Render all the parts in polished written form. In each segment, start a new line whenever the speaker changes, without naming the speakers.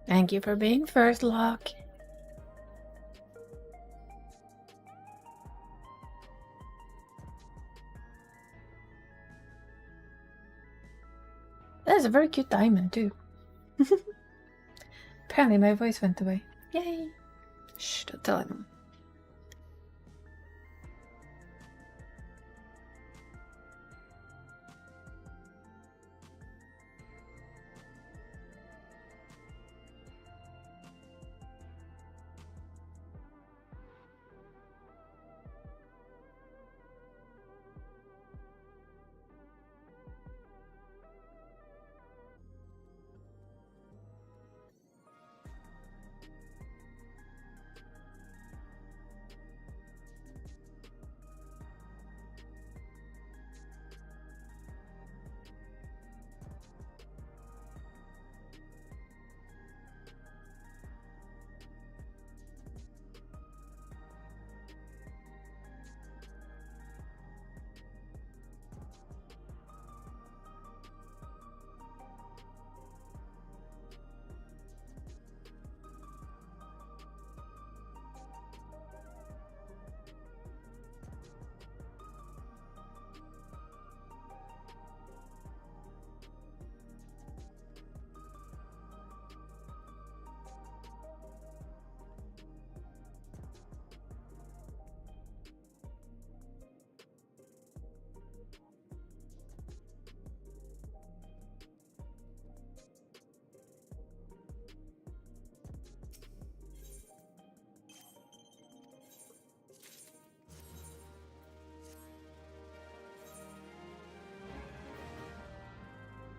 Thank you for being first, Locke. That is a very cute diamond, too. Apparently my voice went away. Yay! Shh, don't tell anyone.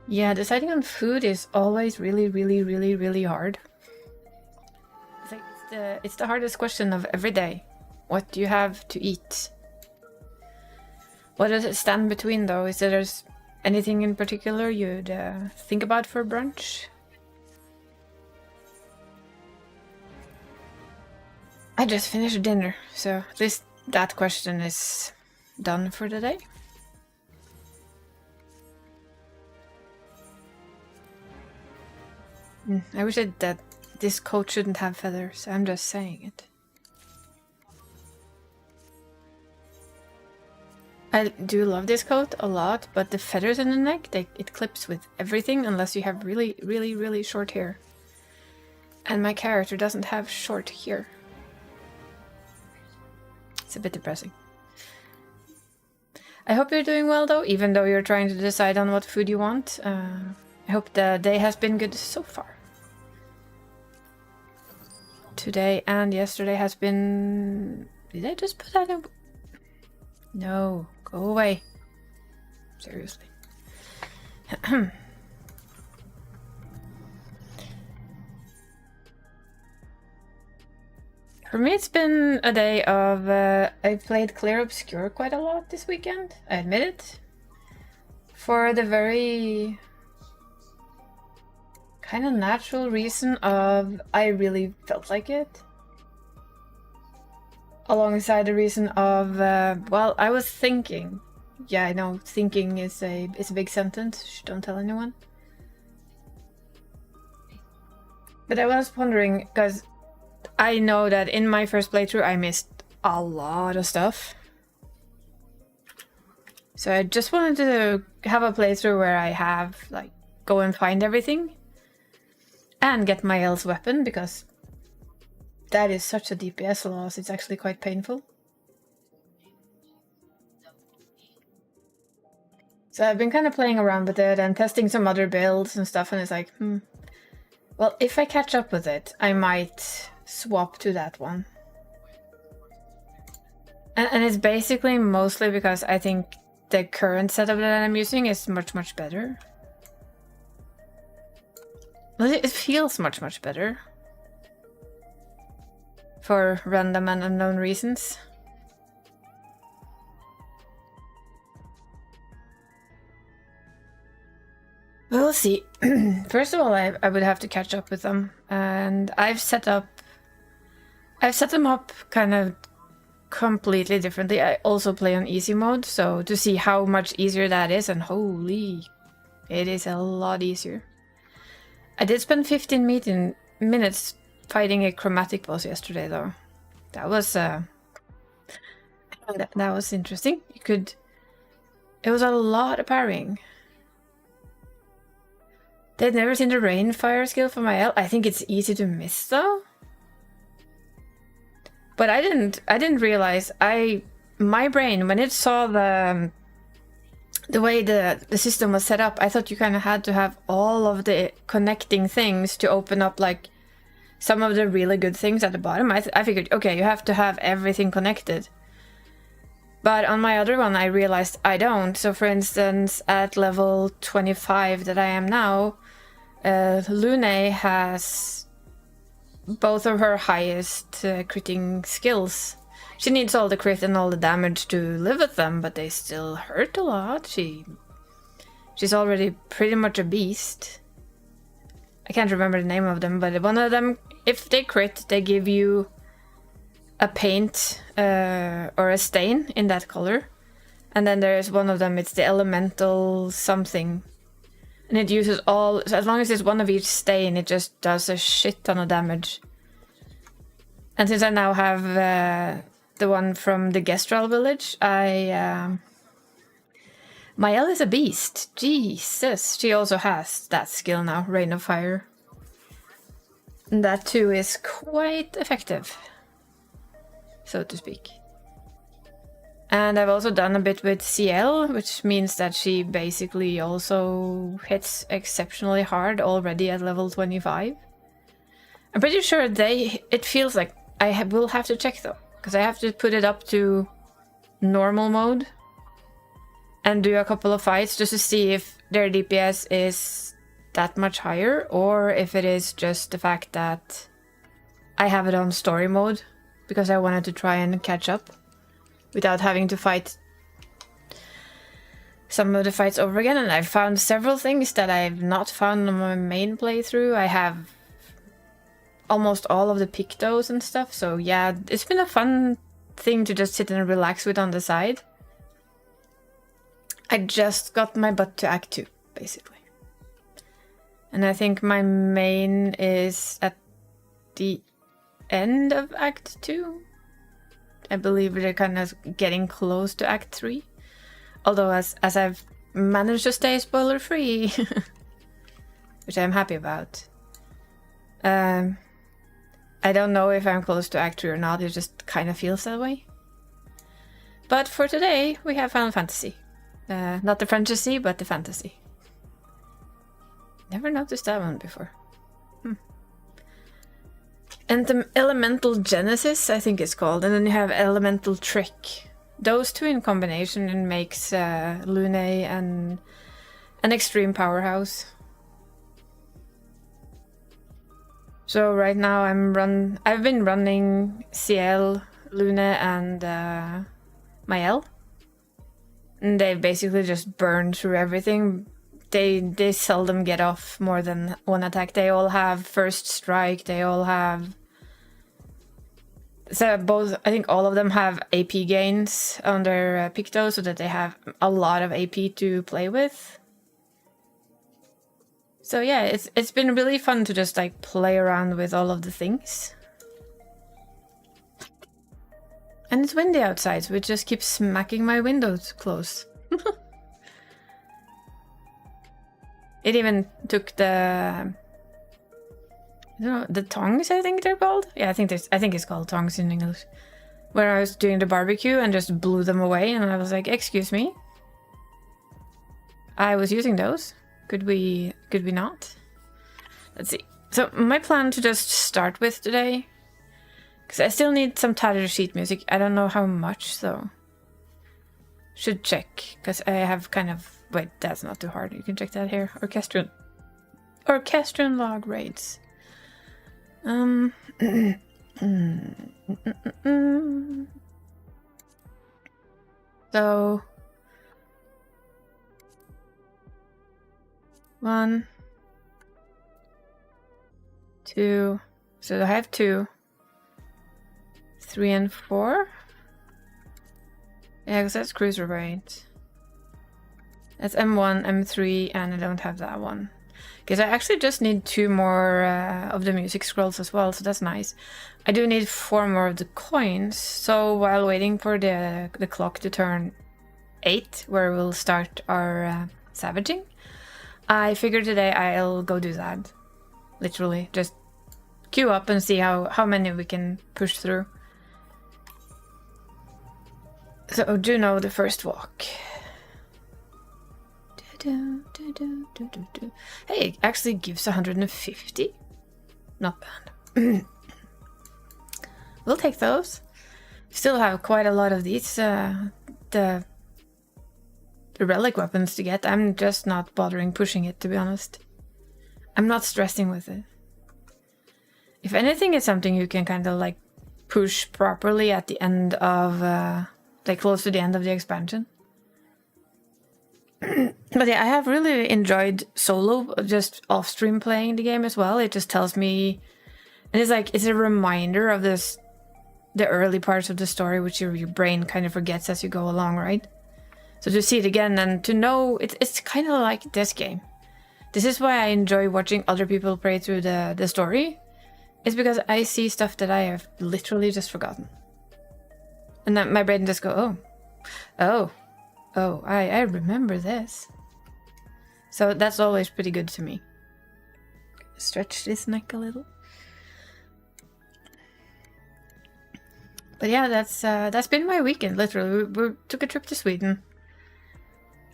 Yeah, deciding on food is always really hard. It's like it's the hardest question of every day. What do you have to eat? What does it stand between, though? Is there anything in particular you'd think about for brunch? I just finished dinner, so at least that question is done for the day. I wish that this coat shouldn't have feathers. I'm just saying it. I do love this coat a lot, but the feathers in the neck, it clips with everything unless you have really short hair. And my character doesn't have short hair. It's a bit depressing. I hope you're doing well, though, even though you're trying to decide on what food you want. I hope the day has been good so far. Today and yesterday has been... Did I just put that in? No, go away. Seriously. For me, it's been a day of... I played Clear Obscure quite a lot this weekend. I admit it. For the very... kind of natural reason of I really felt like it. Alongside the reason of, well, I was thinking. Yeah, I know, thinking is a big sentence. Shh, don't tell anyone. But I was wondering, because I know that in my first playthrough I missed a lot of stuff. So I just wanted to have a playthrough where I have, like, go and find everything. And get my else weapon, because that is such a DPS loss, it's actually quite painful. So I've been kind of playing around with it and testing some other builds and stuff, and it's like, well, if I catch up with it, I might swap to that one. And it's basically mostly because I think the current setup that I'm using is much better. It feels much better. For random and unknown reasons. We'll see. First of all, I would have to catch up with them. And I've set them up kind of completely differently. I also play on easy mode, so to see how much easier that is, and holy, it is a lot easier. I did spend 15 minutes fighting a chromatic boss yesterday, though. That was that was interesting. It was a lot of parrying. They'd never seen the rain fire skill from my L. I think it's easy to miss though. But I didn't realize my brain, when it saw the way the system was set up, I thought you kind of had to have all of the connecting things to open up like some of the really good things at the bottom. I figured, okay, you have to have everything connected. But on my other one, I realized I don't. So for instance, at level 25 that I am now, Lune has both of her highest critting skills. She needs all the crit and all the damage to live with them, but they still hurt a lot. She's already pretty much a beast. I can't remember the name of them, but one of them, if they crit, they give you a paint or a stain in that color. And then there's one of them, it's the elemental something. And it uses all, so as long as it's one of each stain, it just does a shit ton of damage. And since I now have the one from the Gestral village, Mael is a beast. Jesus. She also has that skill now, Rain of Fire. And that too is quite effective, so to speak. And I've also done a bit with CL, which means that she basically also hits exceptionally hard already at level 25. I'm pretty sure it feels like I will have to check though, because I have to put it up to normal mode and do a couple of fights just to see if their DPS is that much higher, or if it is just the fact that I have it on story mode because I wanted to try and catch up without having to fight some of the fights over again. And I've found several things that I've not found on my main playthrough. I have almost all of the Pictos and stuff, so yeah, it's been a fun thing to just sit and relax with on the side. I just got my butt to Act 2, basically. And I think my main is at the end of Act 2. I believe they're kind of getting close to Act 3. Although as I've managed to stay spoiler free, which I'm happy about. I don't know if I'm close to Act 3 or not, it just kind of feels that way. But for today, we have Final Fantasy. Not the fantasy, but the fantasy. Never noticed that one before. And the Elemental Genesis, I think it's called. And then you have Elemental Trick. Those two in combination makes Lune an extreme powerhouse. So right now I've been running CL, Lune, and Mael. And they basically just burn through everything. They seldom get off more than one attack. They all have first strike. They all have... So both, I think all of them have AP gains on their Picto, so that they have a lot of AP to play with. So yeah, it's been really fun to just like play around with all of the things. And it's windy outside, so it just keeps smacking my windows closed. It even took the... I don't know, the tongs, I think they're called? Yeah, I think it's called tongs in English. Where I was doing the barbecue and just blew them away, and I was like, excuse me? I was using those. Could we not? Let's see. So my plan to just start with today, because I still need some tattered sheet music. I don't know how much though. Should check, because I have kind of... Wait, that's not too hard. You can check that here. Orchestrion log raids. So 1, 2. So I have 2, 3, and 4. Yeah, because that's cruiser raid. That's M1, M3, and I don't have that one. Because I actually just need 2 more of the music scrolls as well, so that's nice. I do need 4 more of the coins, so while waiting for the clock to turn 8, where we'll start our savaging, I figured today I'll go do that. Literally, just queue up and see how many we can push through. So, do know the first walk. Hey, it actually gives 150. Not bad. We'll take those. Still have quite a lot of these, the relic weapons to get. I'm just not bothering pushing it, to be honest. I'm not stressing with it. If anything, it's something you can kind of like push properly at the end of, like close to the end of the expansion. But yeah, I have really enjoyed solo, just off-stream playing the game as well. It just tells me, and it's like, it's a reminder of this, the early parts of the story, which your brain kind of forgets as you go along, right? So to see it again and to know, it's kind of like this game. This is why I enjoy watching other people play through the story. It's because I see stuff that I have literally just forgotten. And then my brain just go, oh, I remember this. So that's always pretty good to me. Stretch this neck a little. But yeah, that's been my weekend, literally. We took a trip to Sweden.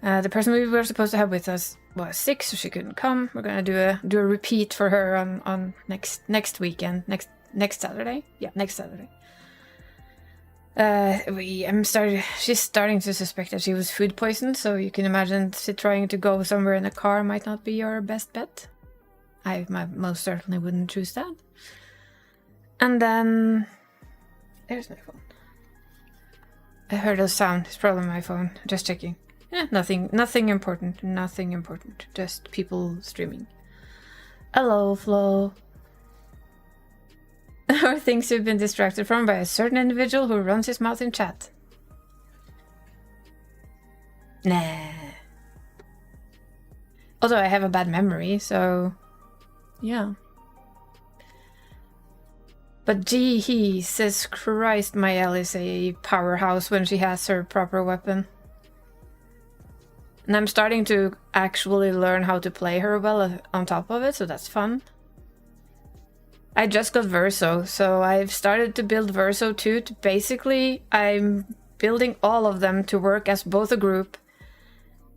The person we were supposed to have with us was sick, so she couldn't come. We're gonna do a repeat for her on next weekend, next Saturday. Yeah, next Saturday. She's starting to suspect that she was food poisoned, so you can imagine trying to go somewhere in a car might not be your best bet. I most certainly wouldn't choose that. And then there's my phone. I heard a sound. It's probably my phone. Just checking. Yeah, nothing important. Nothing important. Just people streaming. Hello, Flo. Or things you've been distracted from by a certain individual who runs his mouth in chat. Nah. Although I have a bad memory, so yeah. But Jesus Christ, my Elle is a powerhouse when she has her proper weapon. And I'm starting to actually learn how to play her well on top of it, so that's fun. I just got Verso, so I've started to build Verso too. Basically, I'm building all of them to work as both a group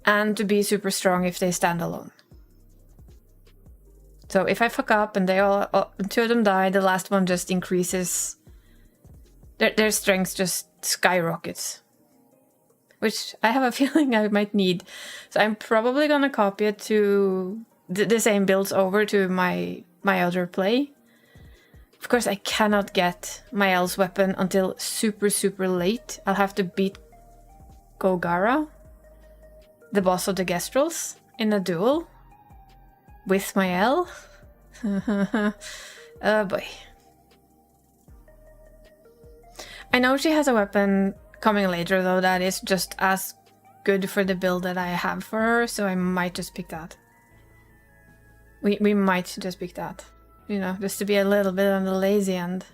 and to be super strong if they stand alone. So if I fuck up and two of them die, the last one just increases. Their strength just skyrockets. Which I have a feeling I might need. So I'm probably gonna copy it to the same builds over to my other play. Of course, I cannot get my El's weapon until super late. I'll have to beat Golgara, the boss of the Gestrels, in a duel with my El. Oh boy. I know she has a weapon coming later though that is just as good for the build that I have for her, so I might just pick that. We might just pick that. You know, just to be a little bit on the lazy end.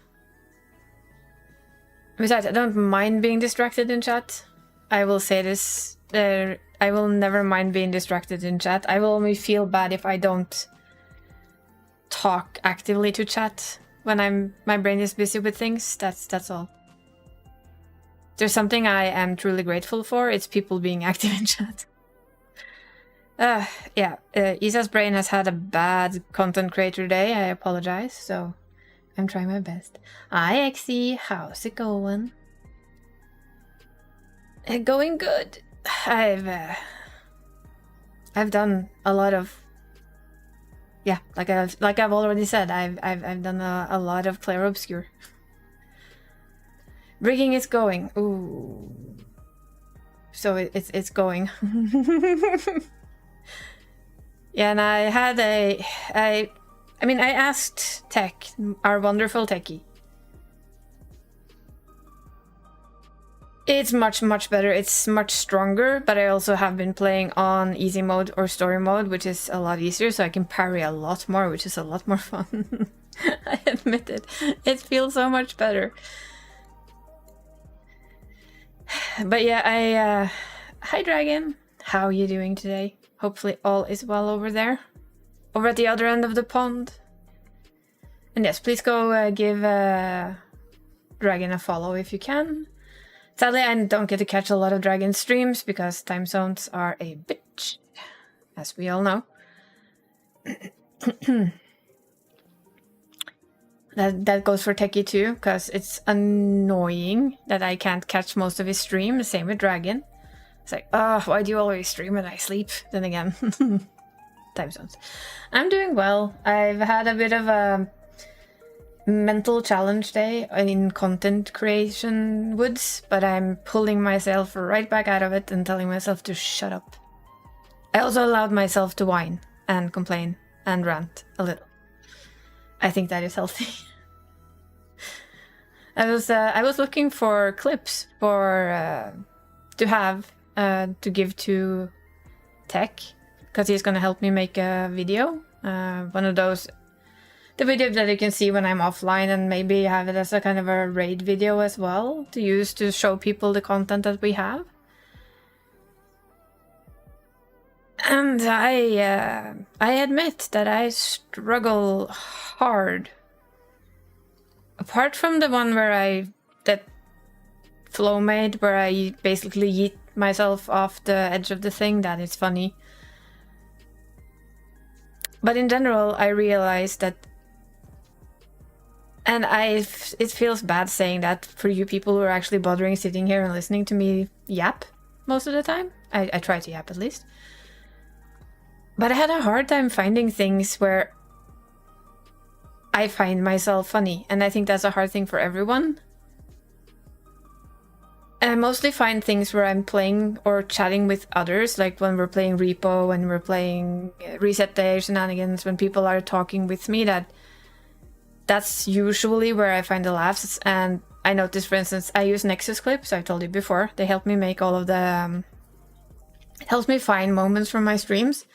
Besides, I don't mind being distracted in chat. I will say this. I will never mind being distracted in chat. I will only feel bad if I don't talk actively to chat when my brain is busy with things. That's all. There's something I am truly grateful for. It's people being active in chat. Yeah, Isa's brain has had a bad content creator day. I apologize, so I'm trying my best. Hi, Exy. How's it going? Going good. I've done a lot of, yeah, like I've already said, I've done a lot of Clair Obscure. Rigging is going. Ooh. So it's going. Yeah, and I had I asked Tech, our wonderful techie. It's much better. It's much stronger, but I also have been playing on easy mode or story mode, which is a lot easier, so I can parry a lot more, which is a lot more fun. I admit it. It feels so much better. But yeah, hi Dragon. How are you doing today? Hopefully all is well over there. Over at the other end of the pond. And yes, please go give Dragon a follow if you can. Sadly, I don't get to catch a lot of Dragon streams because time zones are a bitch, as we all know. That goes for Techie too, because it's annoying that I can't catch most of his stream. Same with Dragon. It's like, oh, why do you always stream when I sleep? Then again, time zones. I'm doing well. I've had a bit of a mental challenge day in content creation woods, but I'm pulling myself right back out of it and telling myself to shut up. I also allowed myself to whine and complain and rant a little. I think that is healthy. I was looking for clips for to have to give to Tech, because he's gonna help me make a video. One of those, the video that you can see when I'm offline, and maybe have it as a kind of a raid video as well to use to show people the content that we have. And I admit that I struggle hard. Apart from the one where that flow made, where I basically yeet myself off the edge of the thing, that is funny. But in general, I realized that, and it feels bad saying that for you people who are actually bothering sitting here and listening to me yap most of the time. I try to yap at least. But I had a hard time finding things where I find myself funny, and I think that's a hard thing for everyone. And I mostly find things where I'm playing or chatting with others, like when we're playing Repo, when we're playing Reset Day shenanigans, when people are talking with me, that's usually where I find the laughs. And I noticed, for instance, I use Nexus clips, I told you before. They help me make all of the... it helps me find moments from my streams.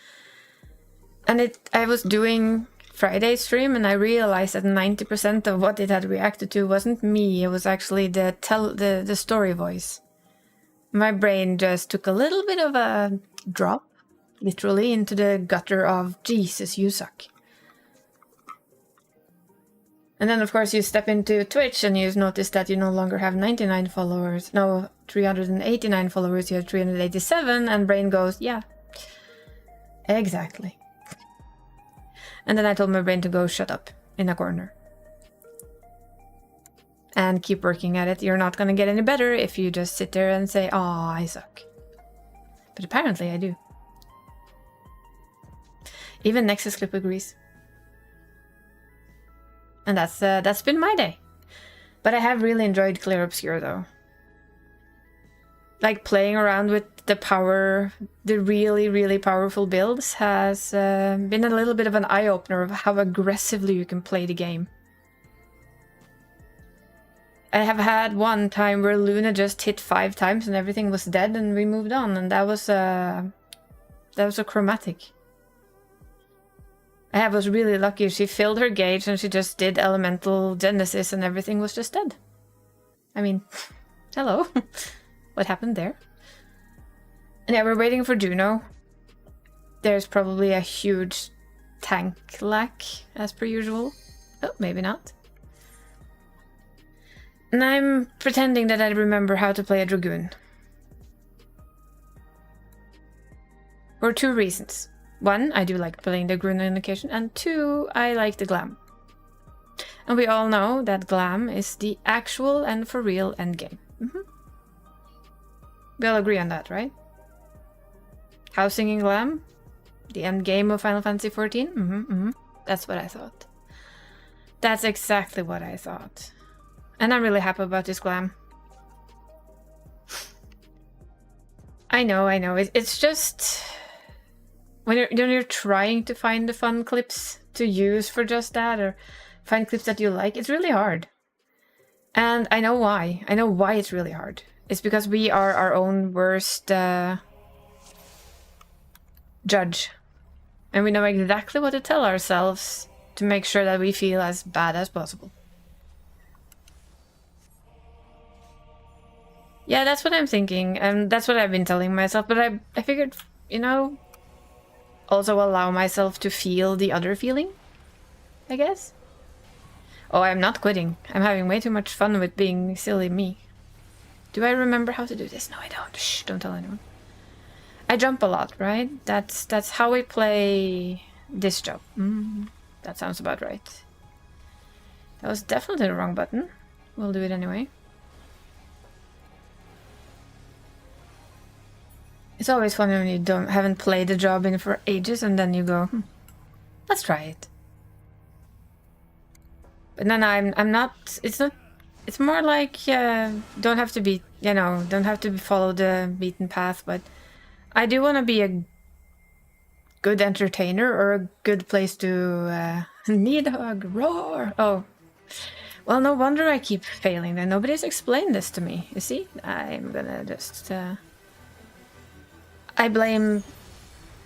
And I was doing Friday's stream, and I realized that 90% of what it had reacted to wasn't me. It was actually the story voice. My brain just took a little bit of a drop, literally, into the gutter of Jesus, you suck. And then, of course, you step into Twitch and you notice that you no longer have 99 followers. No, 389 followers, you have 387, and brain goes, yeah, exactly. And then I told my brain to go shut up in a corner. And keep working at it. You're not going to get any better if you just sit there and say, "Aw, I suck." But apparently I do. Even Nexus Clip agrees. And that's been my day. But I have really enjoyed Clear Obscure though. Like playing around with the power, the really powerful builds has been a little bit of an eye-opener of how aggressively you can play the game. I have had one time where Luna just hit 5 times and everything was dead and we moved on, and that was a chromatic. I was really lucky. She filled her gauge and she just did elemental genesis and everything was just dead. I mean, hello. What happened there? And yeah, we're waiting for Juno. There's probably a huge tank lack, as per usual. Oh, maybe not. And I'm pretending that I remember how to play a Dragoon. For 2 reasons. 1, I do like playing the Dragoon on occasion, and 2, I like the glam. And we all know that glam is the actual and for real endgame. We all agree on that, right? Housing in glam? The end game of Final Fantasy XIV? That's what I thought. That's exactly what I thought. And I'm really happy about this glam. I know. It's just... when you're trying to find the fun clips to use for just that, or find clips that you like, it's really hard. And I know why. I know why it's really hard. It's because we are our own worst judge. And we know exactly what to tell ourselves to make sure that we feel as bad as possible. Yeah, that's what I'm thinking, and that's what I've been telling myself, but I figured, you know, also allow myself to feel the other feeling, I guess. Oh, I'm not quitting. I'm having way too much fun with being silly me. Do I remember how to do this? No, I don't. Shh, don't tell anyone. I jump a lot, right? That's how we play this job. That sounds about right. That was definitely the wrong button. We'll do it anyway. It's always funny when you haven't played the job in for ages and then you go, let's try it. But then I'm not. It's more like don't have to be, you know, don't have to follow the beaten path, but I do want to be a good entertainer or a good place to need hug, roar. Oh, well, no wonder I keep failing. Then nobody's explained this to me. You see, I'm gonna just. I blame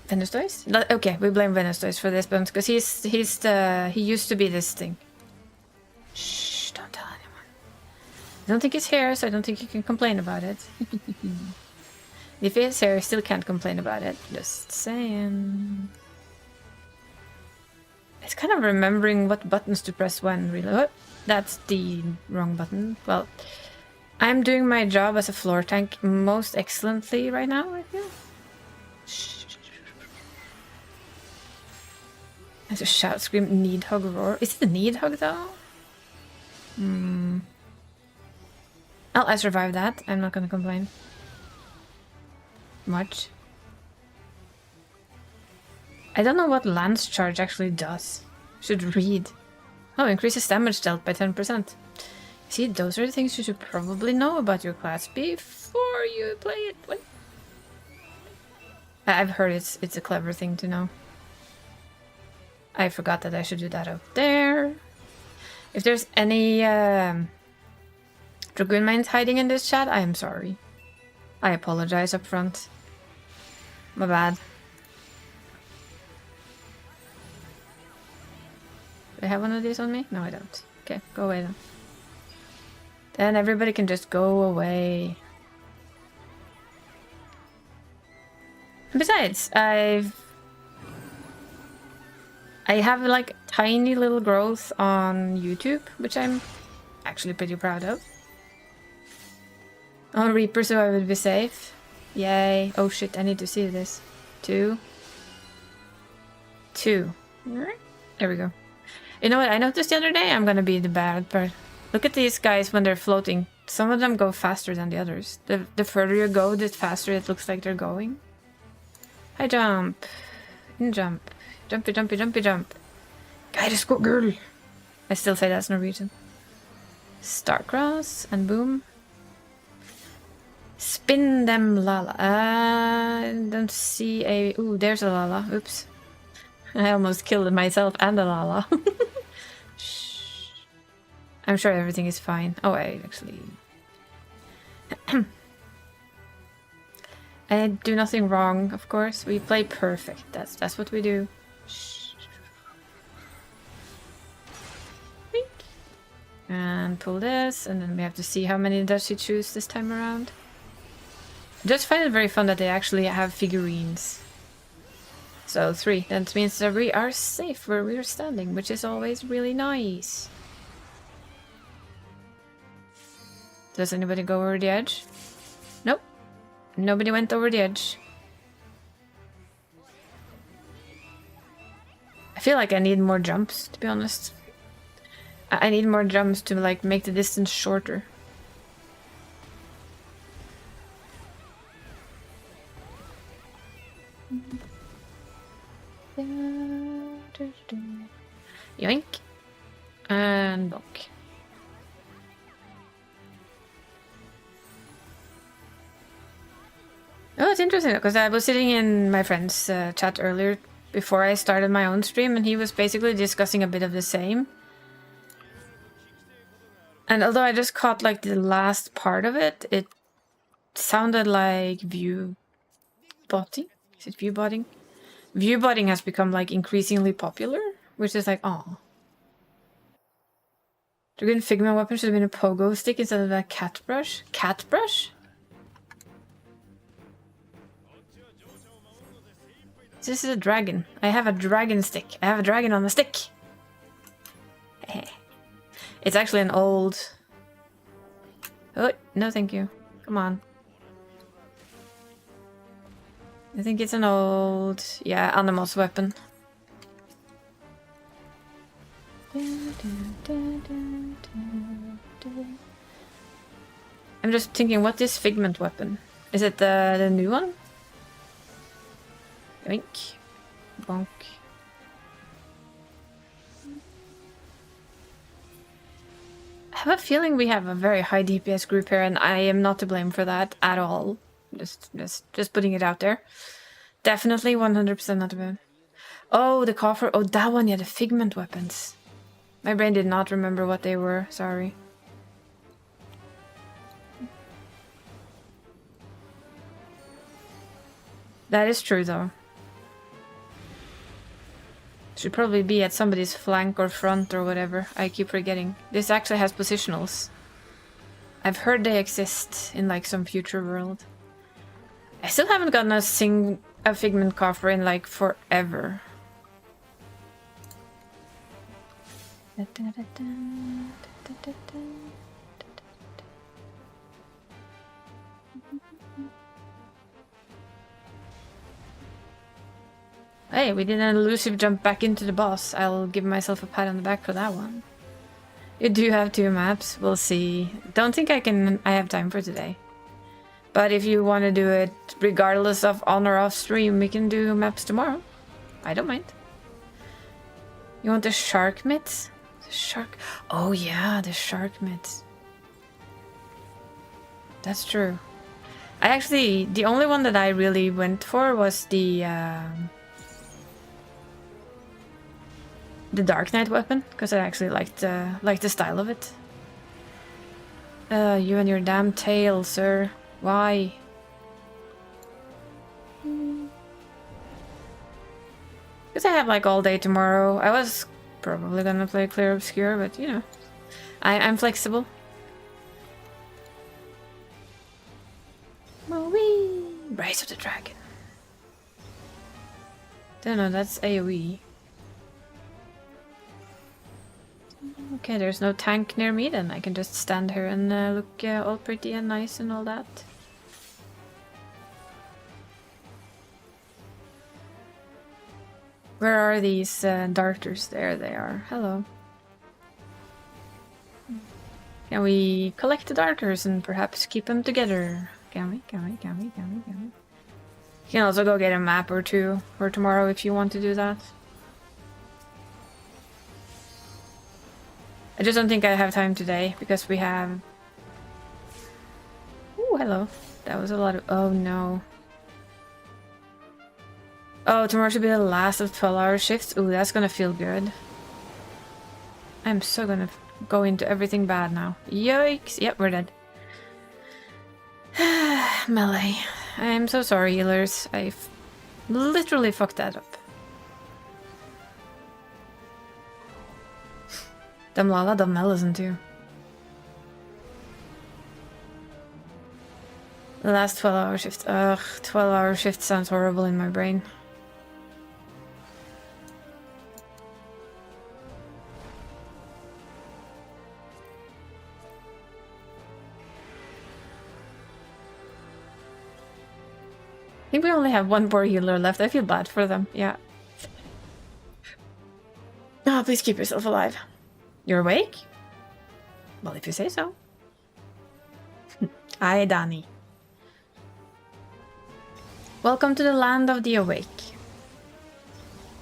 Venustoys. Okay, we blame Venustoys for this, but because he used to be this thing. Shh! Don't tell anyone. I don't think he's here, so I don't think you can complain about it. If he is here, I still can't complain about it. Just saying. It's kind of remembering what buttons to press when, really. Oh, that's the wrong button. Well, I'm doing my job as a floor tank most excellently right now, I feel. Shh. There's a shout, scream, need hug, roar. Is it a need hug, though? Oh, I survived that. I'm not gonna complain. Much. I don't know what Lance Charge actually does. Should read. Oh, increases damage dealt by 10%. See, those are the things you should probably know about your class before you play it. What? I've heard it's a clever thing to know. I forgot that I should do that out there. If there's any Dragoon Mines hiding in this chat, I am sorry. I apologize up front. My bad. Do I have one of these on me? No, I don't. Okay, go away then. Then everybody can just go away. And besides, I have like tiny little growth on YouTube, which I'm actually pretty proud of. Oh, Reaper, so I would be safe. Yay. Oh shit, I need to see this. 2. There we go. You know what I noticed the other day? I'm gonna be the bad part. Look at these guys when they're floating. Some of them go faster than the others. The further you go, the faster it looks like they're going. Hi, jump. In jump. Jumpy, jumpy, jumpy, jump. Guide a squat girl. I still say that's Norwegian. Starcross and boom. Spin them, Lala. I don't see a... Ooh, there's a Lala. Oops. I almost killed myself and a Lala. Shh. I'm sure everything is fine. Oh, I actually... I do nothing wrong, of course. We play perfect. That's what we do. Shh. And pull this, and then we have to see how many does she choose this time around. I just find it very fun that they actually have figurines. So 3. That means that we are safe where we are standing, which is always really nice. Does anybody go over the edge? Nope. Nobody went over the edge. I feel like I need more jumps, to be honest. I need more jumps to like make the distance shorter. Yoink. And bonk. Oh, it's interesting because I was sitting in my friend's chat earlier before I started my own stream, and he was basically discussing a bit of the same. And although I just caught like the last part of it, sounded like view botting. Is it view botting? View botting has become like increasingly popular, which is like, oh. The good Figment weapon should have been a pogo stick instead of a cat brush. Cat brush? This is a dragon. I have a dragon stick. I have a dragon on the stick. It's actually an old... Oh, no thank you. Come on. I think it's an old... Yeah, Animal's weapon. I'm just thinking, what is Figment weapon? Is it the new one? Yoink. Bonk. I have a feeling we have a very high DPS group here, and I am not to blame for that at all. Just putting it out there. Definitely 100% not to blame. Oh, the coffer. Oh, that one, yeah, the Figment weapons. My brain did not remember what they were, sorry. That is true, though. Should probably be at somebody's flank or front or whatever. I keep forgetting. This actually has positionals. I've heard they exist in like some future world. I still haven't gotten a Figment coffer in like forever. Hey, we did an elusive jump back into the boss. I'll give myself a pat on the back for that one. You do have 2 maps. We'll see. Don't think I have time for today. But if you want to do it regardless of on or off stream, we can do maps tomorrow. I don't mind. You want the shark mitts? The shark... Oh yeah, the shark mitts. That's true. I actually... The only one that I really went for was the Dark Knight weapon, because I actually liked the style of it. You and your damn tail, sir. Why? Because I have like all day tomorrow. I was probably gonna play Clear Obscure, but you know, I'm flexible. Wee! Rise of the Dragon. Don't know, that's AoE. Okay, there's no tank near me, then I can just stand here and look all pretty and nice and all that. Where are these darters? There they are. Hello. Can we collect the darters and perhaps keep them together? Can we? You can also go get a map or 2 for tomorrow if you want to do that. I just don't think I have time today because we have... Ooh, hello. That was a lot of... Oh no. Oh, tomorrow should be the last of 12-hour shifts. Ooh, that's gonna feel good. I'm so gonna go into everything bad now. Yikes. Yep, we're dead. Melee. I'm so sorry, healers. I've literally fucked that up. Dum Lala, Dum Melison too. The last 12-hour shift. Ugh, 12-hour shift sounds horrible in my brain. I think we only have 1 poor healer left. I feel bad for them. Yeah. Oh, please keep yourself alive. You're awake? Well, if you say so. Hi, Danny. Welcome to the land of the awake.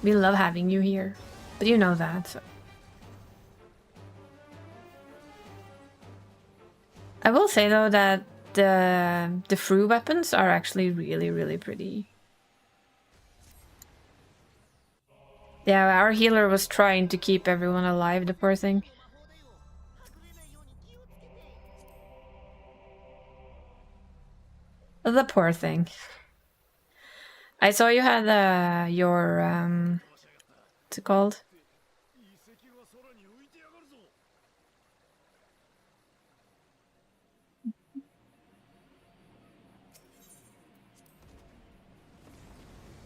We love having you here. But you know that, so. I will say, though, that the Fru weapons are actually really, really pretty. Yeah, our healer was trying to keep everyone alive, the poor thing. The poor thing. I saw you had your what's it called?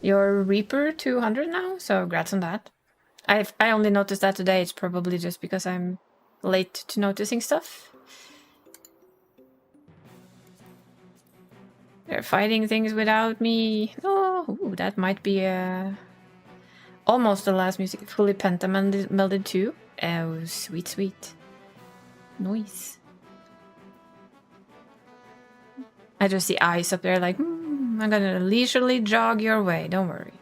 Your Reaper 200 now, so congrats on that. I only noticed that today. It's probably just because I'm late to noticing stuff. They're fighting things without me. Oh, ooh, that might be almost the last music. Fully penta melded too. Oh, sweet, sweet. Noise. I just see eyes up there like, I'm gonna leisurely jog your way, don't worry.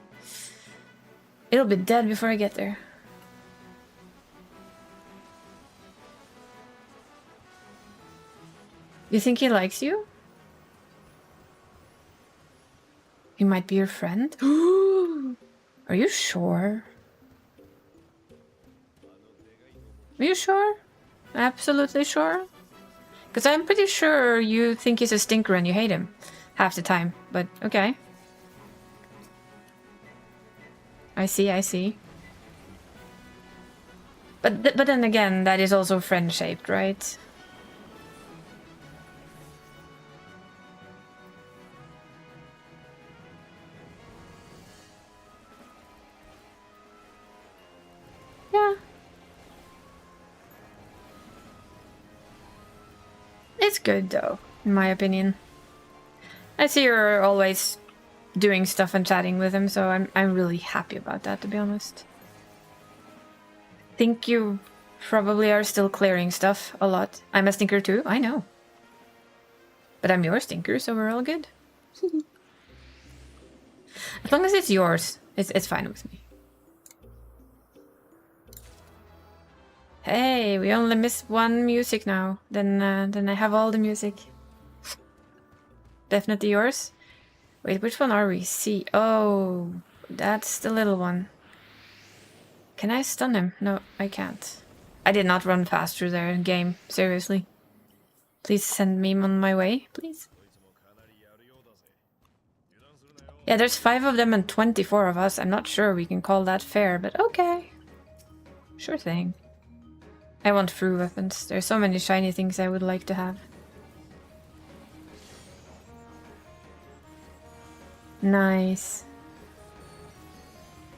It'll be dead before I get there. You think he likes you? He might be your friend? Are you sure? Are you sure? Absolutely sure? Because I'm pretty sure you think he's a stinker and you hate him half the time, but okay. I see, I see. But then again, that is also friend-shaped, right? Yeah. It's good though, in my opinion. I see you're always doing stuff and chatting with him, so I'm really happy about that, to be honest. Think you probably are still clearing stuff a lot. I'm a stinker too, I know. But I'm your stinker, so we're all good. As long as it's yours, it's fine with me. Hey, we only miss one music now. Then I have all the music. Definitely yours. Wait, which one are we? See, oh, that's the little one. Can I stun him? No, I can't. I did not run fast through their game, seriously. Please send me on my way, please. Yeah, there's 5 of them and 24 of us. I'm not sure we can call that fair, but okay. Sure thing. I want fruit weapons. There's so many shiny things I would like to have. Nice.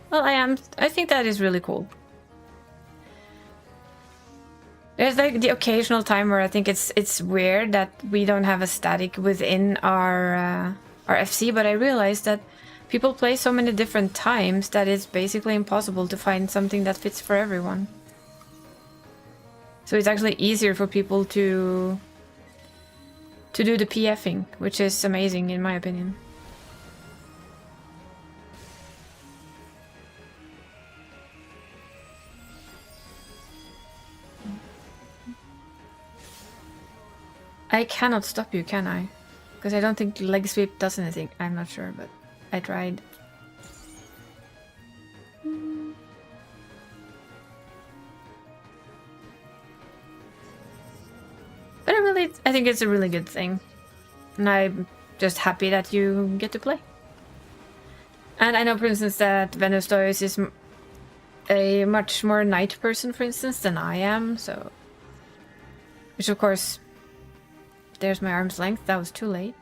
Well, I think that is really cool. There's like the occasional time where I think it's weird that we don't have a static within our FC, but I realized that people play so many different times that it's basically impossible to find something that fits for everyone. So it's actually easier for people to do the PFing, which is amazing in my opinion. I cannot stop you, can I? Because I don't think leg sweep does anything. I'm not sure, but I tried. But I think it's a really good thing. And I'm just happy that you get to play. And I know, for instance, that Venustois is a much more knight person, for instance, than I am, so... Which, of course... There's my arm's length. That was too late.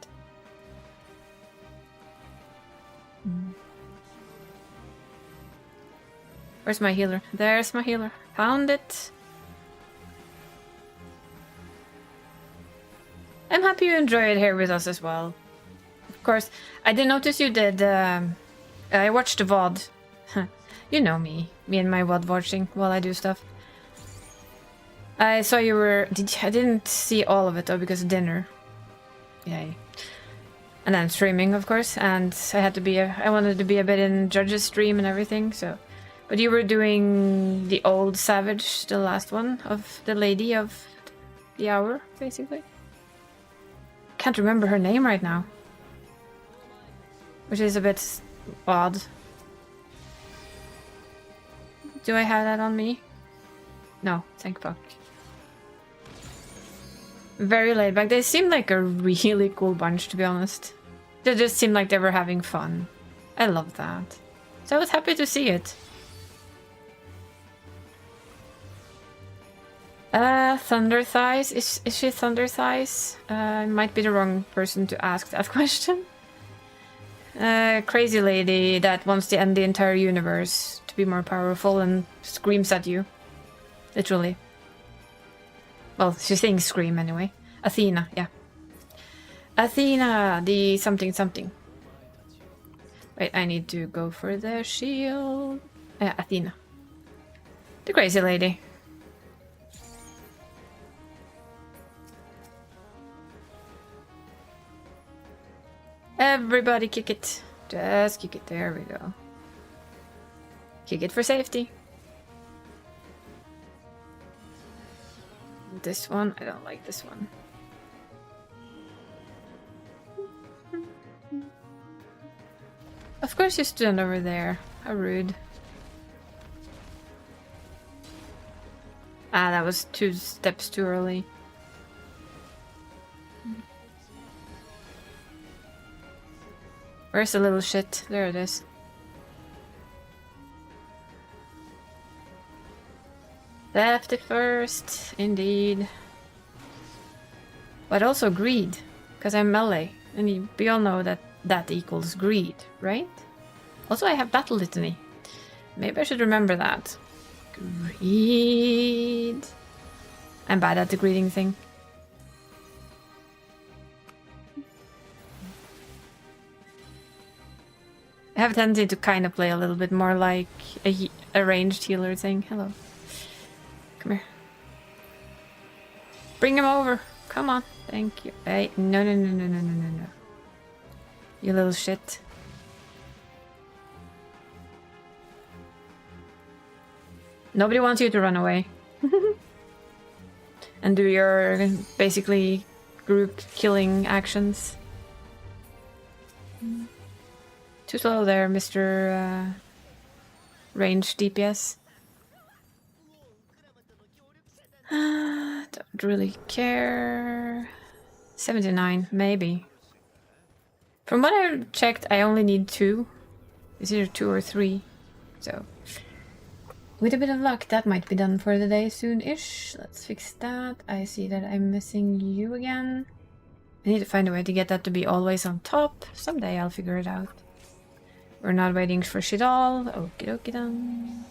Where's my healer? There's my healer. Found it. I'm happy you enjoy it here with us as well. Of course, I did notice you did... I watched the VOD. You know me. Me and my VOD watching while I do stuff. I saw you were... I didn't see all of it though because of dinner. Yay. And then streaming, of course, and I had to be... I wanted to be a bit in Judge's stream and everything, so... But you were doing the old Savage, the last one, of the Lady of the Hour, basically. Can't remember her name right now. Which is a bit odd. Do I have that on me? No, thank fuck. Very laid back. They seem like a really cool bunch, to be honest. They just seemed like they were having fun. I love that. So I was happy to see it. Thunder Thighs. Is she Thunder Thighs? Might be the wrong person to ask that question. Crazy lady that wants to end the entire universe to be more powerful and screams at you. Literally. Well, she thinks scream anyway. Athena, yeah. Athena, the something something. Wait, I need to go for the shield. Athena. The crazy lady. Everybody kick it. Just kick it. There we go. Kick it for safety. This one, I don't like this one. Of course you stood over there. How rude. Ah, that was 2 steps too early. Where's the little shit? There it is. Safety first, indeed. But also greed, because I'm melee, and we all know that that equals greed, right? Also, I have battle litany. Maybe I should remember that. Greed. I'm bad at the greeting thing. I have a tendency to kind of play a little bit more like a ranged healer thing. Hello. Come here. Bring him over. Come on. Thank you. Hey, no. You little shit. Nobody wants you to run away. And do your basically group killing actions. Too slow there, Mr. Range DPS. Don't really care. 79, maybe. From what I checked, I only need 2. It's either 2 or 3. So, with a bit of luck, that might be done for the day soon-ish. Let's fix that. I see that I'm missing you again. I need to find a way to get that to be always on top. Someday I'll figure it out. We're not waiting for shit all. Okie dokie then.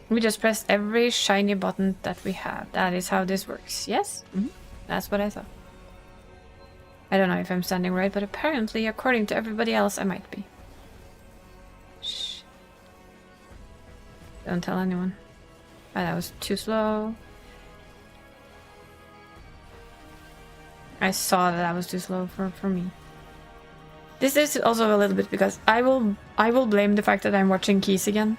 We just press every shiny button that we have. That is how this works. Yes? Mm-hmm. That's what I thought. I don't know if I'm standing right, but apparently, according to everybody else, I might be. Shh. Don't tell anyone. Oh, that was too slow. I saw that was too slow for me. This is also a little bit because I will blame the fact that I'm watching Keys again.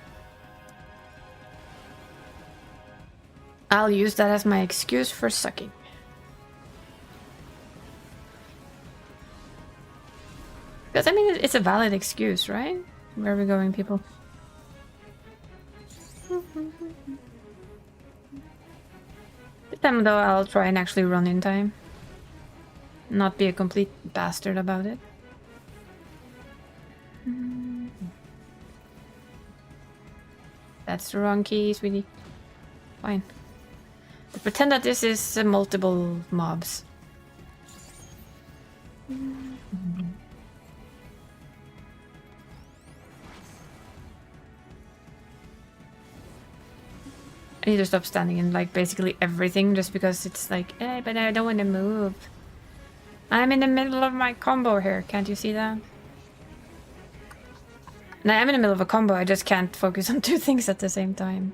I'll use that as my excuse for sucking. Because I mean it's a valid excuse, right? Where are we going, people? This time though I'll try and actually run in time. Not be a complete bastard about it. That's the wrong key, sweetie. Fine. But pretend that this is multiple mobs. I need to stop standing in like basically everything just because it's like, eh, but I don't want to move. I'm in the middle of my combo here, can't you see that? Now I'm in the middle of a combo, I just can't focus on 2 things at the same time.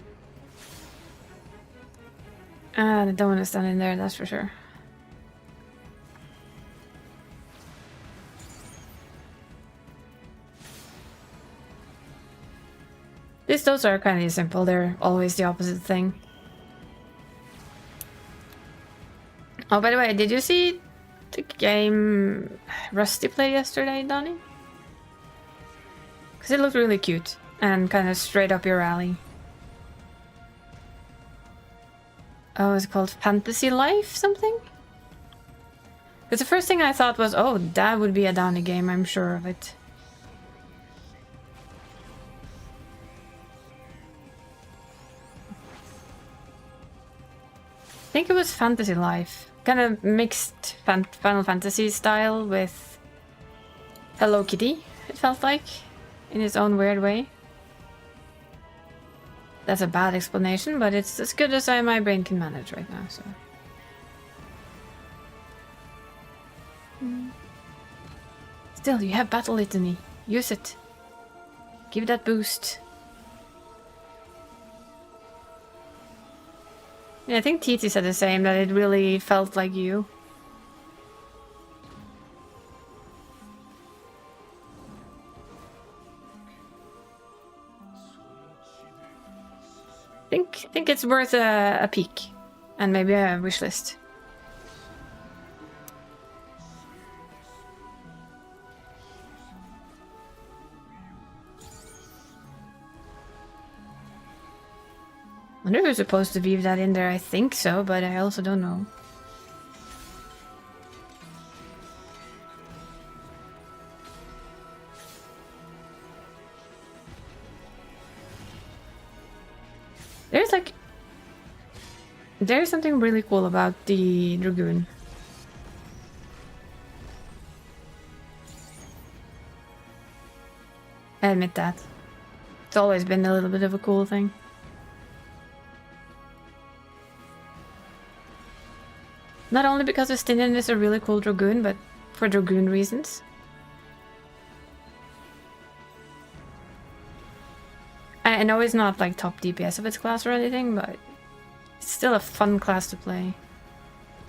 I don't want to stand in there, that's for sure. Those are kind of simple, they're always the opposite thing. Oh, by the way, did you see the game Rusty played yesterday, Donnie? Because it looked really cute and kind of straight up your alley. Oh, it's called Fantasy Life something? Because the first thing I thought was, oh, that would be a Downy game, I'm sure of it. I think it was Fantasy Life. Kind of mixed Final Fantasy style with Hello Kitty, it felt like, in its own weird way. That's a bad explanation, but it's as good as my brain can manage right now, so... Still, you have Battle Litany. Use it. Give that boost. Yeah, I think TT said the same, that it really felt like you. Think it's worth a peek. And maybe a wish list. I wonder who's supposed to weave that in there. I think so, but I also don't know. There's something really cool about the Dragoon. I admit that. It's always been a little bit of a cool thing. Not only because Estinian is a really cool Dragoon, but for Dragoon reasons. I know it's not like top DPS of its class or anything, but it's still a fun class to play.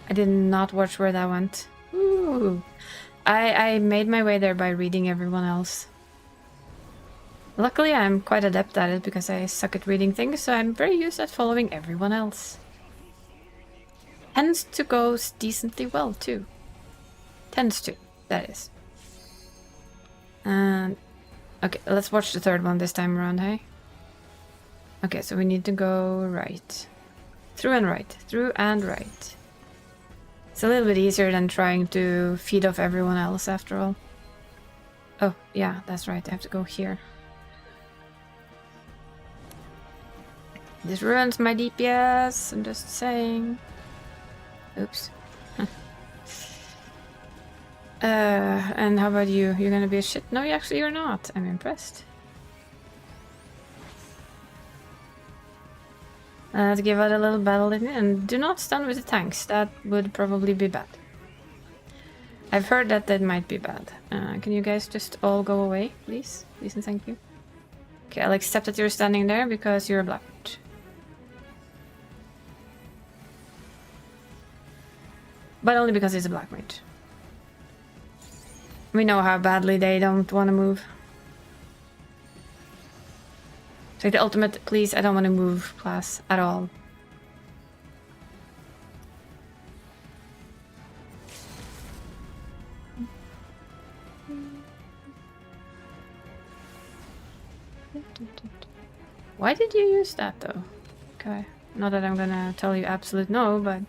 I did not watch where that went. Ooh. I made my way there by reading everyone else. Luckily I'm quite adept at it because I suck at reading things, so I'm very used at following everyone else. Tends to go decently well too. Tends to, that is. And okay, let's watch the third one this time around, hey? Okay, so we need to go right. Through and right. Through and right. It's a little bit easier than trying to feed off everyone else after all. Oh, yeah, that's right. I have to go here. This ruins my DPS, I'm just saying. Oops. And how about you? You're gonna be a shit? No, actually you're not. I'm impressed. To give out a little battle and do not stun with the tanks. That would probably be bad. I've heard that that might be bad. Can you guys just all go away, please? Please and thank you. Okay, I'll accept that you're standing there because you're a black mage. But only because he's a black mage. We know how badly they don't want to move. It's like the ultimate, please, I don't want to move class at all. Why did you use that though? Okay, not that I'm gonna tell you absolute no, but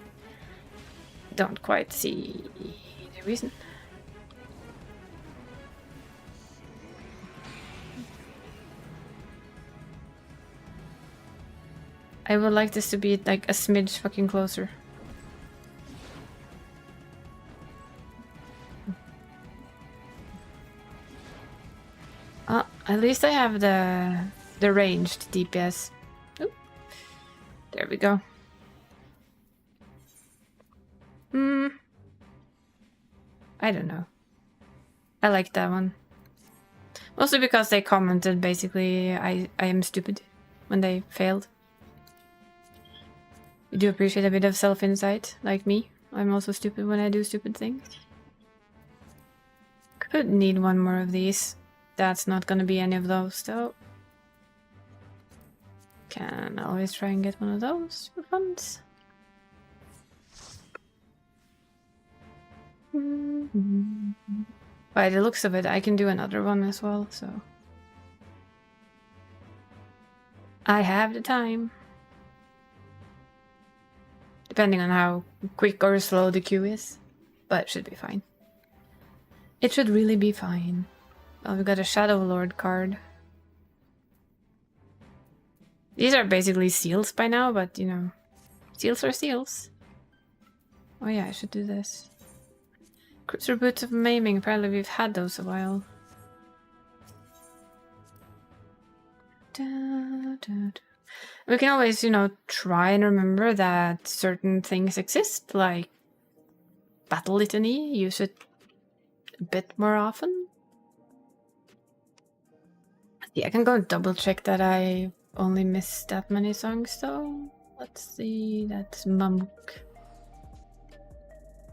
don't quite see the reason. I would like this to be like a smidge fucking closer. At least I have the ranged DPS. Oop. There we go. I don't know. I like that one. Mostly because they commented basically I am stupid when they failed. You do appreciate a bit of self-insight, like me. I'm also stupid when I do stupid things. Could need one more of these. That's not gonna be any of those though. Can always try and get one of those for funds. By the looks of it, I can do another one as well, so... I have the time. Depending on how quick or slow the queue is. but it should be fine. It should really be fine. Oh, we got a Shadow Lord card. These are basically seals by now, but you know, seals are seals. Oh yeah, I should do this. Cruiser Boots of Maiming, apparently we've had those a while. We can always, you know, try and remember that certain things exist, like Battle Litany, use it a bit more often. Yeah, I can go and double check that I only missed that many songs though. Let's see, that's Monk.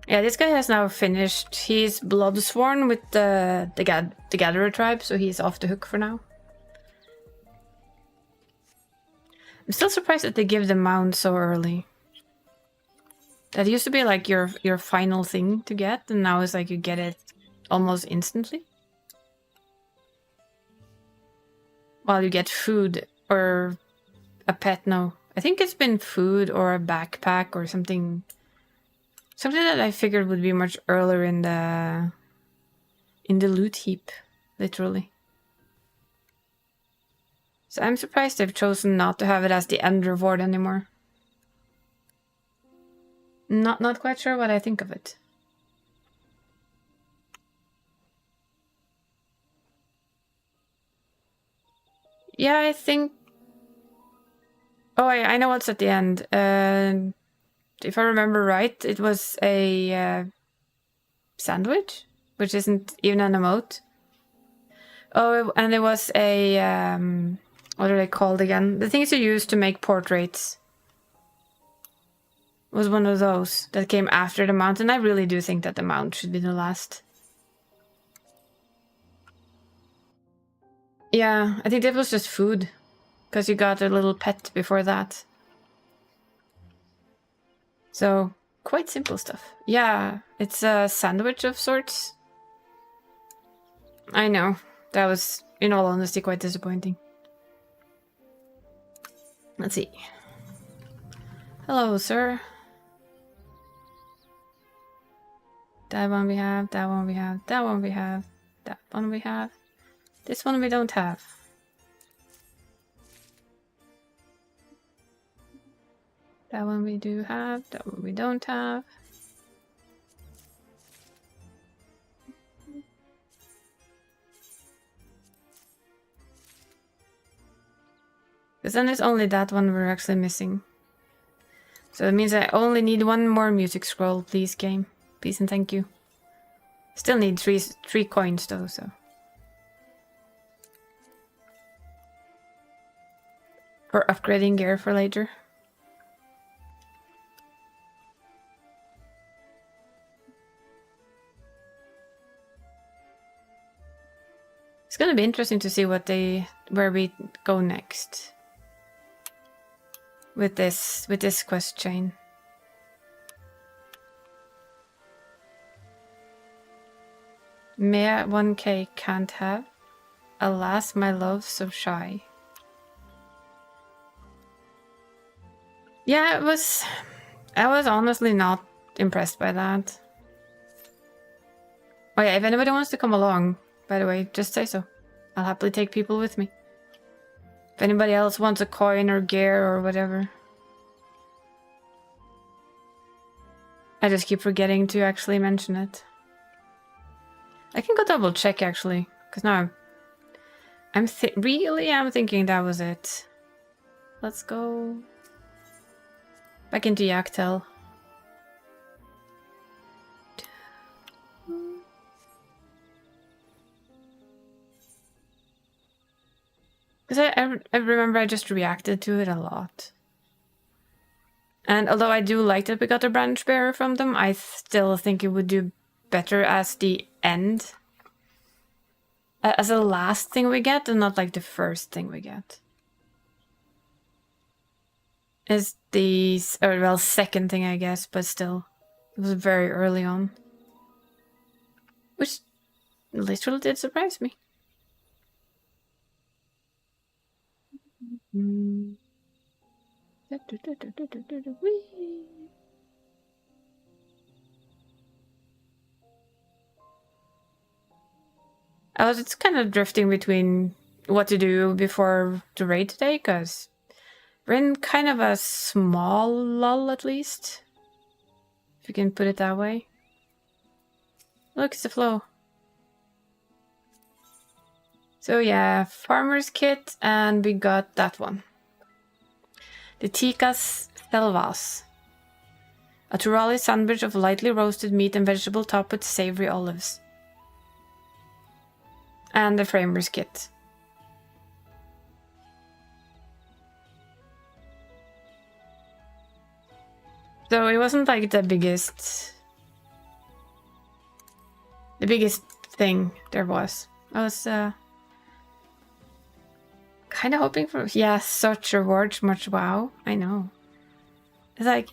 Yeah, this guy has now finished. He's Bloodsworn with the Gatherer tribe, so he's off the hook for now. I'm still surprised that they give the mount so early. That used to be like your final thing to get, and now it's like you get it almost instantly. While you get food or a pet, no. I think it's been food or a backpack or something. Something that I figured would be much earlier in the loot heap, literally. So I'm surprised they've chosen not to have it as the end reward anymore. Not quite sure what I think of it. Yeah, I think... Oh, I know what's at the end. If I remember right, it was a sandwich, which isn't even an emote. Oh, and it was a... what are they called again? The things you use to make portraits. It was one of those that came after the mount, and I really do think that the mount should be the last. Yeah, I think that was just food, because you got a little pet before that. So, quite simple stuff. Yeah, it's a sandwich of sorts. I know, that was, in all honesty, quite disappointing. Let's see. Hello, sir. That one we have, that one we have, that one we have, that one we have. This one we don't have. That one we do have, that one we don't have. Because then there's only that one we're actually missing. So it means I only need one more music scroll, please, game. Please and thank you. Still need three coins though, so. For upgrading gear for later. It's gonna be interesting to see where we go next. With this quest chain. Mea 1k can't have. Alas, my love so shy. Yeah, I was honestly not impressed by that. Oh yeah, if anybody wants to come along, by the way, just say so. I'll happily take people with me. If anybody else wants a coin or gear or whatever. I just keep forgetting to actually mention it. I can go double check actually, because now I'm thinking that was it. Let's go back into Yaktel. Because I remember I just reacted to it a lot. And although I do like that we got a branch bearer from them, I still think it would do better as the end. As the last thing we get, and not like the first thing we get. Is the, or well, second thing I guess, but still. It was very early on. Which literally did surprise me. I was just kind of drifting between what to do before the raid today, because we're in kind of a small lull, at least. If you can put it that way. Look, it's the flow. So yeah, farmer's kit, and we got that one. The Ticas Selvas. A Turali sandwich of lightly roasted meat and vegetable topped with savory olives. And the framer's kit. So it wasn't like the biggest thing there was. I was kind of hoping for, yeah, such rewards, much wow. I know. It's like,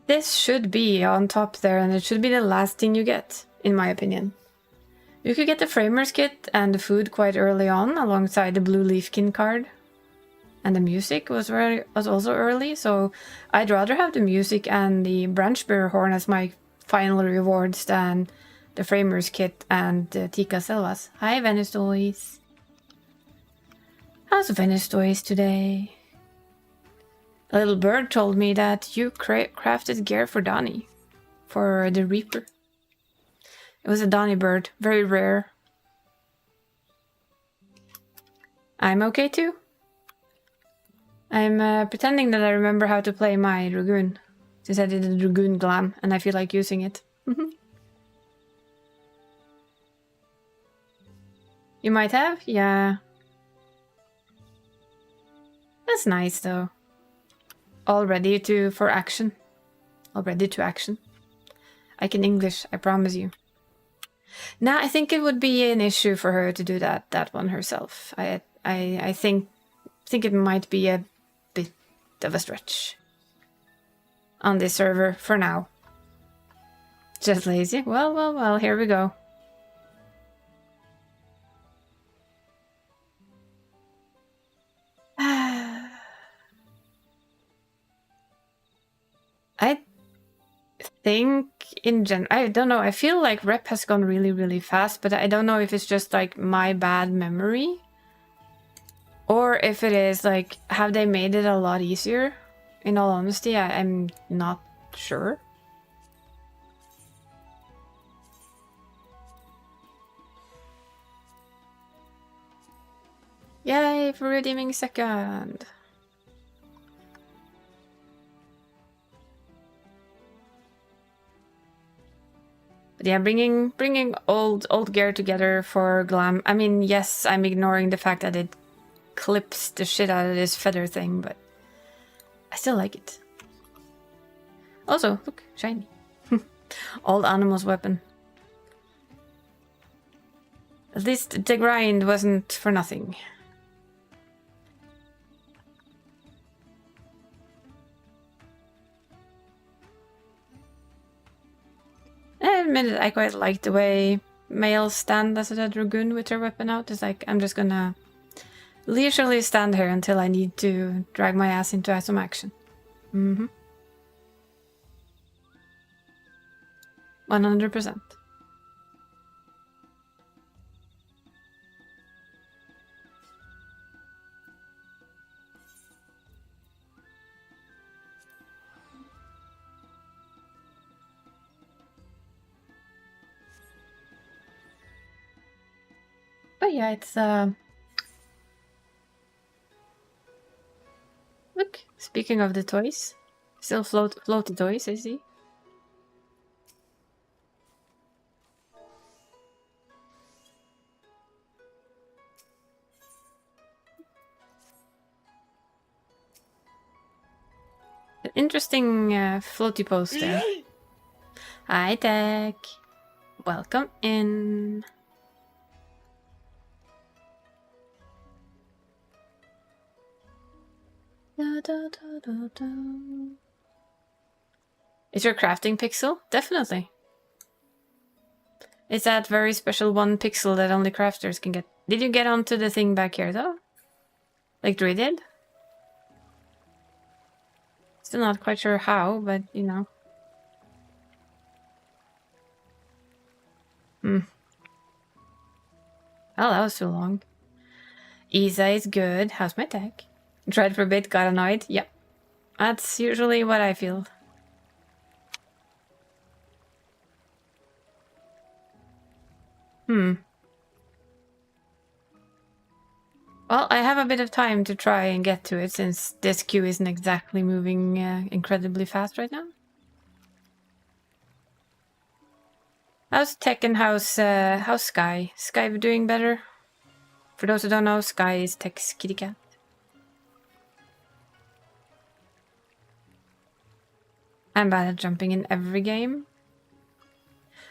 this should be on top there, and it should be the last thing you get, in my opinion. You could get the framer's kit and the food quite early on, alongside the blue leafkin card. And the music was also early, so I'd rather have the music and the branch bearer horn as my final rewards than the framer's kit and the Tika Selvas. Hi, Venice Toys. How's Venice Toys today? A little bird told me that you crafted gear for Donnie, for the Reaper. It was a Donnie bird, very rare. I'm okay too. I'm pretending that I remember how to play my Dragoon, since I did a Dragoon glam and I feel like using it. You might have? Yeah. That's nice though. All ready for action. All ready to action. I can English, I promise you. Nah, I think it would be an issue for her to do that one herself. I think it might be a bit of a stretch on this server for now. Just lazy. Well, here we go. I think in general, I don't know, I feel like rep has gone really, really fast, but I don't know if it's just like my bad memory or if it is like, have they made it a lot easier? In all honesty, I'm not sure. Yay for redeeming second. But yeah, bringing old gear together for glam. I mean, yes, I'm ignoring the fact that it clips the shit out of this feather thing, but I still like it. Also, look, shiny. Old animal's weapon. At least the grind wasn't for nothing. I admit I quite like the way males stand as a Dragoon with their weapon out. It's like, I'm just gonna leisurely stand here until I need to drag my ass into some action. 100%. But yeah, it's look, speaking of the toys, still floaty toys, I see. An interesting floaty post there. Hi, Tech. Welcome in. Is your crafting pixel? Definitely. It's that very special 1 pixel that only crafters can get. Did you get onto the thing back here though? Like Dre did? Still not quite sure how, but you know. Oh, that was too long. Isa is good. How's my tech? Tried for a bit, got annoyed. Yep. That's usually what I feel. Well, I have a bit of time to try and get to it since this queue isn't exactly moving incredibly fast right now. How's Tech and how's Sky? Sky doing better? For those who don't know, Sky is Tech's kitty cat. I'm bad at jumping in every game.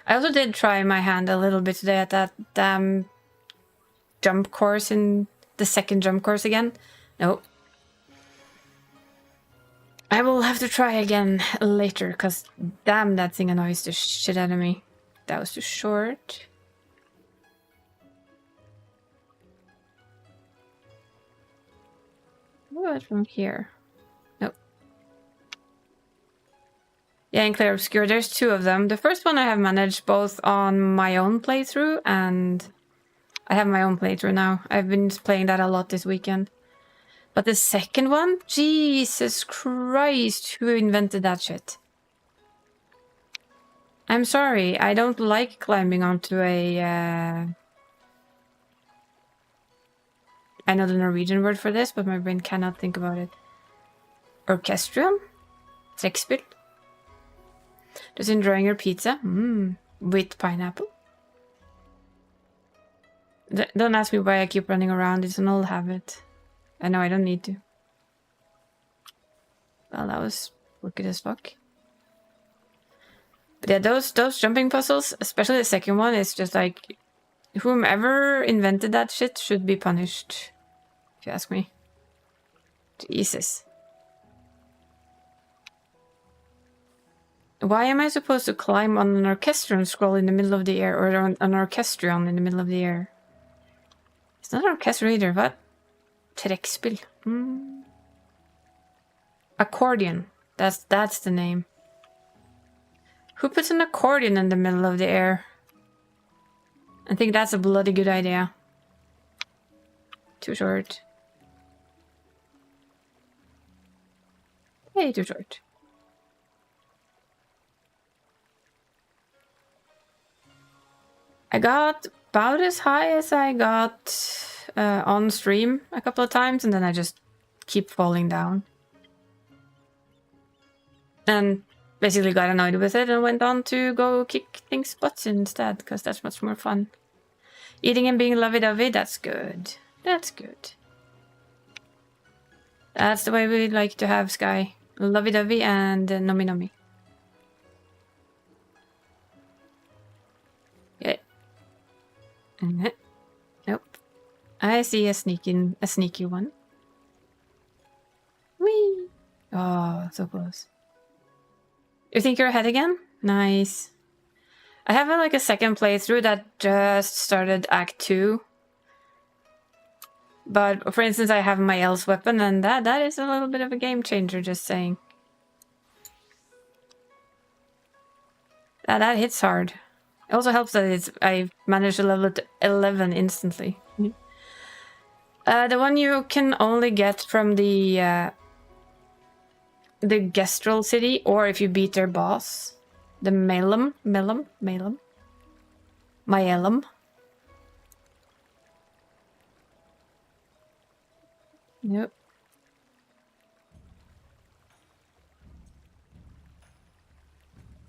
I also did try my hand a little bit today at that damn jump course in the second jump course again. Nope. I will have to try again later, because damn, that thing annoys the shit out of me. That was too short. What from here? Nope. Yeah, in Clear Obscure, there's two of them. The first one I have managed both on my own playthrough, and I have my own playthrough now. I've been playing that a lot this weekend. But the second one? Jesus Christ, who invented that shit? I'm sorry, I don't like climbing onto a... I know the Norwegian word for this, but my brain cannot think about it. Orchestrion? Trekkspill? Just enjoying your pizza? With pineapple? Don't ask me why I keep running around, it's an old habit. I know I don't need to. Well, that was wicked as fuck. But yeah, those jumping puzzles, especially the second one, is just like... Whomever invented that shit should be punished. If you ask me. Jesus. Why am I supposed to climb on an orchestrion scroll in the middle of the air? Or on an orchestrion in the middle of the air? It's not an orchestra either, what? Trekkspill. Accordion. That's the name. Who puts an accordion in the middle of the air? I think that's a bloody good idea. Too short. Way too short. I got about as high as I got on stream a couple of times, and then I just keep falling down. And basically got annoyed with it and went on to go kick things' butts instead, because that's much more fun. Eating and being lovey-dovey, that's good. That's good. That's the way we like to have Sky. Lovey-dovey and nomi-nomi. Yeah. Nope. I see a sneaky one. Whee! Oh, so close. You think you're ahead again? Nice. I have like a second playthrough that just started Act 2. But for instance, I have my else weapon, and that is a little bit of a game changer, just saying. That hits hard. It also helps that I managed to level it to 11 instantly. The one you can only get from the Gestrel city, or if you beat their boss. The Malum. Yep.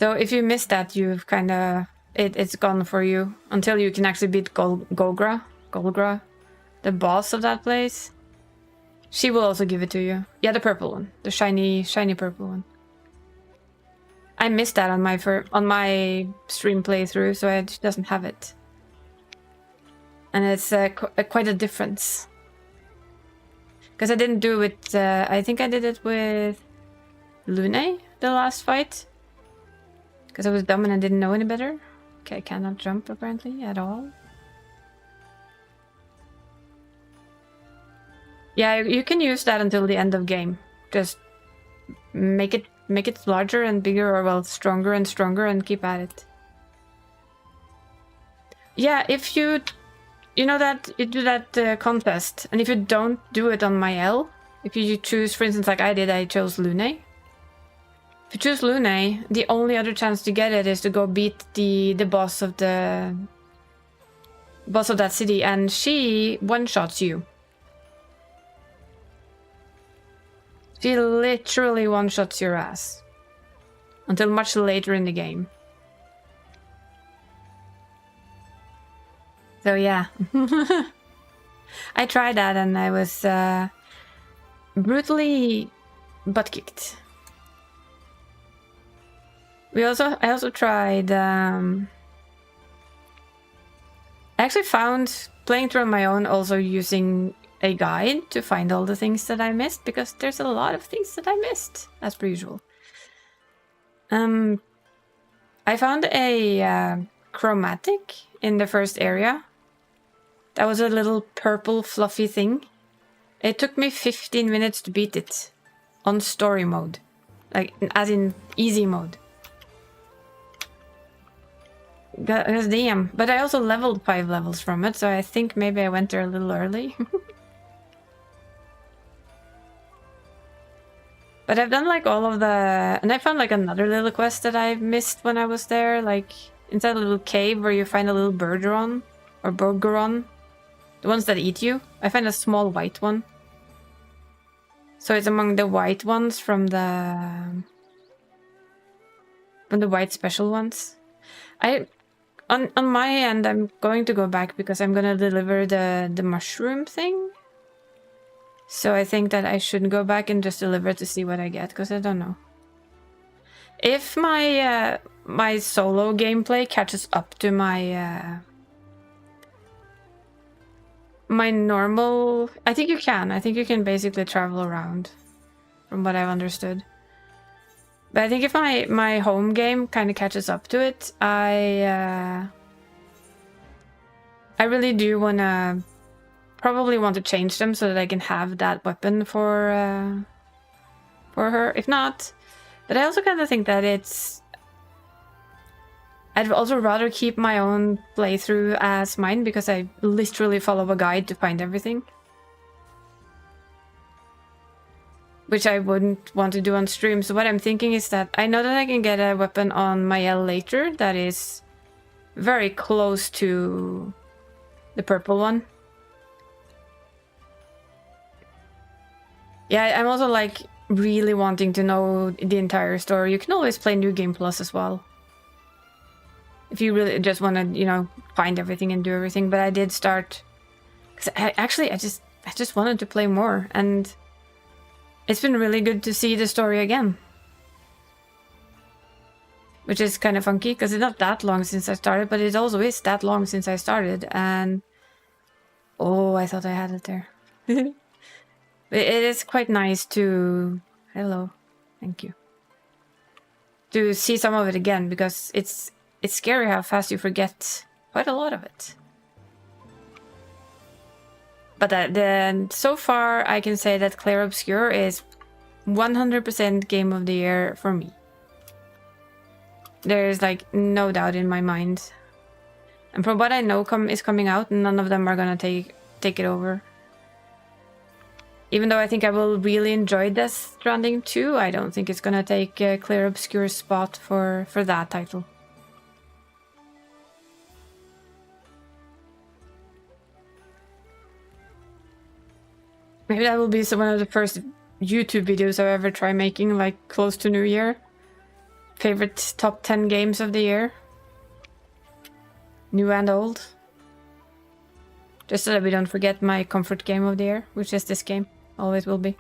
So if you miss that, you've kind of... It's gone for you. Until you can actually beat Golgra, the boss of that place. She will also give it to you. Yeah, the purple one. The shiny purple one. I missed that on my stream playthrough, so it doesn't have it. And it's quite a difference. Because I didn't do it... I think I did it with Lune, the last fight. Because I was dumb and I didn't know any better. Okay, I cannot jump apparently at all. Yeah, you can use that until the end of game. Just make it larger and bigger, or well, stronger and stronger, and keep at it. Yeah, if you you know that you do that contest, and if you don't do it on my L, if you choose, for instance, like I did, I chose Lune. If you choose Lune, the only other chance to get it is to go beat the boss of that city, and she one-shots you. She literally one-shots your ass. Until much later in the game. So yeah. I tried that and I was brutally butt-kicked. I also tried... I actually found playing through on my own, also using a guide to find all the things that I missed, because there's a lot of things that I missed, as per usual. I found a chromatic in the first area. That was a little purple fluffy thing. It took me 15 minutes to beat it on story mode, like as in easy mode. God damn. But I also leveled 5 levels from it, so I think maybe I went there a little early. But I've done like all of the... And I found like another little quest that I missed when I was there. Like inside a little cave where you find a little Bergeron. Or Bergeron. The ones that eat you. I find a small white one. So it's among the white ones from the white special ones. On my end, I'm going to go back because I'm gonna deliver the mushroom thing. So I think that I should go back and just deliver to see what I get, because I don't know. If my my solo gameplay catches up to my my normal... I think you can. I think you can basically travel around, from what I've understood. But I think if my home game kind of catches up to it, I really do wanna... Probably want to change them so that I can have that weapon for her. If not, but I also kind of think that it's... I'd also rather keep my own playthrough as mine, because I literally follow a guide to find everything. Which I wouldn't want to do on stream. So what I'm thinking is that I know that I can get a weapon on my L later that is very close to the purple one. Yeah, I'm also like really wanting to know the entire story. You can always play New Game Plus as well. If you really just want to, you know, find everything and do everything. But I did start... Cause I just wanted to play more. And it's been really good to see the story again. Which is kind of funky, because it's not that long since I started. But it also is that long since I started. And... Oh, I thought I had it there. It is quite nice to... Hello. Thank you. To see some of it again, because it's scary how fast you forget quite a lot of it. But so far, I can say that Clair Obscur is 100% Game of the Year for me. There's like no doubt in my mind. And from what I know is coming out, none of them are gonna take it over. Even though I think I will really enjoy Death Stranding 2, I don't think it's gonna take Clair Obscur's spot for that title. Maybe that will be one of the first YouTube videos I ever try making, like close to New Year. Favorite top 10 games of the year. New and old. Just so that we don't forget my comfort game of the year, which is this game. Always will be.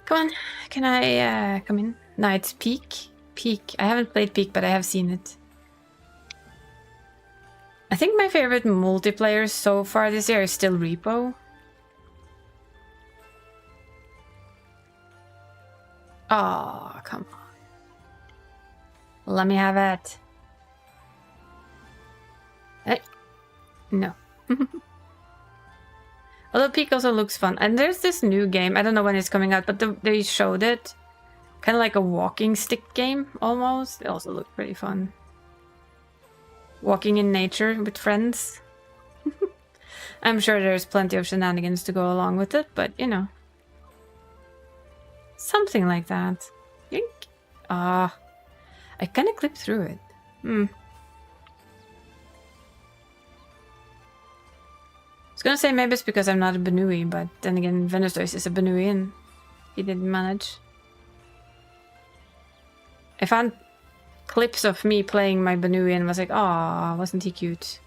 Come on, can I come in? No, it's Peak. Peak. I haven't played Peak, but I have seen it. I think my favorite multiplayer so far this year is still Repo. Oh, come on. Let me have it. Hey. No. Although Peak also looks fun. And there's this new game. I don't know when it's coming out, but they showed it. Kind of like a walking stick game, almost. It also looked pretty fun. walking in nature with friends. I'm sure there's plenty of shenanigans to go along with it, but you know. Something like that. Yoink. Ah. I kinda clipped through it. I was gonna say maybe it's because I'm not a Benui, but then again, Venustois is a Benui and he didn't manage. I found clips of me playing my Benui and was like, "Aw, wasn't he cute?"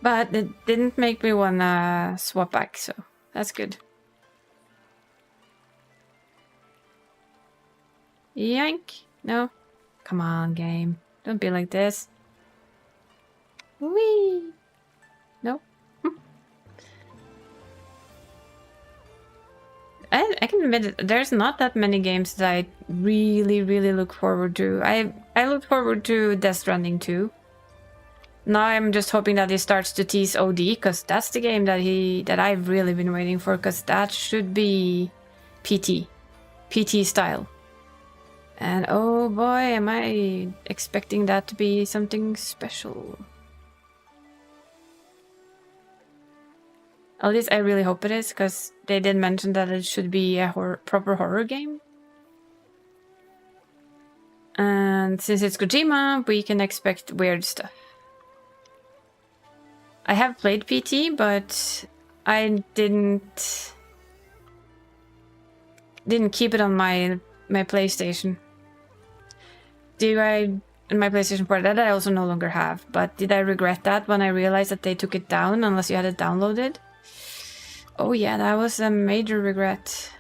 But it didn't make me wanna swap back, so that's good. Yank! No. Come on, game. Don't be like this. Whee! No. I can admit it, there's not that many games that I really look forward to. I look forward to Death Stranding 2. Now I'm just hoping that he starts to tease OD, because that's the game that I've really been waiting for, because that should be PT style. And oh boy, am I expecting that to be something special. At least I really hope it is, because they did mention that it should be a proper horror game. And since it's Kojima, we can expect weird stuff. I have played PT, but I didn't keep it on my PlayStation. In my PlayStation 4, that I also no longer have. But did I regret that when I realized that they took it down unless you had it downloaded? Oh yeah, that was a major regret.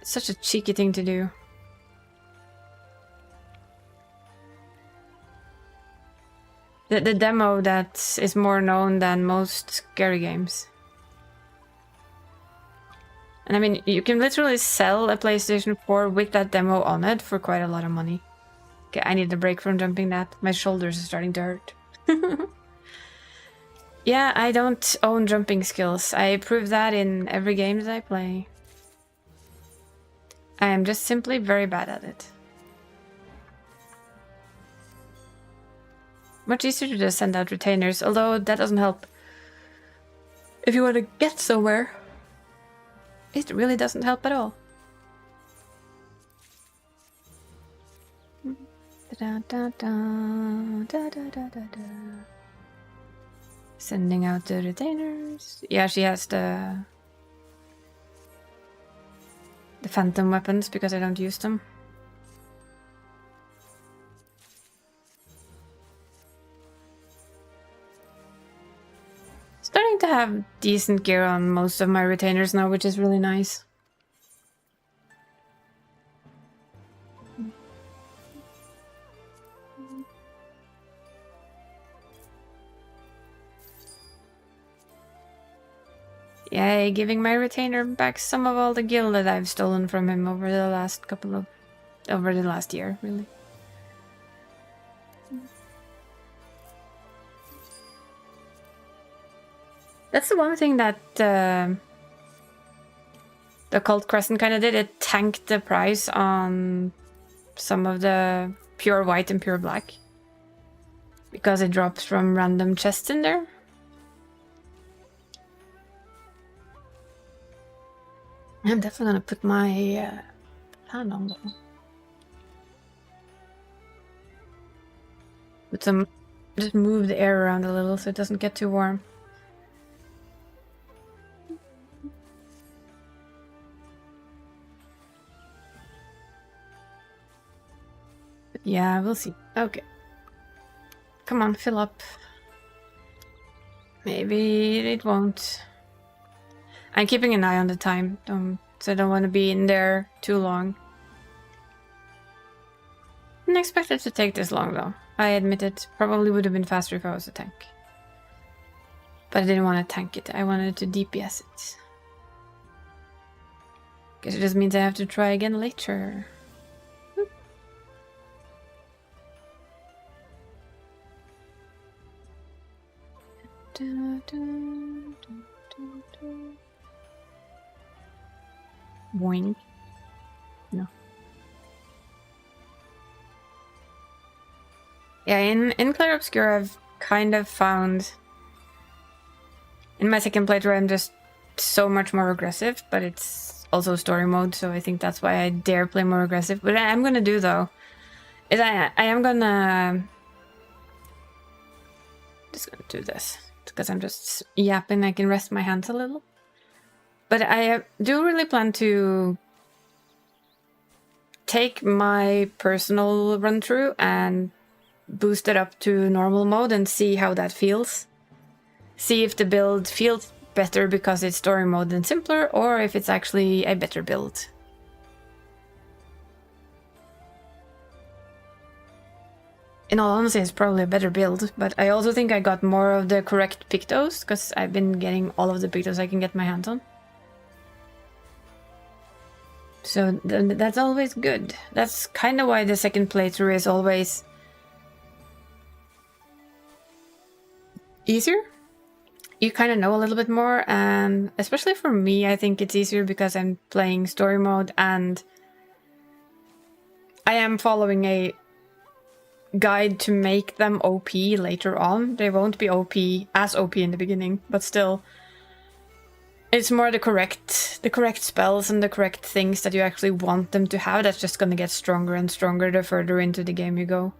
It's such a cheeky thing to do. The demo that is more known than most scary games. And I mean, you can literally sell a PlayStation 4 with that demo on it for quite a lot of money. Okay, I need a break from jumping that. My shoulders are starting to hurt. Yeah, I don't own jumping skills. I prove that in every game that I play. I am just simply very bad at it. Much easier to just send out retainers, although that doesn't help. If you want to get somewhere, it really doesn't help at all. Sending out the retainers. Yeah, she has the phantom weapons because I don't use them. Starting to have decent gear on most of my retainers now, which is really nice. Yay, giving my retainer back some of all the gil that I've stolen from him over the last year, really. That's the one thing that the Cult Crescent kind of did. It tanked the price on some of the pure white and pure black. Because it drops from random chests in there. I'm definitely gonna put my fan on though. Just move the air around a little so it doesn't get too warm. But yeah, we'll see. Okay. Come on, fill up. Maybe it won't. I'm keeping an eye on the time, so I don't want to be in there too long. Didn't expect it to take this long though. I admit it probably would have been faster if I was a tank. But I didn't want to tank it, I wanted to DPS it. Guess it just means I have to try again later. Boing. No. Yeah, in Clair Obscur I've kind of found... In my second playthrough I'm just so much more aggressive, but it's also story mode, so I think that's why I dare play more aggressive. What I am gonna do though, is I am gonna... Just gonna do this, because I'm just yapping, I can rest my hands a little. But I do really plan to take my personal run through and boost it up to normal mode and see how that feels. See if the build feels better because it's story mode and simpler, or if it's actually a better build. In all honesty, it's probably a better build, but I also think I got more of the correct Pictos, because I've been getting all of the Pictos I can get my hands on. So that's always good. That's kind of why the second playthrough is always easier. You kind of know a little bit more, and especially for me, I think it's easier because I'm playing story mode and I am following a guide to make them OP later on. They won't be as OP in the beginning, but still, it's more the correct spells and the correct things that you actually want them to have that's just gonna get stronger and stronger the further into the game you go.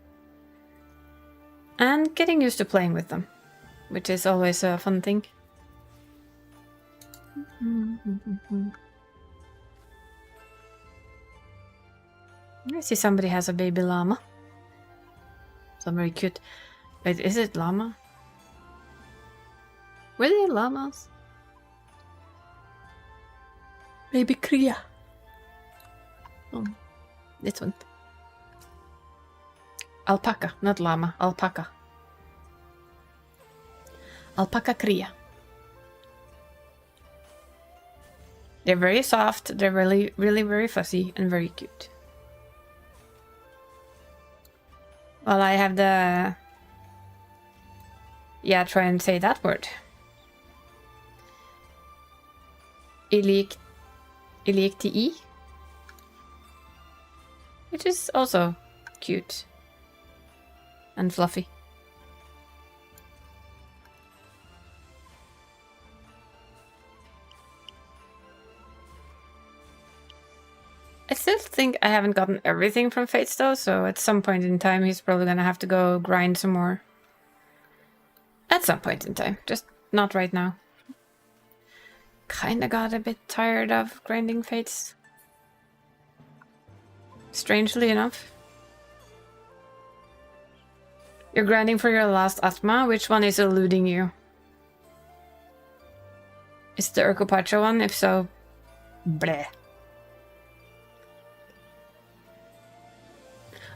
And getting used to playing with them, which is always a fun thing. I see somebody has a baby llama. So very cute. Wait, is it llama? Were they llamas? Baby cria. Oh, this one. Alpaca, not llama, alpaca. Alpaca cria. They're very soft, they're really very fuzzy and very cute. Well, I have the... Yeah, try and say that word. Ilikti, which is also cute and fluffy. I still think I haven't gotten everything from Fates though, so at some point in time he's probably gonna have to go grind some more. At some point in time, just not right now. Kinda got a bit tired of grinding Fates. Strangely enough. You're grinding for your last Atma? Which one is eluding you? Is the Urkopacha one? If so, bleh.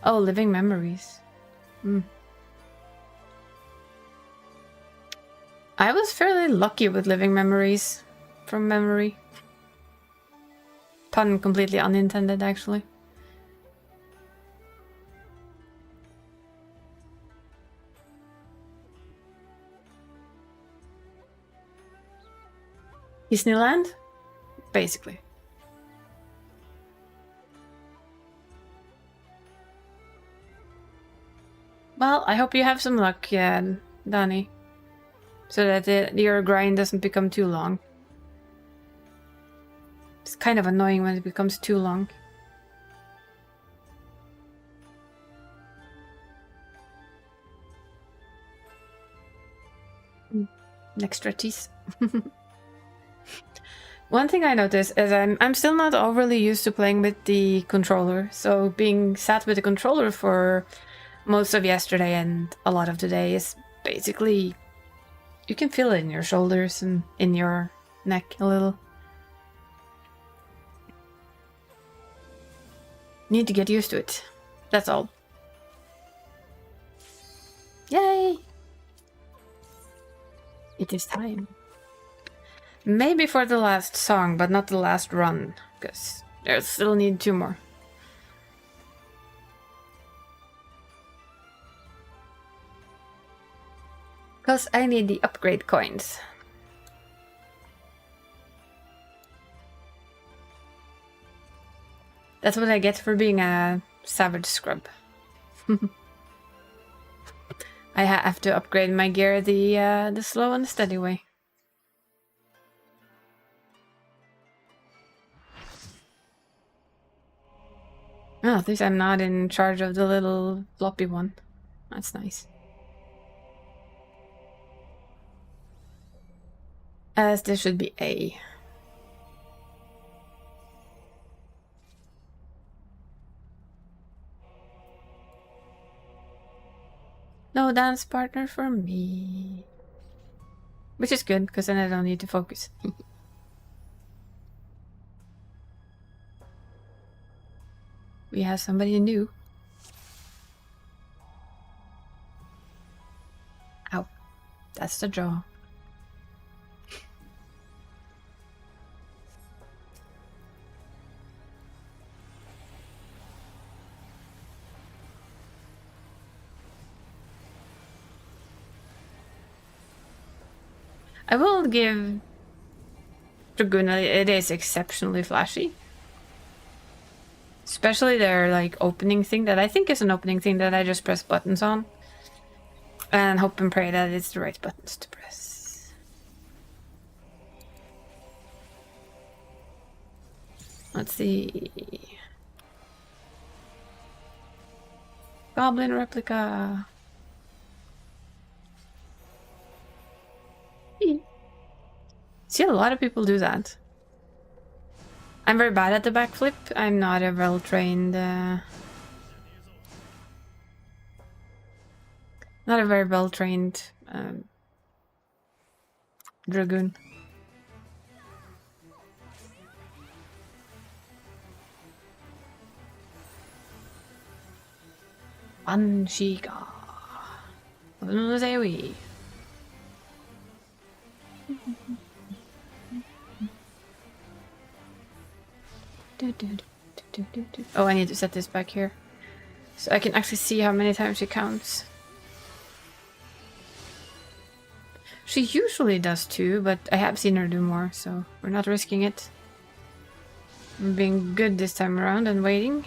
Oh, Living Memories. I was fairly lucky with Living Memories, from memory. Pun completely unintended, actually. Disneyland? Basically. Well, I hope you have some luck, Danny. So that your grind doesn't become too long. It's kind of annoying when it becomes too long. Extra cheese. One thing I noticed is I'm still not overly used to playing with the controller. So being sat with the controller for most of yesterday and a lot of today is basically... You can feel it in your shoulders and in your neck a little. Need to get used to it. That's all. Yay! It is time. Maybe for the last song, but not the last run, because I still need 2 more. Because I need the upgrade coins. That's what I get for being a savage scrub. I have to upgrade my gear the slow and steady way. Oh, at least I'm not in charge of the little floppy one. That's nice. As this should be A. No dance partner for me. Which is good, because then I don't need to focus. We have somebody new. Ow. That's the draw. I will give Dragoon, it is exceptionally flashy. Especially their like opening thing that I think is an opening thing that I just press buttons on. And hope and pray that it's the right buttons to press. Let's see. Goblin replica. See, a lot of people do that. I'm very bad at the backflip. I'm not a well-trained... not a very well-trained Dragoon. Anshiga. Zewi. Oh, I need to set this back here. So I can actually see how many times she counts. She usually does too, but I have seen her do more, so we're not risking it. I'm being good this time around and waiting.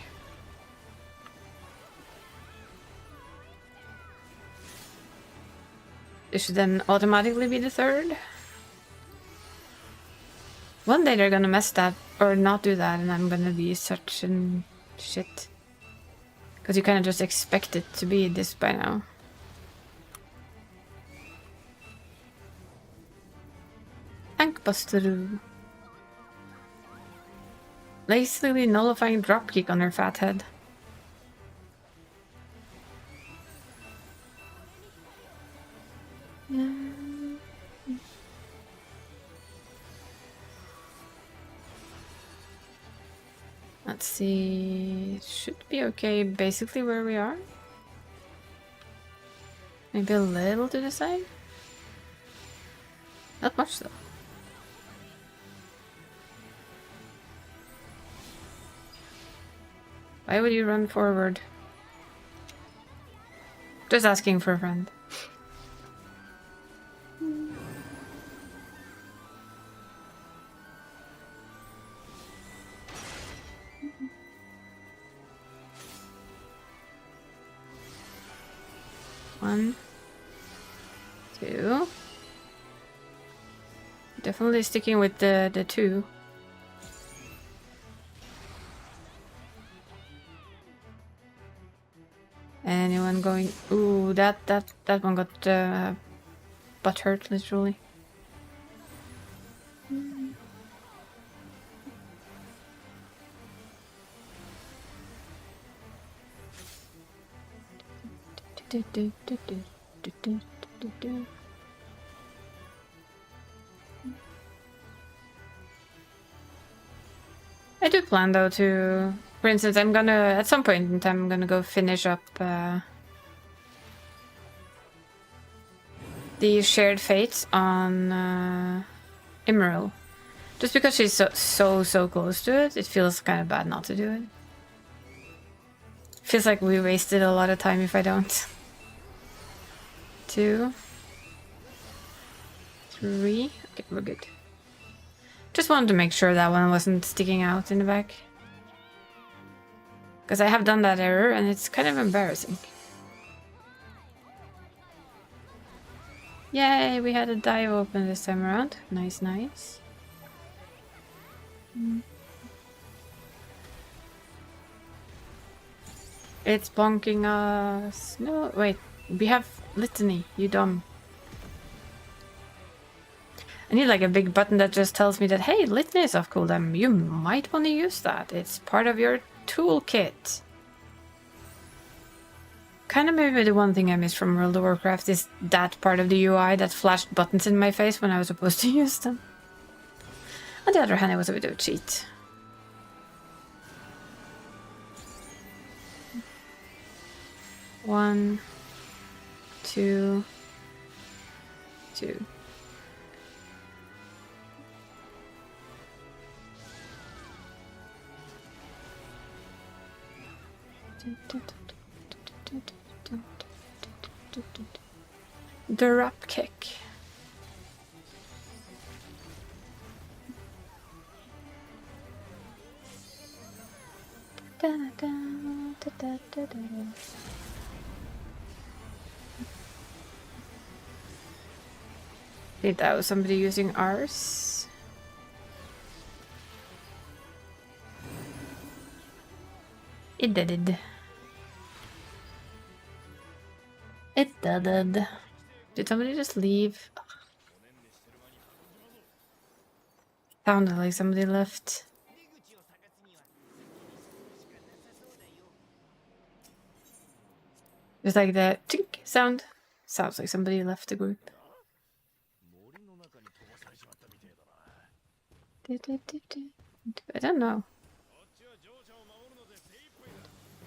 It should then automatically be the third. One day they're gonna mess that or not do that, and I'm gonna be such an shit. Because you kind of just expect it to be this by now. Tankbuster. Lazily nullifying dropkick on her fat head. Yeah. Let's see. Should be okay basically where we are. Maybe a little to the side. Not much though. Why would you run forward? Just asking for a friend. One, two. Definitely sticking with the two. Anyone going? Ooh, that one got butt hurt literally. I do plan though to, for instance, I'm gonna at some point in time I'm gonna go finish up the shared fates on Emerald. Just because she's so close to it, it feels kind of bad not to do it. Feels like we wasted a lot of time if I don't. 2, 3. Okay, we're good. Just wanted to make sure that one wasn't sticking out in the back. Because I have done that error and it's kind of embarrassing. Yay, we had a dive open this time around. Nice, nice. It's bonking us. No, wait. We have litany, you dumb. I need like a big button that just tells me that, hey, litany is off cooldown. You might want to use that. It's part of your toolkit. Kind of maybe the one thing I missed from World of Warcraft is that part of the UI that flashed buttons in my face when I was supposed to use them. On the other hand, it was a bit of a cheat. One, two, two. Drop kick. I think that was somebody using ours. It did. It did. Did somebody just leave? Sounded like somebody left. It's like the tink sound. Sounds like somebody left the group. I don't know.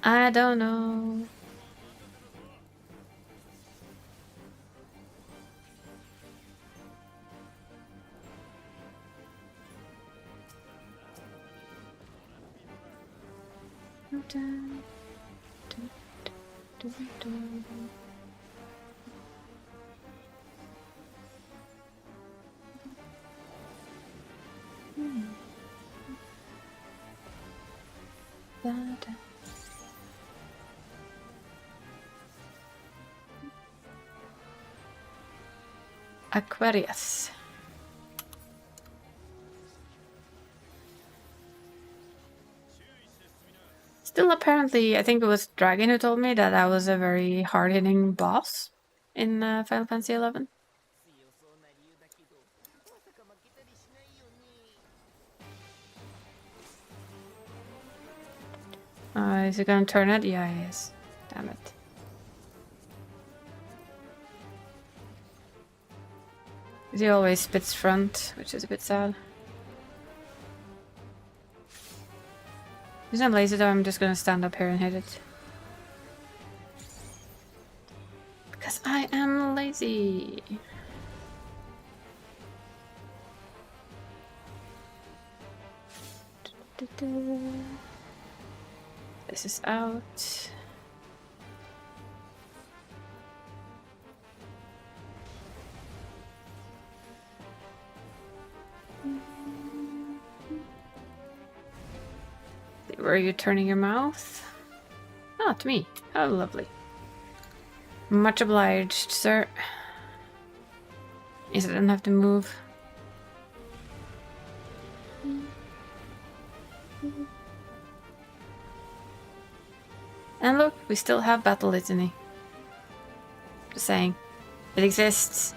I don't know. Aquarius. Still, apparently, I think it was Dragon who told me that I was a very hard-hitting boss in Final Fantasy XI. Is it gonna turn it? Yeah, it is. Damn it. He always spits front, which is a bit sad. He's not lazy though, I'm just gonna stand up here and hit it. Because I am lazy. This is out. Where are you turning your mouth? Oh, to me. How lovely. Much obliged, sir. Yes, I didn't have to move. And look, we still have Battle Litany. Just saying. It exists.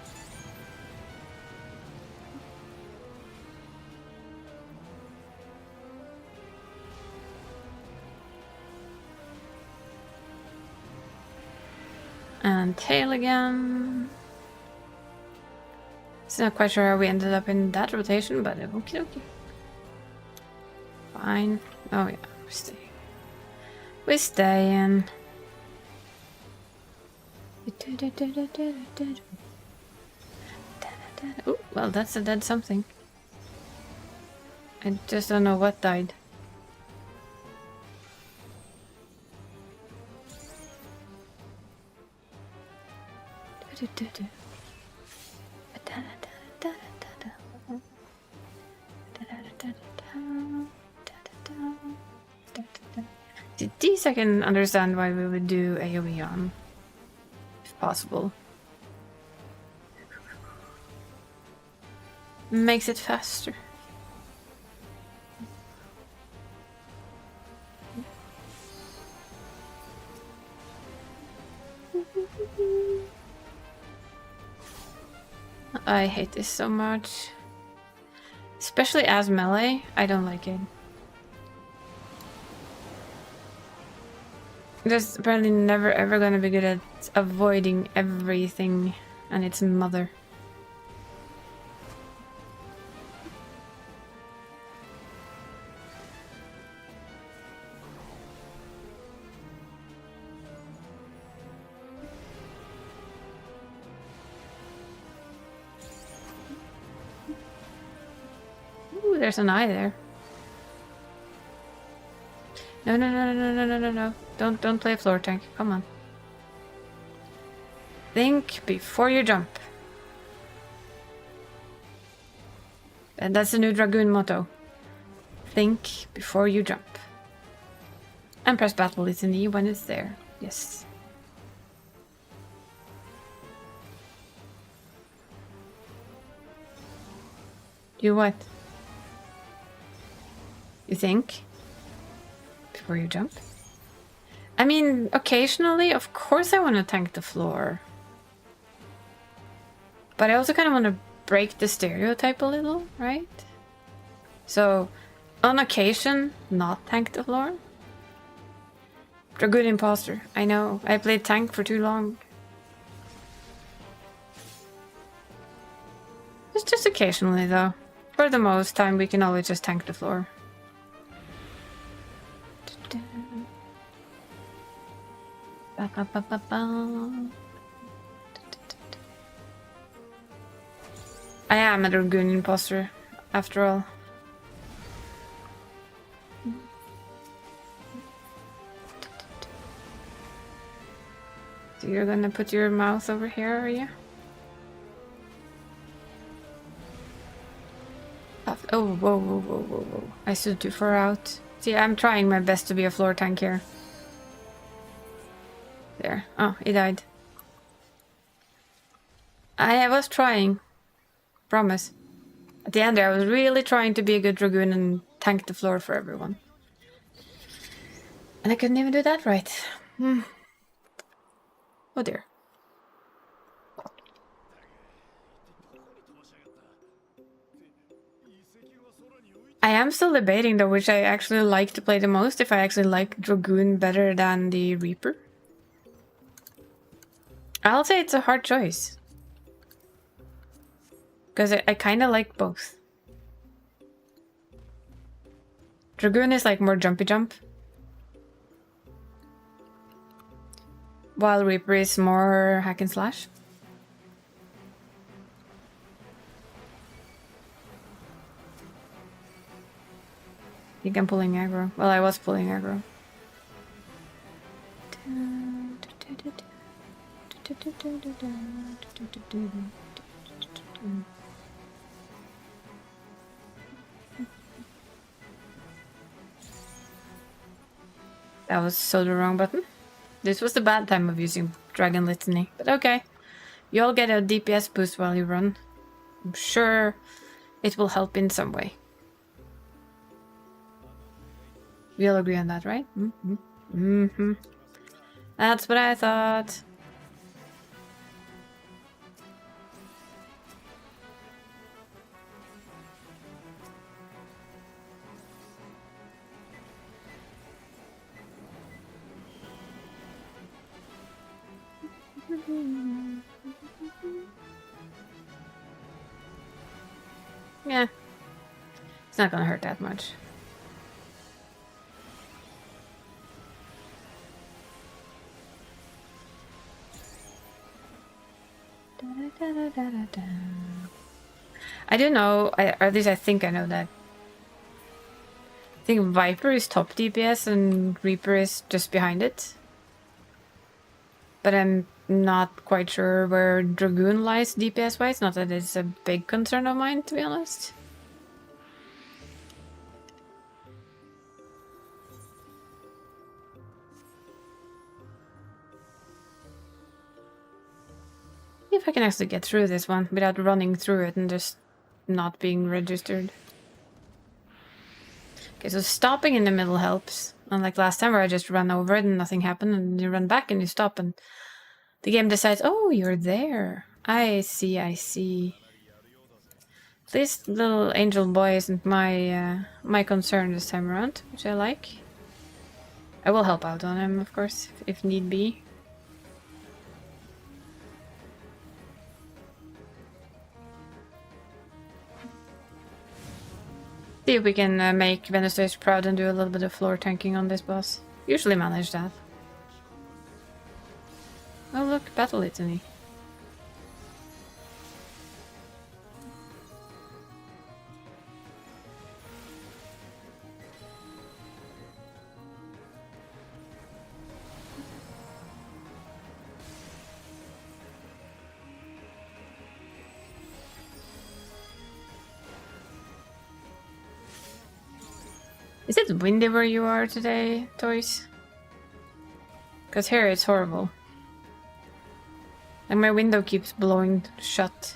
And tail again. It's not quite sure how we ended up in that rotation, but okie dokie. Fine. Oh yeah, we're staying. We're staying. Oh, well, that's a dead something. I just don't know what died. These I can understand why we would do AoE on, if possible. Makes it faster. I hate this so much. Especially as melee, I don't like it. Just apparently never ever gonna be good at avoiding everything and its mother. Ooh, there's an eye there. No, no, no, no, no, no, no, no. Don't play floor tank. Come on. Think before you jump. And that's the new Dragoon motto. Think before you jump. And press battle litany when it's there. Yes. You what? You think? Before you jump? I mean, occasionally, of course I want to tank the floor. But I also kind of want to break the stereotype a little, right? So, on occasion, not tank the floor. Dragoon imposter. I know. I played tank for too long. It's just occasionally, though. For the most time, we can always just tank the floor. I am a Dragoon imposter, after all. So you're gonna put your mouth over here, are you? Oh, whoa, whoa, whoa, whoa, whoa. I stood too far out. See, I'm trying my best to be a floor tank here. There. Oh, he died. I was trying. Promise. At the end there, I was really trying to be a good Dragoon and tank the floor for everyone. And I couldn't even do that right. Oh dear. I am still debating though which I actually like to play the most, if I actually like Dragoon better than the Reaper. I'll say it's a hard choice. Because I kind of like both. Dragoon is like more jumpy jump. While Reaper is more hack and slash. I think I'm pulling aggro. Well, I was pulling aggro. That was so the wrong button. This was the bad time of using Dragon Litany, but okay. You all get a DPS boost while you run. I'm sure it will help in some way. We all agree on that, right? That's what I thought. Yeah. It's not gonna hurt that much. I do know, or at least I think I know that. I think Viper is top DPS and Reaper is just behind it. But I'm not quite sure where Dragoon lies DPS wise, not that it's a big concern of mine, to be honest. See if I can actually get through this one without running through it and just not being registered. Okay, so stopping in the middle helps. Unlike last time where I just ran over it and nothing happened, and you run back and you stop and the game decides, oh, you're there. I see, I see. This little angel boy isn't my concern this time around, which I like. I will help out on him, of course, if need be. See if we can make Venustace proud and do a little bit of floor tanking on this boss. Usually manage that. Oh look, Battle Litany. Is it windy where you are today, Toys? Because here it's horrible. Like my window keeps blowing shut.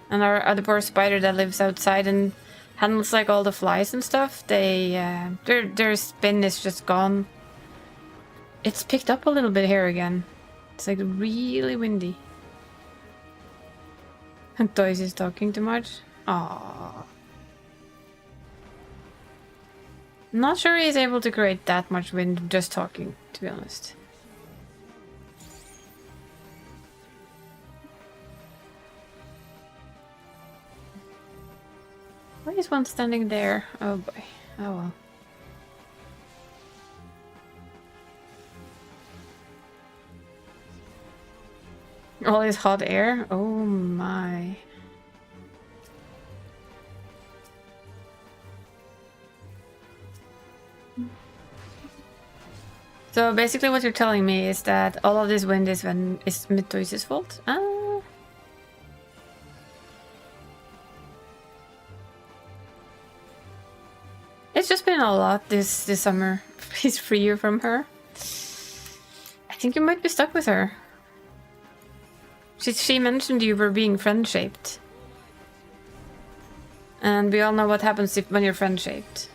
And our other poor spider that lives outside and handles like all the flies and stuff, their spin is just gone. It's picked up a little bit here again. It's like really windy. And Toys is talking too much. Aww. Not sure he's able to create that much wind just talking, to be honest. Why is one standing there? Oh boy. Oh well. All this hot air? Oh my. So basically what you're telling me is that all of this wind is Mid-Toys' fault? Ah. It's just been a lot this summer. Please free you from her. I think you might be stuck with her. She mentioned you were being friend-shaped. And we all know what happens when you're friend-shaped.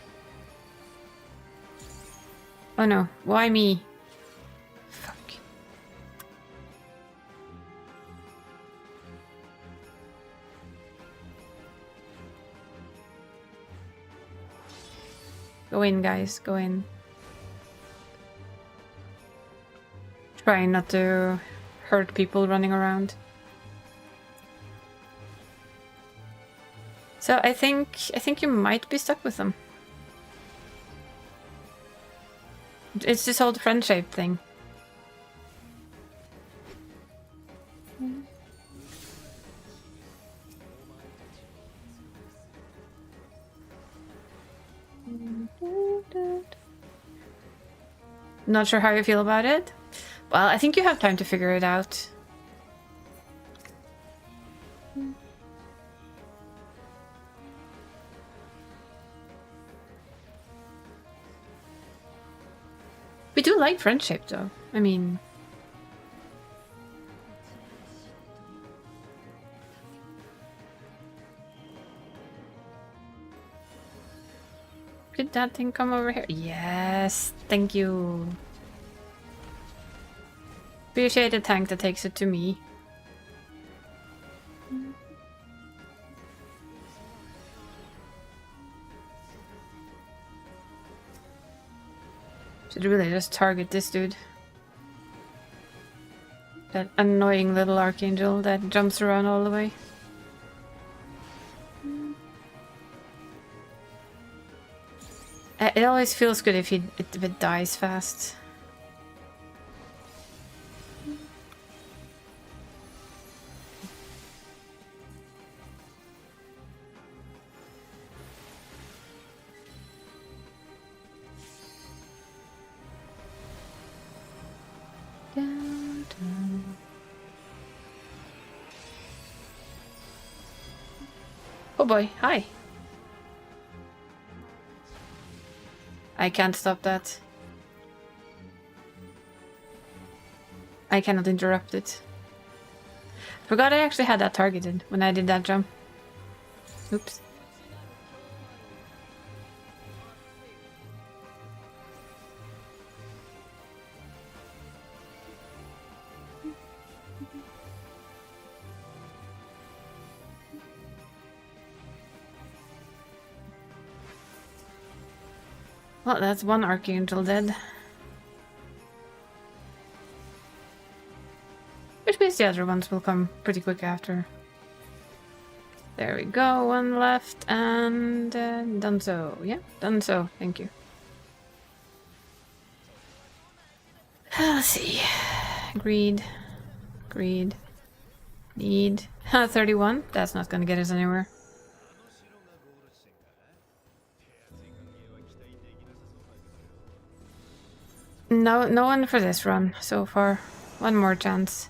Oh no, why me? Fuck. Go in, guys, go in. Trying not to hurt people running around. So I think you might be stuck with them. It's this whole friend-shaped thing. Not sure how you feel about it? Well, I think you have time to figure it out. We do like friendship, though. I mean... Could that thing come over here? Yes, thank you. Appreciate the tank that takes it to me. Should really just target this dude. That annoying little archangel that jumps around all the way. It always feels good if it dies fast. Oh boy, hi. I can't stop that. I cannot interrupt it. Forgot I actually had that targeted when I did that jump. Oops. Well, that's one Archangel dead. Which means the other ones will come pretty quick after. There we go, one left, and done so. Yeah, done so, thank you. Let's see. Greed. Greed. Need. 31? That's not gonna get us anywhere. No one for this run so far. One more chance.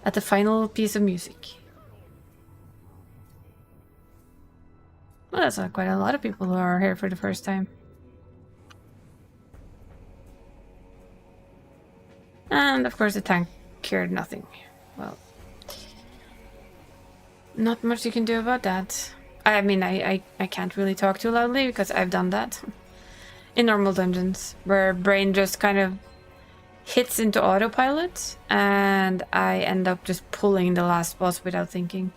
At the final piece of music. Well, that's quite a lot of people who are here for the first time. And of course the tank cured nothing. Well, not much you can do about that. I mean, I can't really talk too loudly because I've done that. In normal dungeons, where brain just kind of hits into autopilot and I end up just pulling the last boss without thinking.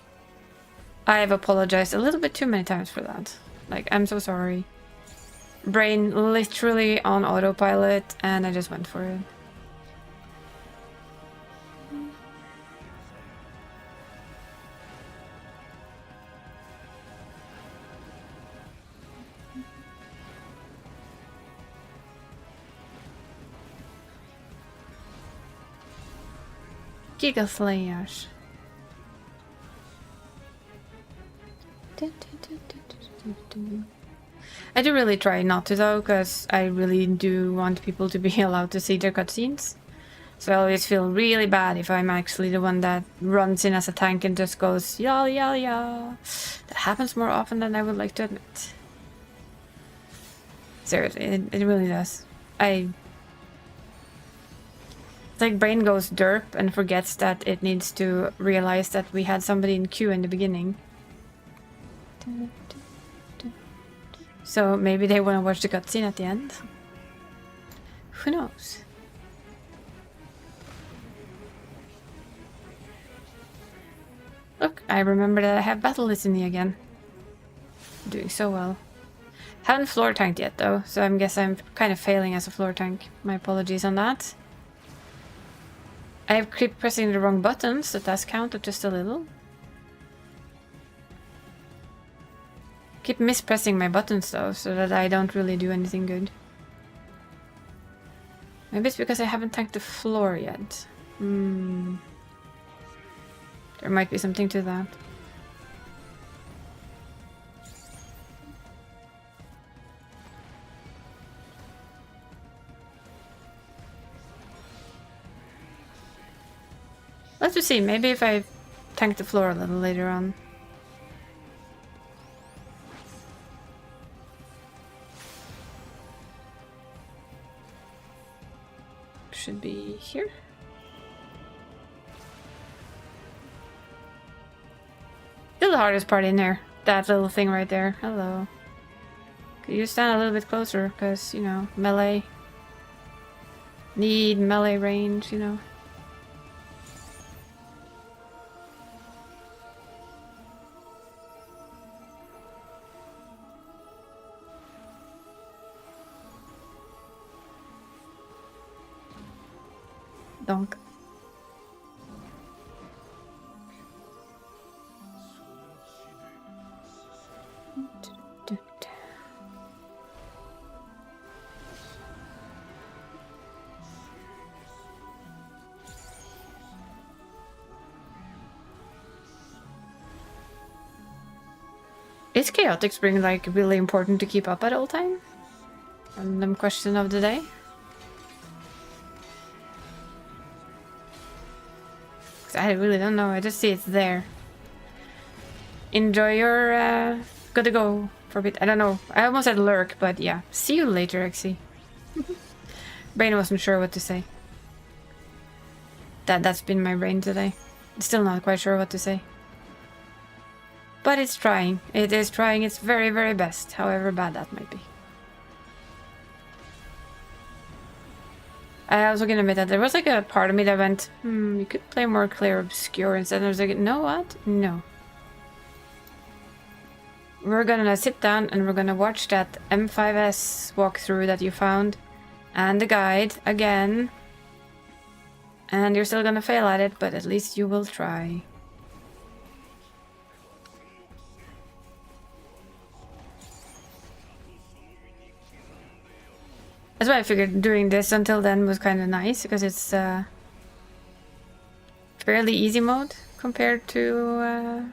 I've apologized a little bit too many times for that. Like, I'm so sorry. Brain literally on autopilot and I just went for it. Giga Slash. I do really try not to though, because I really do want people to be allowed to see their cutscenes. So I always feel really bad if I'm actually the one that runs in as a tank and just goes yah yah yah. That happens more often than I would like to admit. Seriously, it really does. It's like brain goes derp and forgets that it needs to realize that we had somebody in queue in the beginning. So maybe they want to watch the cutscene at the end. Who knows? Look, I remember that I have battle listening again. Doing so well. Haven't floor tanked yet though, so I guess I'm kind of failing as a floor tank. My apologies on that. I keep pressing the wrong buttons, that does count just a little. Keep mispressing my buttons though, so that I don't really do anything good. Maybe it's because I haven't tanked the floor yet. There might be something to that. Let's just see, maybe if I tank the floor a little later on. Should be here. Still the hardest part in there. That little thing right there. Hello. Could you stand a little bit closer? Because, you know, melee. Need melee range, you know. Donk. Is Chaotic Spring like really important to keep up at all time? Random question of the day. I really don't know, I just see it's there. Enjoy your, gotta go for a bit. I don't know, I almost said lurk, but yeah. See you later, Exy. Brain wasn't sure what to say. That's been my brain today. Still not quite sure what to say. But it's trying. It is trying its very, very best, however bad that might be. I also can admit that there was like a part of me that went, you could play more Clear Obscure instead. And I was like, no, what? No. We're gonna sit down and we're gonna watch that M5S walkthrough that you found. And the guide again. And you're still gonna fail at it, but at least you will try. That's why I figured doing this until then was kind of nice, because it's fairly easy mode compared to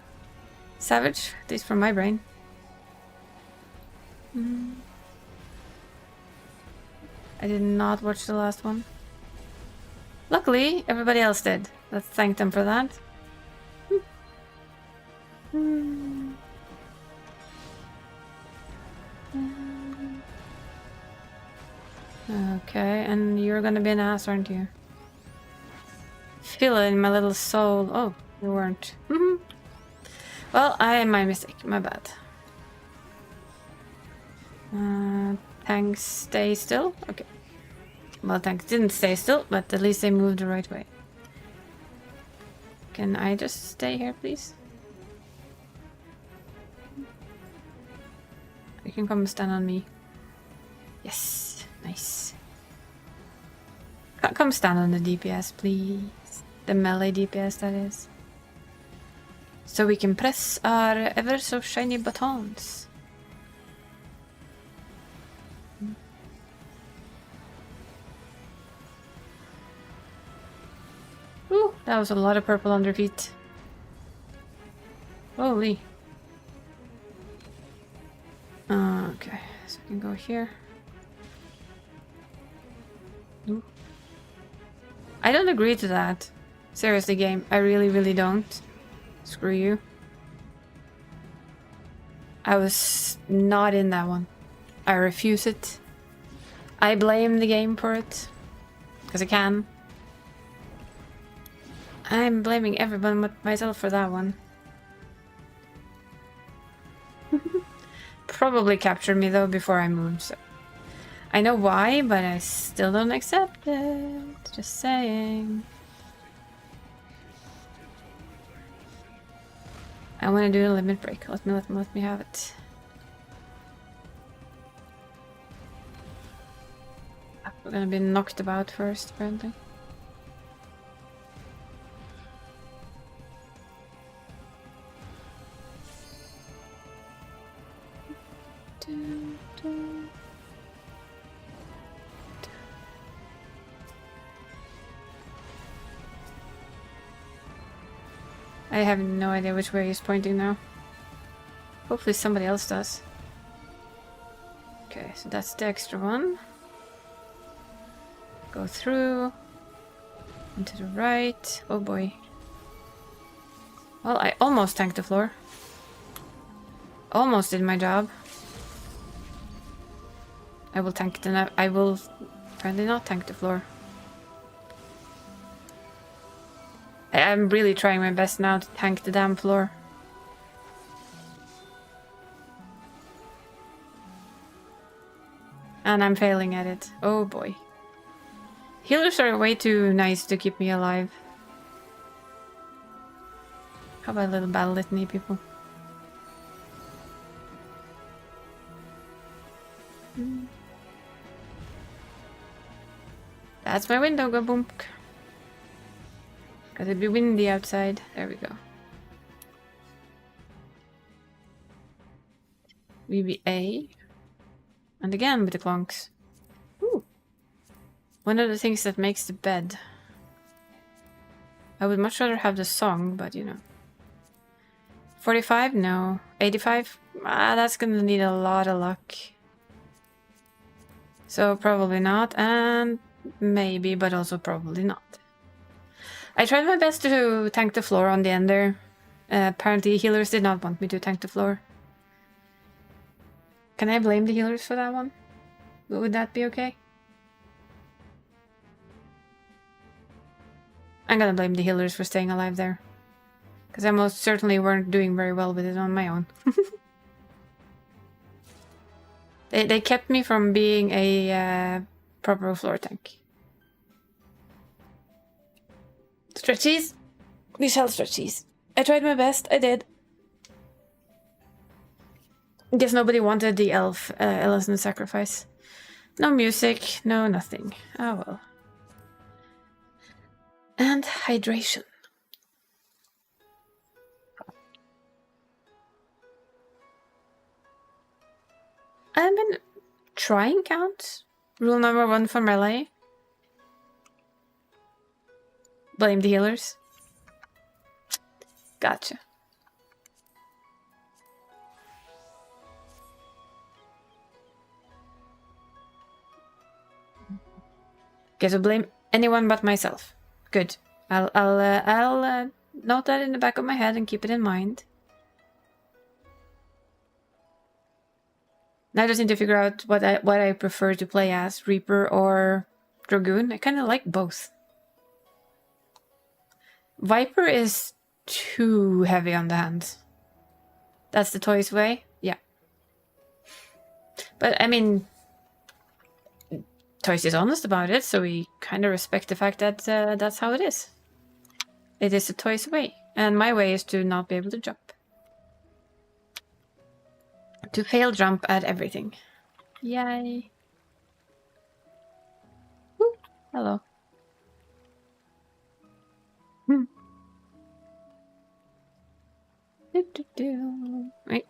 Savage, at least from my brain. I did not watch the last one. Luckily, everybody else did. Let's thank them for that. Okay, and you're gonna be an ass, aren't you? Feel it in my little soul. Oh, you weren't. Well, my mistake. My bad. Tanks stay still? Okay. Well, tanks didn't stay still, but at least they moved the right way. Can I just stay here, please? You can come stand on me. Yes, nice. Come stand on the DPS, please. The melee DPS, that is. So we can press our ever so shiny buttons. Ooh, that was a lot of purple on their feet. Holy. Okay, so we can go here. Ooh. I don't agree to that. Seriously, game. I really, really don't. Screw you. I was not in that one. I refuse it. I blame the game for it. Because I can. I'm blaming everyone but myself for that one. Probably captured me though before I moved, so. I know why, but I still don't accept it. Just saying. I want to do a limit break. Let me have it. We're gonna be knocked about first, apparently. I have no idea which way he's pointing now. Hopefully somebody else does. Okay, so that's the extra one. Go through. And to the right. Oh boy. Well, I almost tanked the floor. Almost did my job. I will tank the... I will apparently not tank the floor. I'm really trying my best now to tank the damn floor. And I'm failing at it. Oh boy. Healers are way too nice to keep me alive. How about a little battle litany, people? That's my window, go boom. Cause it'd be windy outside. There we go. VBA. And again with the clonks. Ooh. One of the things that makes the bed. I would much rather have the song, but you know. 45? No. 85? That's gonna need a lot of luck. So probably not, and maybe, but also probably not. I tried my best to tank the floor on the ender. Apparently healers did not want me to tank the floor. Can I blame the healers for that one? Would that be okay? I'm gonna blame the healers for staying alive there. Because I most certainly weren't doing very well with it on my own. They kept me from being a proper floor tank. Stretchies? We shall stretchies. I tried my best, I did. Guess nobody wanted the elf Ellison sacrifice. No music, no nothing. Oh well. And hydration. I've been trying count. Rule number 1 for melee. Blame the healers. Gotcha. Guess I'll blame anyone but myself. Good. I'll note that in the back of my head and keep it in mind. Now I just need to figure out what I prefer to play as, Reaper or Dragoon. I kind of like both. Viper is too heavy on the hands. That's the toys way? Yeah. But I mean, Toys is honest about it, so we kind of respect the fact that that's how it is. It is a Toys way, and my way is to not be able to jump. To fail jump at everything. Yay. Woo. Hello. Wait.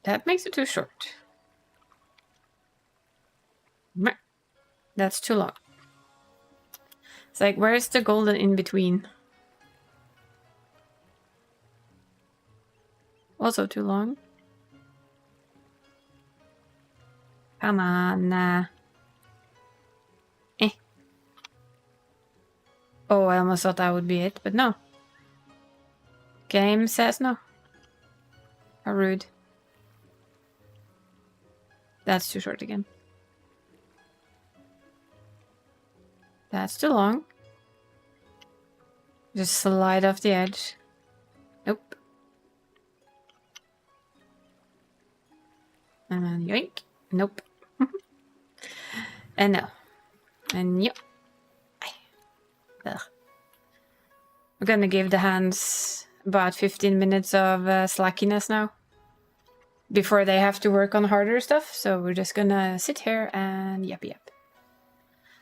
That makes it too short. That's too long. It's like, where's the golden in between? Also too long. Come on. Eh. Oh, I almost thought that would be it, but no. Game says no. How rude. That's too short again. That's too long. Just slide off the edge. Nope. And yoink. Nope. And no. And yep. Ugh. We're gonna give the hands about 15 minutes of slackiness now. Before they have to work on harder stuff. So we're just gonna sit here and yap.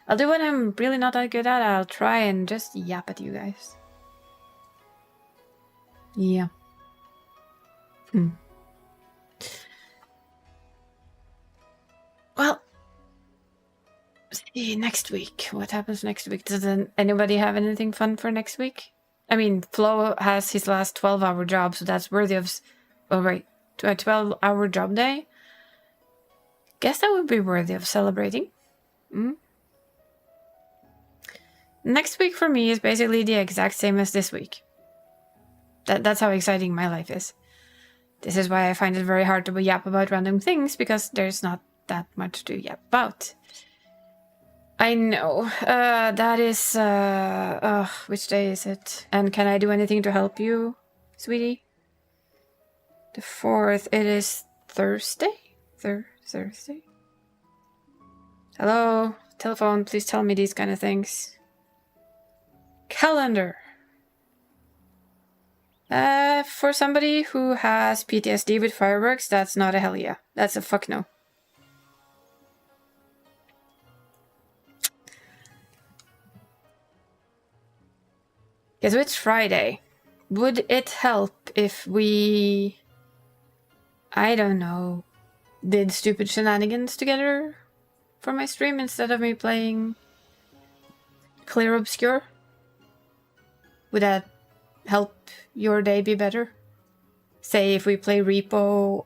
I'll do what I'm really not that good at. I'll try and just yap at you guys. Yeah. Well, see next week. What happens next week? Does anybody have anything fun for next week? I mean, Flo has his last 12-hour job, so that's worthy of... Oh, right. To a 12-hour job day? Guess that would be worthy of celebrating. Next week for me is basically the exact same as this week. That's how exciting my life is. This is why I find it very hard to yap about random things, because there's not that much to yap about. I know. That is... which day is it? And can I do anything to help you, sweetie? The 4th. It is Thursday? Thursday? Hello? Telephone, please tell me these kind of things. Calendar. For somebody who has PTSD with fireworks, that's not a hell yeah. That's a fuck no. Okay, so it's Friday. Would it help if we... I don't know... did stupid shenanigans together for my stream instead of me playing Clear Obscure? Would that help your day be better? Say if we play Repo,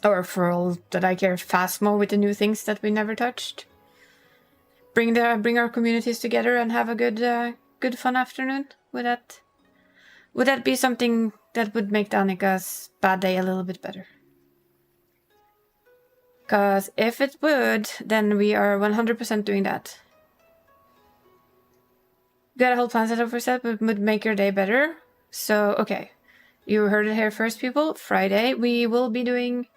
or for all that I care, Phasmo with the new things that we never touched. Bring our communities together and have a good fun afternoon. Would that be something that would make Danica's bad day a little bit better? Because if it would, then we are 100% doing that. Got a whole plan set up for set, but would make your day better. So, okay. You heard it here first, people. Friday, we will be doing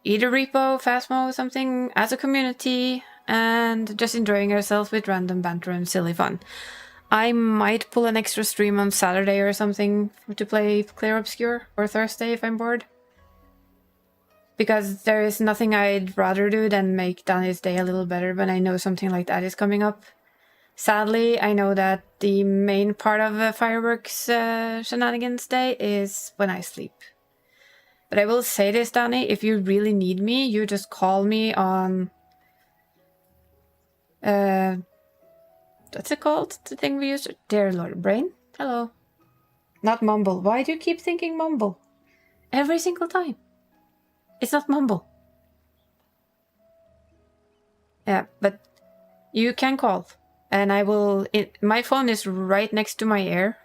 either repo, Phasmo, something as a community, and just enjoying ourselves with random banter and silly fun. I might pull an extra stream on Saturday or something to play Clear Obscure, or Thursday if I'm bored. Because there is nothing I'd rather do than make Danny's day a little better when I know something like that is coming up. Sadly, I know that the main part of fireworks shenanigans day is when I sleep. But I will say this, Danny, if you really need me, you just call me on... what's it called? The thing we used? Dear Lord, Brain? Hello. Not Mumble. Why do you keep thinking Mumble? Every single time. It's not Mumble. Yeah, but you can call. And I will... my phone is right next to my ear.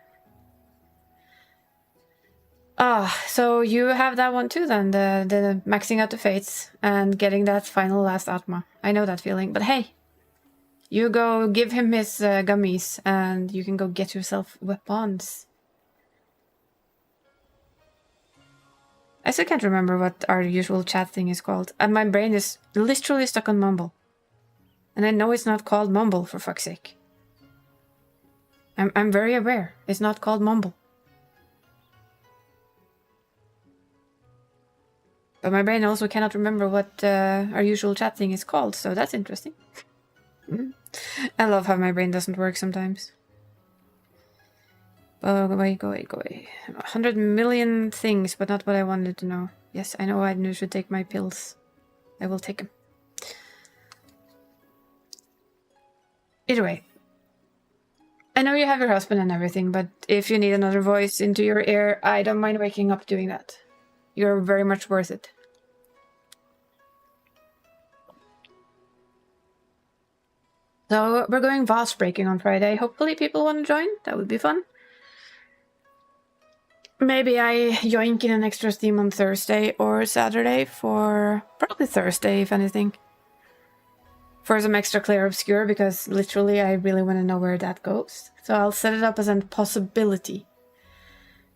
So you have that one too then, the maxing out the fates and getting that final last Atma. I know that feeling, but hey, you go give him his gummies and you can go get yourself weapons. I still can't remember what our usual chat thing is called, and my brain is literally stuck on Mumble. And I know it's not called Mumble, for fuck's sake. I'm very aware it's not called Mumble. But my brain also cannot remember what our usual chat thing is called, so that's interesting. I love how my brain doesn't work sometimes. Oh, go away, go away, go away. 100 million things, but not what I wanted to know. Yes, I know I should take my pills. I will take them. Either way. I know you have your husband and everything, but if you need another voice into your ear, I don't mind waking up doing that. You're very much worth it. So we're going vase breaking on Friday. Hopefully people want to join. That would be fun. Maybe I yoink in an extra stream on Thursday or Saturday for... probably Thursday, if anything. For some extra Clear Obscure, because literally I really want to know where that goes. So I'll set it up as a possibility.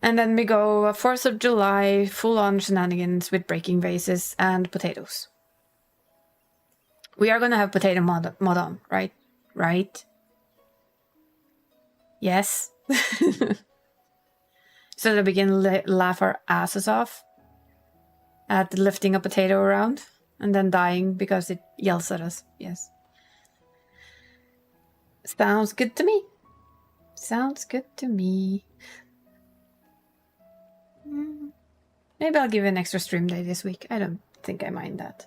And then we go 4th of July, full-on shenanigans with breaking vases and potatoes. We are going to have potato mod on, right? Right? Yes. So that we can laugh our asses off at lifting a potato around and then dying because it yells at us. Yes. Sounds good to me. Sounds good to me. Maybe I'll give it an extra stream day this week. I don't think I mind that.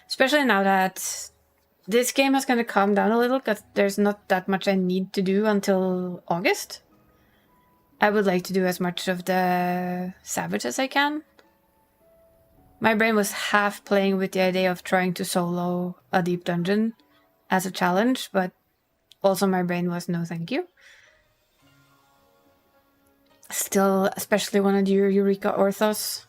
Especially now that this game is going to calm down a little because there's not that much I need to do until August. I would like to do as much of the Savage as I can. My brain was half playing with the idea of trying to solo a deep dungeon as a challenge, but also my brain was no thank you. Still, especially want to do Eureka Orthos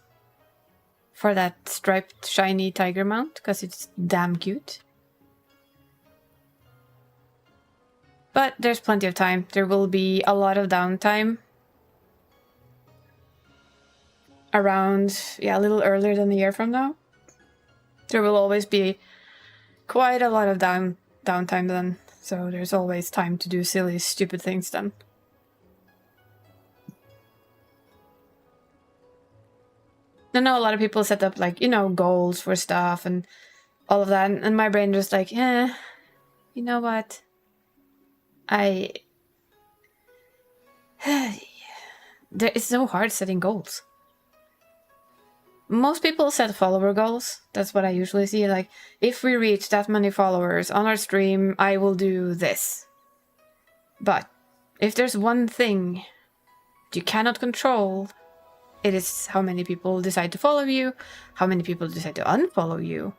for that striped shiny tiger mount, because it's damn cute. But there's plenty of time. There will be a lot of downtime. Around, yeah, a little earlier than a year from now. There will always be quite a lot of downtime then. So there's always time to do silly, stupid things then. I know a lot of people set up, like, you know, goals for stuff and all of that. And my brain just like, you know what? It's so hard setting goals. Most people set follower goals. That's what I usually see. Like, if we reach that many followers on our stream, I will do this. But if there's one thing you cannot control, it is how many people decide to follow you, how many people decide to unfollow you,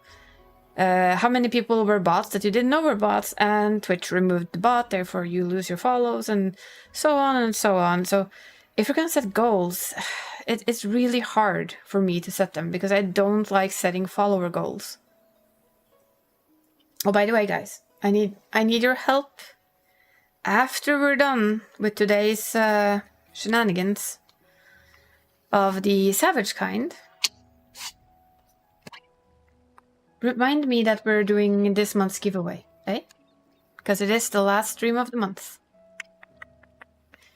how many people were bots that you didn't know were bots, and Twitch removed the bot, therefore you lose your follows, and so on and so on. So if you're gonna set goals, it's really hard for me to set them because I don't like setting follower goals. Oh, by the way, guys, I need your help. after we're done with today's shenanigans of the savage kind, remind me that we're doing this month's giveaway, eh? Because it is the last stream of the month.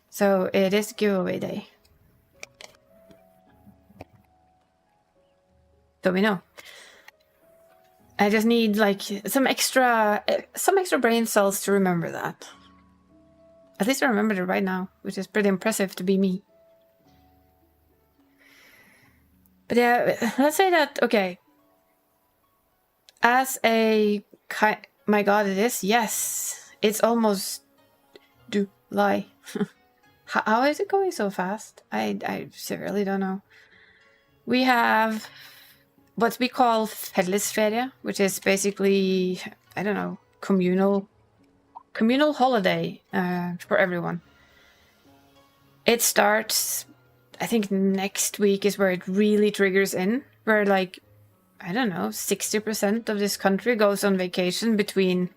So it is giveaway day. So we know. I just need like some extra brain cells to remember that. At least I remembered it right now, which is pretty impressive to be me. But yeah, let's say that, okay. As a my god, it is, yes. It's almost July. How is it going so fast? I seriously don't know. We have what we call fellesferie, which is basically, I don't know, communal holiday for everyone. It starts, I think next week is where it really triggers in, where like, I don't know, 60% of this country goes on vacation between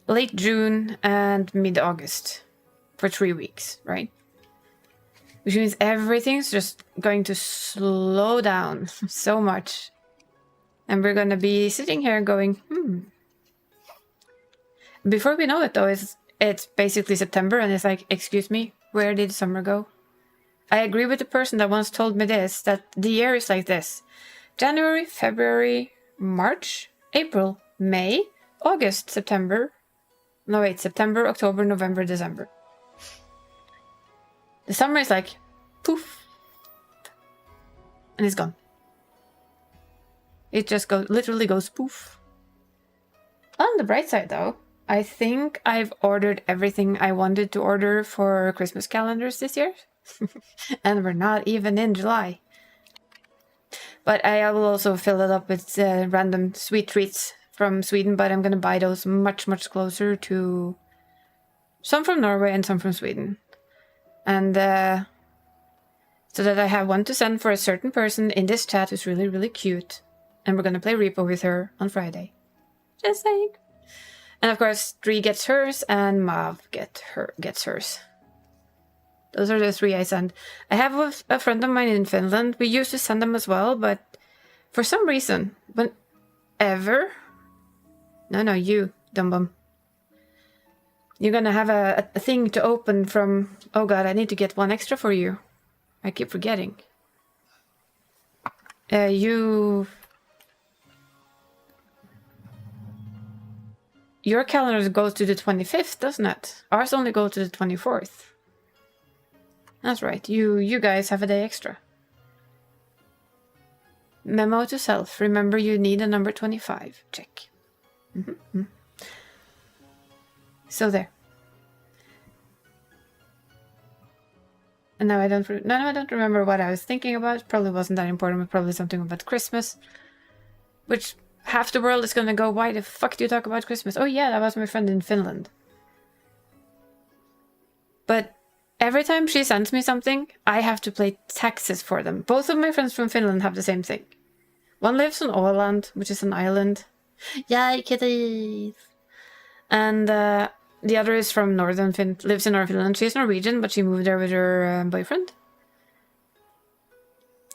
late June and mid-August for 3 weeks, right? Which means everything's just going to slow down so much. And we're going to be sitting here going, Before we know it, though, it's basically September, and it's like, excuse me, where did summer go? I agree with the person that once told me this, that the year is like this. January, February, March, April, May, August, September. No, wait, September, October, November, December. The summer is like, poof, and it's gone. It just literally goes poof. On the bright side, though, I think I've ordered everything I wanted to order for Christmas calendars this year. And we're not even in July. But I will also fill it up with random sweet treats from Sweden, but I'm going to buy those much, much closer to some from Norway and some from Sweden. And so that I have one to send for a certain person in this chat who's really, really cute. And we're going to play Repo with her on Friday. Just saying. And of course, Dree gets hers and Mav gets hers. Those are the 3 I send. I have a friend of mine in Finland. We used to send them as well, but for some reason, whenever... No, you, dumb bum. You're gonna have a thing to open from... Oh god, I need to get one extra for you. I keep forgetting. Your calendar goes to the 25th, doesn't it? Ours only go to the 24th. That's right, you guys have a day extra. Memo to self, remember you need a number 25. Check. So there. And now I don't remember what I was thinking about. Probably wasn't that important, but probably something about Christmas. Which half the world is gonna go, why the fuck do you talk about Christmas? Oh yeah, that was my friend in Finland. But every time she sends me something, I have to pay taxes for them. Both of my friends from Finland have the same thing. One lives on Åland, which is an island. Yay, kitties! And the other is from lives in Northern Finland. She's Norwegian, but she moved there with her boyfriend.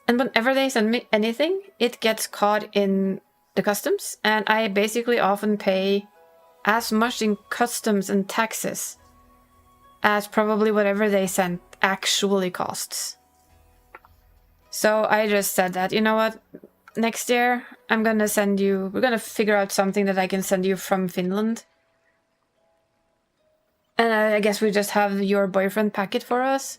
And whenever they send me anything, it gets caught in the customs. And I basically often pay as much in customs and taxes as probably whatever they sent actually costs. So I just said that, you know what? Next year, we're gonna figure out something that I can send you from Finland. And I guess we just have your boyfriend pack it for us.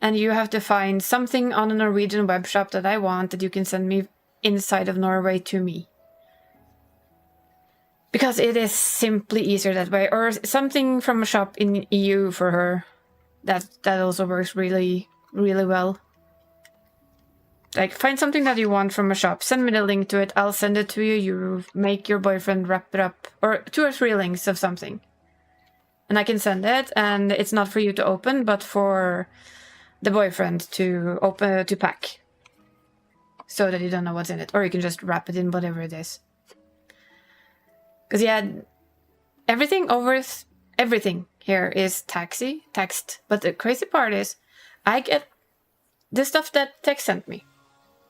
And you have to find something on a Norwegian web shop that I want that you can send me inside of Norway to me. Because it is simply easier that way. Or something from a shop in EU for her. That also works really, really well. Like, find something that you want from a shop. Send me the link to it. I'll send it to you. You make your boyfriend wrap it up. Or 2 or 3 links of something. And I can send it. And it's not for you to open, but for the boyfriend to pack. So that you don't know what's in it. Or you can just wrap it in whatever it is. Because, yeah, everything over everything here is taxed. But the crazy part is I get the stuff that Tech sent me,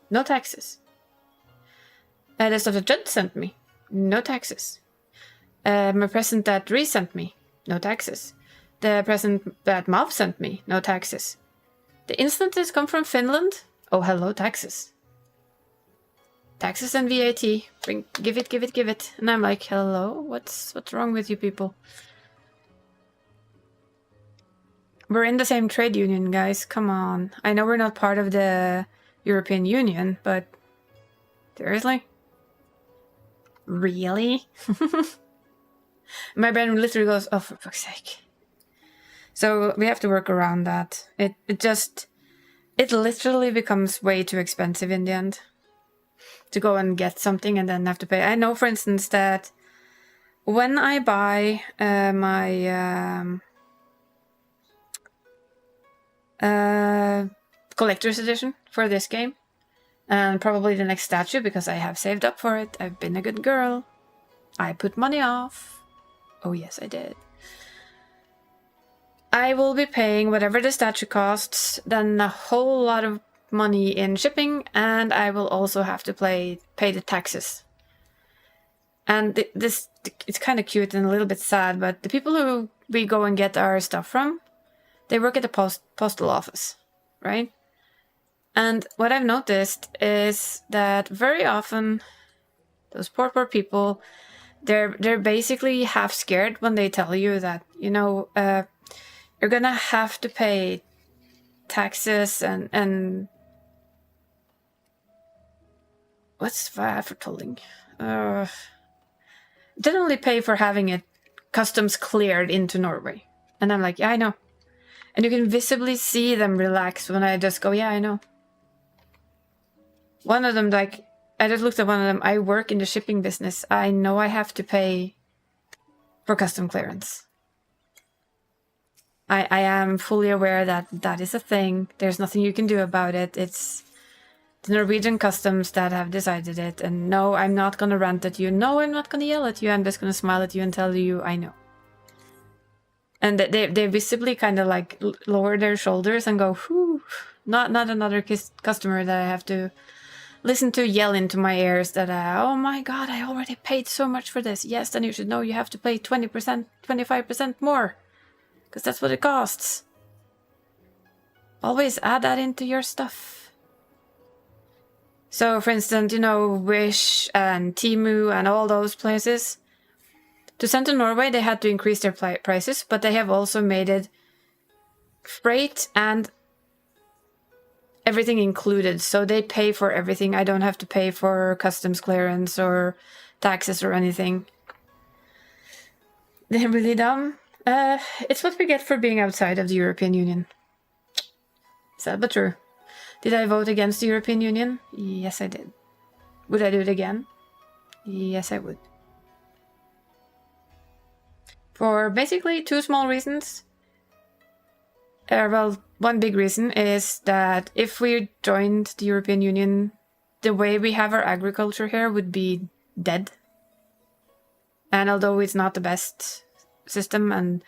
no taxes. The stuff that Judd sent me, no taxes. My present that Ree sent me, no taxes. The present that Mav sent me, no taxes. The instances come from Finland. Oh, hello, taxes. Taxes and VAT. Give it. And I'm like, hello? What's wrong with you people? We're in the same trade union, guys. Come on. I know we're not part of the European Union, but seriously? Really? My brain literally goes, oh, for fuck's sake. So we have to work around that. It literally becomes way too expensive in the end to go and get something and then have to pay. I know, for instance, that when I buy my collector's edition for this game, and probably the next statue because I have saved up for it. I've been a good girl. I put money off. Oh yes, I did. I will be paying whatever the statue costs, then a whole lot of money in shipping, and I will also have to pay the taxes. And it's kind of cute and a little bit sad, but the people who we go and get our stuff from, they work at the postal office, right? And what I've noticed is that very often those poor people, they're basically half scared when they tell you that, you know, you're gonna have to pay taxes and what's that for tolling? Generally pay for having it customs cleared into Norway. And I'm like, yeah, I know. And you can visibly see them relax when I just go, yeah, I know. One of them, like, I just looked at one of them. I work in the shipping business. I know I have to pay for custom clearance. I am fully aware that that is a thing. There's nothing you can do about it. It's the Norwegian customs that have decided it. And no, I'm not going to rant at you. No, I'm not going to yell at you. I'm just going to smile at you and tell you I know. And they visibly kind of like lower their shoulders and go, whew, not another customer that I have to listen to yell into my ears that, oh my god, I already paid so much for this. Yes, then you should know you have to pay 20%, 25% more. Because that's what it costs. Always add that into your stuff. So, for instance, you know, Wish and Temu and all those places. To send to Norway, they had to increase their prices, but they have also made it freight and everything included. So they pay for everything. I don't have to pay for customs clearance or taxes or anything. They're really dumb. It's what we get for being outside of the European Union. Sad but true. Did I vote against the European Union? Yes, I did. Would I do it again? Yes, I would. For basically two small reasons. Well, one big reason is that if we joined the European Union, the way we have our agriculture here would be dead. And although it's not the best system and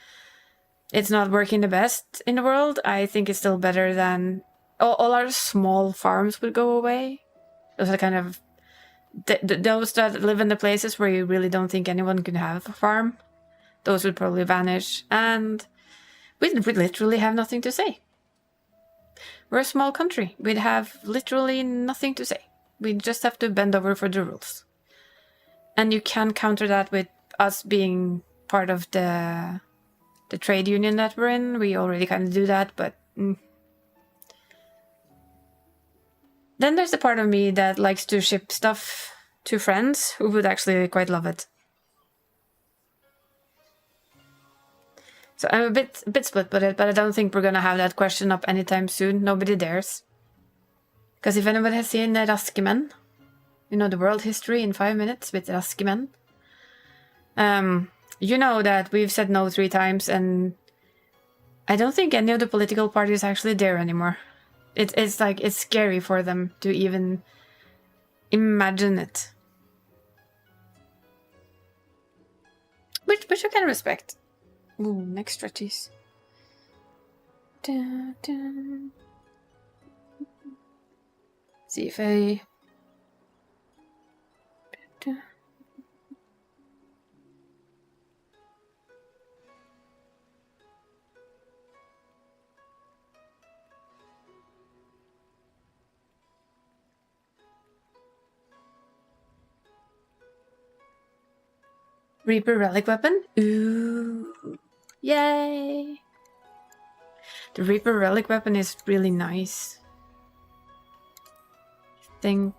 it's not working the best in the world, I think it's still better than all our small farms would go away. Those are kind of those that live in the places where you really don't think anyone can have a farm. Those would probably vanish, and we'd literally have nothing to say. We're a small country. We'd have literally nothing to say. We'd just have to bend over for the rules. And you can counter that with us being part of the trade union that we're in. We already kind of do that, but... Then there's the part of me that likes to ship stuff to friends who would actually quite love it. So I'm a bit split with it, but I don't think we're gonna have that question up anytime soon. Nobody dares. Because if anybody has seen Raske Men, you know, the world history in 5 minutes with Raske Men, you know that we've said no 3 times, and I don't think any of the political parties actually dare anymore. It's like, it's scary for them to even imagine it. Which I can respect. Ooh, neck stretchies. Dun, dun. See if I... Dun. Reaper relic weapon? Ooh. Yay! The Reaper relic weapon is really nice. I think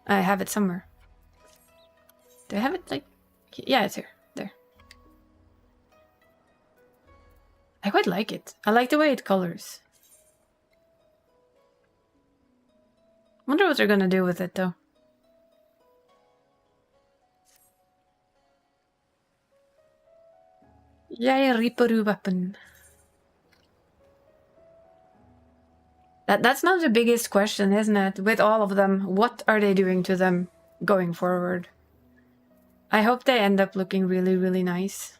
I have it somewhere. Do I have it like... Yeah, it's here. There. I quite like it. I like the way it colors. Wonder what they're gonna do with it though. Yay, Reaper weapon. That's not the biggest question, isn't it? With all of them, what are they doing to them going forward? I hope they end up looking really, really nice.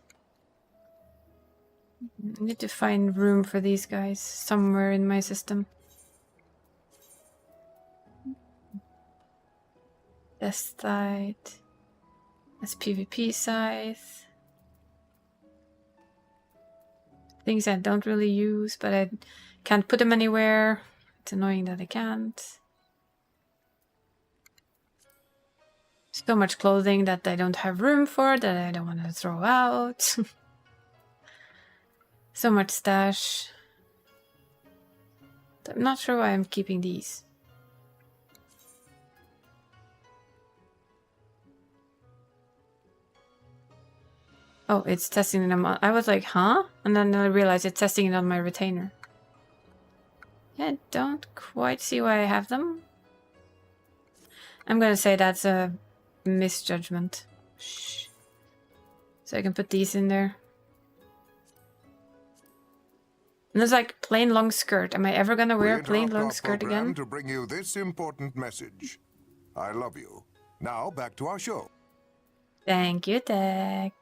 I need to find room for these guys somewhere in my system. Test site. That's PvP scythe. Things I don't really use, but I can't put them anywhere. It's annoying that I can't. So much clothing that I don't have room for, that I don't want to throw out. So much stash. I'm not sure why I'm keeping these. Oh, it's testing them on... I was like, huh? And then I realized it's testing it on my retainer. Yeah, I don't quite see why I have them. I'm gonna say that's a misjudgment. Shh. So I can put these in there. And there's like plain long skirt. Am I ever gonna wear a plain long skirt again?
To bring you this important message. I love you. Now back to our show.
Thank you, Tech.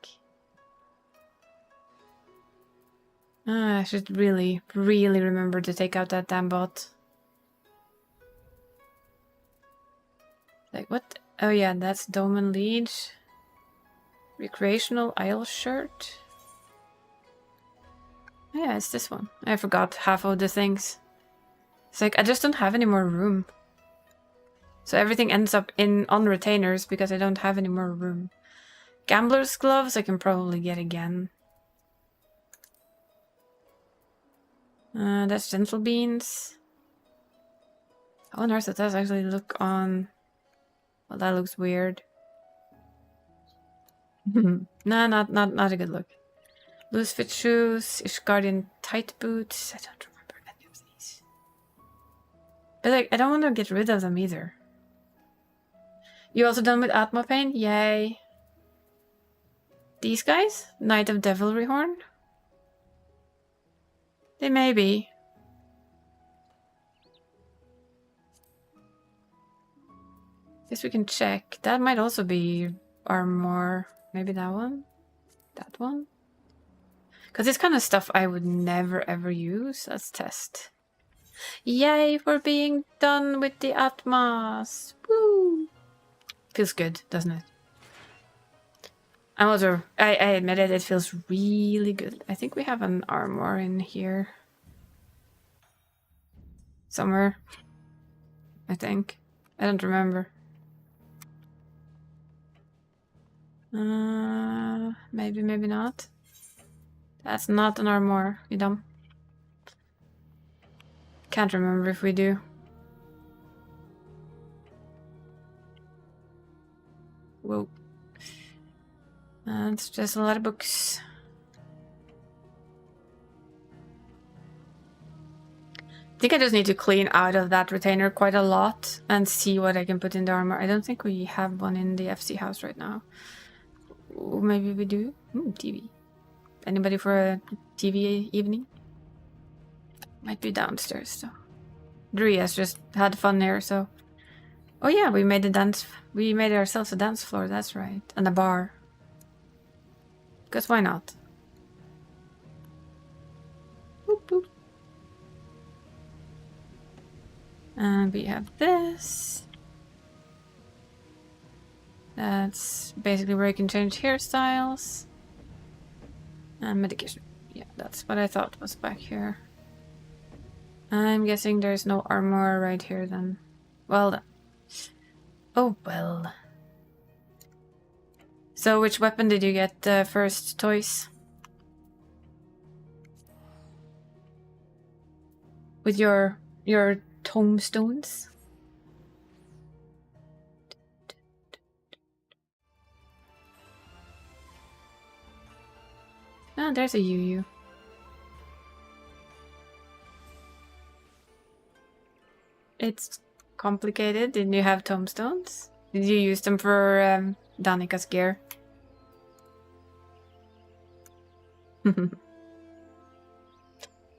I should really, really remember to take out that damn bot. Like, what? Oh yeah, that's Doman Liege. Recreational Isle shirt. Yeah, it's this one. I forgot half of the things. It's like, I just don't have any more room. So everything ends up on retainers because I don't have any more room. Gambler's gloves I can probably get again. That's Gentle Beans. How on earth does that actually look on... Well, that looks weird. Nah, not a good look. Loose fit shoes, Ishgardian tight boots. I don't remember any of these. But like, I don't want to get rid of them either. You also done with Atma Pain? Yay. These guys? Knight of Devilry Horn? They may be. Guess we can check. That might also be armor. Maybe that one? That one? Because it's kind of stuff I would never ever use. Let's test. Yay for being done with the Atmas! Woo! Feels good, doesn't it? I admit it feels really good. I think we have an armor in here. Somewhere. I think. I don't remember. Maybe, maybe not. That's not an armor, you dumb. Can't remember if we do. Whoa. It's just a lot of books. I think I just need to clean out of that retainer quite a lot and see what I can put in the armor. I don't think we have one in the FC house right now. Ooh, maybe we do. TV. Anybody for a TV evening? Might be downstairs though. Dree has just had fun here, so... Oh yeah, we made ourselves a dance floor, that's right. And a bar. Because why not? And we have this. That's basically where you can change hairstyles. And medication. Yeah, that's what I thought was back here. I'm guessing there's no armor right here then. Well then. Oh well. So which weapon did you get first, Toys? With your tombstones? Ah, there's a Yu. It's complicated. Didn't you have tombstones? Did you use them for Danika's gear?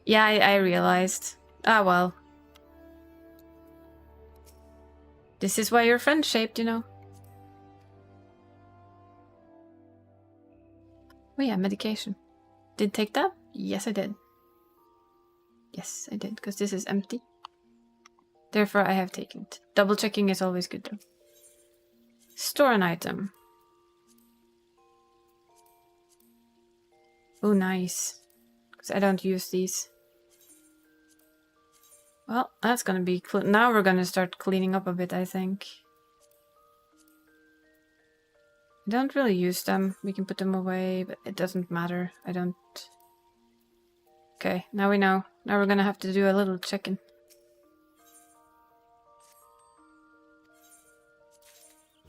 Yeah, I realized. Ah, well. This is why you're friend-shaped, you know. Oh yeah, medication. Did take that? Yes, I did. Yes, I did, because this is empty. Therefore, I have taken it. Double checking is always good, though. Store an item. Oh, nice. Because I don't use these. Well, that's gonna be... Now we're gonna start cleaning up a bit, I think. I don't really use them. We can put them away, but it doesn't matter. I don't... Okay, now we know. Now we're gonna have to do a little check-in.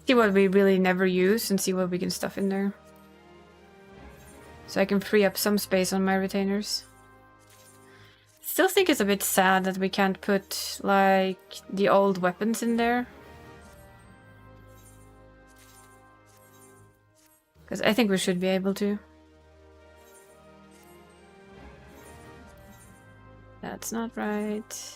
See what we really never use and see what we can stuff in there. So I can free up some space on my retainers. Still think it's a bit sad that we can't put, like, the old weapons in there. Because I think we should be able to. That's not right.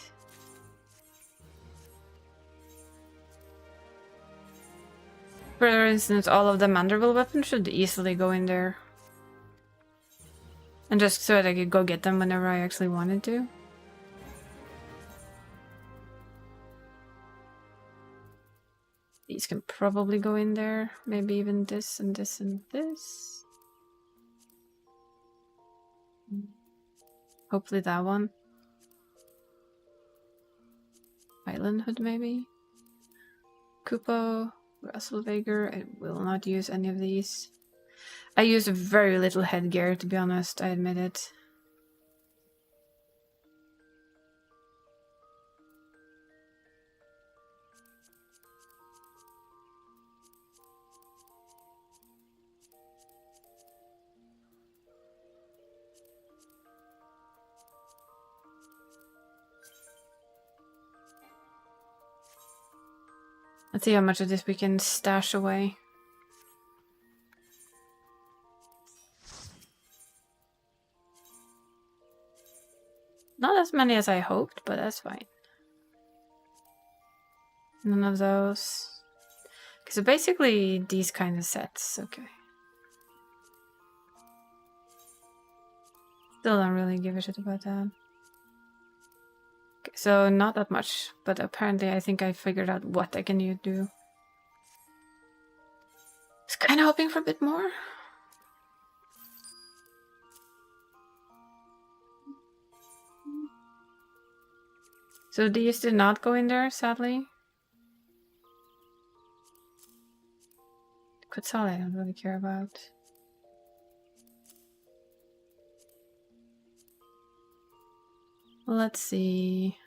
For instance, all of the mandible weapons should easily go in there. And just so that I could go get them whenever I actually wanted to. These can probably go in there. Maybe even this and this and this. Hopefully that one. Island Hood maybe. Kupo. Russellvager. I will not use any of these. I use very little headgear, to be honest, I admit it. Let's see how much of this we can stash away. Not as many as I hoped, but that's fine. None of those. So basically these kind of sets, okay. Still don't really give a shit about that. Okay, so not that much, but apparently I think I figured out what I can do. I was kind of hoping for a bit more. So these did not go in there, sadly. Quetzal I don't really care about. Let's see.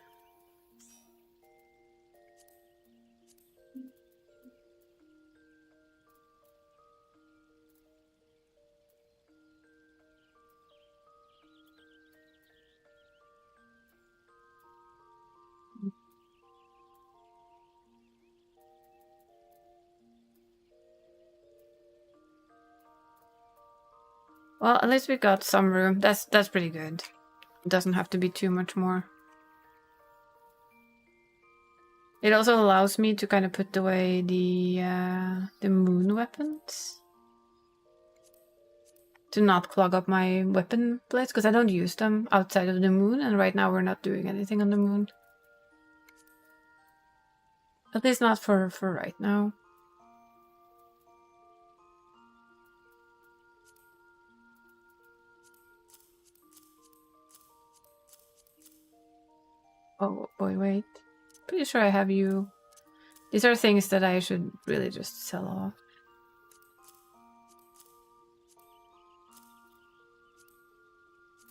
Well, at least we got some room. That's pretty good. It doesn't have to be too much more. It also allows me to kind of put away the moon weapons. To not clog up my weapon plates, because I don't use them outside of the moon, and right now we're not doing anything on the moon. At least not for right now. Oh boy, wait. Pretty sure I have you. These are things that I should really just sell off.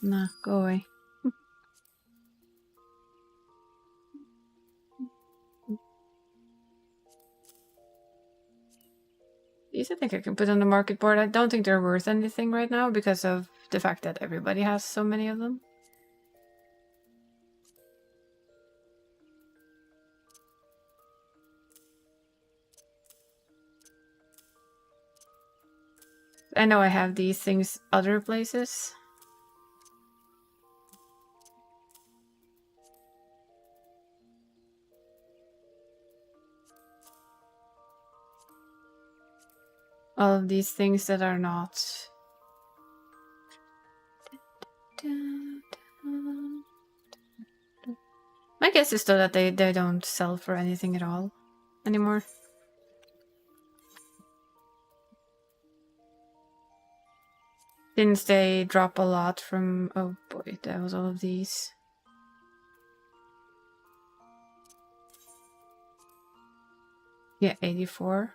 Nah, go away. These I think I can put on the market board. I don't think they're worth anything right now because of the fact that everybody has so many of them. I know I have these things other places. All of these things that are not. My guess is though that they don't sell for anything at all anymore. Since they drop a lot from... Oh boy, that was all of these. Yeah, 84.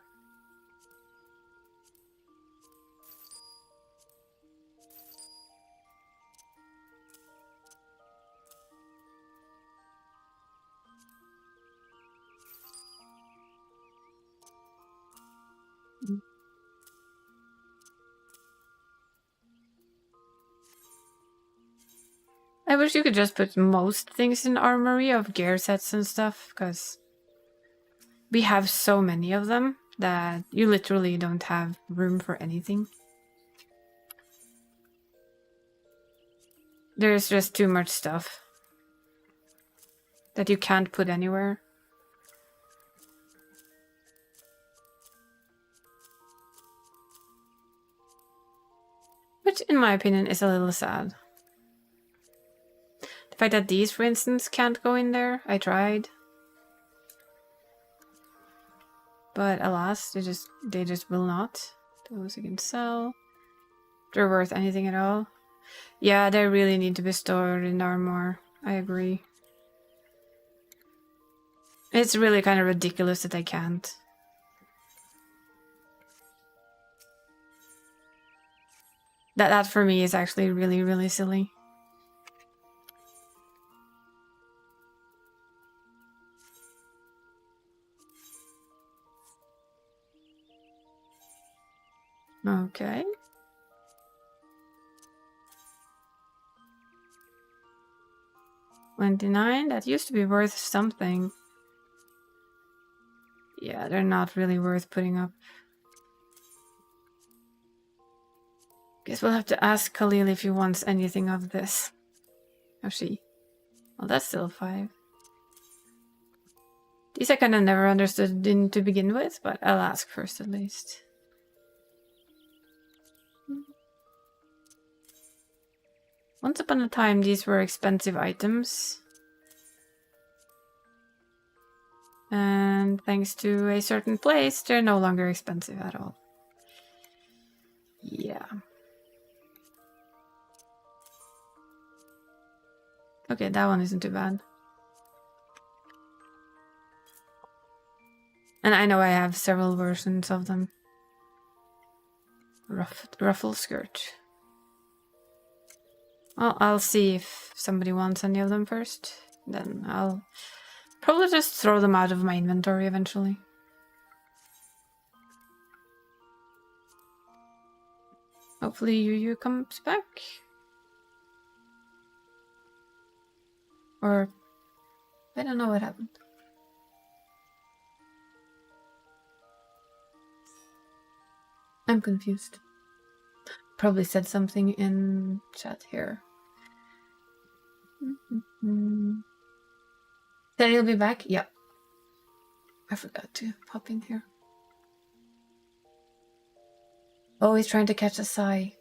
I wish you could just put most things in armory of gear sets and stuff, because we have so many of them that you literally don't have room for anything. There's just too much stuff that you can't put anywhere. Which, in my opinion, is a little sad. The fact that these, for instance, can't go in there. I tried. But alas, they just will not. Those you can sell. They're worth anything at all. Yeah, they really need to be stored in armor. I agree. It's really kind of ridiculous that they can't. That for me is actually really, really silly. Okay. $29? That used to be worth something. Yeah, they're not really worth putting up. Guess we'll have to ask Khalil if he wants anything of this. Oh, she. Well, that's still 5. These I kind of never understood to begin with, but I'll ask first at least. Once upon a time, these were expensive items. And thanks to a certain place, they're no longer expensive at all. Yeah. Okay, that one isn't too bad. And I know I have several versions of them. Ruffle skirt. Well, I'll see if somebody wants any of them first. Then I'll probably just throw them out of my inventory eventually. Hopefully Yu comes back. Or... I don't know what happened. I'm confused. Probably said something in chat here. Said he'll be back? Yeah. I forgot to pop in here. Oh, he's trying to catch a sigh.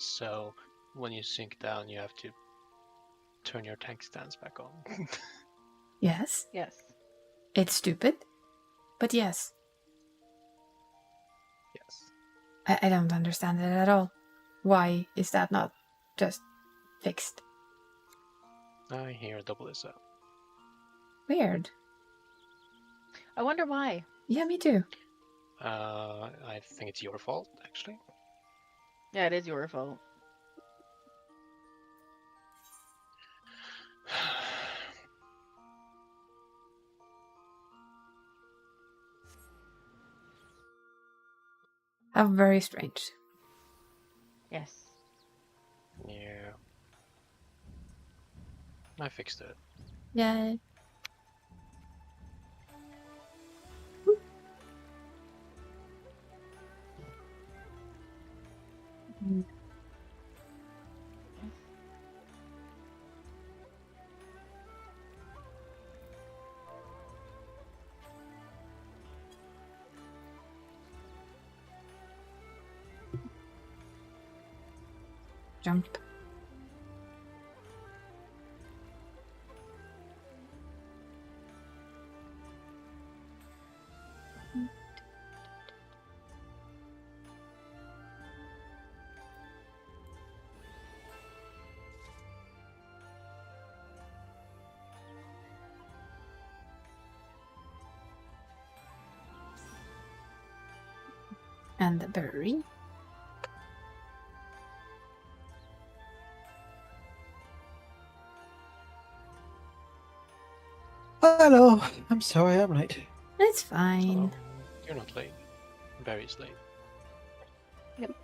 So when you sink down, you have to turn your tank stance back on.
Yes,
Yes.
it's stupid, but yes.
Yes.
I don't understand it at all. Why is that not just fixed?
I hear double is up.
Weird.
I wonder why.
Yeah, me too.
I think it's your fault, actually.
Yeah, it is your fault.
How very strange.
Yes.
Yeah. I fixed it.
Yeah. Jump. And the berry.
Hello, I'm sorry I'm late.
It's fine.
Oh, you're not late. Barry's late.
Yep.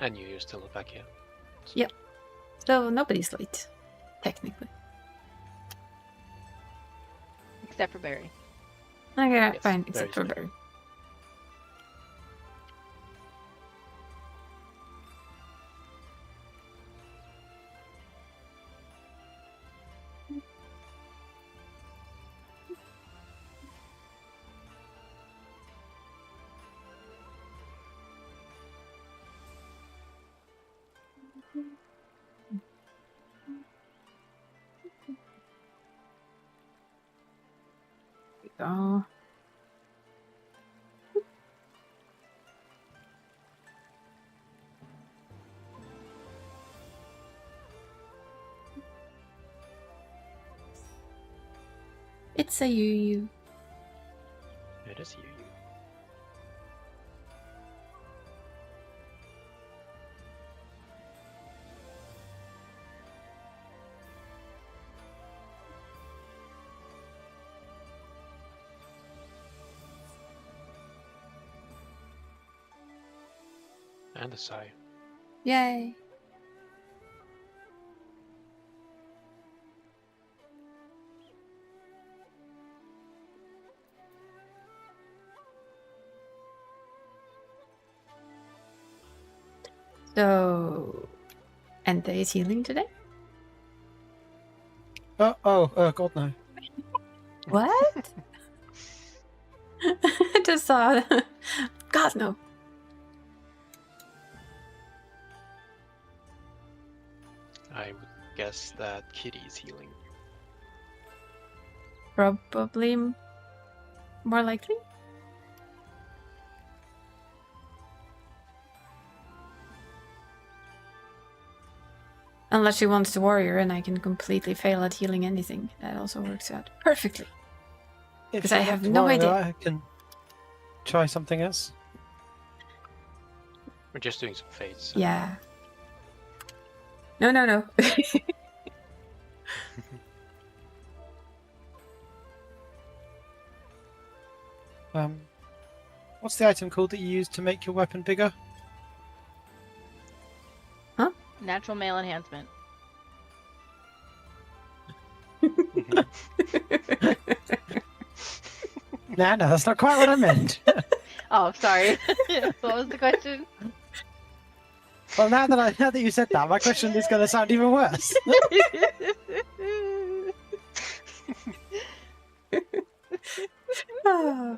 And you're still not back here. So.
Yep. So nobody's late, technically.
Except for Barry.
Okay,
Yes,
fine, except
Barry's
for
late.
Barry. Go. It's a you.
It is you. And a sigh.
Yay. So, Ente is healing today?
Oh, God, no.
What? I just saw. God, no.
I would guess that Kitty's healing.
Probably more likely. Unless she wants the warrior and I can completely fail at healing anything. That also works out perfectly.
If
'Cause
you
I
want
have
to
no
worry,
idea.
I can try something else.
We're just doing some fates. So.
Yeah. No.
What's the item called that you use to make your weapon bigger?
Natural male enhancement.
No, that's not quite what I meant.
Oh, sorry. What was the question?
Well, now that you said that, my question is going to sound even worse.
Ah.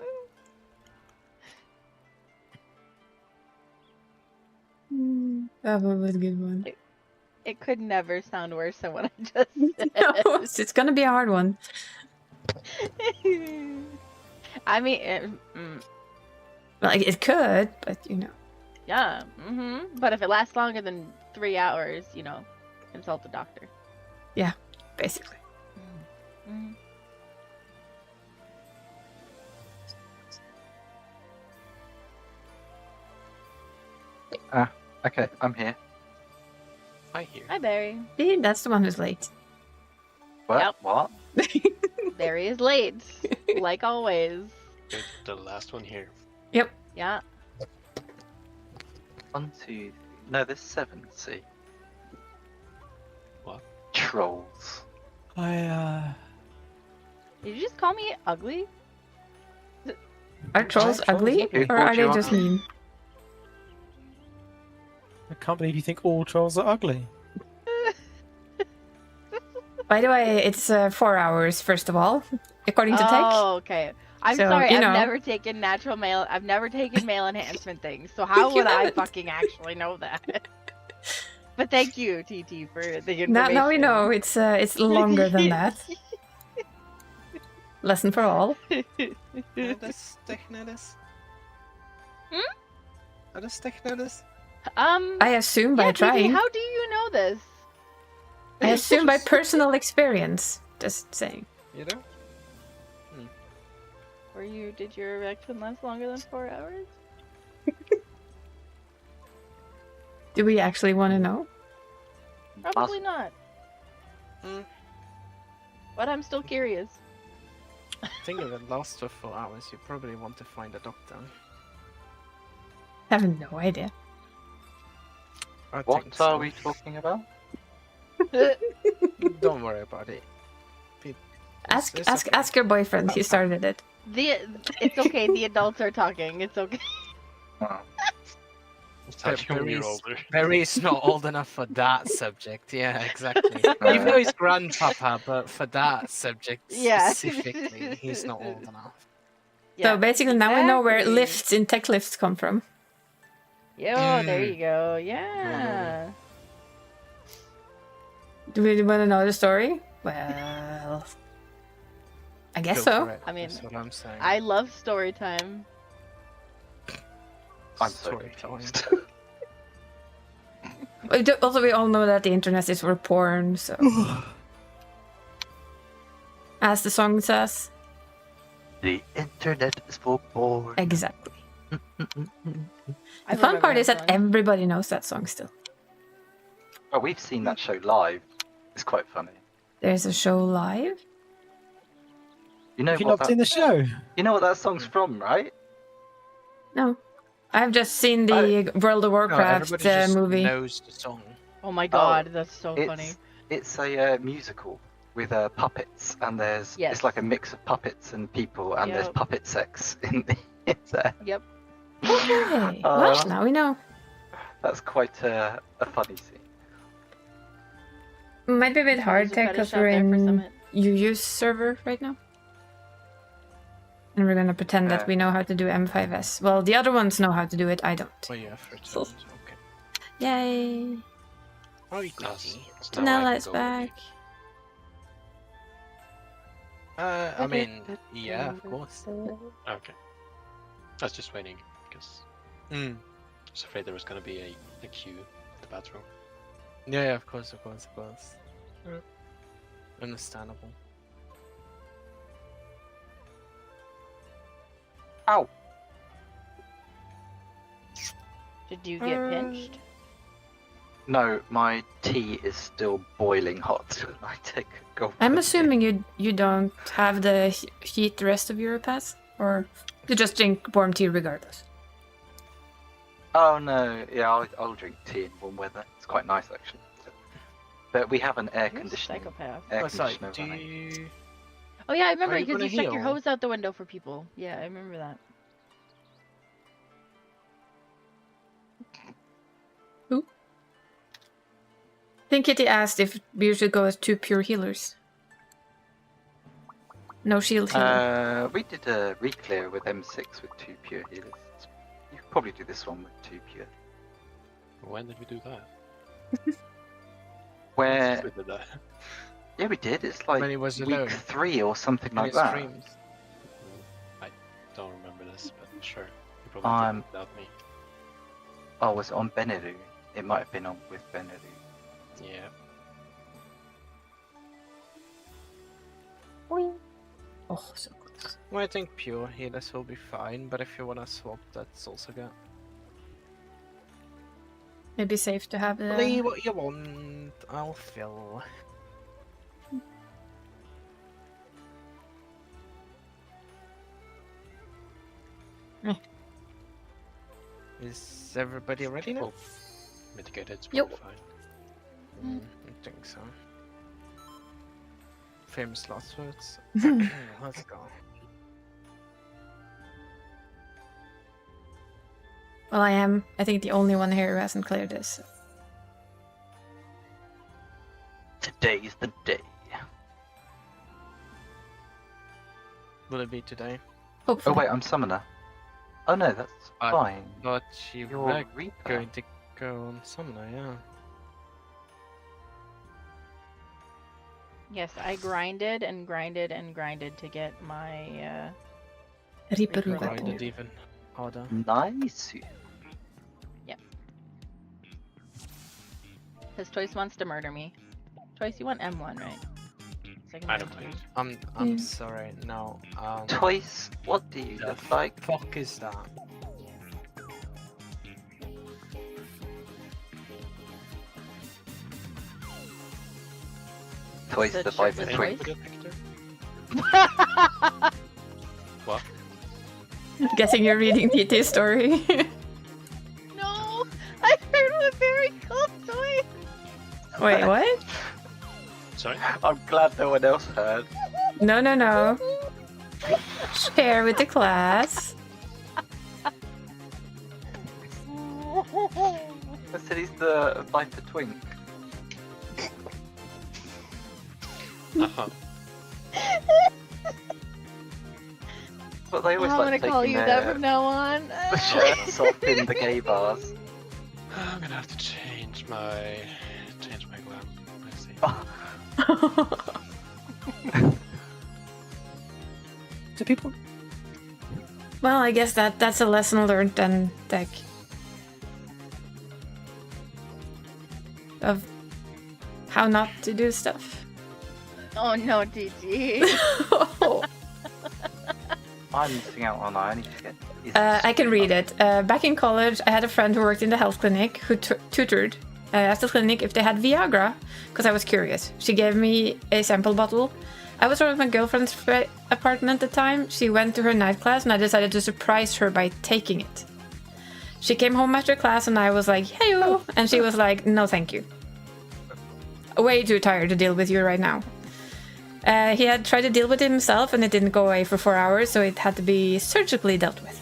That one was a good one.
It could never sound worse than what I just said.
No, it's gonna be a hard one.
I mean,
Like it could, but
yeah. But if it lasts longer than 3 hours, consult the doctor.
basically.
Mhm.
Okay, I'm here.
I hear.
Hi, Barry.
See, that's the one who's late.
What?
Yep.
What?
Barry is late, like always.
You're the last one here.
Yeah.
1, 2, 3. No, there's 7. See.
What?
Trolls.
I
Did you just call me ugly?
Are trolls
trolls
ugly,
ugly?
or are
Who
they
called
just
you
mean?
can't believe you think all trolls are ugly.
By the way, it's 4 hours. First of all, according to Tech.
Oh, okay. I'm
So,
sorry.
you
I've
know.
never taken natural male. I've never taken male enhancement things. So how
You
would I
haven't.
fucking actually know that? But thank you, TT, for the information.
Now we know it's longer than that. Lesson for all.
Does Tech know this?
Hmm?
How does Tech know this?
I assume by
yeah, TT,
trying.
how do you know this?
I assume by personal experience. Just saying.
You know?
Did your erection last longer than 4 hours?
Do we actually want to know?
Probably not.
Hmm.
But I'm still curious.
I think if it lasts for 4 hours, you probably want to find a doctor.
I have no idea.
I think
What
so.
are we talking about?
Don't worry about it.
Ask
It's
ask
okay.
ask your boyfriend. He started it.
It's okay. The adults are talking. It's okay.
Oh.
Thought you were
Barry's-
older.
Barry's not old enough for that subject. Yeah, exactly. Even though he's grandpapa, but for that subject
Yeah.
specifically, he's not old enough.
So basically, now we know where
exactly.
lifts in tech lifts come from.
Yo, there you go. Yeah.
Do we want to know the story? Well, I guess
Go
so.
for it,
I mean,
that's what I'm saying.
I love story time.
I'm so
Story time.
confused.
Also, we all know that the internet is for porn, so. As the song says.
The internet is for porn.
Exactly.
I
The fun
remember
part is that
song.
everybody knows that song still.
Oh, we've seen that show live. It's quite funny.
There's a show live.
You know
Have you
what
not seen the show?
You know what that song's from, right?
No. I've just seen the World of
No,
Warcraft
everybody just
movie.
knows the song.
Oh my god, that's so
it's,
funny.
It's a musical with puppets, and there's
Yes.
it's like a mix of puppets and people, and there's
Yep.
puppet sex in there.
Yep.
Okay.
Uh,
Well, now we know.
That's quite a funny scene.
Might be a bit hard,
There's a
Tech,
fetish
because
out
we're
there for
in
Summit.
UU's server right now. And we're gonna pretend that we know how to do M5S. Well, the other ones know how to do it, I don't.
Oh yeah, for turns. Okay.
Yay!
Oh,
Nice.
goody.
Now I
Now
can
let's
go
back.
I mean, yeah, of course.
Okay. I was just waiting because I was afraid there was going to be a queue at the bathroom.
Yeah, of course. Understandable.
Ow!
Did you get pinched?
No, my tea is still boiling hot. I take a gulp.
I'm
of
assuming you don't have the heat the rest of your pass, or you just drink warm tea regardless.
tea. Oh no, yeah, I'll drink tea in warm weather. It's quite nice actually. But we have an air
You're a
conditioning.
psychopath.
Air
Oh, sorry.
conditioner
Do
running.
you?
Oh yeah, I remember
Are you
because you
gonna
stuck your
heal?
hose out the window for people. Yeah, I remember that.
I think Kitty asked if we should go as 2 pure healers. No shield healer.
We did a re-clear with M6 with 2 pure healers. You could probably do this one with 2 pure.
When did we do that?
Where?
We did that.
Yeah, we did. It's like
When he was
week
alone.
3 or something
In
like
his
that.
streams.
I don't remember this, but sure. You probably did it without me.
Oh, was it on Benelu? It might have been on with Benelu.
Yeah.
Oh, so close.
Well, I think pure healers will be fine, but if you wanna swap, that's also good.
Maybe safe to have
Play
the.
what you want, I'll fill.
Eh.
Is everybody ready now?
Oh, mitigated, it's
Yup.
probably fine.
I think so. Famous last words. Let's go.
Well, I am, I think, the only one here who hasn't cleared this.
Today's the day.
Will it be today?
Oh
Hopefully.
wait, I'm summoner. Oh no, that's fine.
But you
You're
were
Reaper.
going to go on summoner, yeah.
Yes, I grinded and grinded and grinded to get my.
Reaper
Reaper
Ruga.
Grinded even harder.
Nice.
Because Toys wants to murder me. Toys, you want M1, right? So can
I
murder
don't
you.
mind.
I'm
Yeah.
sorry, no.
Toys, what do you
The
look like?
fuck is that?
Toys
The
the
shirt
Viper
with
Twink.
Toys?
What?
Guessing you're reading TT's story.
No! I heard a very cool toy!
Wait, what?
Sorry?
I'm glad no one else heard.
No, no, no. Share with the class.
I said he's the Viper Twink.
Uh-huh.
But they always
I'm
like
gonna call
taking
you that
their
from now on.
the shirts off in the gay bars.
I'm gonna have to change my glam. Let's see.
Do people?
Well, I guess that's a lesson learned then, Deck. Of how not to do stuff.
Oh no, TT.
I'm missing out on. I need to get.
I can read it. Back in college, I had a friend who worked in the health clinic who tutored at the clinic if they had Viagra, because I was curious. She gave me a sample bottle. I was with my girlfriend's apartment at the time. She went to her night class and I decided to surprise her by taking it. She came home after class and I was like, hey-o! And she was like, no thank you. Way too tired to deal with you right now. He had tried to deal with it himself and it didn't go away for 4 hours, so it had to be surgically dealt with.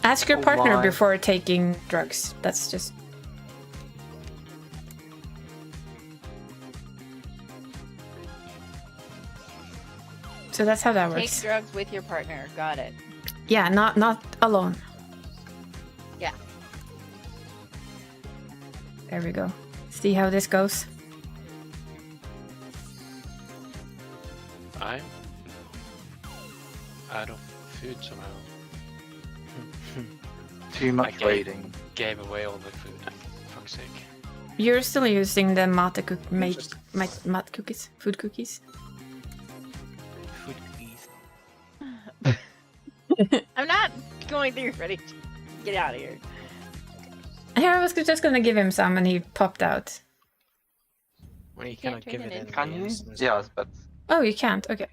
Ask your
Oh
partner
my.
before taking drugs. That's just... So that's how that
Take
works.
drugs with your partner. Got it.
Yeah, not alone.
Yeah.
There we go. See how this goes.
I'm out of food somehow.
Too much
Okay.
raiding.
Gave away all the food. Fuck's sake.
You're still using the mate cookies, food cookies.
Food please.
I'm not going through. Ready? Get out of here.
Here, I was just gonna give him some, and he popped out.
Well, you
can't
cannot give
turn
it
it
in.
in.
Can
the
you?
instance.
Yeah, I was about to-
Oh, you can't. Okay.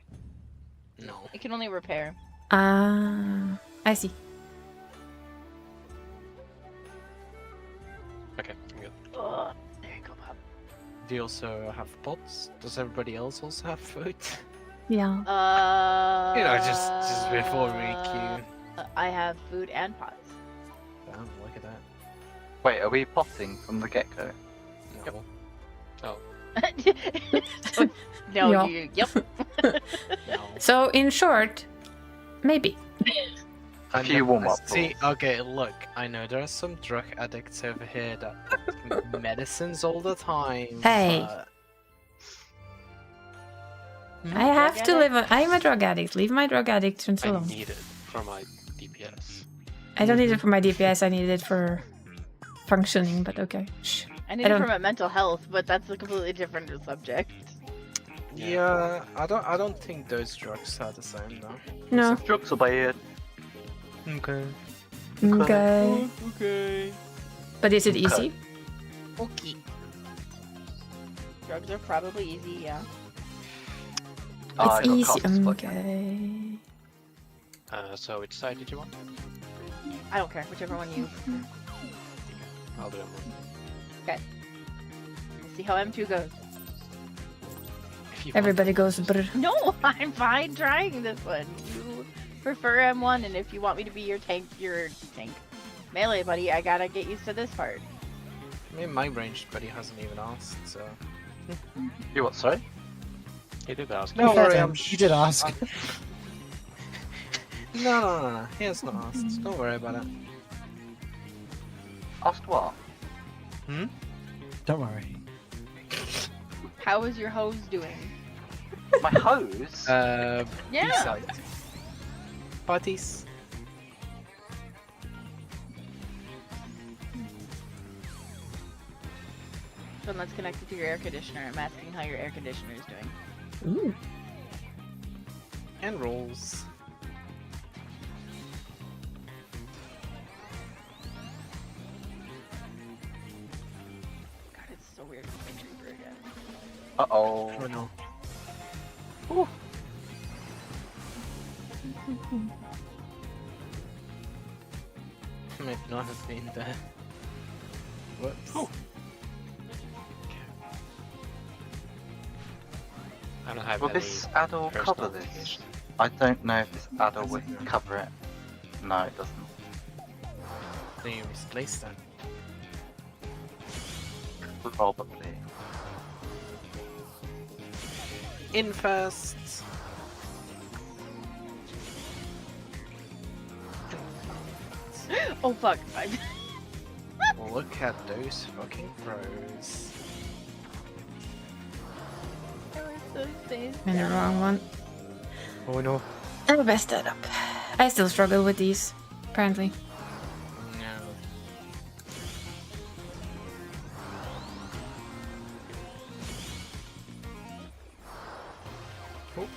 No.
It can only repair.
Ah, I see.
Okay, I'm good.
Oh, there you go, Bob.
Do you also have pots? Does everybody else also have food?
Yeah.
You know, just before we queue.
I have food and pots.
Damn, look at that.
Wait, are we potting from the get-go?
No.
Oh,
No,
Yeah.
you. Yep.
No.
So, in short, maybe.
A few warm-up
See,
balls.
okay, look, I know there are some drug addicts over here that pop medicines all the time.
Hey.
But...
I have to live. I'm a drug addict. Leave my drug addictions
I
alone.
need it for my DPS.
I don't need it for my DPS. I need it for functioning. But okay. Shh.
I need
I
it for
don't-
my mental health, but that's a completely different subject.
Yeah, I don't think those drugs are the same though.
No.
Drugs are bad.
Okay.
Okay.
Okay.
But is it easy?
Okay.
Drugs are probably easy, yeah.
I
It's
got
easy.
cops, but-
Okay.
So which side did you want?
I don't care, whichever one you.
I'll do M1.
We'll see how M2 goes.
If you want.
Everybody goes brr.
No, I'm fine trying this one. You prefer M1, and if you want me to be your tank, melee buddy, I gotta get used to this part.
I mean, my ranged buddy hasn't even asked, so.
You what, sorry?
He did ask.
No
Fair
worry,
to
I'm
him, you did ask.
No. He has not asked. Don't worry about it.
Asked what?
Don't worry.
How is your hose doing?
My hose?
Yeah.
B-side. Parties.
One that's connected to your air conditioner. I'm asking how your air conditioner is doing.
Ooh.
And rolls.
God, it's so weird to play Trooper again.
Uh-oh.
Oh no. Might not have been there. Whoops.
I don't have
Will
any
this add-or
personal
cover this?
information.
I don't know if this add-or would cover it. No, it doesn't.
Then you misplaced that.
Probably.
In first.
Oh fuck!
Look at those fucking pros.
I was so safe.
And the wrong one.
Oh no.
I messed that up. I still struggle with these, apparently.
No. Oh.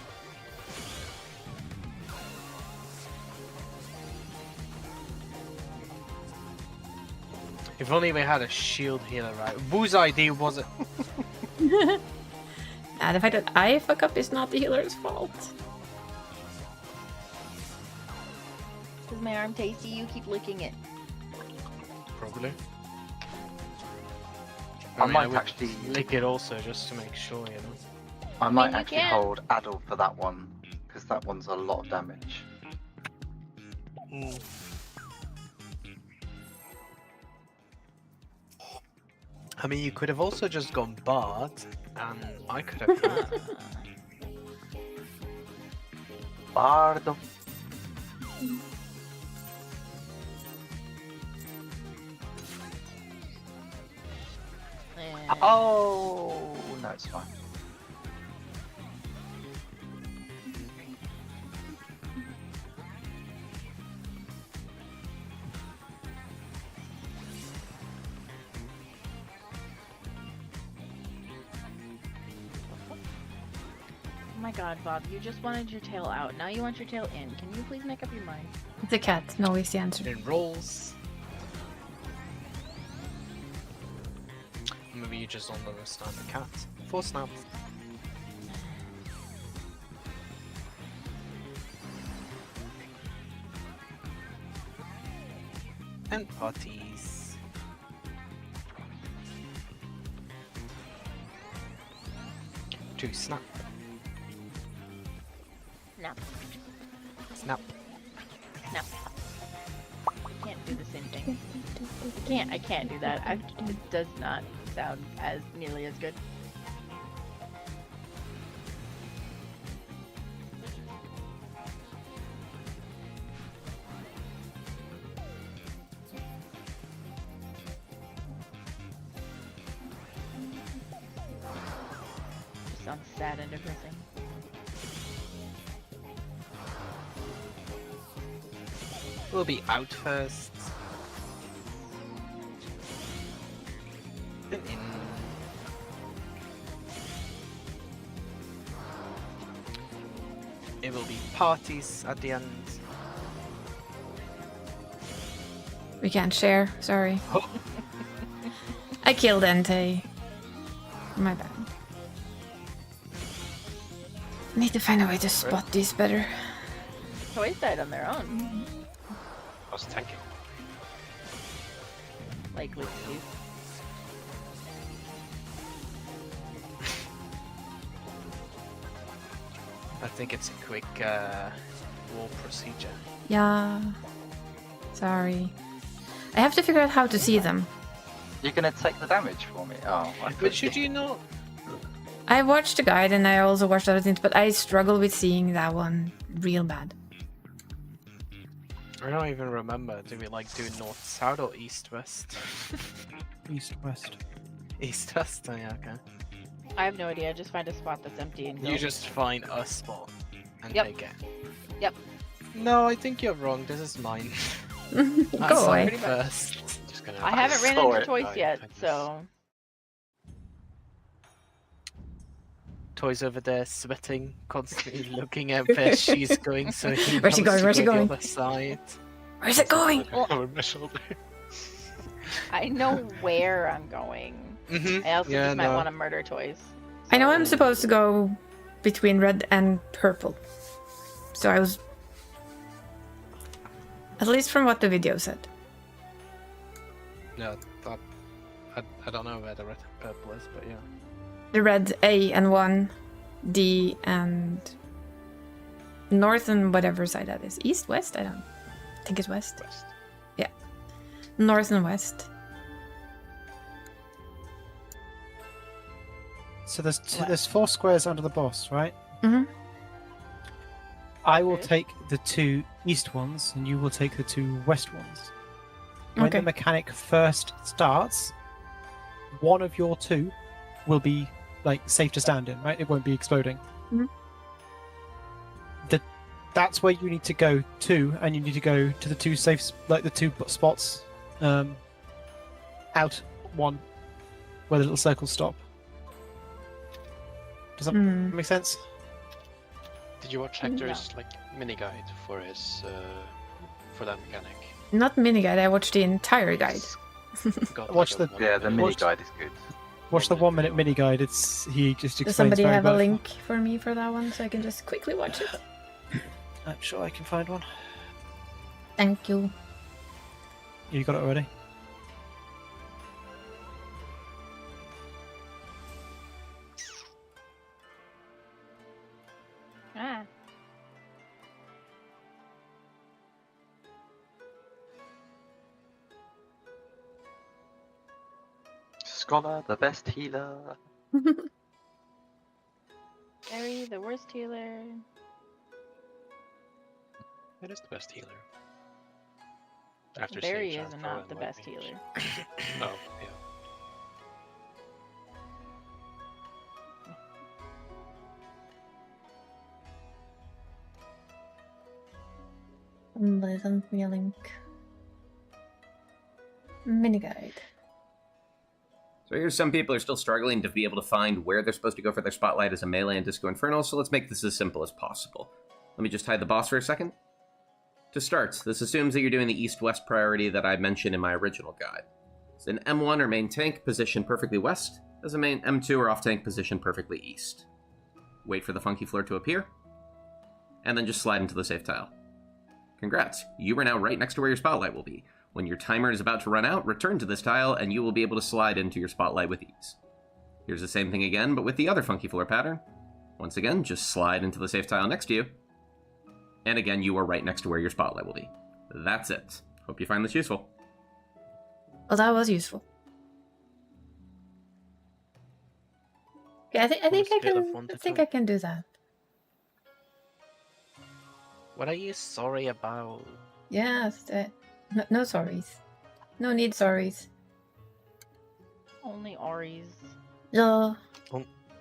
If only we had a shield healer, right? Whose idea was it?
Ah, the fact that I fuck up is not the healer's fault.
Is my arm tasty? You keep licking it.
Probably.
I might
would
actually-
lick it also just to make sure, you know.
I might
you
actually
can.
hold add-or for that one, because that one's a lot of damage.
I mean, you could have also just gone Bard, and I could have healed.
Bardo.
Eh.
Oh, no, it's fine.
Oh my god, Bob, you just wanted your tail out. Now you want your tail in. Can you please make up your mind?
It's a cat. No is the answer.
In rolls. Maybe you just don't understand the cat. 4 snaps. And parties. Two snap.
Snap,
Snap.
snap. Can't do the same thing. I can't do that. It does not sound as nearly as good. sounds sad and depressing.
We'll be out first. In. It will be parties at the end.
We can't share. Sorry. I killed Entei. My bad. Need to find a way to spot these better.
Toys died on their own.
I was tanking.
Like with you.
I think it's a quick war procedure.
Yeah. Sorry. I have to figure out how to see them.
You're gonna take the damage for me? Oh, I
But should you not?
I watched the guide and I also watched other things, but I struggle with seeing that one real bad.
I don't even remember. Do we like do north south or east west?
East, west.
East west. Oh, yeah, okay.
I have no idea. Just find a spot that's empty and go.
You just find a spot and
Yep.
take it.
Yep.
No, I think you're wrong. This is mine. I
Go
saw
away.
it first.
Just gonna.
I haven't ran
saw
into
it.
toys
Right,
yet,
like this.
so
Toys over there sweating, constantly looking at where she's going. So he
Where's she
knows
going?
to
Where's she
go the
going?
other side.
Where's it going?
Look over my shoulder.
I know where I'm going.
Mm-hmm.
I also
Yeah,
just might
no.
want to murder toys.
I know I'm supposed to go between red and purple. So I was... At least from what the video said.
No, that, I don't know where the red and purple is, but yeah.
The red A and 1, D and... North and whatever side that is. East, west? I don't think it's west.
West.
North and west.
So there's 4 squares under the boss, right?
Mm-hmm.
I will
Okay.
take the 2 east ones, and you will take the 2 west ones. When
Okay.
the mechanic first starts, one of your 2 will be like safe to stand in, right? It won't be exploding.
Mhm.
That's where you need to go to, and you need to go to the 2 safe, like the 2 spots, out one, where the little circles stop. Does that make sense?
Did you watch Hector's like mini guide for his for that mechanic?
Not mini guide, I watched the entire guide.
Got,
Watch
like,
the-
a
Yeah, the mini
Watch-
guide is good.
Watch the 1-minute mini guide. He just explains
Does somebody
very
have a
well.
link for me for that one so I can just quickly watch it?
I'm sure I can find one.
Thank you.
You got it already?
Ah.
Scholar, the best healer.
Barry, the worst healer.
It is the best healer. After
Barry
Sage,
is
Alpha,
not
and
the
White
best
Mage.
healer.
Oh, yeah.
Somebody sent me a link. Mini guide.
So here's some people are still struggling to be able to find where they're supposed to go for their spotlight as a melee and Disco Inferno, so let's make this as simple as possible. Let me just hide the boss for a second. To start, this assumes that you're doing the east-west priority that I mentioned in my original guide. As an M1 or main tank, position perfectly west. As a main M2 or off-tank, position perfectly east. Wait for the funky floor to appear, and then just slide into the safe tile. Congrats, you are now right next to where your spotlight will be. When your timer is about to run out, return to this tile, and you will be able to slide into your spotlight with ease. Here's the same thing again, but with the other funky floor pattern. Once again, just slide into the safe tile next to you. And again, you are right next to where your spotlight will be. That's it. Hope you find this useful.
Well, that was useful. Okay, I think I
scale of
can.
1 to
I think
2.
I can do that.
What are you sorry about?
Yes. No sorries. No need sorries.
Only Ori's.
No.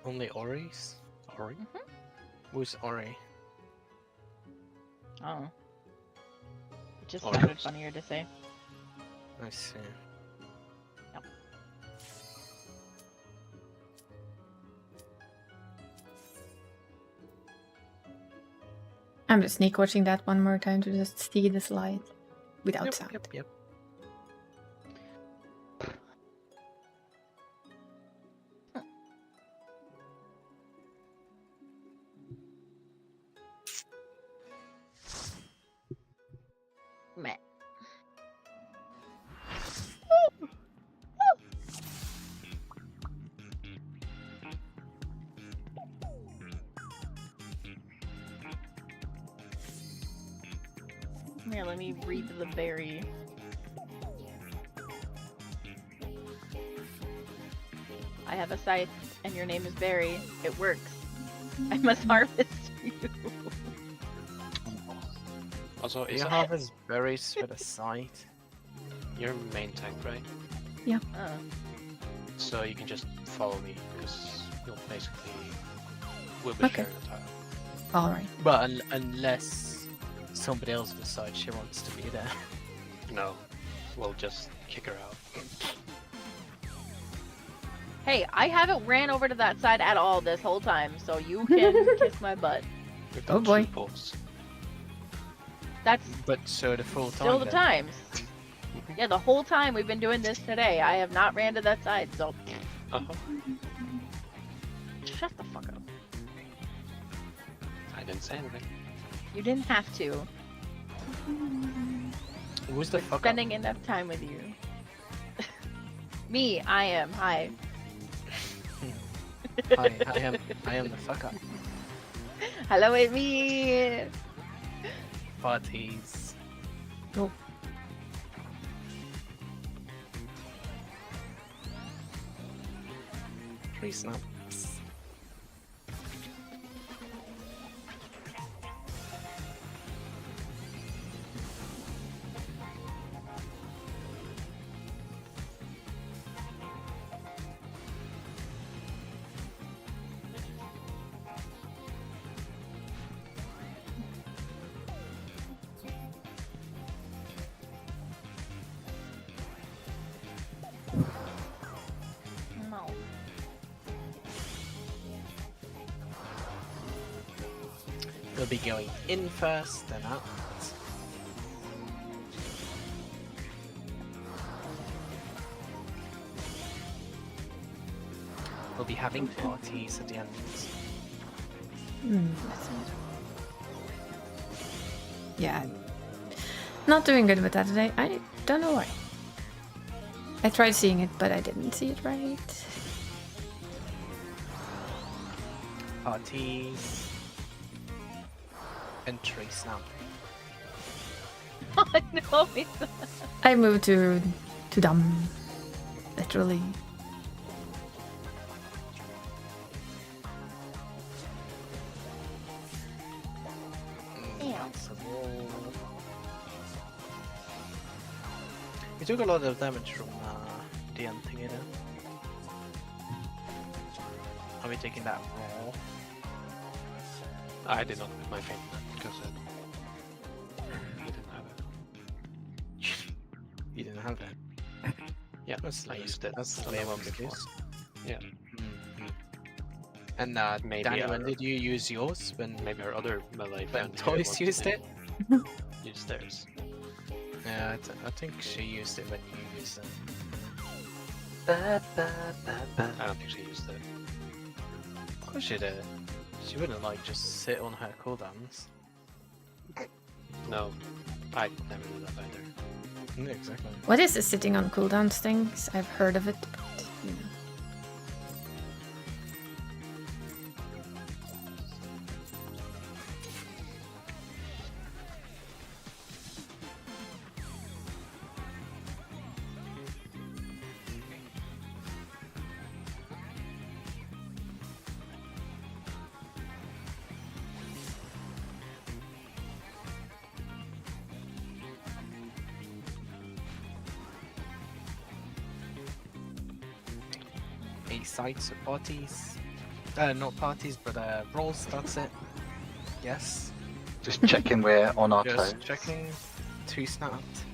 Only Oris?
Ori?
Who's Ori?
Oh. It just
Oh,
sounded
yes.
funnier to say.
I see.
I'm just sneak watching that one more time to just see the slide without
Yep,
sound.
yep.
Meh. Here, let me read the berry. I have a scythe, and your name is Barry. It works. I must harvest you.
Also,
Do
is
you
that
harvest berries with a scythe?
your main tank, right?
Oh.
So you can just follow me, because you'll basically... We'll be
Okay.
sharing a tile.
Alright.
But unless somebody else decides she wants to be there.
No, we'll just kick her out.
Hey, I haven't ran over to that side at all this whole time, so you can kiss my butt.
We've
Oh
done
boy.
2 pulls.
That's
But so the full time.
still the
then.
times. Yeah, the whole time we've been doing this today, I have not ran to that side, so
Uh-huh.
shut the fuck up.
I didn't say anything.
You didn't have to.
Who's the fuck up?
Spending enough time with you. Me, I am. Hi.
Hi, I am the fuck up.
Hello, it's me.
Parties.
Oh.
Tree snaps.
No.
We'll be going in first, then out. We'll be having parties at the end.
Hmm. Yeah. Not doing good with that today. I don't know why. I tried seeing it, but I didn't see it right.
Parties. And tree snap.
Oh, no, it's not.
I moved to dumb. Literally.
That's a roll. We took a lot of damage from the end thingy then. Are we taking that raw?
I did not put my faith in that, because I didn't have it.
You didn't have that.
Yeah,
That's
I used it.
That's the
on
way
the
one
one before.
because.
Yeah,
And
Maybe
Danny,
our-
when did you use yours? When
maybe our other melee
when
fan here
Toys
wants
used
to
it?
use theirs.
Yeah, I think she used it when you used it.
I don't think she used it.
Of course she did. She wouldn't like just sit on her cooldowns.
No, I never did that either.
Yeah, exactly.
What is the sitting on cooldowns things? I've heard of it, but you know.
A sites of parties. Not parties, but rolls. That's it. Yes.
Just checking we're on our
Just
toes.
checking. 2 snapped.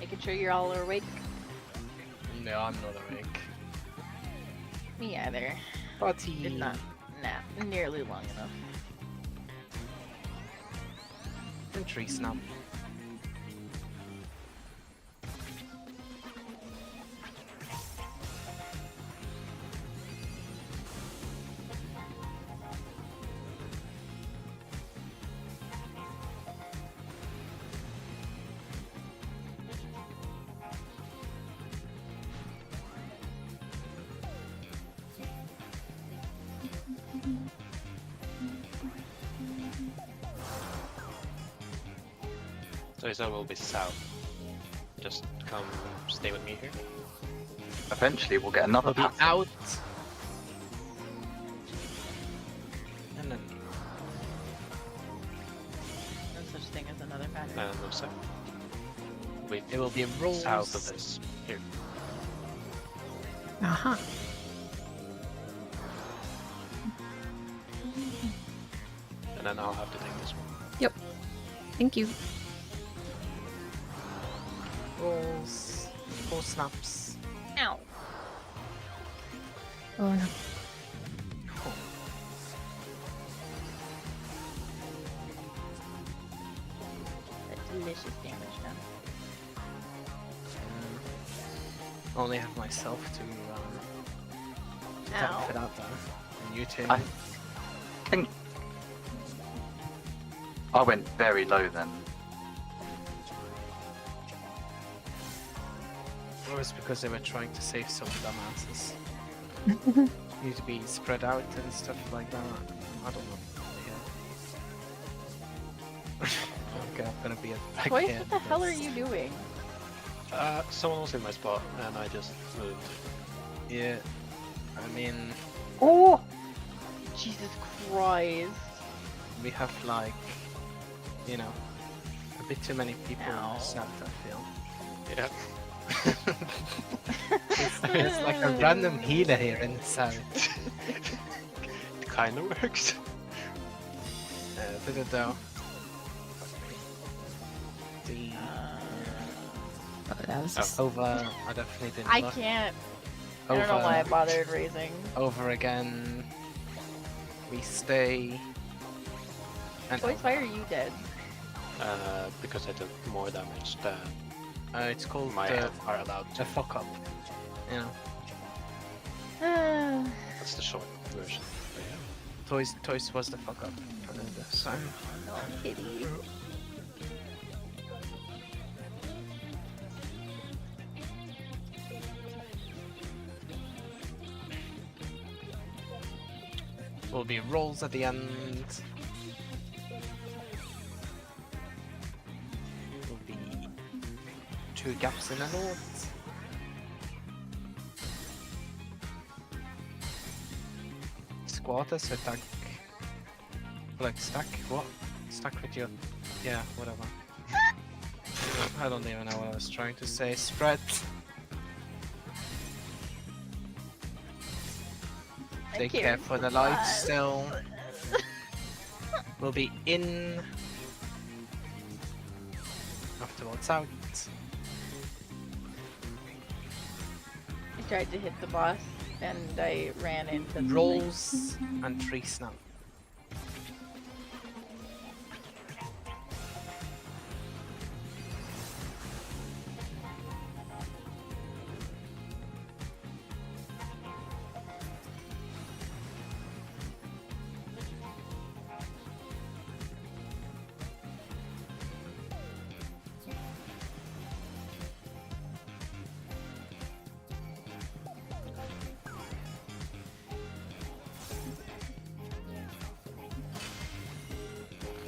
Making sure you're all awake.
No, I'm not awake.
Me either.
Party.
Did not nap nearly long enough.
And 3 snap.
So his zone will be south. Just come stay with me here.
Eventually, we'll get another
We'll be
pattern.
out. And then
No such thing as another pattern.
And no south. Wait,
it will be rolls.
south of this. Here.
Uh-huh.
And then I'll have to take this one.
Thank you.
Rolls. 4 snaps.
Ow.
Oh no.
That delicious damage now.
Only have myself to
Ow.
fit out there. And you two.
I think I went very low then.
Or it's because they were trying to save some dumbasses. Need to be spread out and stuff like that. I don't know. Yeah. Okay, I'm gonna be a back
Toys,
here.
what the hell are you doing?
Someone was in my spot and I just moved.
Yeah. I mean,
Oh! Jesus Christ.
we have like, you know, a bit too many people
Ow.
in the set, I feel.
Yeah.
It's like a random healer here in the south.
It kinda works.
Did it though? The
Oh, that was
Oh.
over. I definitely didn't.
I
look.
can't. I don't know why I bothered raising.
Over again. We stay. And
Toys, why are you dead?
Because I took more damage than
it's called
my
the,
health are allowed
the
to.
fuck up. You know,
That's the short version.
Toys was the fuck up. So
no pity.
will be rolls at the end. Will be 2 gaps in the north. Squatters attack. Like stack? What? Stack with your. Yeah, whatever. I don't even know what I was trying to say. Spread. Take care for the light still. We'll be in. Afterwards out.
I tried to hit the boss and I ran into the
Rolls and 3 snap.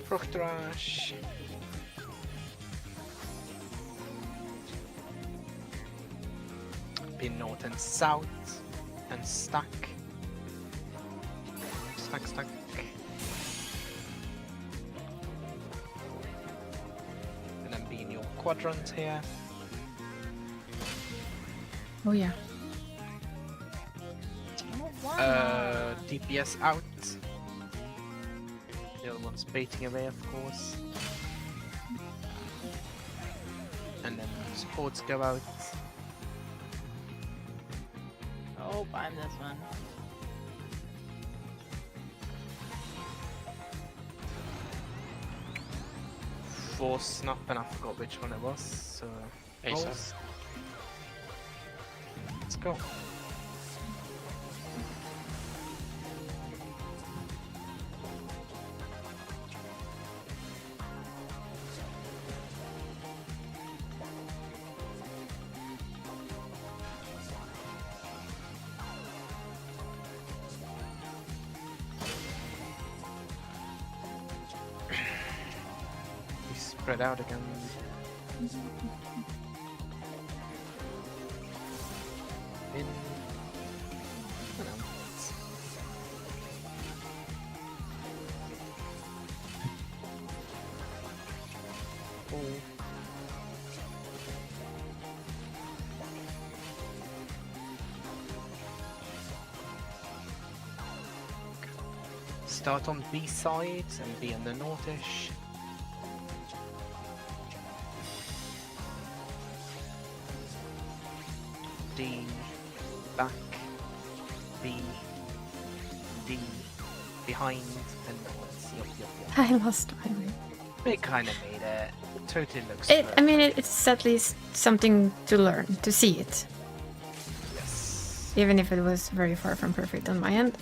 Frucht rush. Be north and south and stack. Stack, stack. And then be in your quadrant here.
Oh yeah.
DPS out. The other one's baiting away, of course. And then supports go out.
Oh, I'm this one.
Force snap, and I forgot which one it was. So
Ace.
rolls. Let's go. We spread out again. In. You know, oh. Start on B sides and be in the northish. D, back, B, D, behind, and north. Yup.
I lost timing.
It kind of made it. Totally looks
It.
good.
I mean, it's at least something to learn, to see it,
Yes.
even if it was very far from perfect on my end.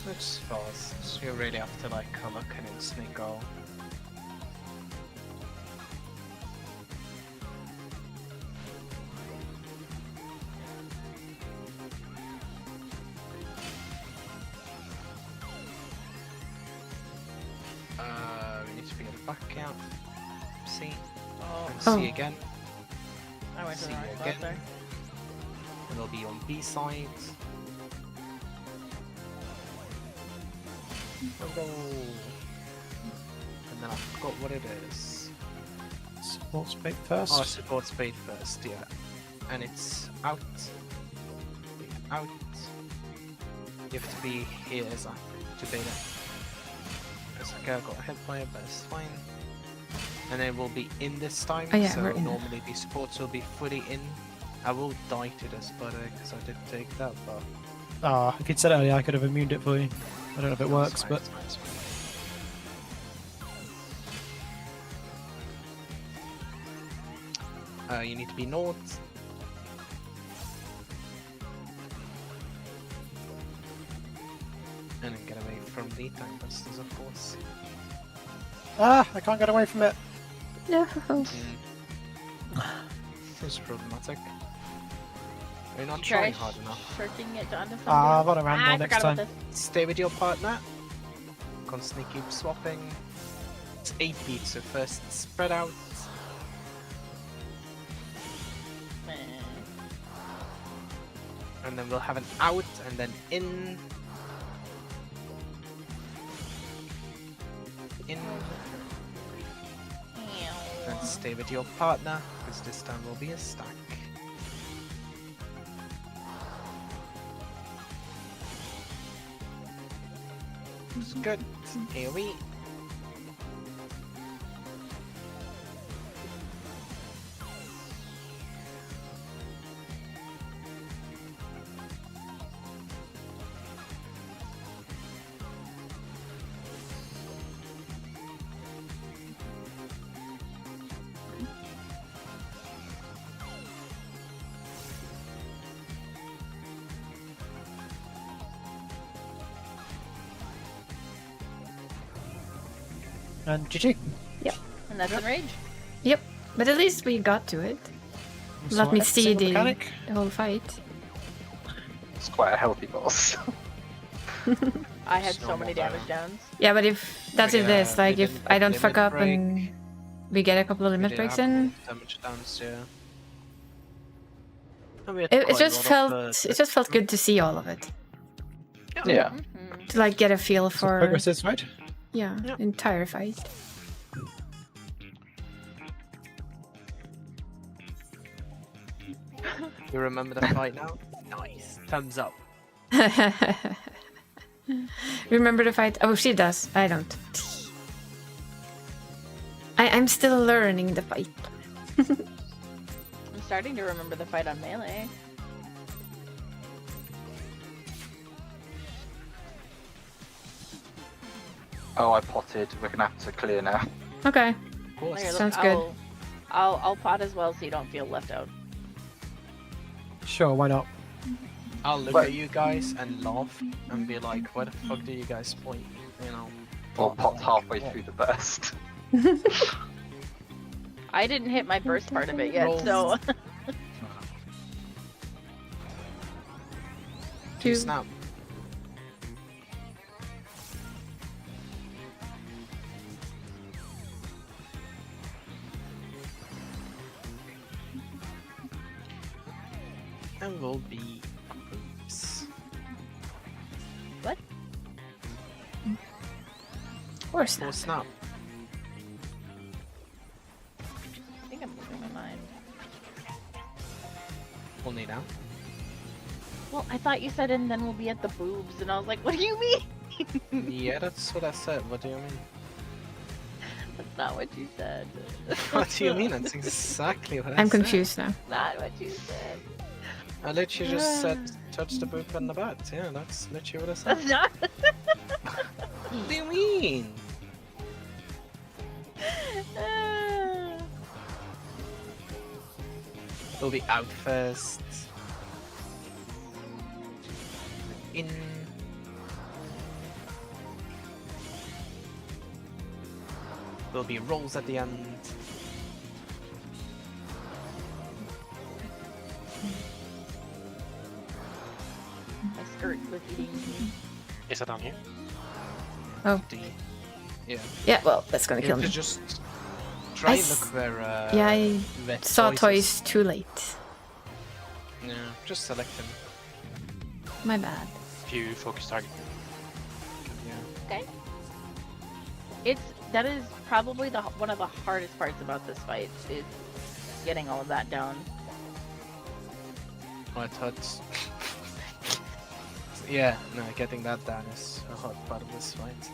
Looks fast. So you really have to like look and instantly go. We need to be at the back out. C.
Oh,
And
Oh.
C again.
I went to
See
the wrong
you
spot
again.
there.
And they'll be on B side. Oh, and then I forgot what it is.
Support spade first.
Oh, support spade first, yeah. And it's out. Out. You have to be here as to bait it. It's okay, I got hit by it, but it's fine. And then we'll be in this time,
Oh, yeah,
so
we're in.
normally the supports will be fully in. I will die to this butter because I did take that, but
Ah, if you'd said it earlier, I could have immuned it for you. I don't know if it works, but
it's fine. You need to be north. And then get away from the tank busters, of course.
I can't get away from it.
No.
It's problematic. We're not
Try
trying hard enough.
shirking it onto something.
Ah, I've got a round
I
more next
forgot
time.
about this.
Stay with your partner. Constantly keep swapping. It's 8 beats, so first spread out.
Eh.
And then we'll have an out and then in. In. And stay with your partner, because this time will be a stack. It's good. AoE.
And GG.
And that's enrage.
Yep. But at least we got to it.
We
Let
saw
me
every
see
single
the
mechanic.
whole fight.
It's quite a healthy boss.
I had
So
so many
more
damage downs.
Yeah, but if that's it
Yeah,
is, like
we
if
didn't
I
get
don't fuck
limit
up and we get a couple of
We
limit
did
breaks
have
in,
damage downs, yeah. And we had
it
quite a
just
lot of,
felt it just felt good to see all of it.
Yeah.
Mhm.
To like get a feel
So
for
progress is right.
yeah,
Yep.
entire fight.
You remember the fight now? Nice. Thumbs up.
Remember the fight? Oh, she does. I don't. I'm still learning the fight.
I'm starting to remember the fight on Melee.
Oh, I potted. We're gonna have to clear now.
Okay.
Of course.
Here, look,
Sounds good.
I'll pot as well so you don't feel left out.
Sure, why not?
I'll look
But-
at you guys and laugh and be like, where the fuck do you guys point? You know.
Or pot halfway through the burst.
I didn't hit my burst part of it yet,
Roll.
so
Do you
Two.
snap? And will be oops.
what?
Or snap.
Or snap.
I think I'm losing my mind.
Only now.
Well, I thought you said and then we'll be at the boobs, and I was like, what do you mean?
Yeah, that's what I said. What do you mean?
That's not what you said.
What do you mean? That's exactly what I
I'm
said.
confused now.
Not what you said.
I literally just said touch the boob and the butt. Yeah, that's literally what I said.
That's not.
What do you mean? We'll be out first. In. There'll be rolls at the end.
My skirt was eating me.
Is that down here?
Oh.
D. Yeah.
Yeah, well, that's gonna
You
kill
have to
me.
just try and
s-
look where.
Yeah, I
red
saw
toys
toys
is.
too late.
Yeah, just select them.
My bad.
View focus target.
Yeah.
That is probably one of the hardest parts about this fight is getting all of that down.
I thought. Yeah, no, getting that down is a hard part of this fight.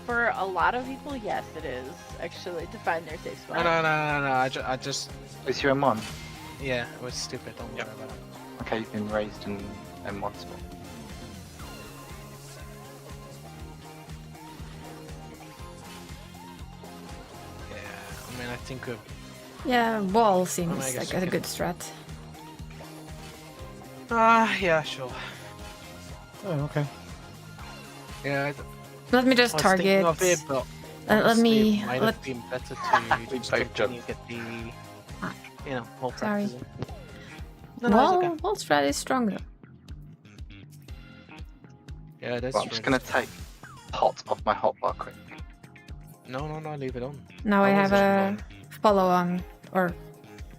For a lot of people, yes, it is actually to find their safe spot.
No. I just.
Is you M1?
Yeah, it was stupid. Don't worry
Yep.
about it.
Okay, you've been raised in M1 spot.
Yeah, I mean, I think we've.
Yeah, wall
I
seems
guess
like
we
a
can-
good strat.
Yeah, sure.
Oh, okay.
Yeah,
Let me
I
just
was
target.
thinking of it, but
Let
honestly,
me.
It might
Let.
have been better
We
to just
both
continue
jumped.
get the,
Ah,
more
sorry.
practice. No, it's
Wall.
okay.
Wall strat is stronger.
Yeah, that's
Well, I'm
true.
just gonna take pot off my hotbar quick.
No, leave it on.
Now I
That
have
was
a
fun.
follow on or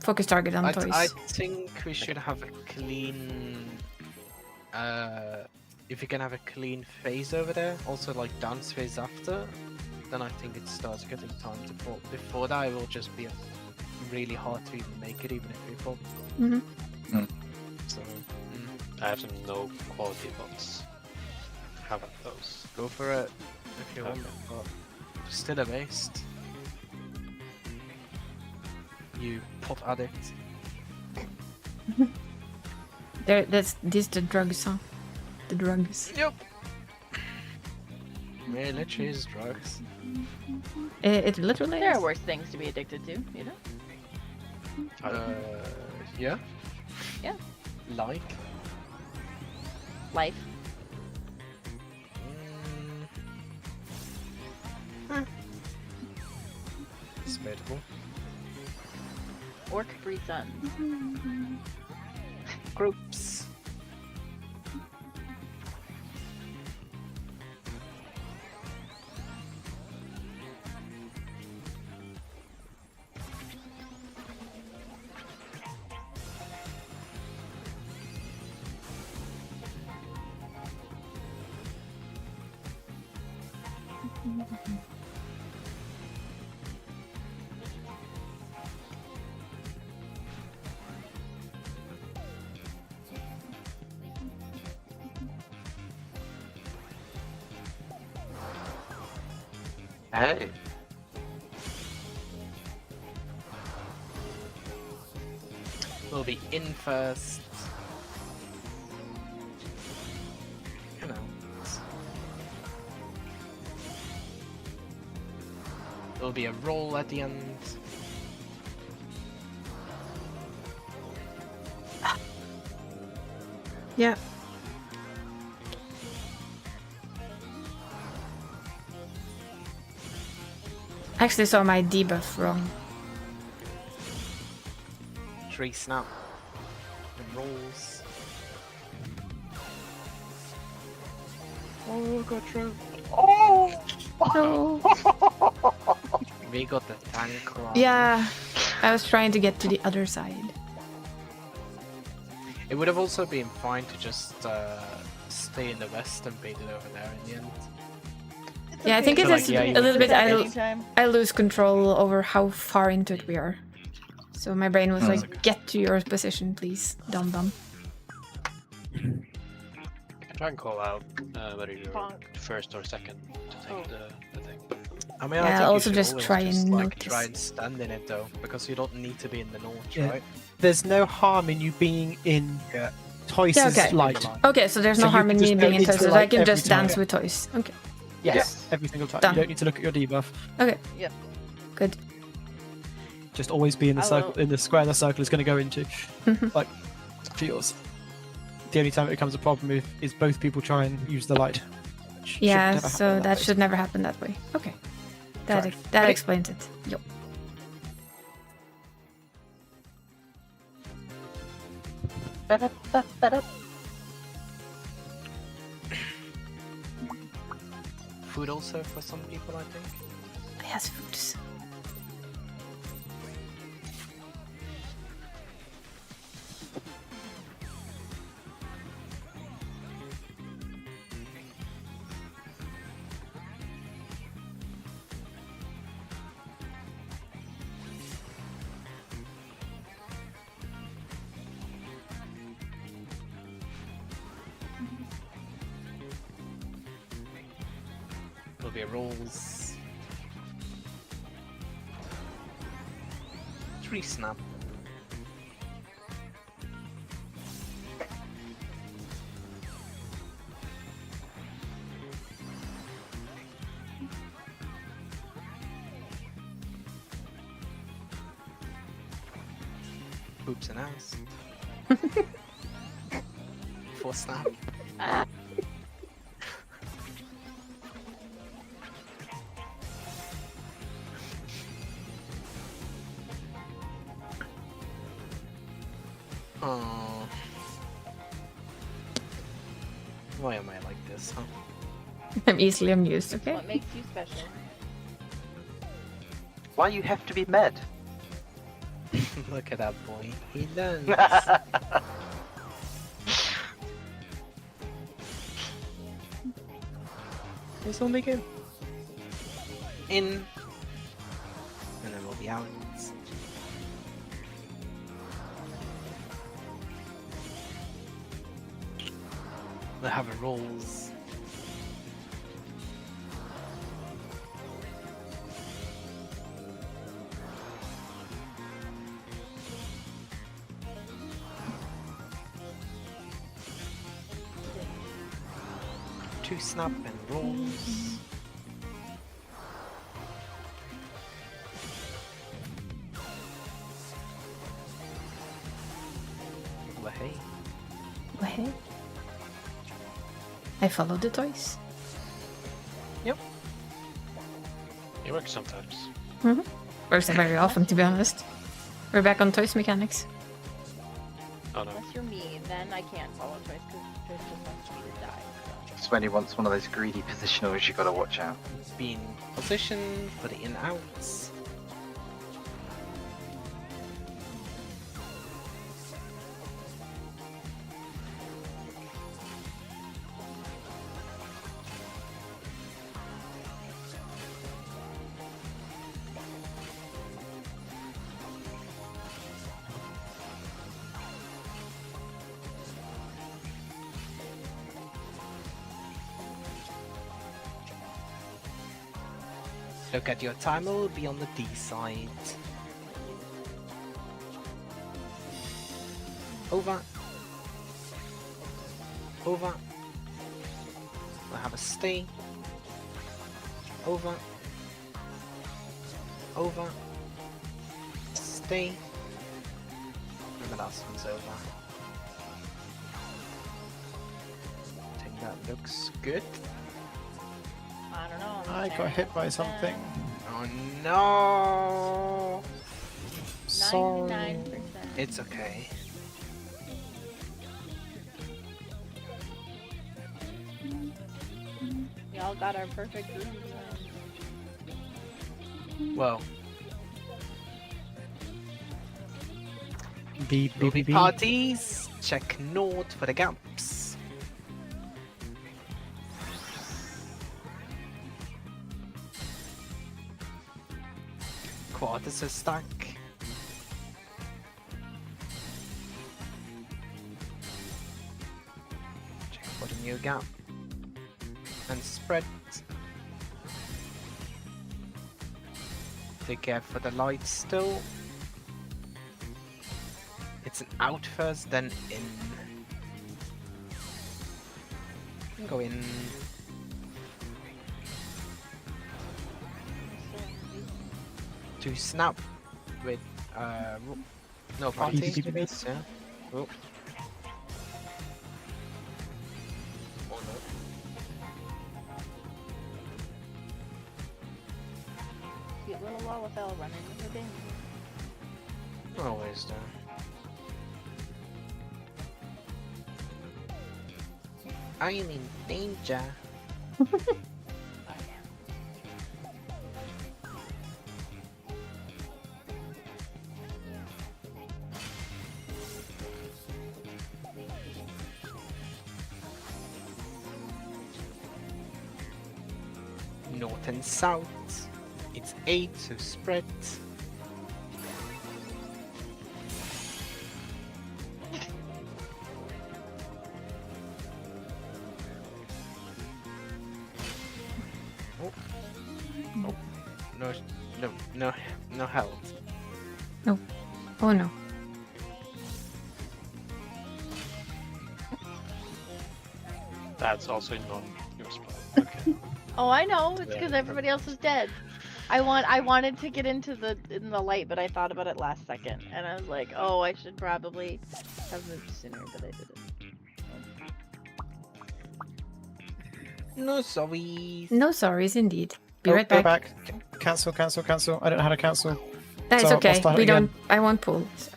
focus target on
I
toys.
think we should have a clean. If you can have a clean phase over there, also like dance phase after, then I think it starts getting time to fall. Before that, it will just be really hard to even make it, even if we fall.
Mhm.
So
I have some no quality bots. How about those?
go for it if you want, but still a waste. You pot addict.
These the drugs, huh? The drugs.
Yep. Yeah, literally is drugs.
It literally
There
is.
are worse things to be addicted to, you know?
Yeah.
Yeah.
Like.
Life.
It's debatable.
Or Capri Sun.
Groups.
Hey.
We'll be in first. You know. There'll be a roll at the end.
Yeah. I actually saw my debuff wrong.
Tree snap. And rolls. Oh, got through.
No.
We got the tank wrong.
Yeah, I was trying to get to the other side.
It would have also been fine to just stay in the west and bait it over there in the end.
Yeah, I think it
So,
is
like, yeah, you
a little
would-
bit. I lose control over how far into it we are. So my brain was like, "Get to your position, please, dum dum."
You can try and call out whether you're
Bonk.
first or second to take the thing.
I mean,
Yeah,
I think
I'll
you
also
should
just
always
try
just,
and
like,
notice.
try and stand in it though, because you don't need to be in the north,
Yeah.
right?
There's no harm in you being in
Yeah.
Toys's
Yeah, okay.
light.
Okay, so there's
So
no
you
harm
can
in me
just go
being in
into
toys, so I
light
can
every
just
time.
dance with toys. Okay,
Yes, every single time.
Done.
You don't need to look at your debuff.
okay.
Yep.
Good.
Just always be in the
I
circle,
will-
in the square the circle is going to go into, like to yours. The only time it becomes a problem is both people try and use the light. which should
Yeah,
never happen
so
in
that
way.
should never happen that way. Okay, that
Correct.
that
Ready?
explains it. Yup.
Food also for some people, I think.
Yes, foods.
There'll be a rolls. Tree snap. Oops and ass. For snap. Oh. Why am I like this, huh?
I'm easily amused. Okay.
What makes you special?
Why you have to be mad?
Look at that boy. He learns. It's only good. In. And then we'll be out. We'll have a rolls. Two snap and rolls. Well, hey.
Wait. I followed the toys.
It works sometimes.
Works not very often, to be honest. We're back on toys mechanics.
Oh no.
Unless you're me, then I can't follow choice because choice just wants you to die. So.
It's when he wants one of those greedy positionals you gotta watch out.
Being positioned for the in outs. Look at your timer, will be on the D side. Over. Over. We'll have a stay. Over. Over. Stay. And the last one's over. I think that looks good.
I don't know. I'm
I got hit by something.
Oh no!
Sorry.
99%.
It's okay.
We all got our perfect rooms.
Well,
Beep, beep, beep, beep.
parties. Check note for the gaps. Quarters a stack. Check for the new gap. And spread. Take care for the light still. It's an out first, then in. Go in. To snap with no party.
Beep, beep, beep, beep.
Yeah. Oh. Oh no.
Cute little Lalafell running in the bin.
Always do. I am in danger. North and south. It's 8, so spread. Oh. Oh. No health.
Oh no.
That's also not your spot. Okay.
Oh, I know. It's
Yeah.
because everybody else is dead. I wanted to get into the light, but I thought about it last second, and I was like, oh, I should probably have moved sooner, but I didn't.
No sorry.
No sorries indeed. Be
Oh,
right
go
back.
Cancel, cancel, cancel. I don't know how to cancel,
That's
So I'll
okay.
start
We
again.
don't. I won't pull. So.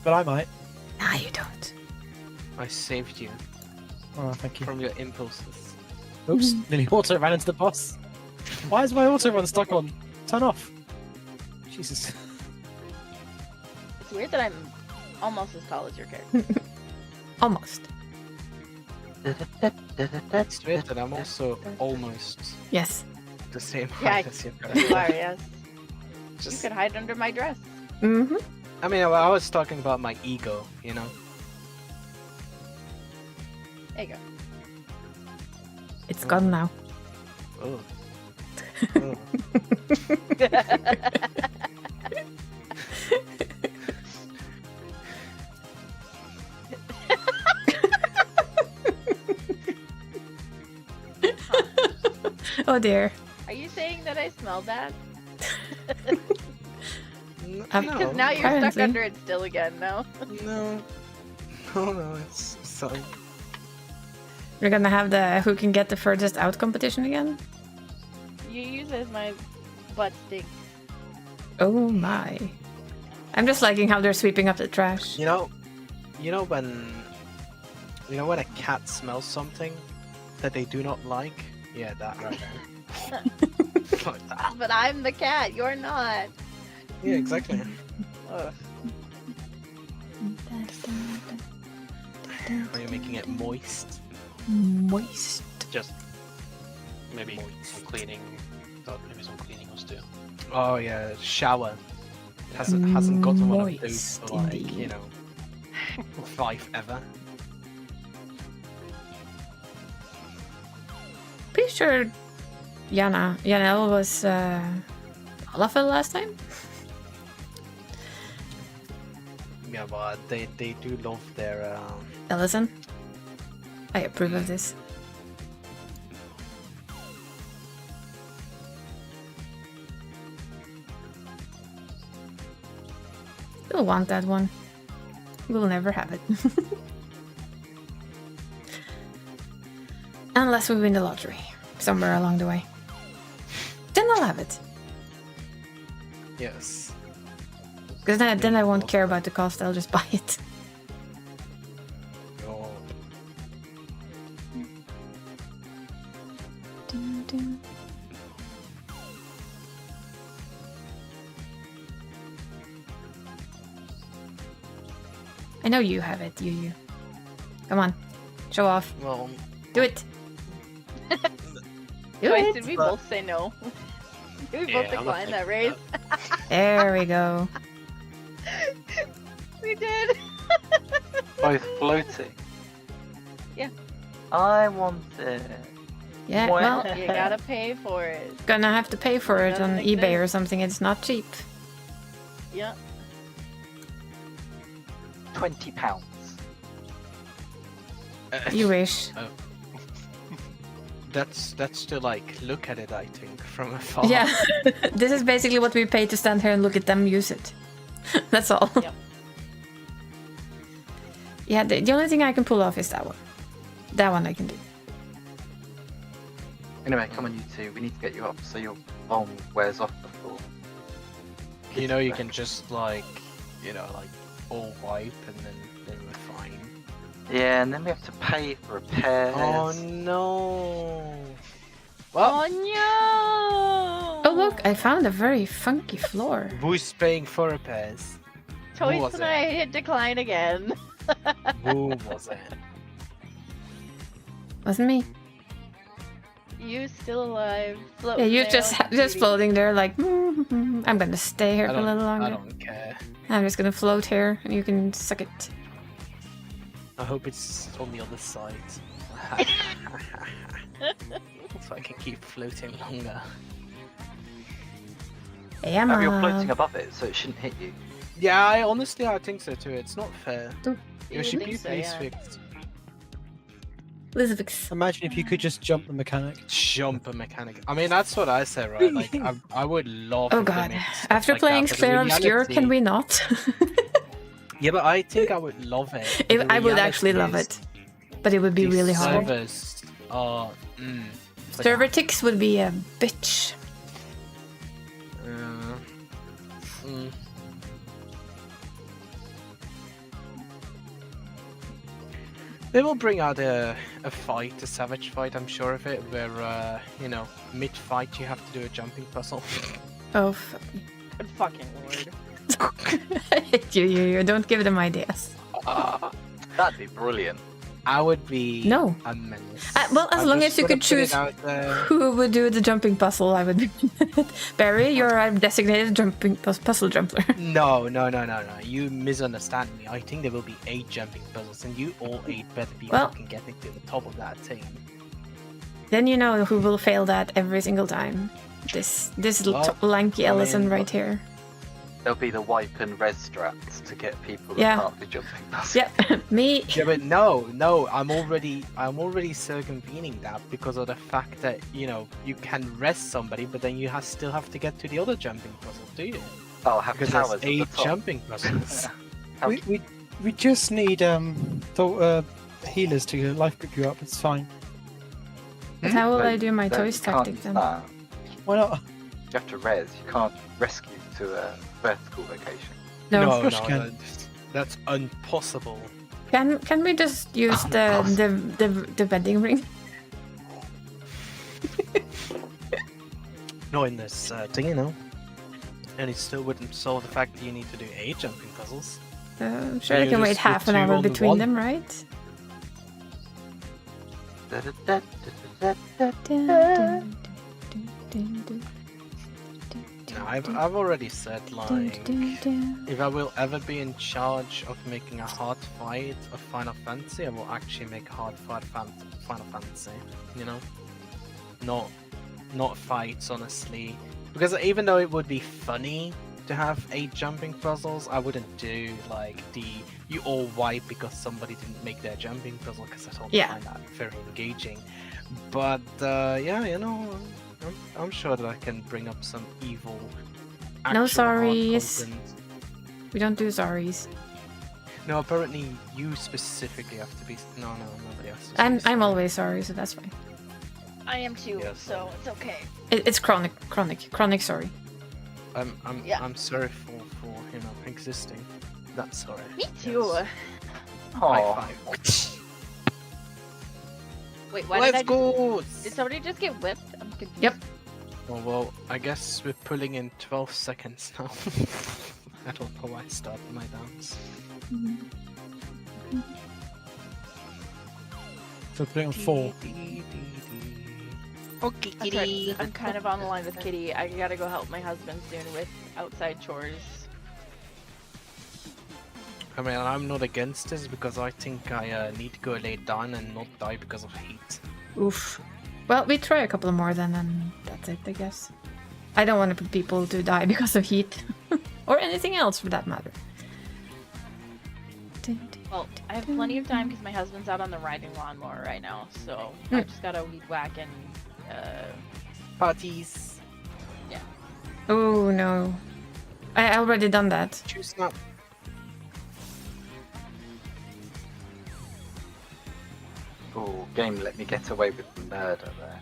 but I might.
Nah, you don't.
I saved you
Oh, thank you.
from your impulses.
Oops, nearly auto ran into the boss. Why is my auto run stuck on? Turn off. Jesus.
It's weird that I'm almost as tall as your character.
Almost.
It's weird that I'm also almost
Yes.
the same
Yeah,
height as you.
You are, yes. You
Just,
could hide under my dress.
Mm-hmm.
I mean, I was talking about my ego, you know.
There you go.
It's gone now.
Oh. Oh.
Oh dear.
Are you saying that I smell bad?
Um,
Because now you're
Apparently.
stuck under it still again, no?
No. No, it's so.
We're gonna have the who can get the furthest out competition again.
You use it as my butt stink.
Oh my. I'm just liking how they're sweeping up the trash.
You know when a cat smells something that they do not like? Yeah, that right there. Like that.
But I'm the cat, you're not.
Yeah, exactly.
Ugh.
Are you making it moist?
Moist.
Just maybe some cleaning. Thought maybe some cleaning was due.
Oh yeah, shower. Hasn't gotten one of those
Moist,
for like,
indeed.
you know, 5 ever.
Pretty sure Janelle was Olafel last time.
Yeah, but they do love their.
Ellison. I approve of this. You'll want that one. We'll never have it. Unless we win the lottery somewhere along the way. Then I'll have it.
Yes.
Because then I won't care about the cost, I'll just buy it.
Oh.
I know you have it, you. Come on. Show off.
Well,
Do it. Do
Wait,
it.
did we both say no? Did we both
Yeah, I'm not
decline that
thinking
raise?
There we go.
We did.
Both floating.
Yeah.
I want it.
Yeah,
Well-
well,
You gotta pay for it.
gonna have to pay for it on
Doesn't
eBay or
exist.
something. It's not cheap.
Yeah.
£20.
You wish.
that's to like look at it. I think from afar.
Yeah. This is basically what we pay to stand here and look at them use it. That's all.
Yep.
Yeah, the only thing I can pull off is that one. That one I can do.
Anyway, come on, you two. We need to get you up so your bomb wears off before.
You know, you can just like, like all wipe and then we're fine.
Yeah, and then we have to pay for repairs.
Oh no!
Oh no!
Oh look, I found a very funky floor.
Who's paying for repairs?
Toys
was
and
it?
I hit decline again.
Who was it?
Wasn't me.
You still alive?
Yeah,
Floating
you're
there
just
on the
just
beauty.
floating there like, I'm gonna stay here for a little
I
longer.
don't care.
I'm just gonna float here and you can suck it.
I hope it's on the other side. So I can keep floating longer.
Hey, I'm
You're floating above it, so it shouldn't hit you.
Yeah, I think so too. It's not fair.
Do-
Your
would think
CPU
so,
please
yeah.
fixed.
Lizvix.
Imagine if you could just jump the mechanic.
Jumper mechanic. I mean, that's what I say, right? Like, I would love.
Oh
if they
god.
made stuff
After
like
playing
that, but
Slayer
in
Obscure, can
reality-
we not?
Yeah, but I think I would love it.
If-
but the
I would actually love
reality
it. But it would be
is
really
these
hard.
Servers are. But
Server ticks would be a bitch.
They will bring out a fight, a savage fight, I'm sure of it, where, mid-fight you have to do a jumping puzzle.
Oh, fuck me.
Good fucking lord.
I hate you. Don't give them ideas.
That'd be brilliant.
I would be
No.
a menace.
Well, as
I'm
long
just
as you
gonna
could
put it
choose
out there.
who would do the jumping puzzle, I would be. Barry, you're a designated jumping puzzle jumper.
No. You misunderstand me. I think there will be 8 jumping puzzles, and you all 8 better be
Well-
fucking getting to the top of that thing.
Then you know who will fail that every single time. This
Well,
lanky
I
Ellison
mean,
right here.
There'll be the wipe and res strats to get people
Yeah.
that can't do jumping puzzles.
Yeah, me.
Yeah, but no, I'm already circumvening that because of the fact that you can rest somebody, but then you still have to get to the other jumping puzzle, do you?
Oh, have
Because
towers
there's
at the
8
top.
jumping puzzles.
We just need healers to life grip you up. It's fine.
But how will
But
I do my
then
toys
you can't
tactic
use
then?
that.
Why not?
You have to res. You can't rescue to a vertical location.
No.
no,
course you can.
that's impossible.
Can we just use the wedding ring?
No, in this thing, and it still wouldn't solve the fact that you need to do 8 jumping puzzles.
I'm sure
Yeah,
I can
just
wait half
do
an
2
hour
on the
between
one.
them, right?
No, I've already said, like, if I will ever be in charge of making a hard fight of Final Fantasy, I will actually make a hard fight of Final Fantasy, Not not fights, honestly. Because even though it would be funny to have 8 jumping puzzles, I wouldn't do like the you all wipe because somebody didn't make their jumping puzzle, because I don't
Yeah.
find that very engaging. But yeah, you know, I'm sure that I can bring up some evil.
No
actual hard
sorries.
content.
We don't do sorries.
No, apparently you specifically have to be. No, nobody else. has to
I'm
be sorry.
always sorry, so that's fine.
I am too,
Yes.
so it's okay.
It's chronic sorry.
Yeah.
I'm sorry for existing. That's sorry.
Me too.
Yes.
Aw.
High five.
Wait, why did I
Let's go.
Did somebody just get whipped? I'm confused.
Yep.
Oh, well, I guess we're pulling in 12 seconds now. I don't know why I started my dance.
So putting on 4.
Okay,
That's right. I'm kind of on the line with Kitty. I gotta go help my husband soon with outside chores.
I mean, I'm not against this because I think I need to go lay down and not die because of heat.
Oof. Well, we try a couple more then, and that's it, I guess. I don't want people to die because of heat. Or anything else, for that matter.
Well, I have plenty of time because my husband's out on the riding lawnmower right now, so I just gotta weed whack and
Parties.
Oh, no. I already done that.
Choose not.
Oh, game let me get away with murder there.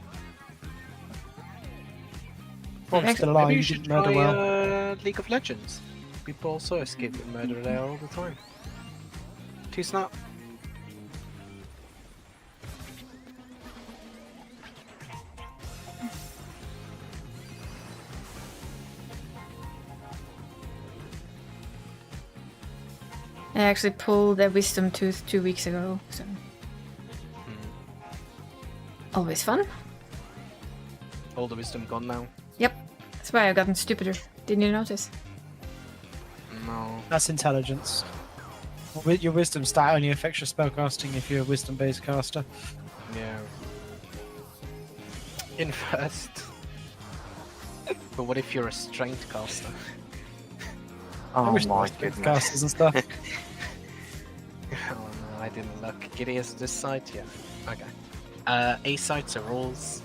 I'm
Actually,
still alive,
Maybe
you
you should
didn't murder
try
well.
League of Legends. People also escape with murder there all the time. Too snap.
I actually pulled a wisdom tooth 2 weeks ago, so... Always fun.
All the wisdom gone now.
Yep. That's why I've gotten stupider. Didn't you notice?
No.
That's intelligence. Your wisdom stat only affects your spellcasting if you're a wisdom-based caster.
Yeah. In first. But what if you're a strength caster?
I
Oh
wish there
my
was strength
goodness.
casters and stuff.
Oh no, I didn't look. Giddy is this side? Yeah. Okay. A sides are rules.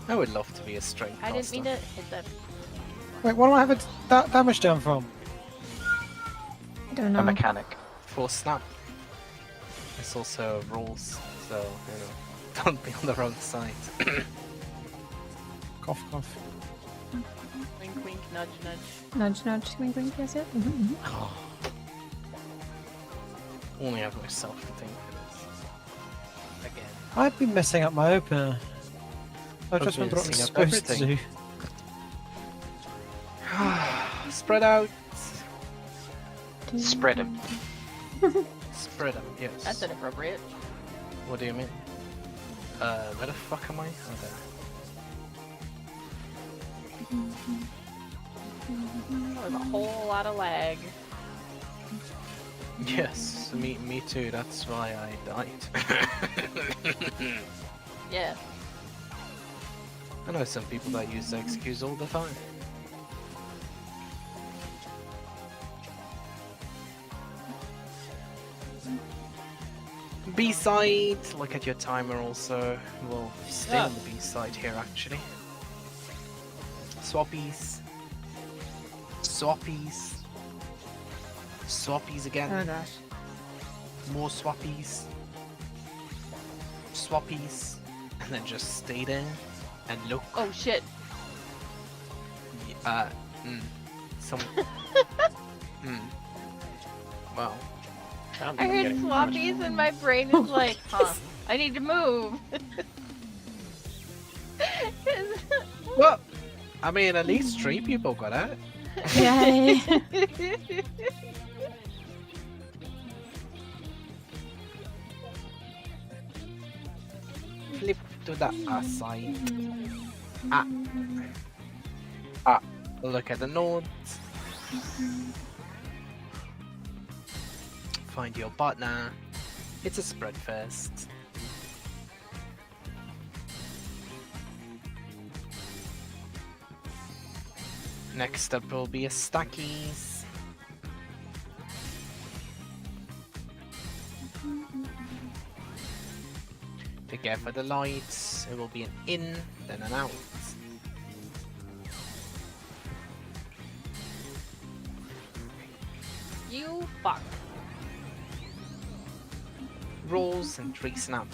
I would love to be a strength
I
caster.
didn't mean to hit that.
Wait, what do I have that damage down from?
I don't know.
A mechanic.
For snap. It's also rules, so you know, don't be on the wrong side.
Cough, cough.
Wink, wink, nudge, nudge.
Nudge, nudge, wink, wink, yes, yes.
Only have myself to thank for this. Again.
I've been messing up my opener. I just
been
wonder what I'm
messing up
supposed to do.
everything. Spread out.
Spread him.
Spread out, yes.
That's inappropriate.
What do you mean? Where the fuck am I? Oh, there.
That was a whole lot of lag.
Yes, me too. That's why I died.
Yeah.
I know some people that use the excuse all the time. B-side! Look at your timer also. We'll stay on the B-side here actually. Swappies. Swappies. Swappies again.
Oh gosh.
More swappies. Swappies. And then just stay there and look.
Oh shit.
Some. Well.
I heard swappies and my brain is like, huh, I need to move.
Well, I mean, at least 3 people got out.
Yay!
Flip to the side. Look at the nodes. find your partner. It's a spread first. Next up will be a stackies. To get for the lights, it will be an in, then an out.
You fuck.
Rolls and 3 snap.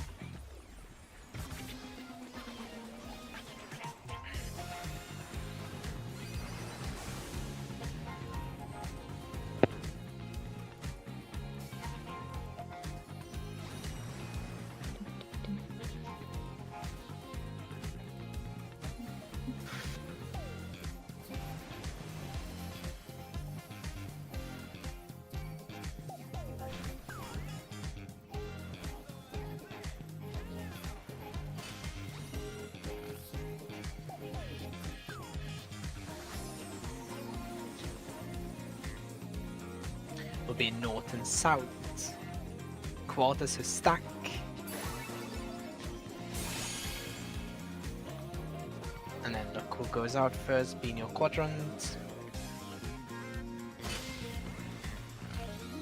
Will be north and south. Quarters to stack. And then look who goes out first, being your quadrant.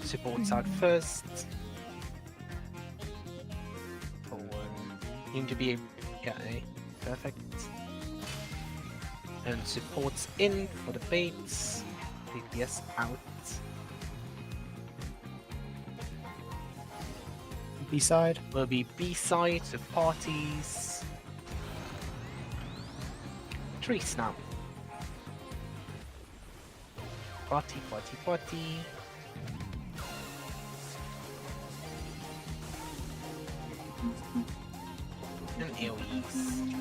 Supports out first. Forward. You need to be perfect. And supports in for the baits. DPS out.
B-side.
Will be B-side to parties. Trees now. Party, party, party. And AoEs.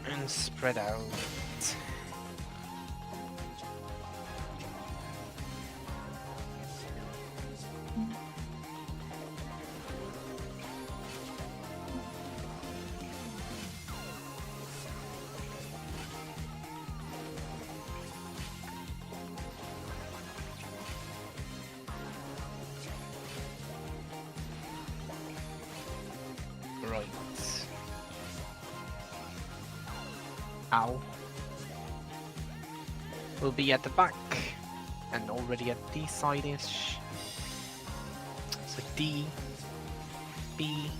And spread out. Right. Ow. Will be at the back and already at D side-ish. So D, B,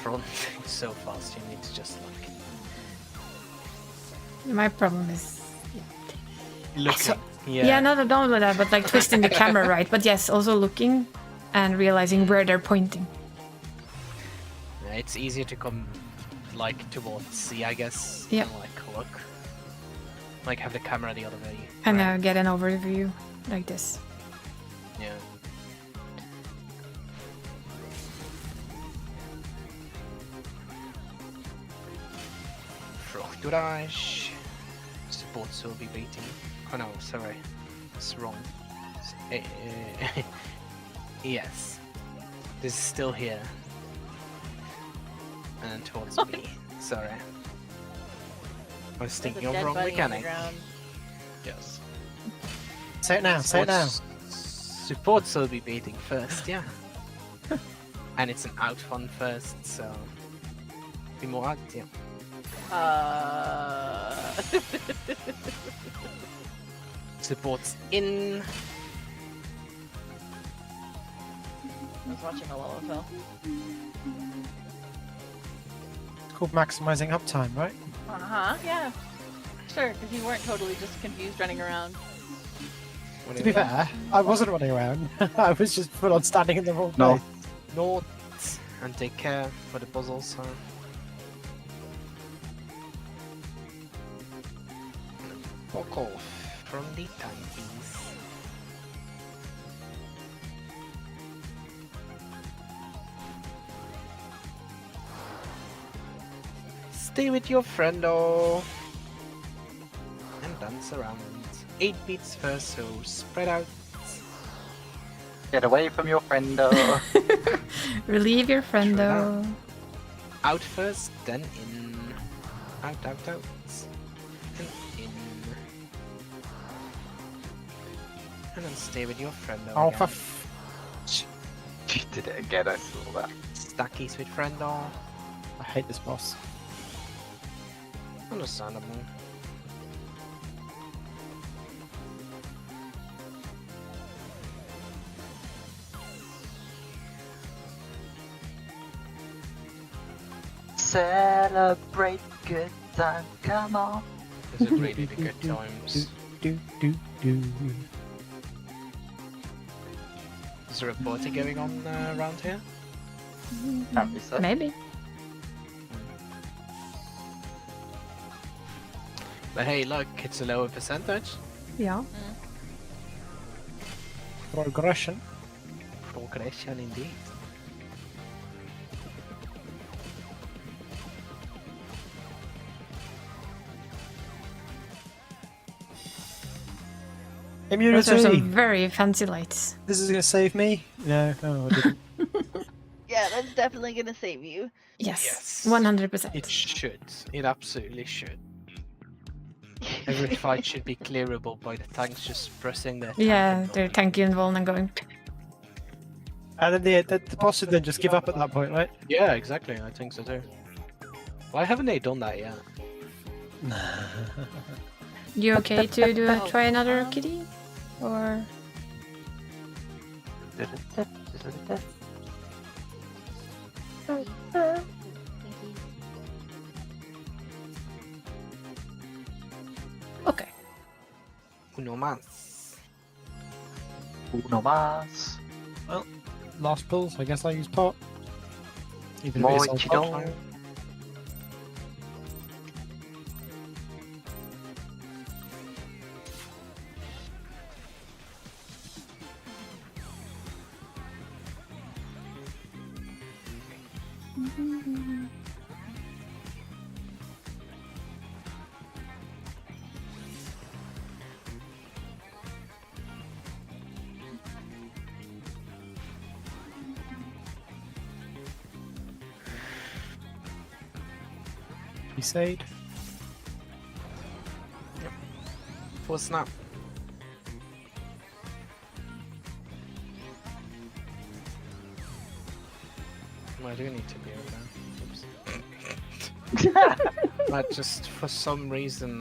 front so fast you need to just like
My problem is
look.
yeah, not only that, but like twisting the camera right. But yes, also looking and realizing where they're pointing.
Yeah, it's easier to come like towards C, I guess.
Yeah.
And, like look. Like have the camera the other way.
And
right?
get an overview like this.
Yeah. Frukturage. Supports will be baiting. Oh no, sorry. It's wrong. Yes. This is still here. And towards B. Sorry. I was thinking of wrong mechanic.
Yes.
Say it now, say it now.
Supports will be baiting first, yeah. And it's an out one first, so be more out, yeah. Supports in.
I was watching a Lullafell.
It's called maximising uptime, right?
Yeah. Sure, because you weren't totally just confused running around.
To be fair, I wasn't running around. I was just full on standing in the wrong
No.
place.
North and take care for the puzzles. So. Walk off from the tankies. Stay with your friendo and dance around. 8 beats first, so spread out.
Get away from your friendo.
Relieve your friend
Sure.
though.
Out first, then in. Out, out, out. And in. And then stay with your friend.
Oh,
again.
You did it again, I saw that.
Stackies with friendo.
I hate this boss.
Understandable.
Celebrate good time, come on.
Is it really the good times?
Do, do, do.
Is there a party going on around here?
Apparently so.
Maybe.
But hey, look, it's a lower percentage.
Yeah.
Progression.
Progression indeed.
Those are
Immunity!
some very fancy lights.
This is gonna save me? No, no, it didn't.
Yeah, that's definitely gonna save you.
Yes.
Yes.
100%.
It should. It absolutely should. Every fight should be clearable by the tanks just pressing their tank
Yeah,
and
they're
going.
tanky and Voln and going.
And then the boss would then just give up at that point, right?
Yeah, exactly. I think so too. Why haven't they done that yet?
You okay to do
Oh,
try another kitty? Or okay.
Uno más.
Uno más.
Last pulls, I guess I use pot. Even if it is on pot.
Moichidon.
Crusade.
Full snap. I do need to be over there. Oops. But just for some reason,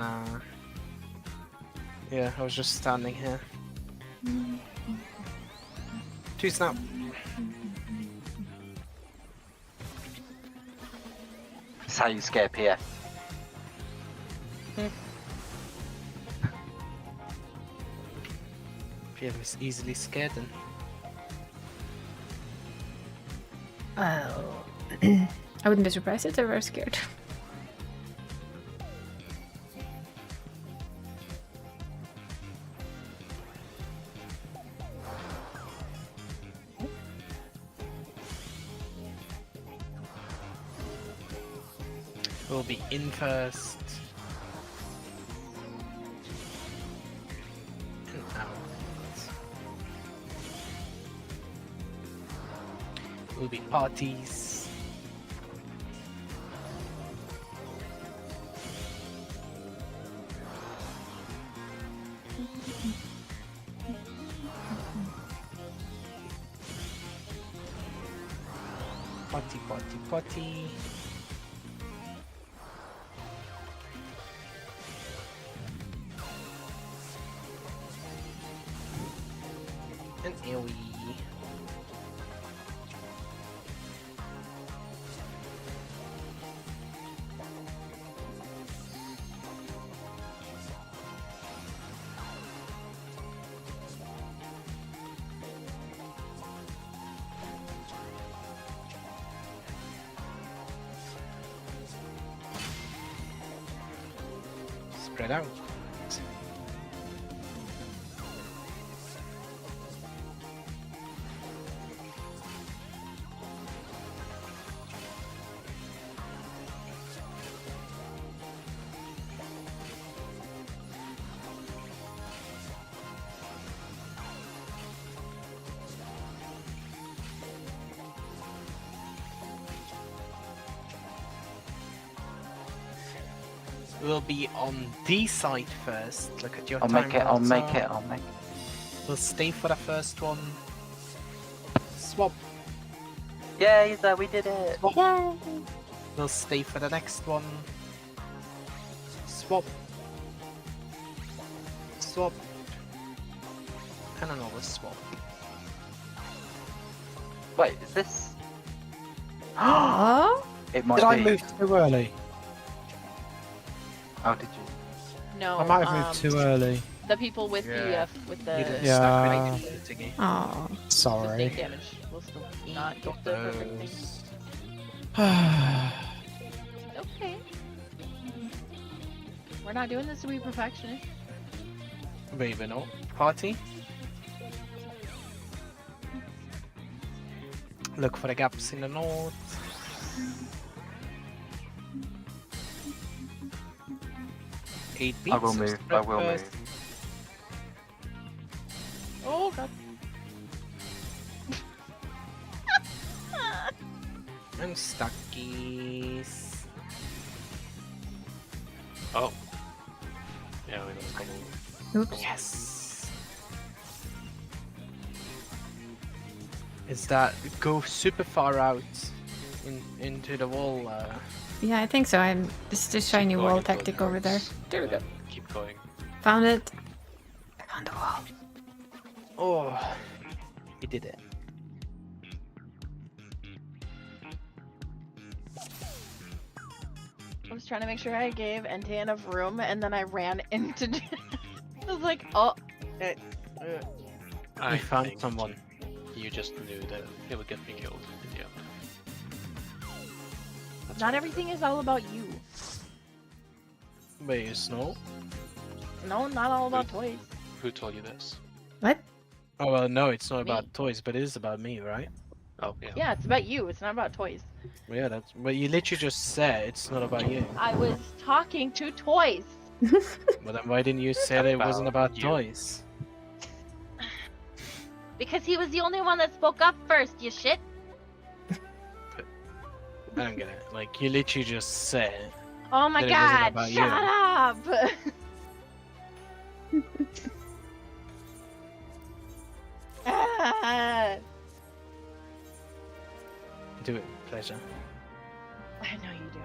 yeah, I was just standing here. 2 snap.
That's how you scare PF.
PF is easily scared and
Oh. I wouldn't be surprised if they were scared.
will be in first. And out. Will be parties. Party, party, party. And AoE. Spread out. will be on the side first. Look at your
I'll
time.
make it. I'll make
Walter.
it. I'll make it.
We'll stay for the first one. Swap.
Yay! There, we did it.
Yay!
We'll stay for the next one. Swap. Swap. And another swap.
Wait, is this?
Oh?
It might
Did I
be.
move too early?
How did you?
No.
I might have moved too early.
The people with
Yeah.
with
You didn't
the
Yeah.
stack right into the thingy.
Oh.
the snake
Sorry.
damage will still not get the perfect thing. Okay. We're not doing this to be perfectionists.
Maybe not. Party. Look for the gaps in the north. Eight beats.
I will move. I will
first.
move.
Oh god.
I'm stuckies.
Oh. Yeah, we got a couple.
Oops.
Yes. Is that go super far out into the wall?
Yeah, I think so. It's the shiny
Keep
wall
going
tactic
until it
over there.
hurts.
There we go.
Keep going.
Found it. I found the wall.
Oh, he did it.
I was trying to make sure I gave NT enough room, and then I ran into. I was like, oh.
I found
think
someone.
You just knew that it would get me killed in the end. That's
Not
all.
everything is all about you.
Wait, it's not?
No, not all about toys.
Who told you this?
What?
Oh well, no, it's not
Me.
about toys, but it is about me, right?
Oh, yeah.
Yeah, it's about you. It's not about toys.
Well, yeah, that's. But you literally just said it's not about you.
I was talking to toys.
Well, then why didn't you say that it wasn't
About
about
you.
toys?
Because he was the only one that spoke up first, you shit.
I don't get it. Like you literally just said.
Oh my
Then it wasn't
god,
about you.
shut up! Ah,
Do it, pleasure.
I know you do.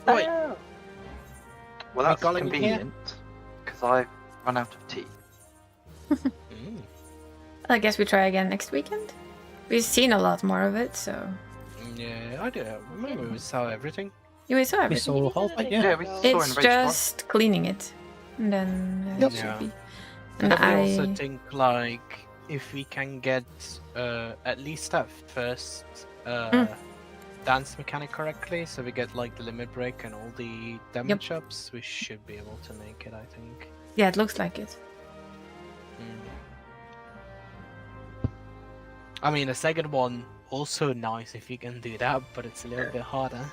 Wait.
Well,
Are you
that's
calling me here?
convenient because I've run out of tea.
Mm.
I guess we try again next weekend. We've seen a lot more of it, so
Yeah, I do. Remember we saw everything.
you saw
We
everything.
saw the whole thing, yeah.
Yeah, we saw
It's
in Rage
just cleaning it, and then it
Yep.
should
Yeah.
be.
And
And
I
I
also think like if we can get at least that first dance mechanic correctly, so we get like the limit break and all the damage ups, we should be able to make it. I think.
yeah, it looks like it.
I mean, the second one also nice if you can do that, but it's a little bit harder.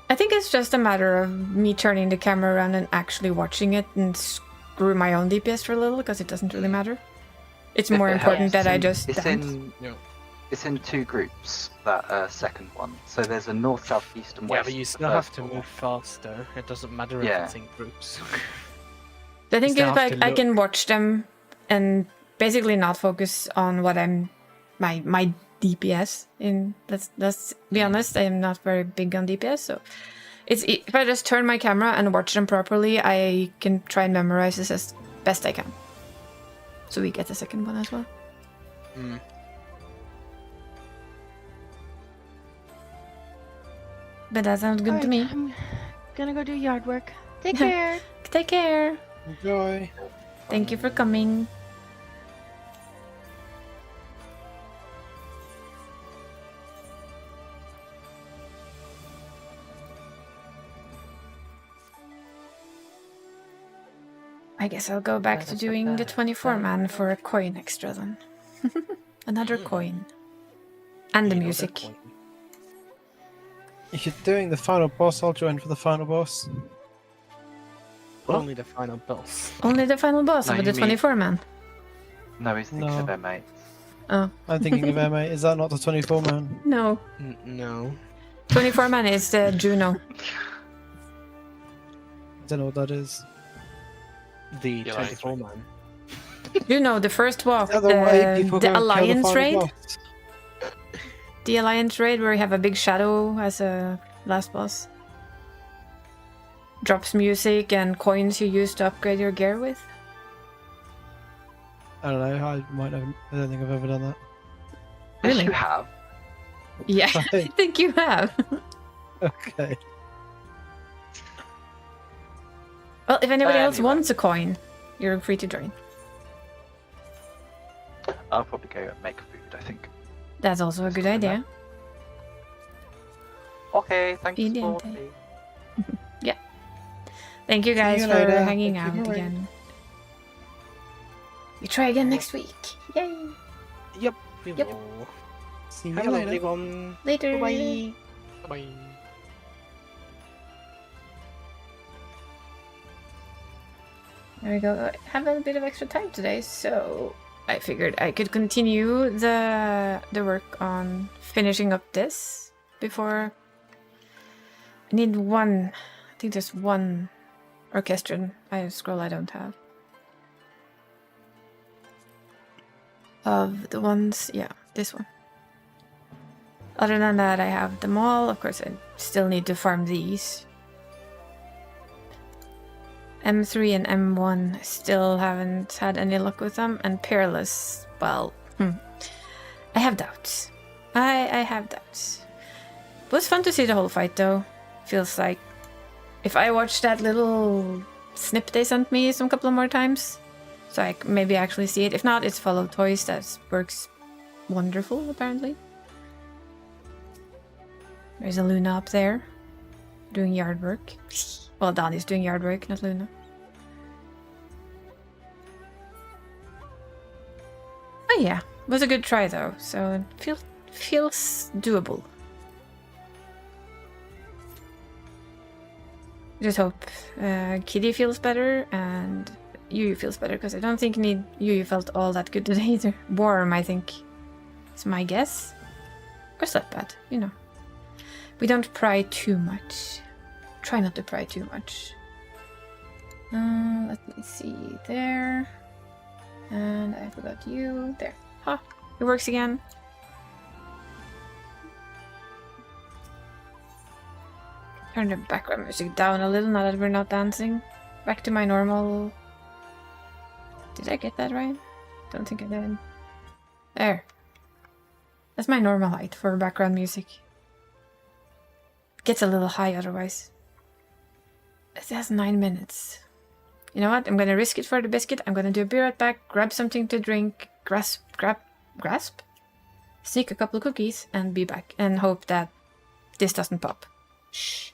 I think it's just a matter of me turning the camera around and actually watching it and screw my own DPS for a little, because it doesn't really matter. It's more
If it
important
helps,
that I just
It's
dance.
in.
Yeah.
It's in two groups. That second one. So there's a north, south, east, and
Yeah,
west.
but you
the
still have
first
to
floor.
move faster. It doesn't matter
Yeah.
if it's in groups.
The thing
still
is,
have
like,
to
I
look.
can watch them and basically not focus on what I'm my DPS in. Let's be honest, I am not very big on DPS, so if I just turn my camera and watch them properly, I can try and memorize this as best I can. So we get the second one as well.
Mm.
But that sounds good to me.
I'm gonna go do yard work. Take care.
Take care.
Enjoy.
Thank you for coming. I guess I'll go back to doing the 24-man for a coin extra then. Another coin. And the
You know
music.
that point.
If you're doing the final boss, I'll join for the final boss.
Only the final boss.
Only the final boss
No,
with the
you mean-
24-man.
No, he's thinking
No.
of their mates.
Oh,
I'm thinking of MA. Is that not the 24 man?
no.
No.
24 man is the Juno.
I don't know what that is.
The
Yeah, that's
24 man.
Juno, the first walk.
Is that the way people
The
go kill the
Alliance
final
raid.
boss?
The Alliance raid where you have a big shadow as a last boss. Drops music and coins you use to upgrade your gear with.
I don't know. I might have. I don't think I've ever done that.
Yes,
Really?
you have.
Yeah, I
Right.
think you have.
Okay.
Well, if anybody else
Anyway.
wants a coin, you're free to join.
I'll probably go and make food, I think.
That's also a good
Something
idea.
Okay, thanks for
Obediente.
me.
Thank you
See
guys
you
for
later.
hanging
Thank you
out
for
again. We try again next week. Yay!
Yep, we
Yep.
will.
See you
Have a lovely
later.
one.
Later.
Bye.
Bye.
There we go. I have a bit of extra time today, so I figured I could continue the work on finishing up this before. I need one. I think there's one orchestrion scroll I don't have. Of the ones, yeah, this one. Other than that, I have them all. Of course, I still need to farm these. M3 and M1, still haven't had any luck with them. And Peerless, well, I have doubts. I have doubts. It was fun to see the whole fight, though. Feels like if I watched that little snip they sent me some couple of more times, so I maybe actually see it. If not, it's Follow Toys that works wonderful, apparently. There's a Luna up there, doing yard work. Well, Donnie's doing yard work, not Luna. Oh yeah, it was a good try though, so it feels doable. Just hope Kitty feels better and Yuyu feels better, because I don't think Yuyu felt all that good today either. Warm, I think, is my guess. Or slept bad, you know. We don't pry too much. Try not to pry too much. Let me see. There. And I forgot you. There. Ha! It works again. Turn the background music down a little now that we're not dancing. Back to my normal... Did I get that right? Don't think I did. There. That's my normal height for background music. Gets a little high otherwise. It has 9 minutes. You know what? I'm gonna risk it for the biscuit. I'm gonna be right back, grab something to drink, grasp? Sneak a couple of cookies and be back. And hope that this doesn't pop. Shh.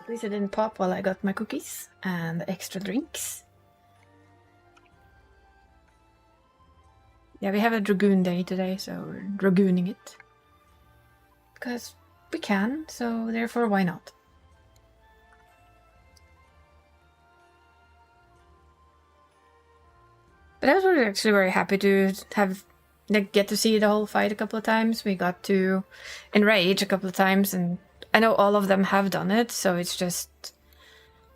At least it didn't pop while I got my cookies and extra drinks. Yeah, we have a Dragoon Day today, so we're Dragooning it. Because we can, so therefore why not? But I was really actually very happy to get to see the whole fight a couple of times. We got to enrage a couple of times, and I know all of them have done it, so it's just...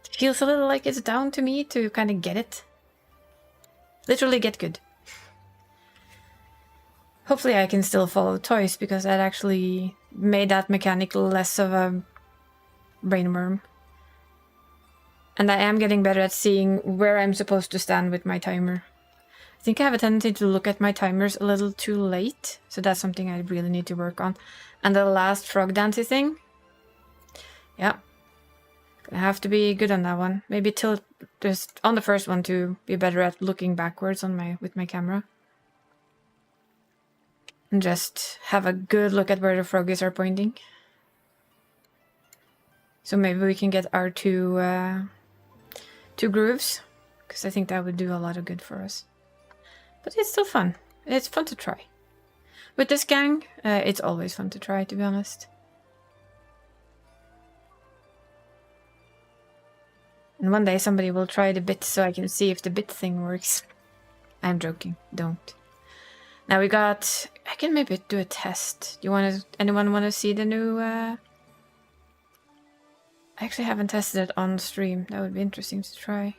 It feels a little like it's down to me to kind of get it. Literally get good. Hopefully I can still follow toys, because that actually made that mechanic less of a brainworm. And I am getting better at seeing where I'm supposed to stand with my timer. I think I have a tendency to look at my timers a little too late, so that's something I really need to work on. And the last frog dancey thing, yeah, gonna have to be good on that one. Maybe tilt just on the first one to be better at looking backwards on with my camera, and just have a good look at where the froggies are pointing. So maybe we can get our two grooves, because I think that would do a lot of good for us. But it's still fun. It's fun to try. With this gang, it's always fun to try, to be honest. And one day somebody will try the bit so I can see if the bit thing works. I'm joking. Don't. Now we got... I can maybe do a test. Anyone want to see the new... I actually haven't tested it on stream. That would be interesting to try. I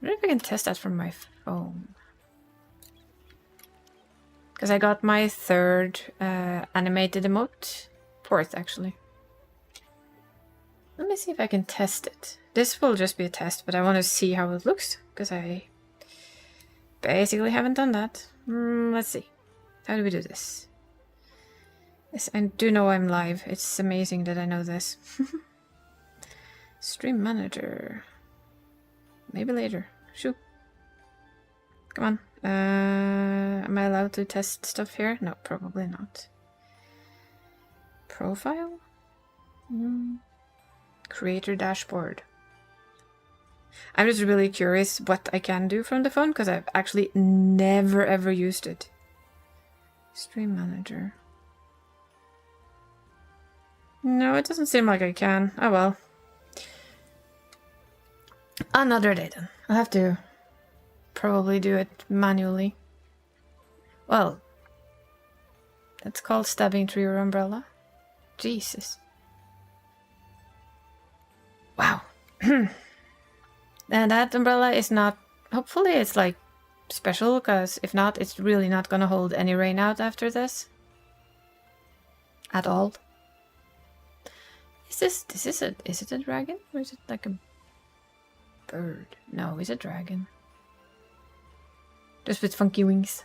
wonder if I can test that from my phone. Because I got my third animated emote. Fourth, actually. Let me see if I can test it. This will just be a test, but I want to see how it looks. Because I basically haven't done that. Let's see. How do we do this? Yes, I do know I'm live. It's amazing that I know this. Stream manager. Maybe later. Shoot. Come on. Am I allowed to test stuff here? No, probably not. Profile? Creator dashboard. I'm just really curious what I can do from the phone, because I've actually never ever used it. Stream manager. No, it doesn't seem like I can. Oh well. Another day then. I'll have to probably do it manually. Well, that's called stabbing through your umbrella. Jesus. Wow. And that umbrella is not... Hopefully it's like special, because if not, it's really not gonna hold any rain out after this. At all. Is it a dragon? Or is it like a bird? No, it's a dragon. Just with funky wings.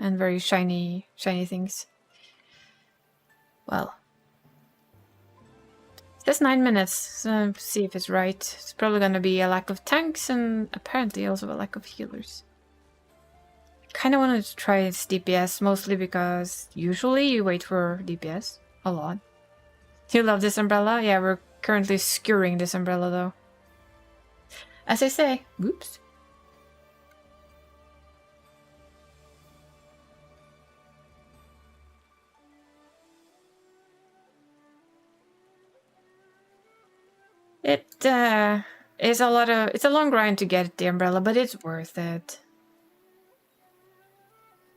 And very shiny things. Well. Just 9 minutes, so see if it's right. It's probably gonna be a lack of tanks and apparently also a lack of healers. Kinda wanted to try its DPS, mostly because usually you wait for DPS a lot. You love this umbrella? Yeah, we're currently skewering this umbrella though. As I say, whoops. It is it's a long grind to get the umbrella, but it's worth it.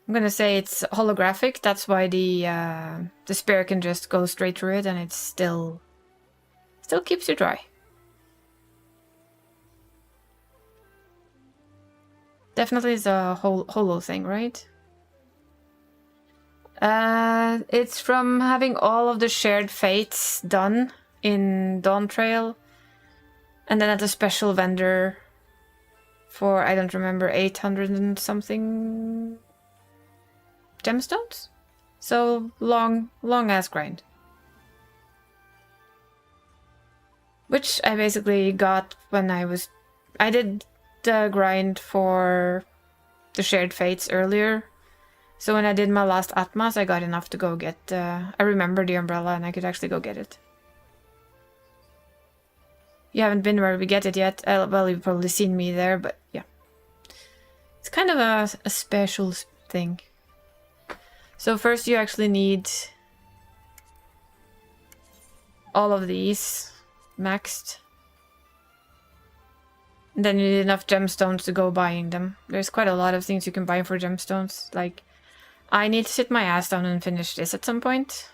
I'm gonna say it's holographic, that's why the spear can just go straight through it and it still keeps you dry. Definitely is a holo thing, right? It's from having all of the shared fates done in Dawn Trail. And then at a special vendor for, I don't remember, 800 and something gemstones? So long ass grind. Which I basically got when I did the grind for the shared fates earlier. So when I did my last Atmas, I got enough to go get... I remember the umbrella and I could actually go get it. You haven't been where we get it yet. Well, you've probably seen me there, but yeah. It's kind of a special thing. So first you actually need all of these maxed. And then you need enough gemstones to go buying them. There's quite a lot of things you can buy for gemstones. Like, I need to sit my ass down and finish this at some point.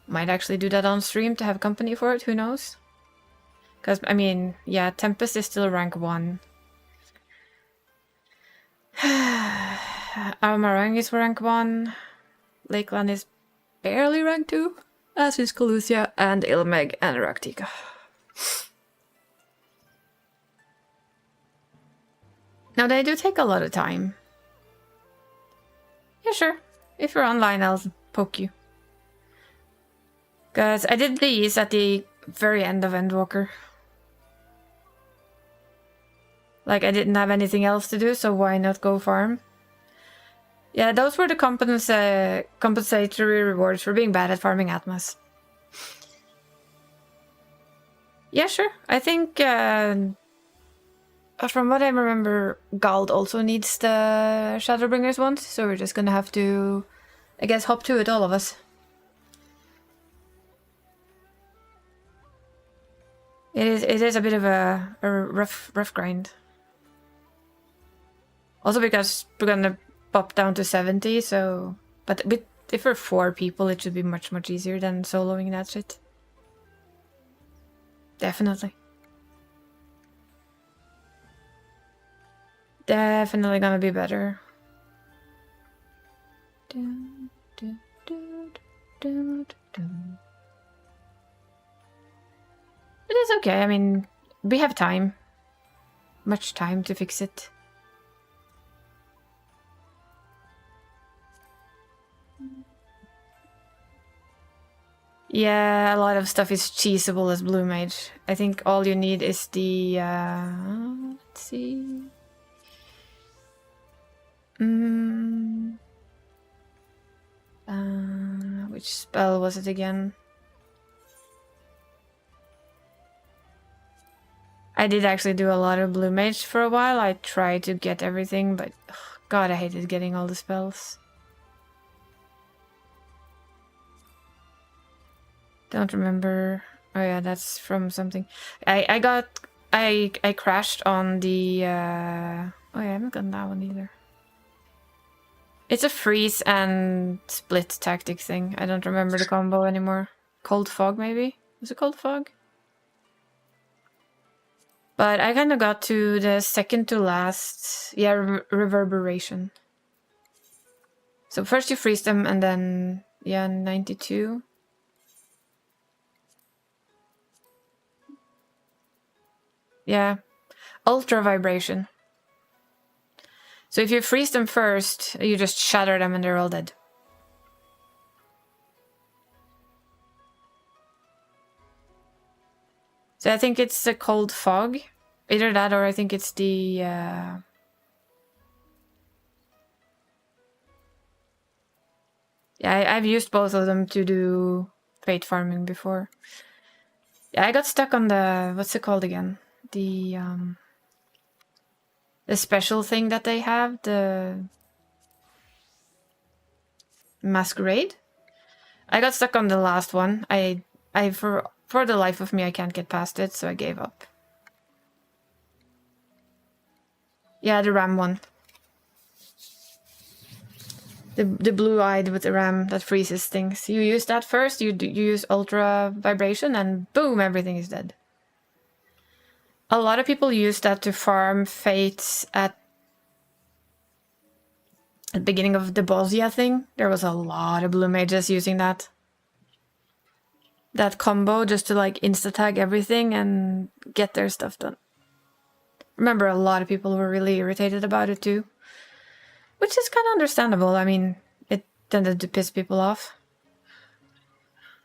Might actually do that on stream to have company for it, who knows? Because, I mean, yeah, Tempest is still rank 1. Amarang is rank 1. Lakeland is barely rank 2. As is Calusia and Ilmeg and Raktika. Now, they do take a lot of time. Yeah, sure. If you're online, I'll poke you. Because I did these at the very end of Endwalker. Like, I didn't have anything else to do, so why not go farm? Yeah, those were the compensatory rewards for being bad at farming Atmas. Yeah, sure. I think, from what I remember, Gald also needs the Shadowbringers ones, so we're just gonna have to, I guess, hop to it, all of us. It is a bit of a rough grind. Also because we're gonna pop down to 70, so... But if we're 4 people, it should be much easier than soloing that shit. Definitely. Definitely gonna be better. It is okay, I mean, we have time. Much time to fix it. Yeah, a lot of stuff is cheesable as Blue Mage. I think all you need is the... let's see... which spell was it again? I did actually do a lot of Blue Mage for a while. I tried to get everything, but... God, I hated getting all the spells. Don't remember. Oh yeah, that's from something. I crashed on the... Oh yeah, I haven't gotten that one either. It's a freeze and split tactic thing. I don't remember the combo anymore. Cold Fog, maybe? Was it Cold Fog? But I kind of got to the second to last... Yeah, Reverberation. So first you freeze them and then... Yeah, 92. Yeah. Ultra Vibration. So if you freeze them first, you just shatter them and they're all dead. So I think it's the Cold Fog. Either that or I think it's the... Yeah, I've used both of them to do fate farming before. Yeah, I got stuck on the... What's it called again? The special thing that they have, the Masquerade. I got stuck on the last one. I for the life of me, I can't get past it, so I gave up. Yeah, the ram one. The blue-eyed with the ram that freezes things. You use that first, you use Ultra Vibration, and boom, everything is dead. A lot of people use that to farm fates at the beginning of the Bosnia thing. There was a lot of blue mages using that. That combo just to like insta-tag everything and get their stuff done. Remember, a lot of people were really irritated about it too. Which is kind of understandable. I mean, it tended to piss people off.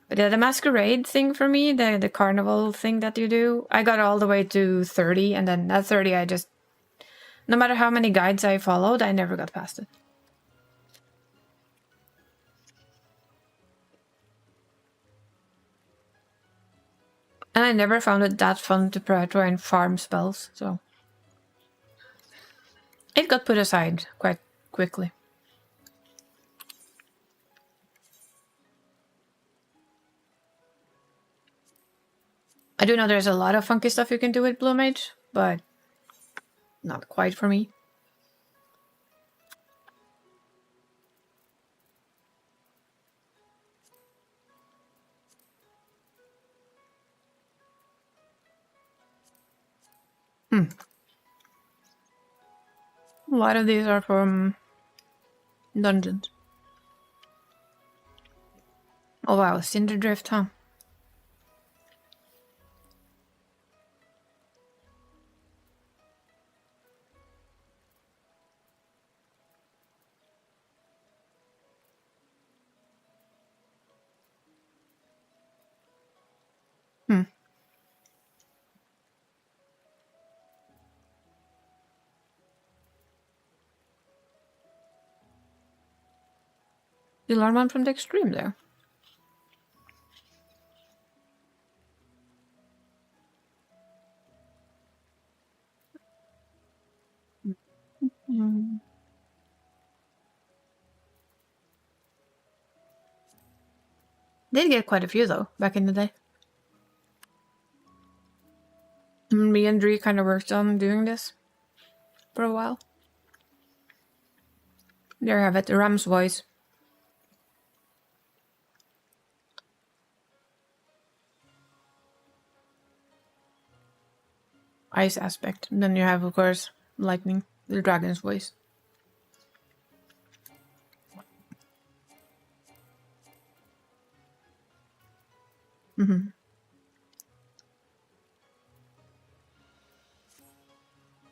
But yeah, the masquerade thing for me, the carnival thing that you do, I got all the way to 30, and then at 30 I just, no matter how many guides I followed, I never got past it. And I never found it that fun to try and farm spells, so it got put aside quite quickly. I do know there's a lot of funky stuff you can do with Blue Mage, but not quite for me. A lot of these are from dungeons. Oh wow, Cinder Drift, huh? You learn one from the extreme there. Did get quite a few though, back in the day. Me and Dree kind of worked on doing this for a while. There you have it, the Ram's voice. Ice aspect. And then you have, of course, lightning, the dragon's voice.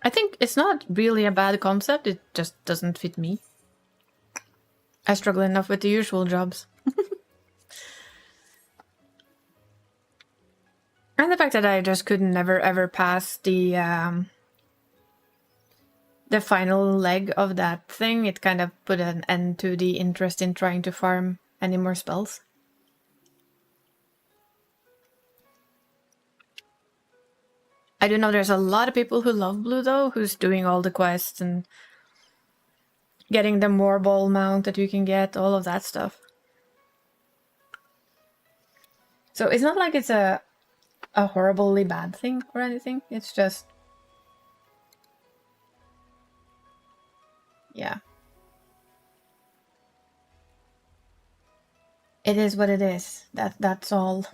I think it's not really a bad concept, it just doesn't fit me. I struggle enough with the usual jobs. And the fact that I just could never ever pass the final leg of that thing, it kind of put an end to the interest in trying to farm any more spells. I do know there's a lot of people who love blue though, who's doing all the quests and getting the more ball mount that you can get, all of that stuff. So it's not like it's a horribly bad thing or anything, it's just... yeah. It is what it is. That's all.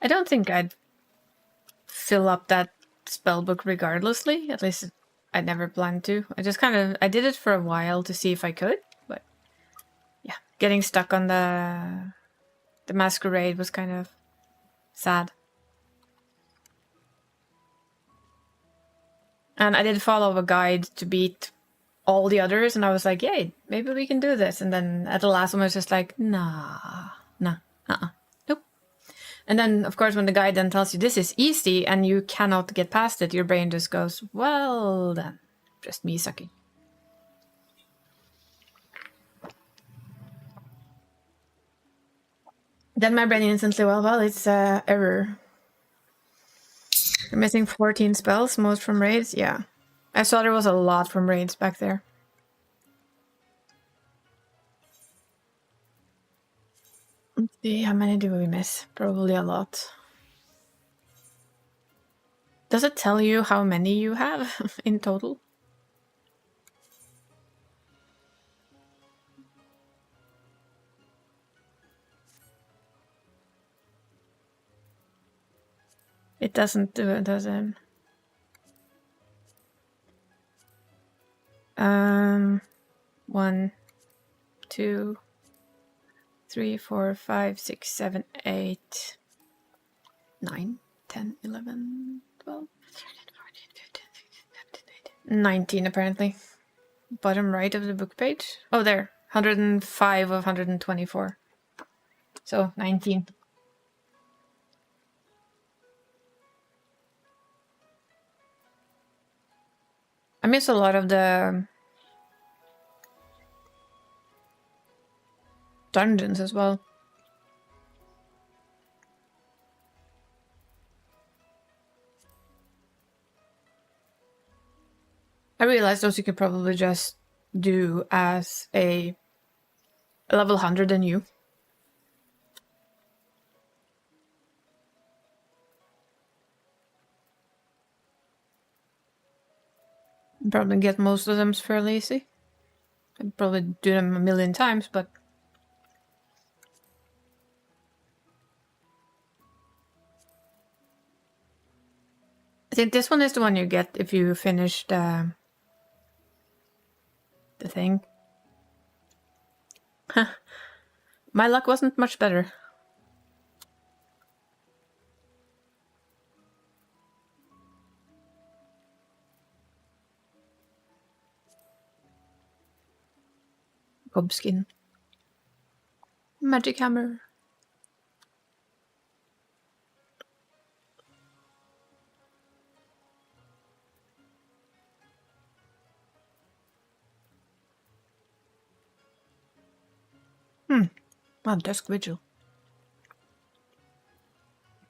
I don't think I'd fill up that spellbook regardlessly. At least I never planned to. I did it for a while to see if I could, but yeah, getting stuck on the masquerade was kind of sad. And I did follow a guide to beat all the others, and I was like, yay, maybe we can do this. And then at the last one I was just like, nah, nope. And then, of course, when the guide then tells you this is easy and you cannot get past it, your brain just goes, well then, just me sucking. Then my brain instantly, well, it's error. You're missing 14 spells, most from raids? Yeah. I saw there was a lot from raids back there. Let's see, how many do we miss? Probably a lot. Does it tell you how many you have in total? It doesn't do it, does it? 1, 2, 3, 4, 5, 6, 7, 8, 9, 10, 11, 12, 13, 14, 15, 16, 17, 18, 19 apparently. bottom right of the book page. Oh, there. 105 of 124. So, 19. I miss a lot of the dungeons as well. I realized those you could probably just do as a level 100 and you. Probably get most of them fairly easy. I'd probably do them a million times, but I think this one is the one you get if you finish the thing. My luck wasn't much better. Gobskin. Magic hammer. Wow, Dusk Vigil.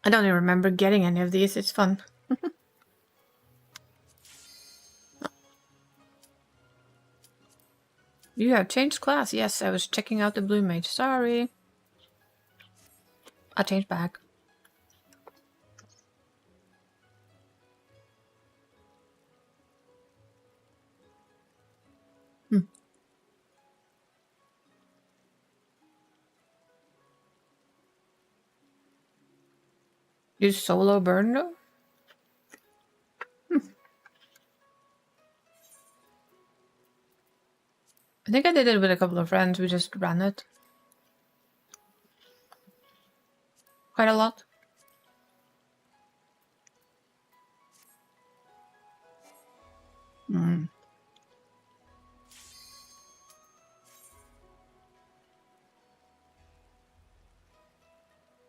I don't even remember getting any of these. It's fun. You have changed class. Yes, I was checking out the blue mage. Sorry. I'll change back. You solo burn though? I think I did it with a couple of friends. We just ran it. Quite a lot.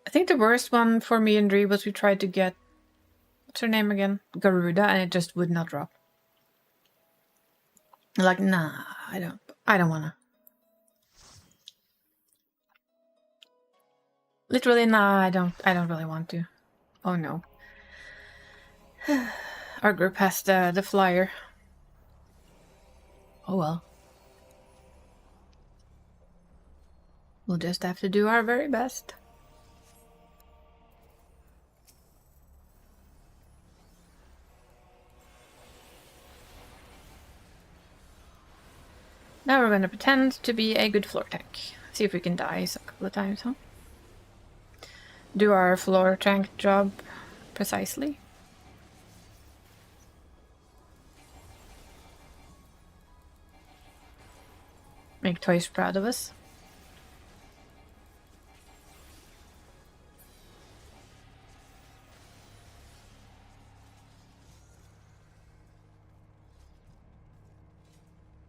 I think the worst one for me and Dree was we tried to get, what's her name again? Garuda, and it just would not drop. Like, nah, I don't wanna. Literally, nah, I don't really want to. Oh no. Our group has the flyer. Oh well. We'll just have to do our very best. Now we're gonna pretend to be a good floor tank. See if we can die a couple of times, huh? Do our floor tank job precisely. Make Toys proud of us.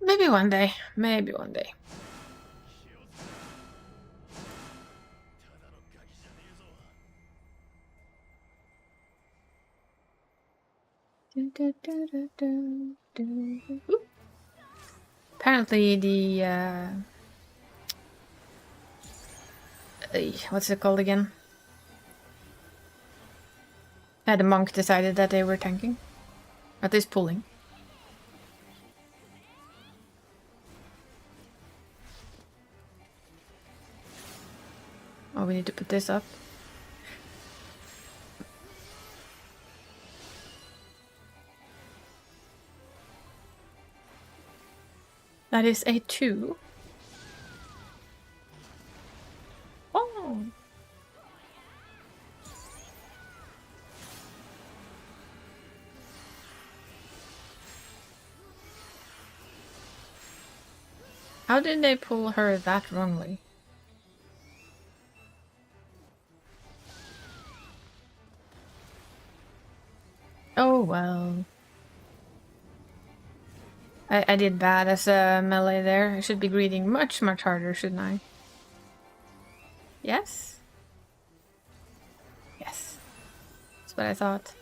Maybe one day. Maybe one day. Apparently the what's it called again? Yeah, the monk decided that they were tanking. At least pulling. Oh, we need to put this up. That is a 2. Oh. How did they pull her that wrongly? Oh well. I did bad as a melee there. I should be greeting much, much harder, shouldn't I? Yes? Yes. That's what I thought.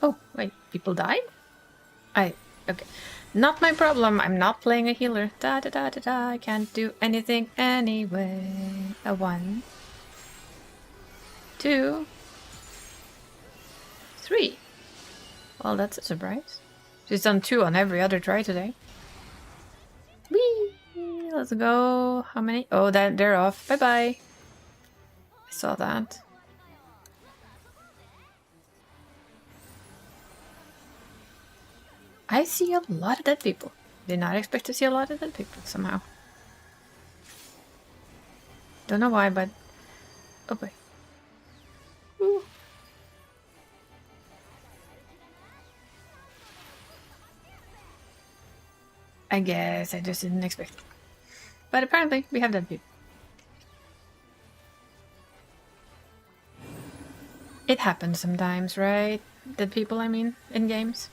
Oh, wait, people died? Okay. Not my problem, I'm not playing a healer. Da da da da da, I can't do anything anyway. A 1, 2, 3. Well, that's a surprise. She's done 2 on every other try today. Whee! Let's go. How many? Oh, they're off. Bye bye. I saw that. I see a lot of dead people. Did not expect to see a lot of dead people somehow. Don't know why, but... Oh boy. Ooh. I guess I just didn't expect it. But apparently, we have dead people. It happens sometimes, right? Dead people, I mean, in games.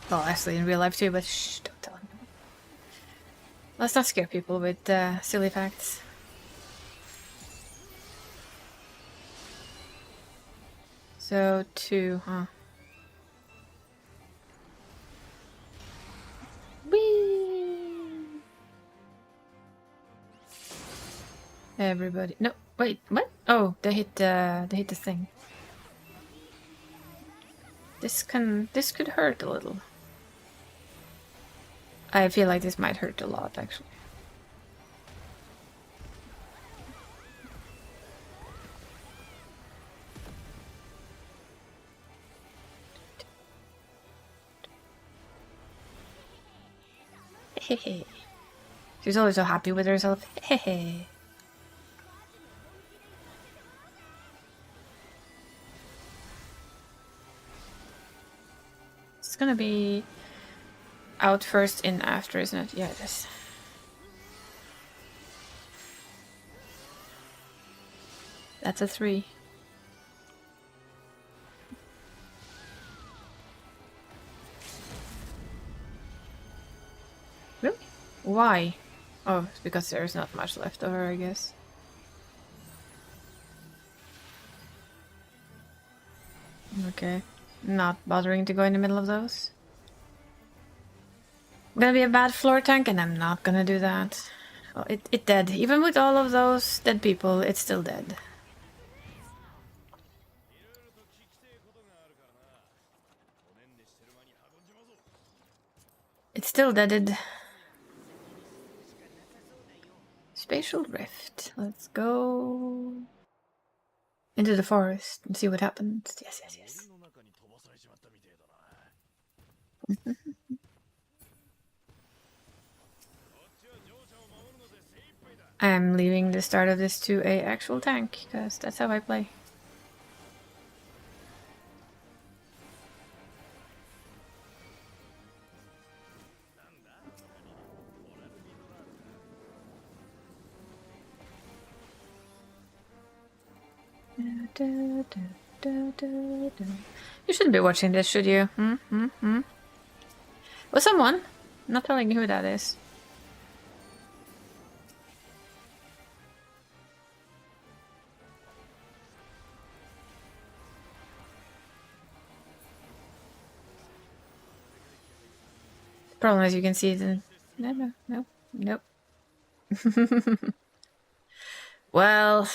Well, actually in real life too, but shh, don't tell anyone. Let's not scare people with silly facts. So 2, huh? Whee! Everybody. No, wait, what? Oh, they hit the thing. This could hurt a little. I feel like this might hurt a lot, actually. Hehe. She's always so happy with herself. Hehe. It's gonna be out first, in after, isn't it? Yeah, it is. That's a 3. Really? Why? Oh, it's because there's not much left of her, I guess. Okay. Not bothering to go in the middle of those. Gonna be a bad floor tank, and I'm not gonna do that. Well, it dead. Even with all of those dead people, it's still dead. It's still deaded. Spatial rift. Let's go into the forest and see what happens. Yes, yes, yes. I'm leaving the start of this to a actual tank, because that's how I play. You shouldn't be watching this, should you? Well, someone. I'm not telling you who that is. The problem is you can see the... Nope. Well...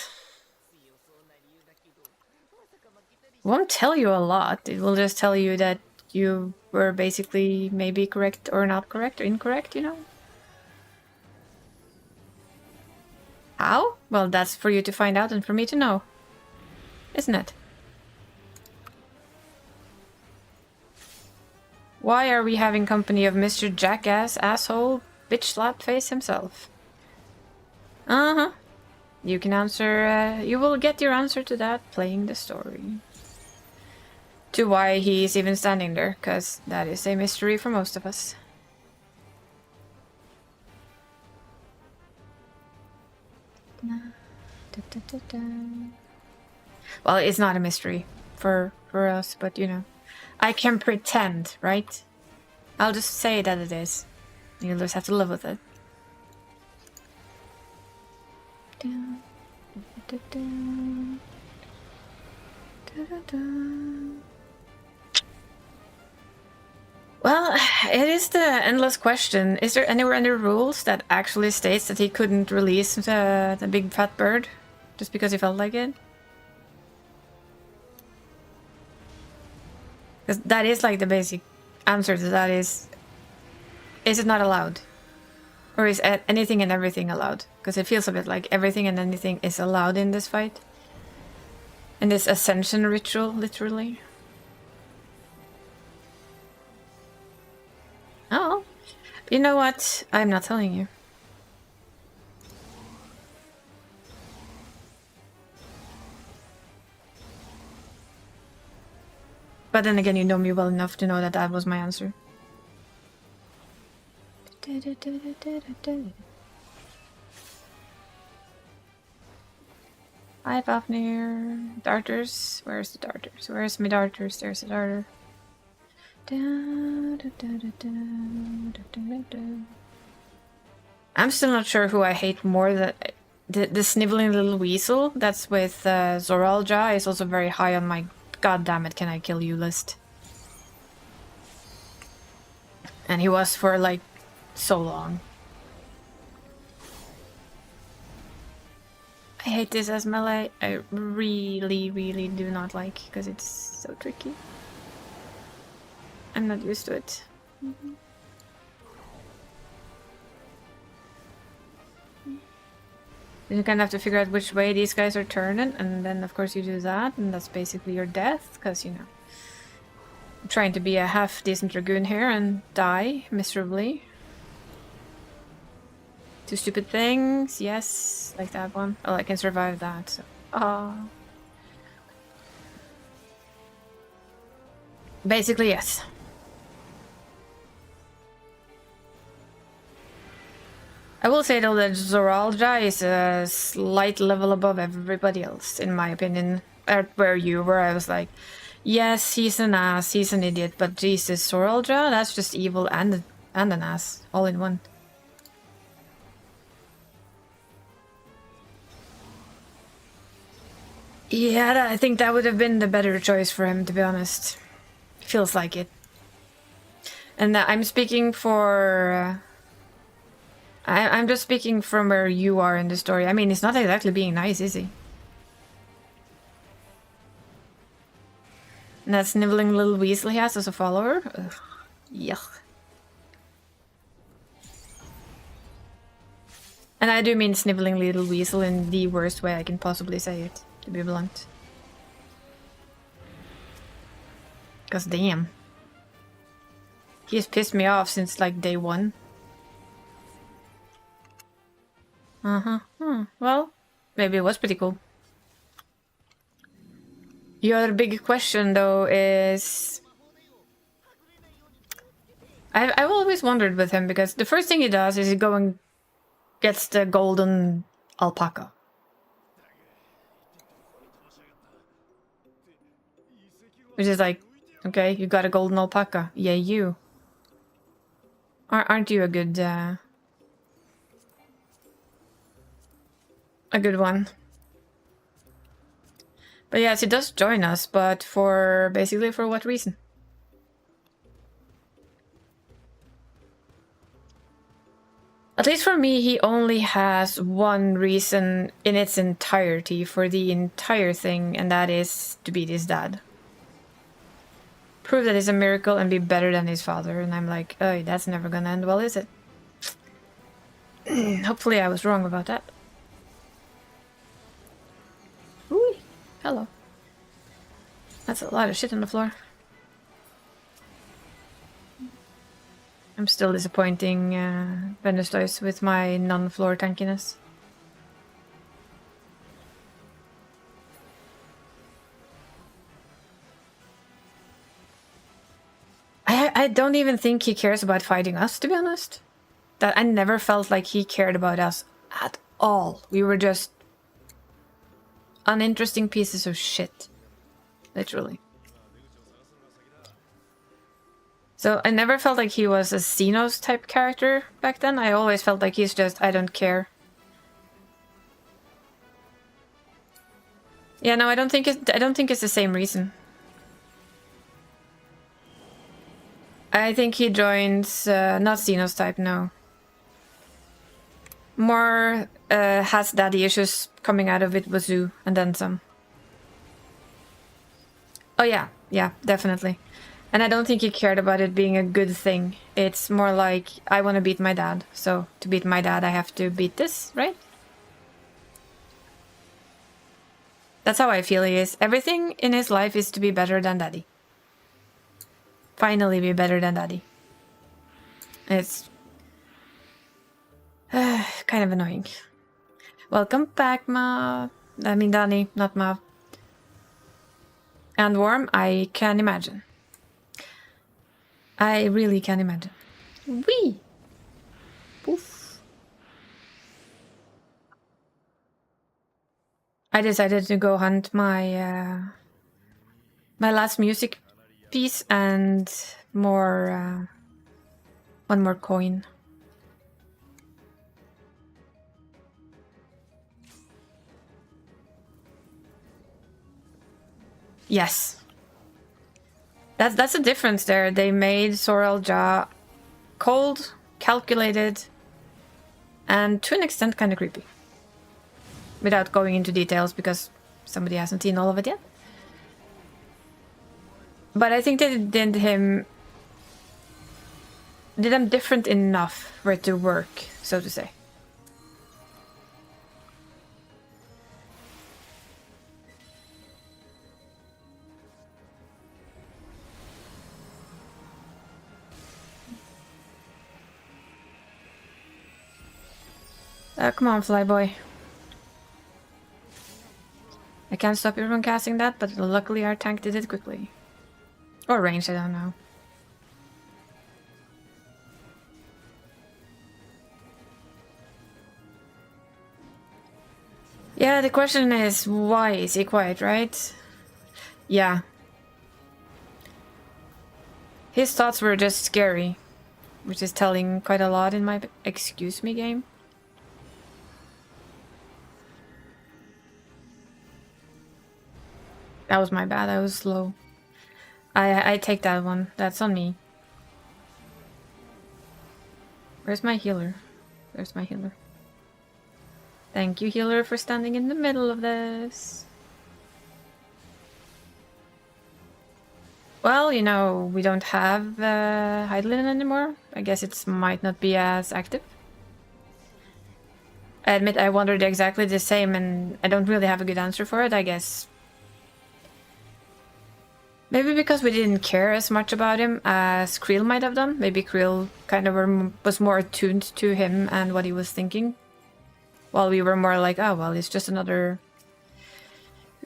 won't tell you a lot. It will just tell you that you were basically maybe correct or not correct or incorrect, you know? How? Well, that's for you to find out and for me to know. Isn't it? Why are we having company of Mr. Jackass, asshole, bitch slap face himself? Uh-huh. You can answer, you will get your answer to that playing the story. To why he's even standing there, because that is a mystery for most of us. Well, it's not a mystery for us, but you know. I can pretend, right? I'll just say that it is. You'll just have to live with it. Well, it is the endless question. Is there anywhere in the rules that actually states that he couldn't release the big fat bird just because he felt like it? Because that is like the basic answer to that is it not allowed? Or is anything and everything allowed? Because it feels a bit like everything and anything is allowed in this fight. In this ascension ritual, literally. Oh, you know what? I'm not telling you. But then again, you know me well enough to know that that was my answer. Hi, Fafnir. Darters. Where's the darters? Where's my darters? There's the darter. I'm still not sure who I hate more. The sniveling little weasel that's with Zoralja is also very high on my god damn it, can I kill you list. And he was for like so long. I hate this as melee. I really, really do not like because it's so tricky. I'm not used to it. You kind of have to figure out which way these guys are turning, and then of course you do that, and that's basically your death, because you know, I'm trying to be a half decent dragoon here and die miserably. Two stupid things, yes, like that one. Oh, I can survive that, so. Basically, yes. I will say though that Zoralja is a slight level above everybody else, in my opinion. At where you were, I was like, yes, he's an ass, he's an idiot, but Jesus, Zoralja, that's just evil and an ass, all in one. Yeah, I think that would have been the better choice for him, to be honest. Feels like it. And I'm speaking for... I'm just speaking from where you are in the story. I mean, he's not exactly being nice, is he? And that sniveling little weasel he has as a follower? Ugh. Yuck. And I do mean sniveling little weasel in the worst way I can possibly say it, to be blunt. Cause damn. He's pissed me off since like day one. Well, maybe it was pretty cool. The other big question though is... I've always wondered with him, because the first thing he does is he go and gets the golden alpaca. Which is like, okay, you got a golden alpaca. Yeah, you. Aren't you a good one? But yes, he does join us, but for basically for what reason? At least for me, he only has one reason in its entirety for the entire thing, and that is to beat his dad. Prove that he's a miracle and be better than his father, and I'm like, oh, that's never gonna end well, is it? Hopefully I was wrong about that. Ooh, hello. That's a lot of shit on the floor. I'm still disappointing Venustois with my non-floor tankiness. I don't even think he cares about fighting us, to be honest. That I never felt like he cared about us at all. We were just uninteresting pieces of shit. Literally. So I never felt like he was a Xenos type character back then. I always felt like he's just, I don't care. Yeah, no, I don't think it's the same reason. I think he joins not Xenos type, no. More has daddy issues coming out of it with Zoo and then some. Oh yeah, definitely. And I don't think he cared about it being a good thing. It's more like, I want to beat my dad. So to beat my dad, I have to beat this, right? That's how I feel he is. Everything in his life is to be better than daddy. Finally be better than daddy. It's kind of annoying. Welcome back, Ma. I mean, Danny, not Ma. And warm, I can imagine. I really can imagine. Wee! Poof. I decided to go hunt my my last music piece and more one more coin. Yes. That's the difference there. They made Sorrel Jaw cold, calculated, and to an extent kind of creepy. Without going into details because somebody hasn't seen all of it yet. But I think they did him different enough for it to work, so to say. Come on, Flyboy. I can't stop you from casting that, but luckily our tank did it quickly. Or range, I don't know. Yeah, the question is, why is he quiet, right? Yeah. His thoughts were just scary, which is telling quite a lot in my excuse me game. That was my bad, I was slow. I take that one. That's on me. Where's my healer? There's my healer. Thank you, healer, for standing in the middle of this. Well, you know, we don't have Heidelin anymore. I guess it might not be as active. I admit I wondered exactly the same, and I don't really have a good answer for it, I guess. Maybe because we didn't care as much about him as Creel might have done. Maybe Creel kind of was more attuned to him and what he was thinking. While we were more like, oh, well, he's just another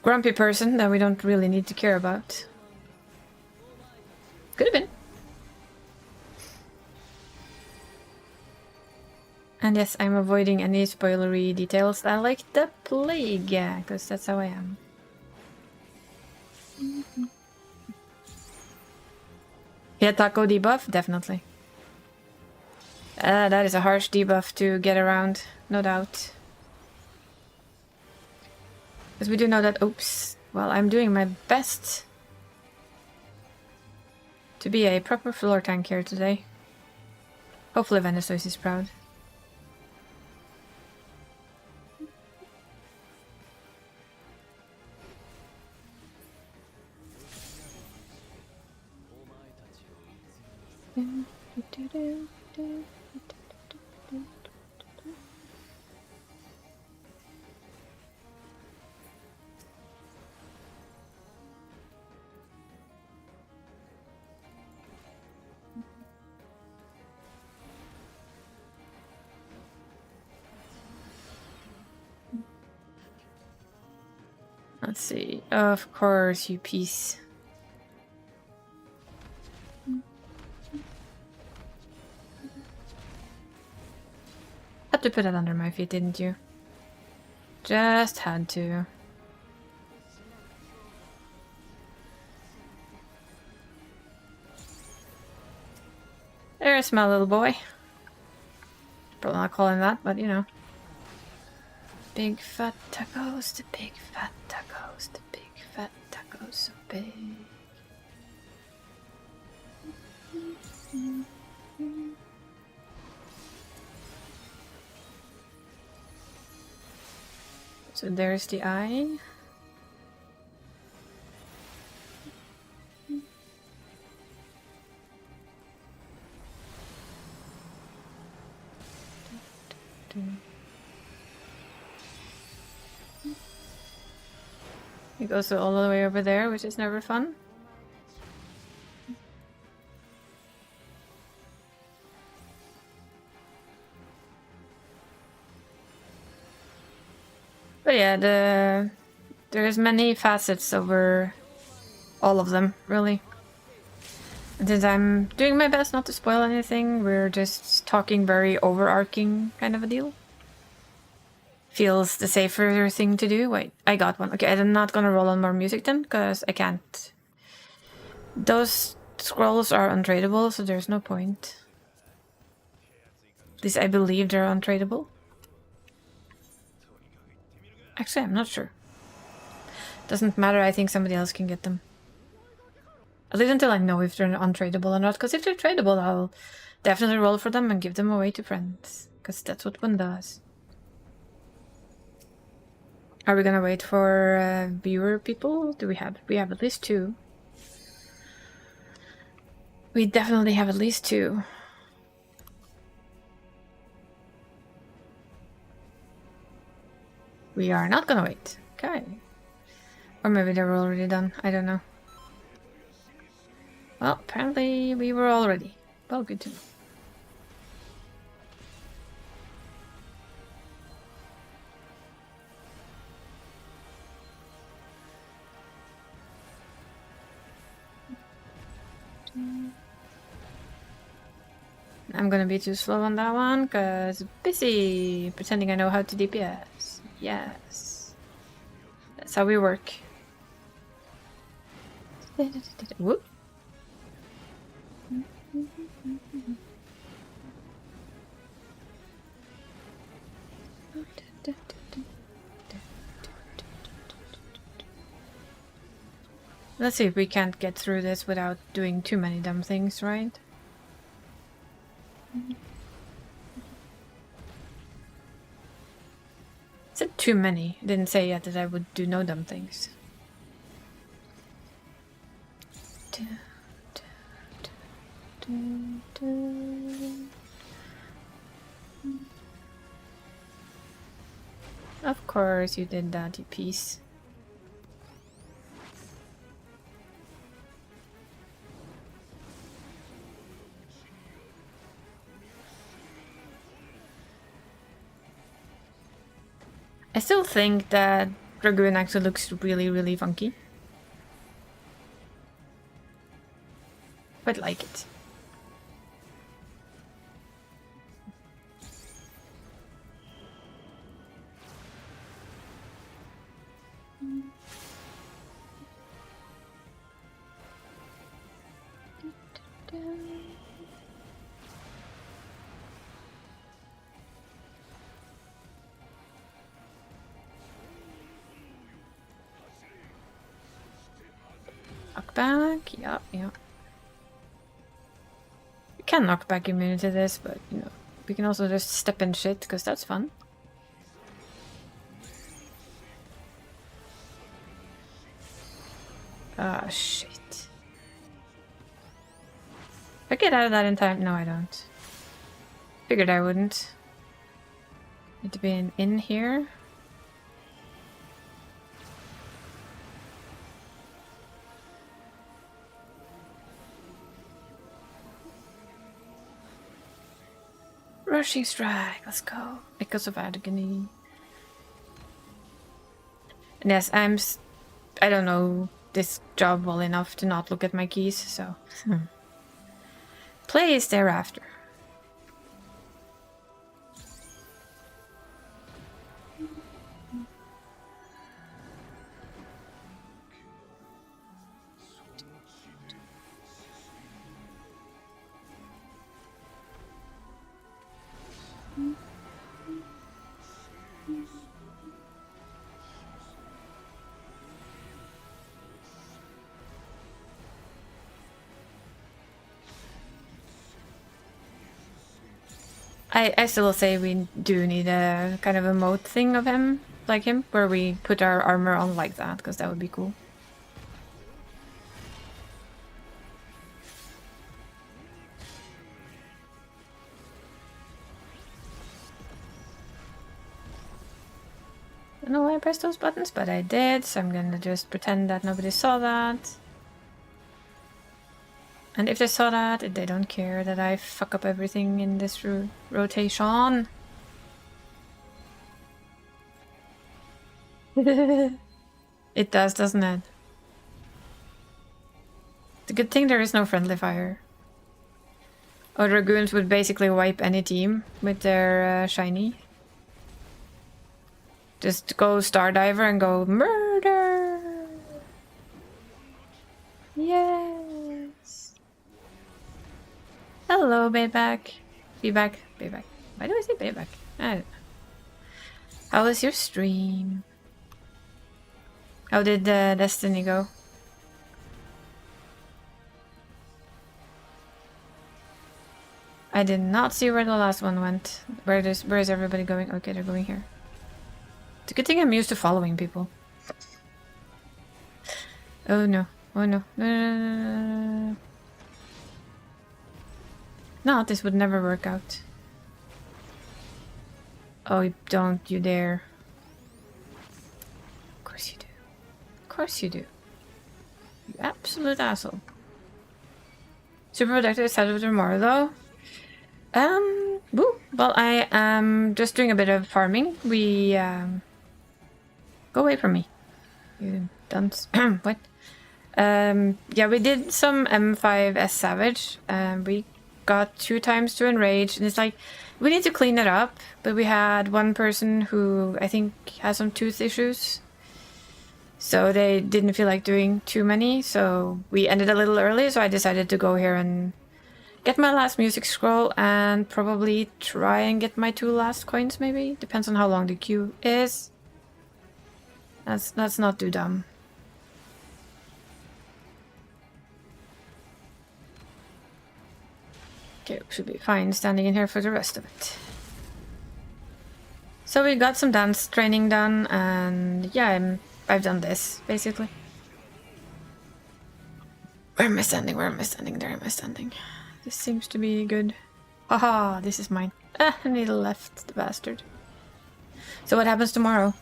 grumpy person that we don't really need to care about. Could have been. And yes, I'm avoiding any spoilery details. I like the plague, yeah, because that's how I am. Yeah, taco debuff? Definitely. That is a harsh debuff to get around, no doubt. Because we do know that, oops, well, I'm doing my best to be a proper floor tank here today. Hopefully Venustois is proud. Let's see. Of course, you piece. Had to put it under my feet, didn't you? Just had to. There's my little boy. Probably not call him that, but you know. Big fat tacos, the big fat tacos, the big fat tacos, so big. So there's the eye. It goes all the way over there, which is never fun. But yeah, there's many facets over all of them, really. And since I'm doing my best not to spoil anything, we're just talking very overarching kind of a deal. Feels the safer thing to do. Wait, I got one. Okay, I'm not gonna roll on more music then, because I can't. Those scrolls are untradeable, so there's no point. At least I believe they're untradeable. Actually, I'm not sure. Doesn't matter, I think somebody else can get them. At least until I know if they're untradeable or not, because if they're tradable, I'll definitely roll for them and give them away to friends. Because that's what one does. Are we gonna wait for viewer people? We have at least 2. We definitely have at least 2. We are not gonna wait. Okay. Or maybe they were already done. I don't know. Well, apparently we were all ready. Well, good to know. I'm gonna be too slow on that one, cause busy pretending I know how to DPS. Yes. That's how we work. Whoop. Let's see if we can't get through this without doing too many dumb things, right? I said too many. I didn't say yet that I would do no dumb things. Of course you did that, you piece. I still think that Dragoon actually looks really, really funky. But like it. Knockback, yeah. You can knockback immune to this, but you know, we can also just step in shit, because that's fun. Ah, shit. If I get out of that in time, no I don't. Figured I wouldn't. Need to be in here. Rushing strike, let's go. Echoes of agony. And yes, I'm I don't know this job well enough to not look at my keys, so... Plays thereafter. I still say we do need a kind of a mode thing of him, like him, where we put our armor on like that, because that would be cool. I don't know why I pressed those buttons, but I did, so I'm gonna just pretend that nobody saw that. And if they saw that, they don't care that I fuck up everything in this rotation. It does, doesn't it? It's a good thing there is no friendly fire. Or Dragoons would basically wipe any team with their shiny. Just go Stardiver and go murder! Yes! Hello, Bayback. Feedback. Bayback. Why do I say Bayback? I don't know. How was your stream? How did Destiny go? I did not see where the last one went. Where is everybody going? Okay, they're going here. It's a good thing I'm used to following people. Oh no. Oh no. No. No, this would never work out. Oh, don't you dare. Of course you do. Of course you do. You absolute asshole. Super productive Saturday tomorrow though. Woo. Well, I am just doing a bit of farming. We, go away from me. You dunce. What? Yeah, we did some M5S Savage. We got 2 times to Enrage, and it's like, we need to clean it up, but we had one person who I think has some tooth issues. So they didn't feel like doing too many, so we ended a little early, so I decided to go here and get my last music scroll and probably try and get my 2 last coins, maybe? Depends on how long the queue is. That's not too dumb. Okay, should be fine standing in here for the rest of it. So we got some dance training done, and yeah, I've done this, basically. Where am I standing? Where am I standing? There am I standing. This seems to be good. Haha, this is mine. Ah, I need a left, the bastard. So what happens tomorrow?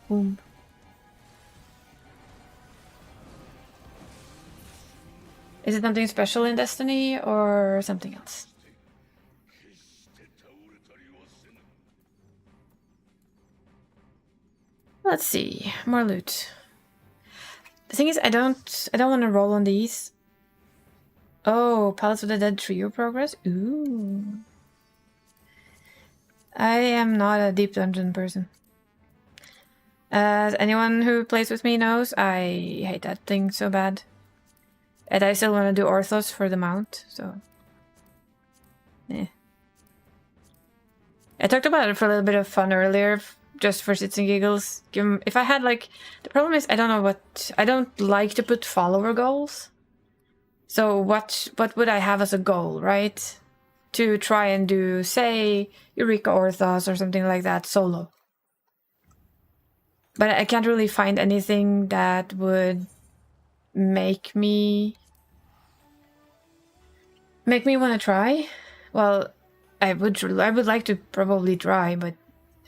Boom. Is it something special in Destiny or something else? Let's see. More loot. The thing is, I don't want to roll on these. Oh, Palace of the Dead trio progress? Ooh. I am not a deep dungeon person. As anyone who plays with me knows, I hate that thing so bad. And I still want to do Orthos for the mount, so... eh. I talked about it for a little bit of fun earlier, just for shits and giggles. If I had, like... The problem is, I don't know what... I don't like to put follower goals. So what would I have as a goal, right? To try and do, say, Eureka Orthos or something like that, solo. But I can't really find anything that would make me want to try. Well, I would like to probably try, but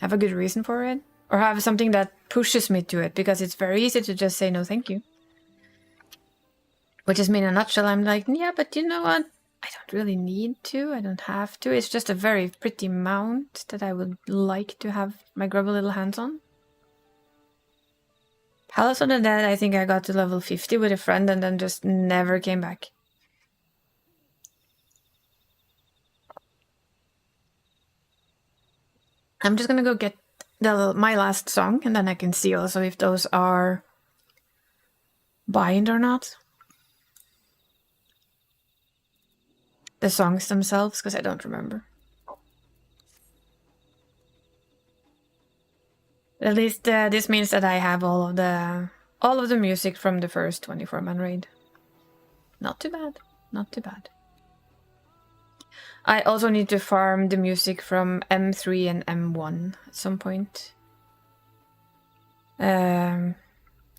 have a good reason for it, or have something that pushes me to it, because it's very easy to just say no thank you. Which is me in a nutshell. I'm like, yeah, but you know what? I don't really need to. I don't have to. It's just a very pretty mount that I would like to have my grubby little hands on. Palace of the Dead, I think I got to level 50 with a friend and then just never came back. I'm just gonna go get my last song, and then I can see also if those are bind or not. The songs themselves, because I don't remember. At least this means that I have all of the music from the first 24-man raid. Not too bad. Not too bad. I also need to farm the music from M3 and M1 at some point. Or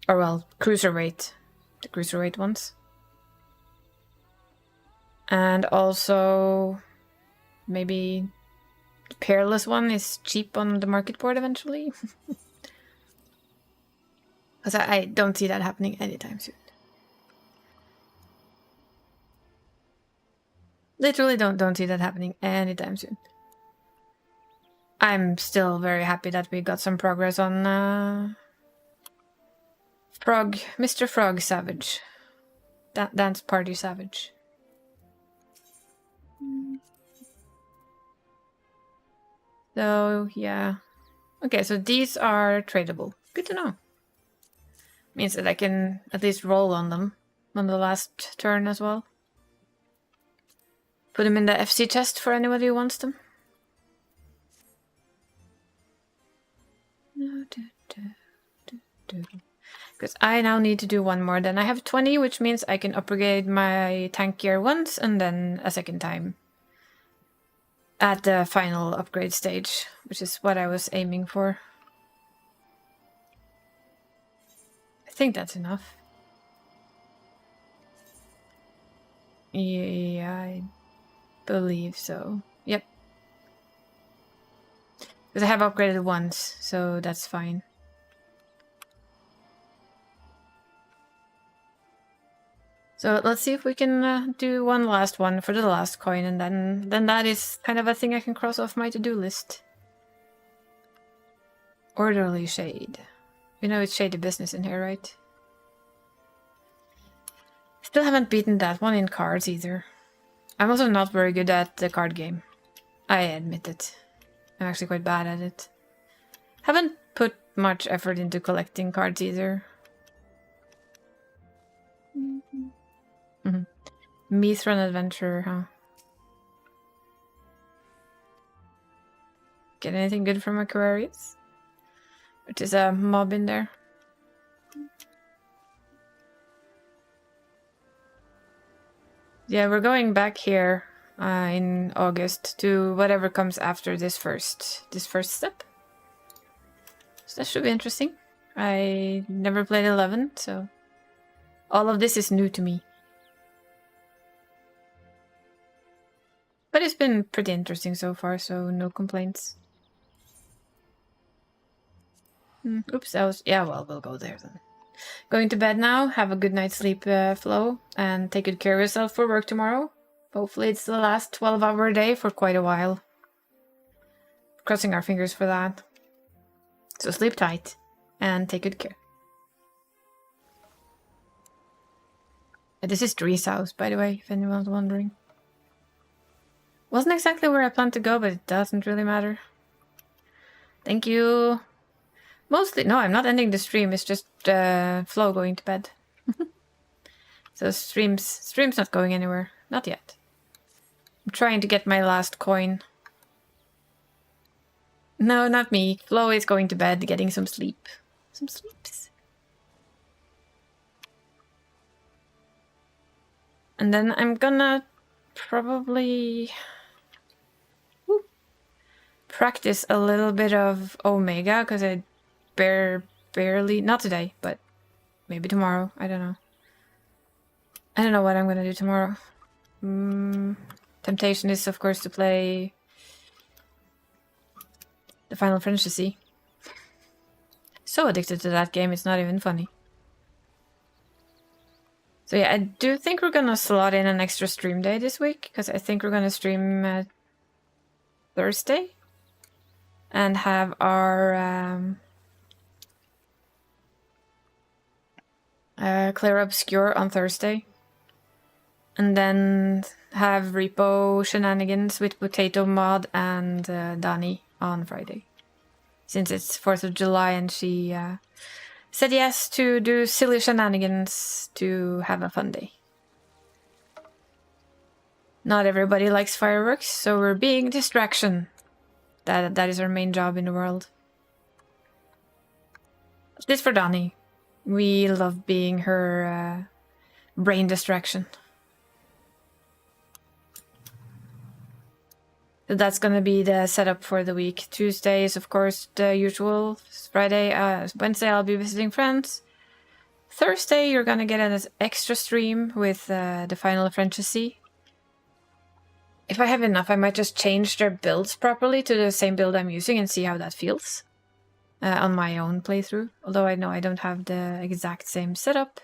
well, Cruiserweight. The Cruiserweight ones. And also maybe the Peerless one is cheap on the market board eventually. Because I don't see that happening anytime soon. Literally don't see that happening anytime soon. I'm still very happy that we got some progress on Mr. Frog Savage. Dance Party Savage. So, yeah. Okay, so these are tradable. Good to know. Means that I can at least roll on them on the last turn as well. Put them in the FC chest for anybody who wants them. Because I now need to do one more. Then I have 20, which means I can upgrade my tank gear once and then a second time. At the final upgrade stage, which is what I was aiming for. I think that's enough. Yeah, I believe so. Yep. Because I have upgraded once, so that's fine. So let's see if we can do one last one for the last coin, and then that is kind of a thing I can cross off my to-do list. Orderly Shade. You know it's shady business in here, right? Still haven't beaten that one in cards either. I'm also not very good at the card game. I admit it. I'm actually quite bad at it. Haven't put much effort into collecting cards either. Mithran Adventure, huh? Get anything good from Aquarius? Which is a mob in there. Yeah, we're going back here in August to whatever comes after this first step. So that should be interesting. I never played 11, so all of this is new to me. But it's been pretty interesting so far, so no complaints. Oops, that was... Yeah, well, we'll go there then. Going to bed now. Have a good night's sleep, Flo. And take good care of yourself for work tomorrow. Hopefully it's the last 12-hour day for quite a while. Crossing our fingers for that. So sleep tight. And take good care. This is Dree's house, by the way, if anyone's wondering. Wasn't exactly where I planned to go, but it doesn't really matter. Thank you. Mostly, no, I'm not ending the stream. It's just Flo going to bed. So stream's not going anywhere. Not yet. I'm trying to get my last coin. No, not me. Flo is going to bed, getting some sleep. Some sleeps. And then I'm gonna probably practice a little bit of Omega, because I barely, not today, but maybe tomorrow. I don't know. I don't know what I'm gonna do tomorrow. Temptation is, of course, to play the Final Fantasy. So addicted to that game, it's not even funny. So yeah, I do think we're gonna slot in an extra stream day this week, because I think we're gonna stream Thursday and have our Clear Obscure on Thursday. And then have Repo Shenanigans with Potato Mod and Dani on Friday. Since it's 4th of July and she said yes to do silly shenanigans to have a fun day. Not everybody likes fireworks, so we're being a distraction. That is our main job in the world. This for Dani. We love being her brain distraction. So that's gonna be the setup for the week. Tuesday is of course the usual. Friday, Wednesday I'll be visiting friends. Thursday you're gonna get an extra stream with the final Fantasy. If I have enough, I might just change their builds properly to the same build I'm using and see how that feels on my own playthrough. Although I know I don't have the exact same setup.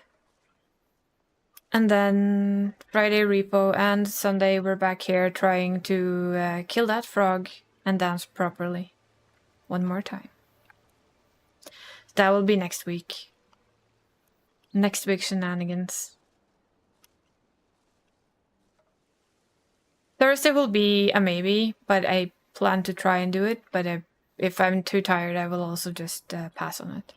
And then Friday Repo and Sunday we're back here trying to kill that frog and dance properly. One more time. That will be next week. Next week's shenanigans. Thursday will be a maybe, but I plan to try and do it. But if I'm too tired, I will also just pass on it.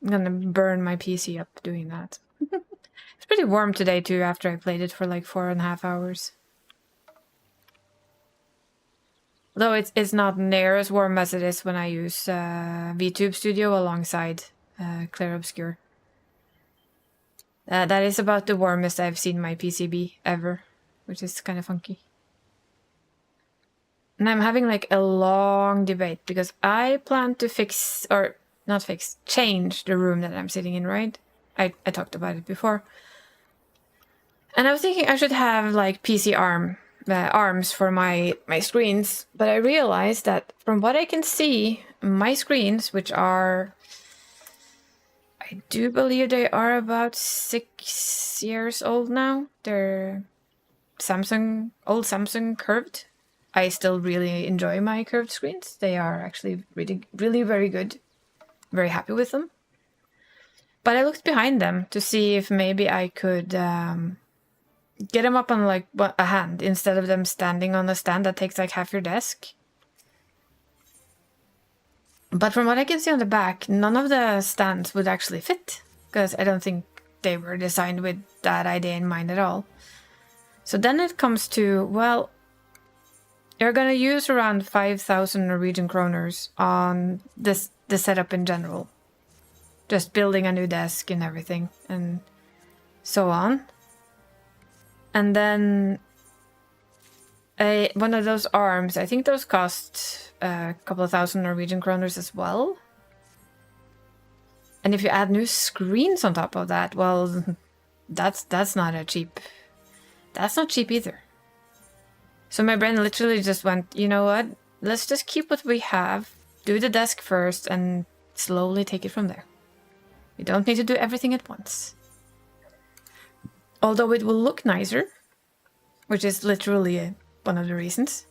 I'm gonna burn my PC up doing that. It's pretty warm today too, after I played it for like 4.5 hours. Though it's not near as warm as it is when I use VTube Studio alongside Clear Obscure. That is about the warmest I've seen my PCB ever, which is kind of funky. And I'm having like a long debate because I plan to fix, or not fix, change the room that I'm sitting in, right? I talked about it before. And I was thinking I should have like PC arms for my screens, but I realized that from what I can see, my screens, which are, I do believe they are about 6 years old now. They're old Samsung curved. I still really enjoy my curved screens. They are actually really very good. Very happy with them. But I looked behind them to see if maybe I could get them up on like a hand instead of them standing on a stand that takes like half your desk. But from what I can see on the back, none of the stands would actually fit, because I don't think they were designed with that idea in mind at all. So then it comes to, well, you're gonna use around 5,000 Norwegian kroners on the setup in general. Just building a new desk and everything, and so on. And then one of those arms, I think those cost a couple of thousand Norwegian kroners as well. And if you add new screens on top of that, well, that's not cheap. That's not cheap either. So my brain literally just went, you know what? Let's just keep what we have, do the desk first, and slowly take it from there. You don't need to do everything at once. Although it will look nicer, which is literally one of the reasons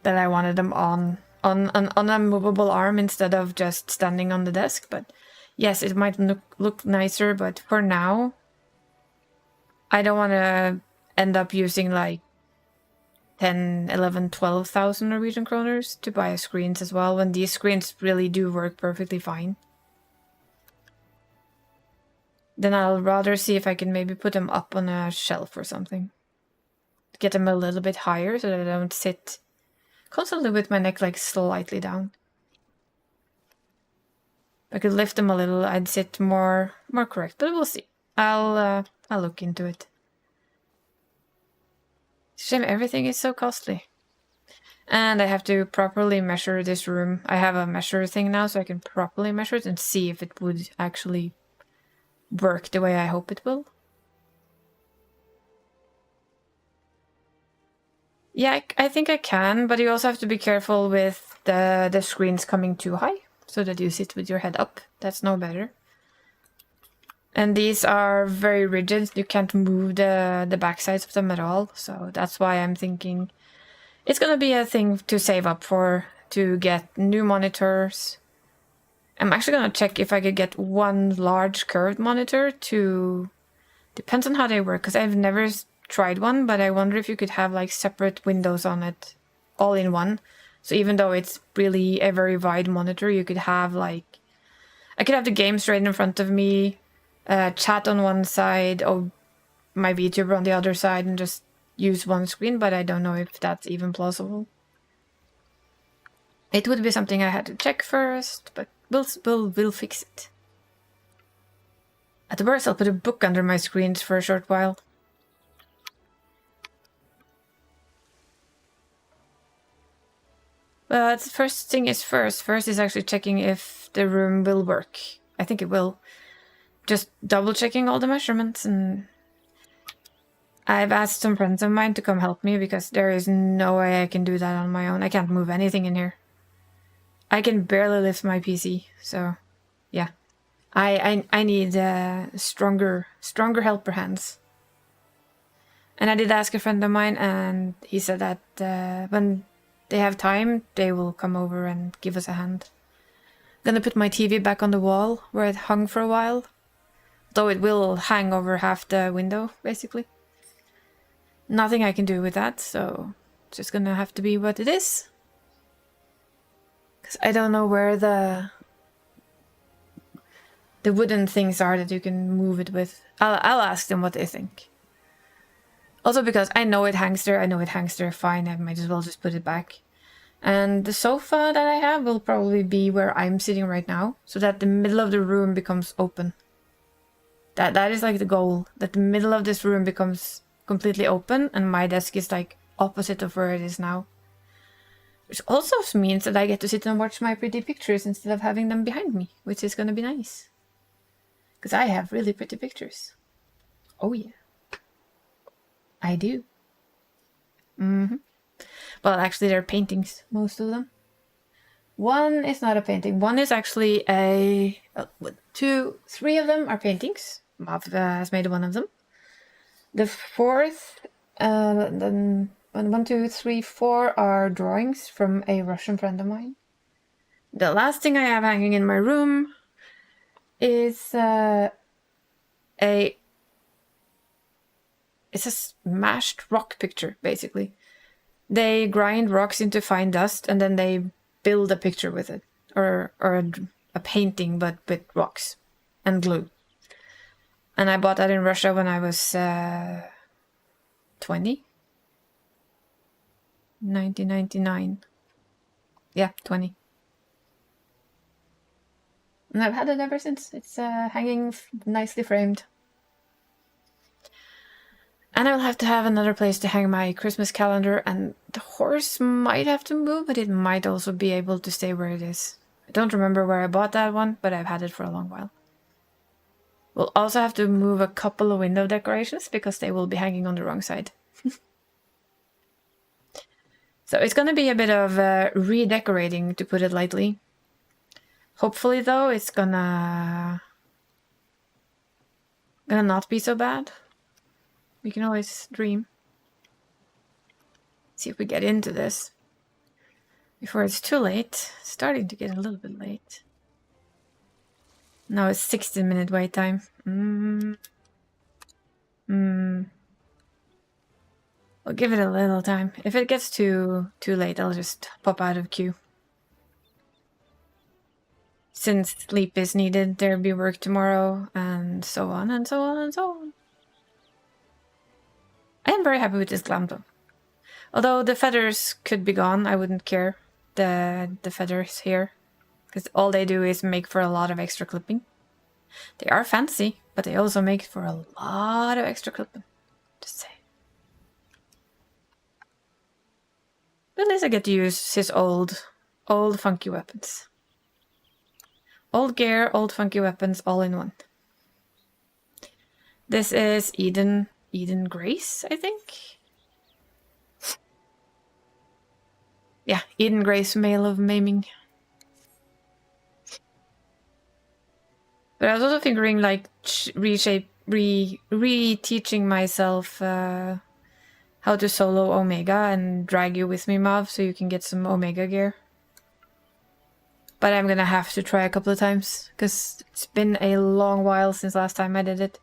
that I wanted them on a movable arm instead of just standing on the desk. But yes, it might look nicer, but for now, I don't want to end up using like 10, 11, 12,000 Norwegian kroners to buy screens as well, when these screens really do work perfectly fine. Then I'll rather see if I can maybe put them up on a shelf or something. Get them a little bit higher so that I don't sit constantly with my neck like slightly down. If I could lift them a little, I'd sit more correct, but we'll see. I'll look into it. Shame everything is so costly. And I have to properly measure this room. I have a measure thing now, so I can properly measure it and see if it would actually work the way I hope it will. Yeah, I think I can, but you also have to be careful with the screens coming too high. so that you sit with your head up. That's no better. And these are very rigid. You can't move the back sides of them at all. So that's why I'm thinking it's gonna be a thing to save up for, to get new monitors. I'm actually gonna check if I could get one large curved monitor to... Depends on how they work, because I've never tried one, but I wonder if you could have like separate windows on it all in one. So even though it's really a very wide monitor, you could have like... I could have the game straight in front of me, chat on one side, or my VTuber on the other side, and just use one screen, but I don't know if that's even plausible. It would be something I had to check first, but we'll fix it. At worst, I'll put a book under my screens for a short while. But first thing is first. First is actually checking if the room will work. I think it will. Just double checking all the measurements, and I've asked some friends of mine to come help me because there is no way I can do that on my own. I can't move anything in here. I can barely lift my PC, so yeah. I need stronger helper hands. And I did ask a friend of mine, and he said that when they have time, they will come over and give us a hand. Gonna put my TV back on the wall where it hung for a while, though it will hang over half the window, basically. Nothing I can do with that, so it's just gonna have to be what it is. Because I don't know where the wooden things are that you can move it with. I'll ask them what they think. Also because I know it hangs there, fine, I might as well just put it back. And the sofa that I have will probably be where I'm sitting right now, so that the middle of the room becomes open. That is like the goal, that the middle of this room becomes completely open, and my desk is like opposite of where it is now. Which also means that I get to sit and watch my pretty pictures instead of having them behind me, which is gonna be nice. Because I have really pretty pictures. Oh yeah. I do. Well, actually they're paintings, most of them. One is not a painting. One is actually three of them are paintings. Mav has made one of them. The fourth, then 1, 2, 3, 4 are drawings from a Russian friend of mine. The last thing I have hanging in my room is it's a smashed rock picture, basically. They grind rocks into fine dust and then they build a picture with it, or a painting but with rocks and glue. And I bought that in Russia when I was 20. 1999. Yeah, 20. And I've had it ever since. It's hanging nicely framed. And I'll have to have another place to hang my Christmas calendar, and the horse might have to move, but it might also be able to stay where it is. I don't remember where I bought that one, but I've had it for a long while. We'll also have to move a couple of window decorations because they will be hanging on the wrong side. So it's gonna be a bit of redecorating, to put it lightly. Hopefully, though, it's gonna not be so bad. We can always dream. See if we get into this before it's too late. It's starting to get a little bit late. Now it's 16-minute wait time. We'll give it a little time. If it gets too late, I'll just pop out of queue. Since sleep is needed, there'll be work tomorrow, and so on and so on and so on. I am very happy with this glam though. Although the feathers could be gone, I wouldn't care. The feathers here. Because all they do is make for a lot of extra clipping. They are fancy, but they also make for a lot of extra clipping. Just say. But at least I get to use his old funky weapons. Old gear, old funky weapons, all in one. This is Eden Grace, I think? Yeah, Eden Grace, Mail of Maiming. But I was also figuring like re-teaching myself how to solo Omega and drag you with me, Mav, so you can get some Omega gear. But I'm gonna have to try a couple of times, because it's been a long while since last time I did it.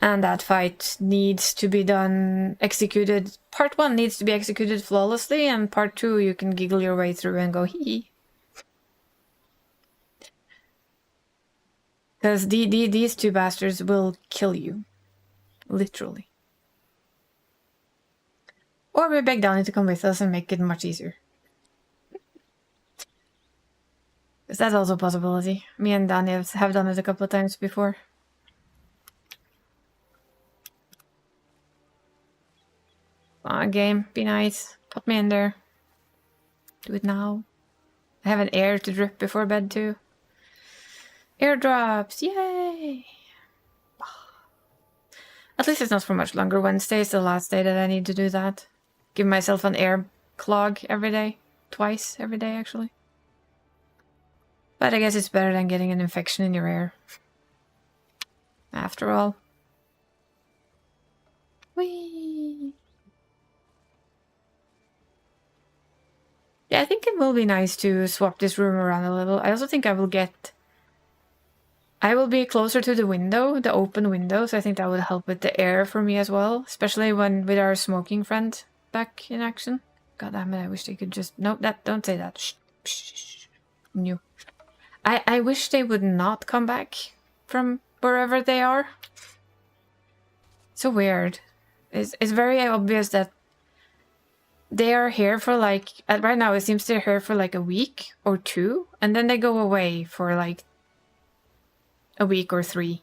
And that fight needs to be done, executed. Part 1 needs to be executed flawlessly, and part 2 you can giggle your way through and go hee. Because these two bastards will kill you. Literally. Or we beg Danny to come with us and make it much easier. Because that's also a possibility. Me and Danny have done it a couple of times before. Come on, game. Be nice. Put me in there. Do it now. I have an air to drip before bed too. Airdrops! Yay! At least it's not for much longer. Wednesday is the last day that I need to do that. Give myself an air clog every day. Twice every day, actually. But I guess it's better than getting an infection in your air. After all. Whee! Yeah, I think it will be nice to swap this room around a little. I also think I will be closer to the window, the open window, so I think that would help with the air for me as well. Especially when with our smoking friend back in action. God damn it, I wish they could just... No, don't say that. Shh, shh, shh. No. I wish they would not come back from wherever they are. So weird. It's very obvious that they are here for like... right now it seems they're here for like a week or 2. And then they go away for like a week or 3.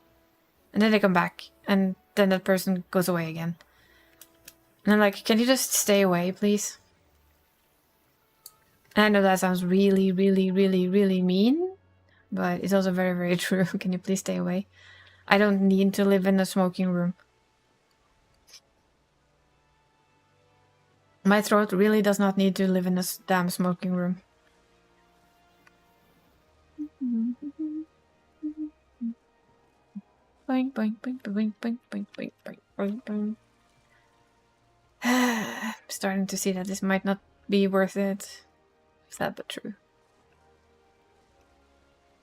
And then they come back. And then that person goes away again. And I'm like, can you just stay away, please? And I know that sounds really, really, really, really mean. But it's also very, very true. Can you please stay away? I don't need to live in a smoking room. My throat really does not need to live in a damn smoking room. Boing, boing, boing, boing, boing, boing, boing, boing, boing, boing. I'm starting to see that this might not be worth it. Sad but true.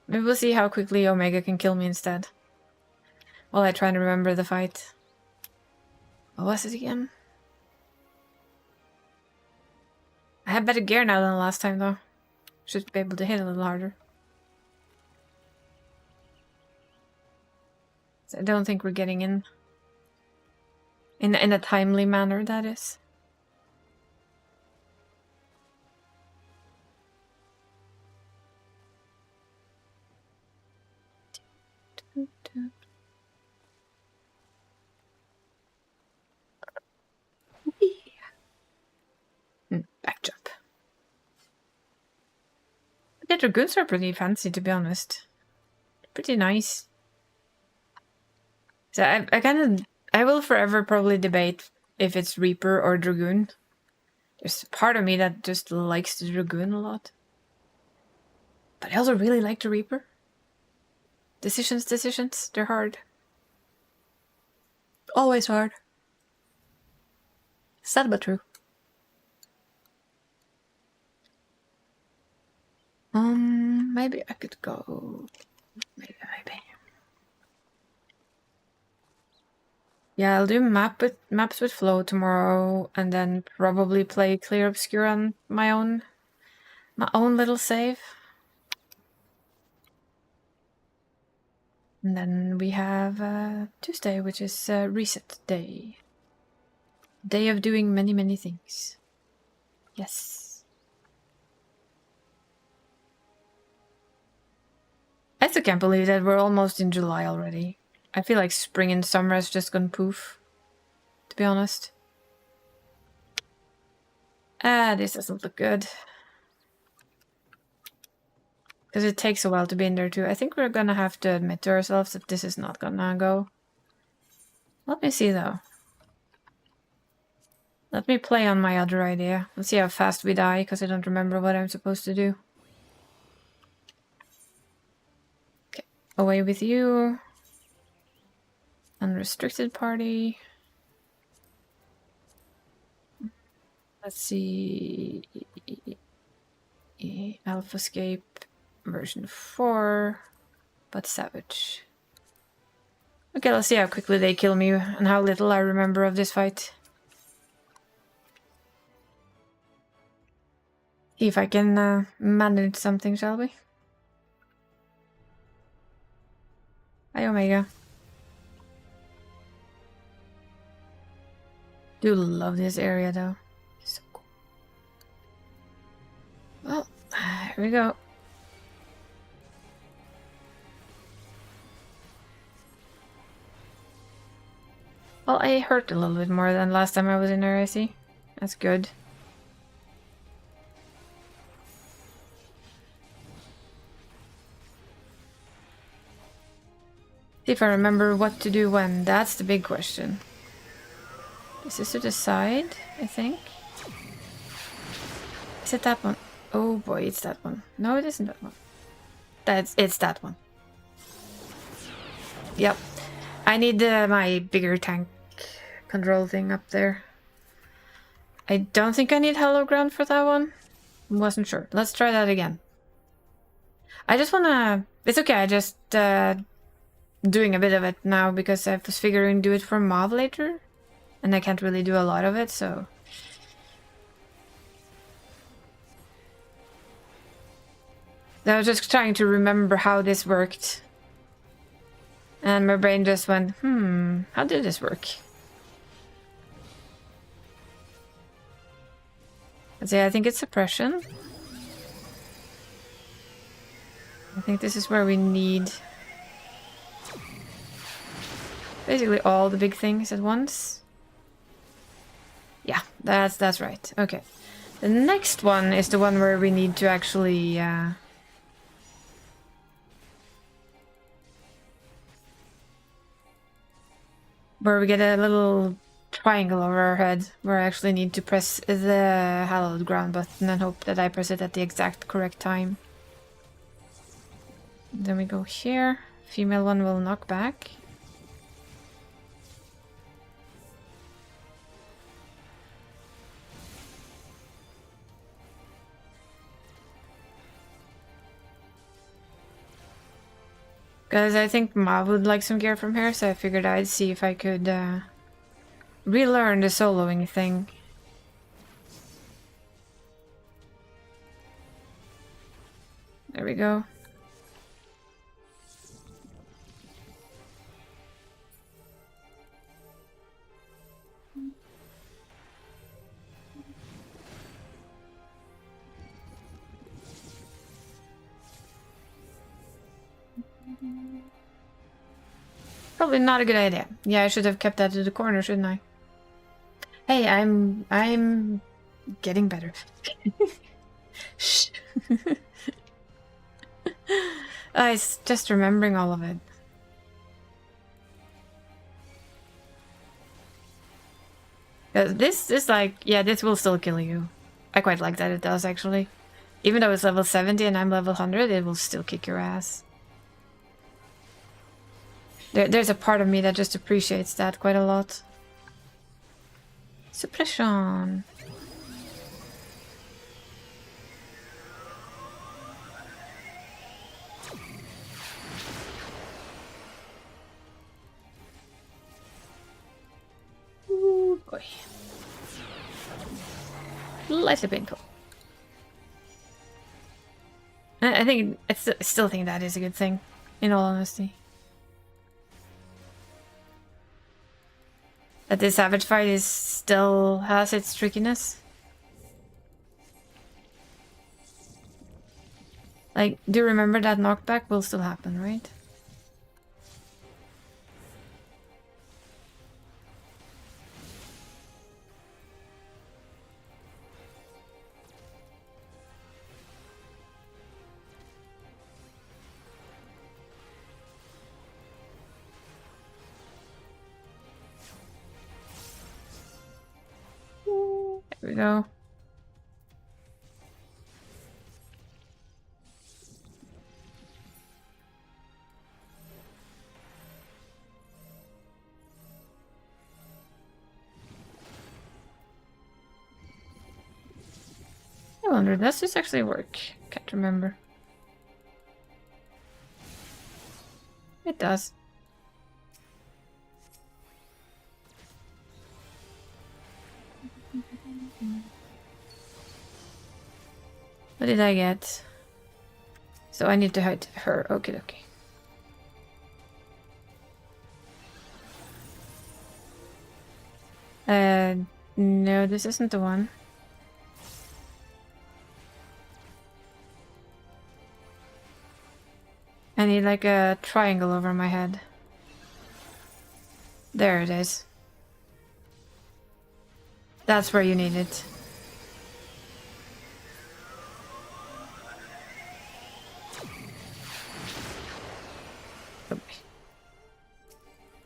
Maybe we'll see how quickly Omega can kill me instead. While I try to remember the fight. What was it again? I have better gear now than last time though. Should be able to hit a little harder. So I don't think we're getting in a timely manner, that is. Back jump. The dragoons are pretty fancy, to be honest. Pretty nice. So I will forever probably debate if it's Reaper or Dragoon. There's part of me that just likes the Dragoon a lot. But I also really like the Reaper. Decisions, they're hard. Always hard. Sad but true. Maybe I could go... Maybe. Yeah, I'll do maps with Flow tomorrow, and then probably play Clear Obscure on my own little save. And then we have Tuesday, which is Reset Day. Day of doing many, many things. Yes. I still can't believe that we're almost in July already. I feel like spring and summer has just gone poof, to be honest. This doesn't look good. Because it takes a while to be in there too. I think we're gonna have to admit to ourselves that this is not gonna go. Let me see though. Let me play on my other idea. Let's see how fast we die, because I don't remember what I'm supposed to do. Okay. away with you. Unrestricted party. Let's see. Alphascape version 4, but savage. Okay, let's see how quickly they kill me and how little I remember of this fight. See if I can manage something, shall we? Hi, Omega. Do love this area though. So cool. Well, here we go. Well, I hurt a little bit more than last time I was in there, I see. That's good. See if I remember what to do when. That's the big question. Is this to the side, I think? Is it that one? Oh boy, it's that one. No, it isn't that one. It's that one. Yep. I need my bigger tank control thing up there. I don't think I need hollow ground for that one. Wasn't sure. Let's try that again. I just wanna... It's okay, I just doing a bit of it now because I was figuring do it for Mav later. And I can't really do a lot of it, so... I was just trying to remember how this worked. And my brain just went, how did this work? Let's see, I think it's suppression. I think this is where we need basically all the big things at once. Yeah, that's right. Okay. The next one is the one where we need to actually where we get a little triangle over our head, where I actually need to press the hallowed ground button and hope that I press it at the exact correct time. Then we go here. Female one will knock back. Because I think Ma would like some gear from here, so I figured I'd see if I could relearn the soloing thing. There we go. Probably not a good idea. Yeah, I should have kept that to the corner, shouldn't I? Hey, I'm getting better. Shh. It's just remembering all of it. This like, yeah, this will still kill you. I quite like that it does, actually. Even though it's level 70 and I'm level 100, it will still kick your ass. There's a part of me that just appreciates that quite a lot. Suppression. Ooh, boy. Slightly painful. I still think that is a good thing, in all honesty. That this savage fight is still has its trickiness. Like, do you remember that knockback will still happen, right? There we go. wonder, does this actually work? Can't remember. It does. What did I get? So I need to hide her. Okay, okay. No, this isn't the one. I need like a triangle over my head. There it is. That's where you need it.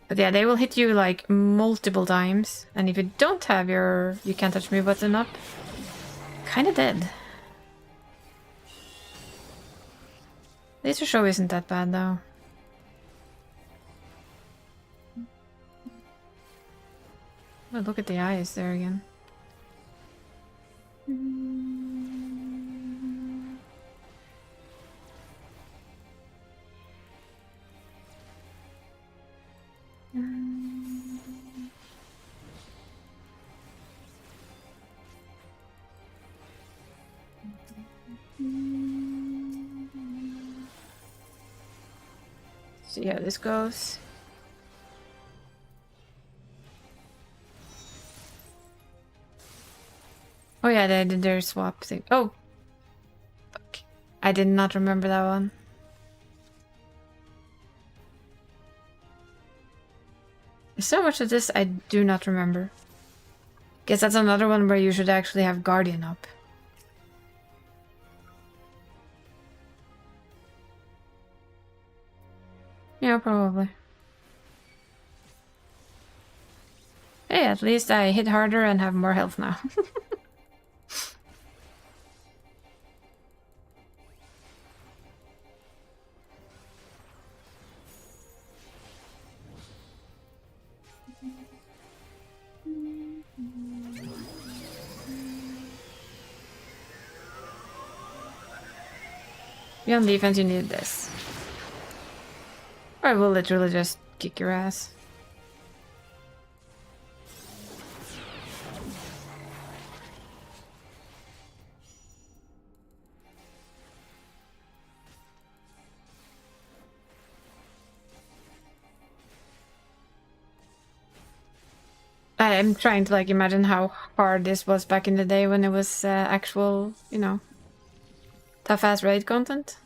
But yeah, they will hit you like multiple times, and if you don't have your "you can't touch me" button up, kinda dead. Laser show isn't that bad though. Oh, look at the eyes there again. See how this goes. Oh yeah, they did their swap thing. Oh! Fuck. I did not remember that one. There's so much of this I do not remember. Guess that's another one where you should actually have Guardian up. Yeah, probably. Hey, at least I hit harder and have more health now. Beyond defense, you need this. Or I will literally just kick your ass. I'm trying to like imagine how hard this was back in the day when it was actual, you know, tough ass raid content.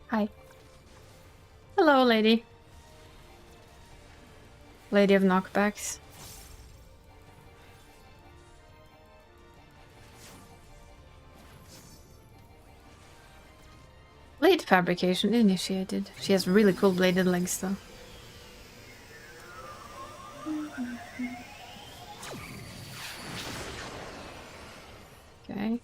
Hi. Hello, lady. Lady of knockbacks. Blade fabrication initiated. She has really cool bladed legs though. Okay.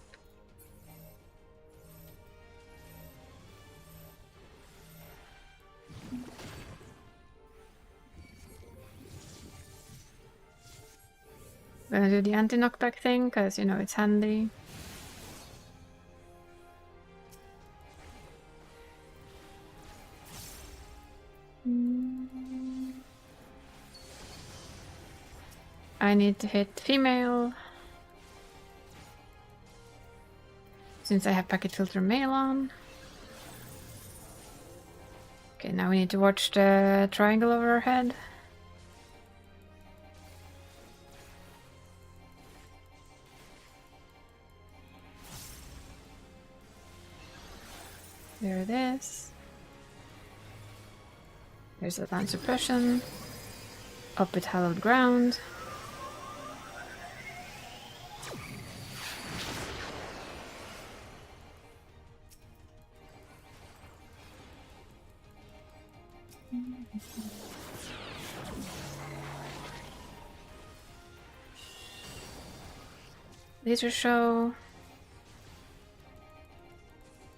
Gonna do the anti-knockback thing, because, you know, it's handy. I need to hit female. Since I have packet filter male on. Okay, now we need to watch the triangle over our head. There it is. There's the land suppression. Up with hallowed ground. Laser show.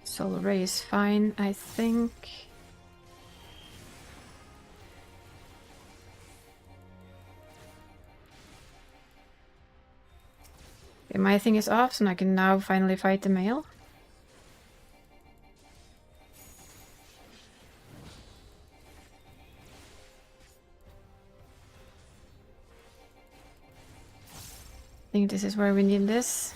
Solar ray is fine, I think. Okay, my thing is off, so I can now finally fight the male. I think this is where we need this.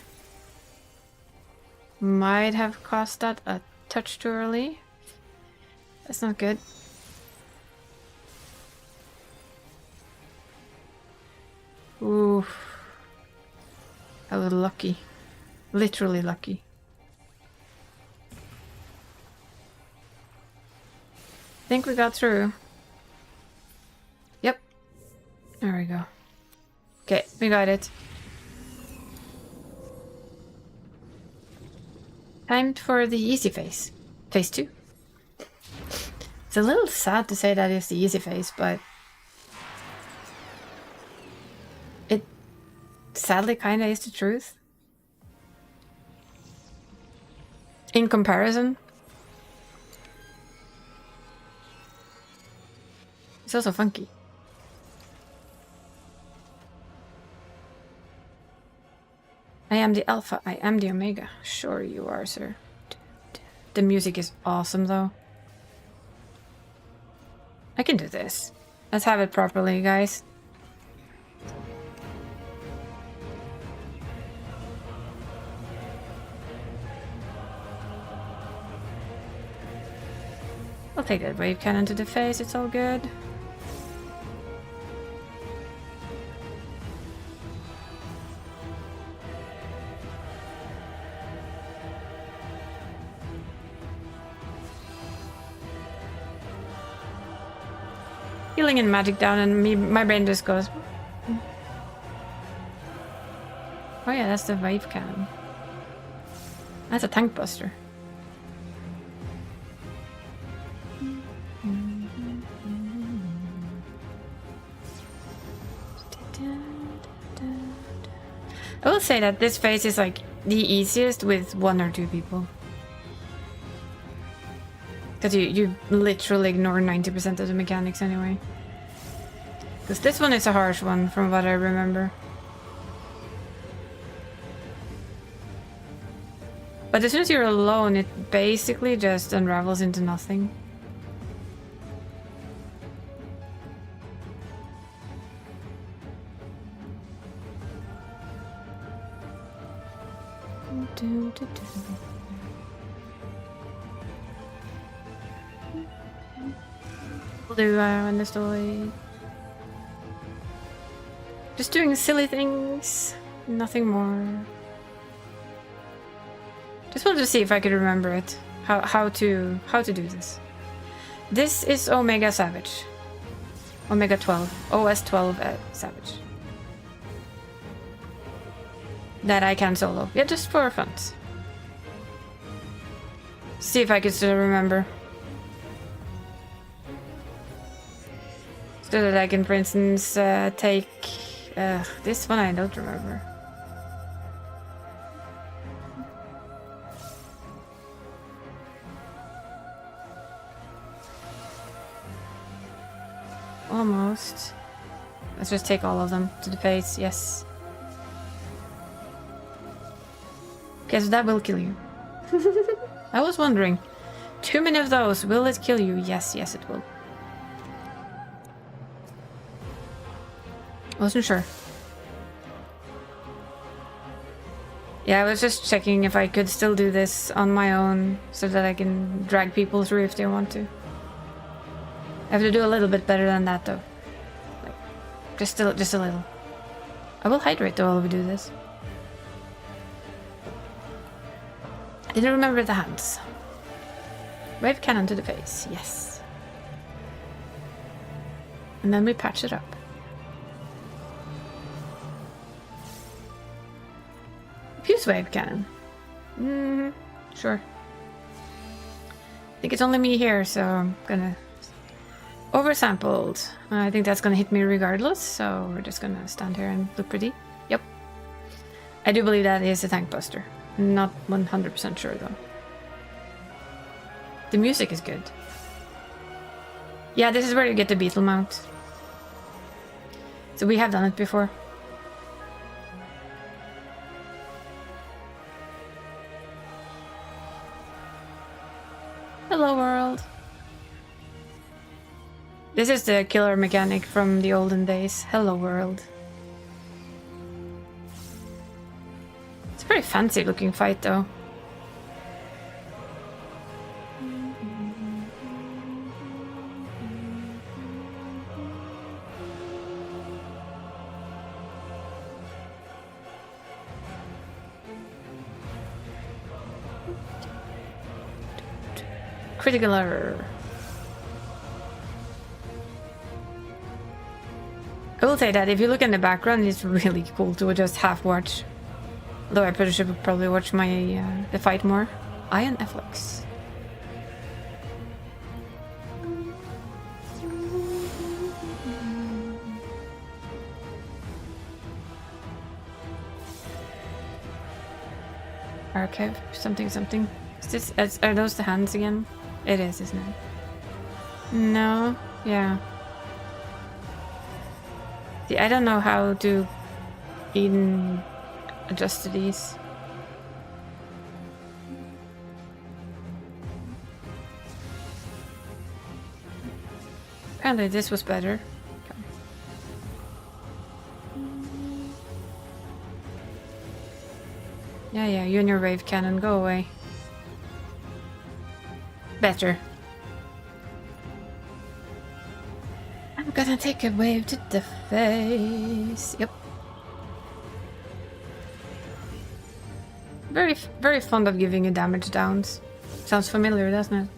Might have cast that a touch too early. That's not good. Ooh. I was lucky. Literally lucky. I think we got through. Yep. There we go. Okay, we got it. Time for the easy phase. Phase 2. It's a little sad to say that it's the easy phase, but it sadly kinda is the truth. In comparison. It's also funky. I am the alpha, I am the omega. Sure you are, sir. The music is awesome, though. I can do this. Let's have it properly, guys. I'll take that wave cannon to the face, it's all good. Healing and magic down, and my brain just goes. Oh yeah, that's the wave cannon. That's a tank buster. I will say that this phase is like the easiest with 1 or 2 people. Because you literally ignore 90% of the mechanics anyway. Because this one is a harsh one from what I remember. But as soon as you're alone, it basically just unravels into nothing. We'll do in the story. Just doing silly things, nothing more. Just wanted to see if I could remember it. How to do this. This is Omega Savage. Omega 12. OS 12 Savage. That I can solo. Yeah, just for fun. See if I can still remember. So that I can, for instance, take... this one I don't remember. Almost. Let's just take all of them to the face, yes. Okay, so that will kill you. I was wondering. Too many of those, will it kill you? Yes, yes it will. Wasn't sure. Yeah, I was just checking if I could still do this on my own so that I can drag people through if they want to. I have to do a little bit better than that though. Like, just a little. I will hydrate though while we do this. I didn't remember the hands. Wave cannon to the face, yes. And then we patch it up. Fuse wave cannon. Sure. I think it's only me here, so I'm gonna... Oversampled. I think that's gonna hit me regardless, so we're just gonna stand here and look pretty. Yep. I do believe that is a tank buster. Not 100% sure though. The music is good. Yeah, this is where you get the beetle mount. So we have done it before. Hello, world. This is the killer mechanic from the olden days. Hello, world. It's a very fancy looking fight, though. Critical error. I will say that if you look in the background, it's really cool to just half watch. Although I probably should probably watch my the fight more. Iron Netflix. Archive something something. Is this are those the hands again? It is, isn't it? No. Yeah. See, I don't know how to even adjust to these. Apparently this was better. Okay. Yeah, you and your wave cannon, go away. Better. I'm gonna take a wave to the face. Yep. Very fond of giving you damage downs. Sounds familiar, doesn't it?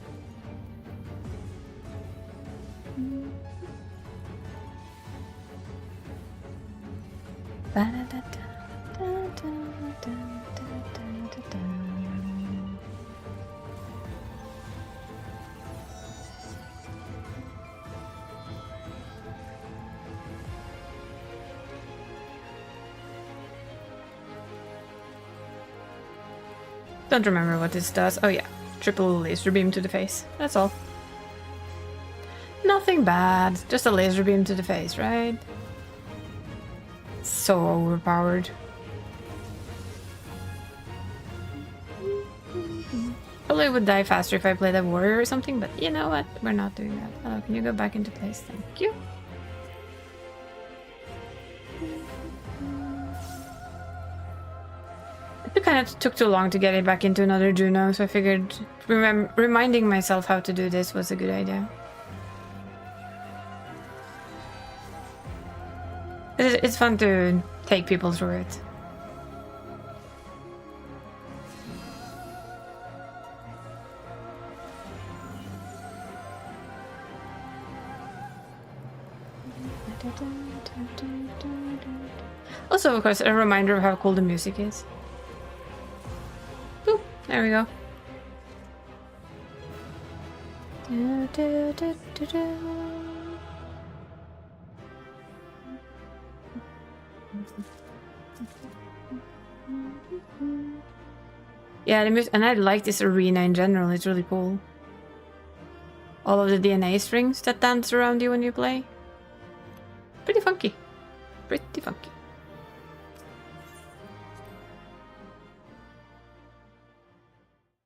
Don't remember what this does. Oh yeah, triple laser beam to the face. That's all. Nothing bad, just a laser beam to the face, right? So overpowered. Probably would die faster if I played a warrior or something, but you know what? We're not doing that. Hello, can you go back into place? Thank you. It kind of took too long to get it back into another Juno, so I figured reminding myself how to do this was a good idea. It's fun to take people through it. Also, of course, a reminder of how cool the music is. Boop, there we go. Yeah, and I like this arena in general, it's really cool. All of the DNA strings that dance around you when you play. Pretty funky. Pretty funky.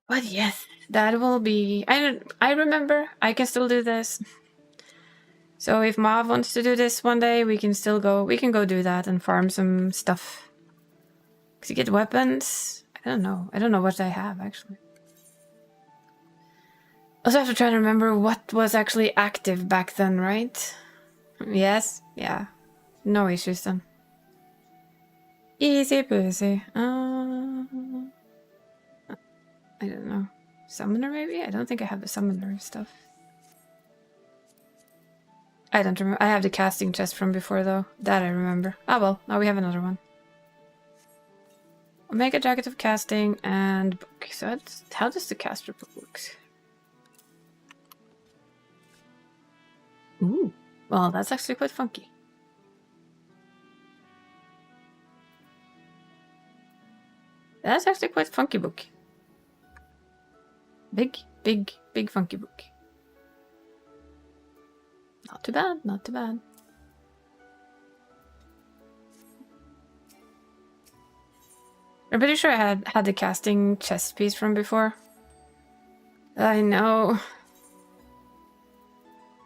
But yes, that will be... I remember, I can still do this. So if Mav wants to do this one day, we can still go... We can go do that and farm some stuff. To get weapons... I don't know what I have, actually. Also have to try to remember what was actually active back then, right? Yes? Yeah. No issues then. Easy peasy. I don't know. Summoner maybe? I don't think I have the summoner stuff. I don't remember. I have the casting chest from before though. That I remember. Ah well, now we have another one. Omega Jacket of Casting and book. So that's, how does the caster book work? Ooh. Well, that's actually quite funky. That's actually quite funky book. Big funky book. Not too bad, not too bad. I'm pretty sure I had the casting chest piece from before. I know.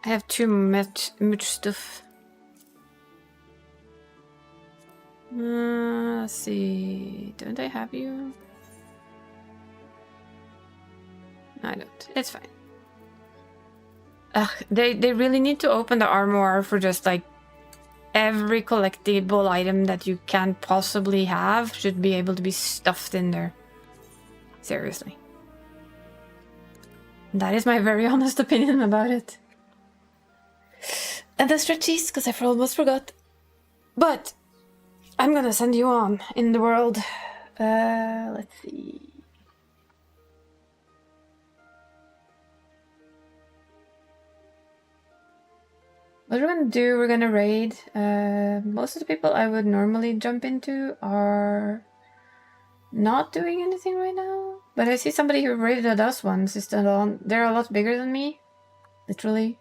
I have too much stuff. Let's see. Don't I have you? No, I don't. It's fine. Ugh, they really need to open the armoire for just like every collectible item that you can possibly have should be able to be stuffed in there. Seriously. That is my very honest opinion about it. And the stretchies, because I almost forgot. But I'm gonna send you on in the world. Let's see. What we're gonna do, we're gonna raid. Most of the people I would normally jump into are not doing anything right now. But I see somebody who raided us once is still on. They're a lot bigger than me. Literally.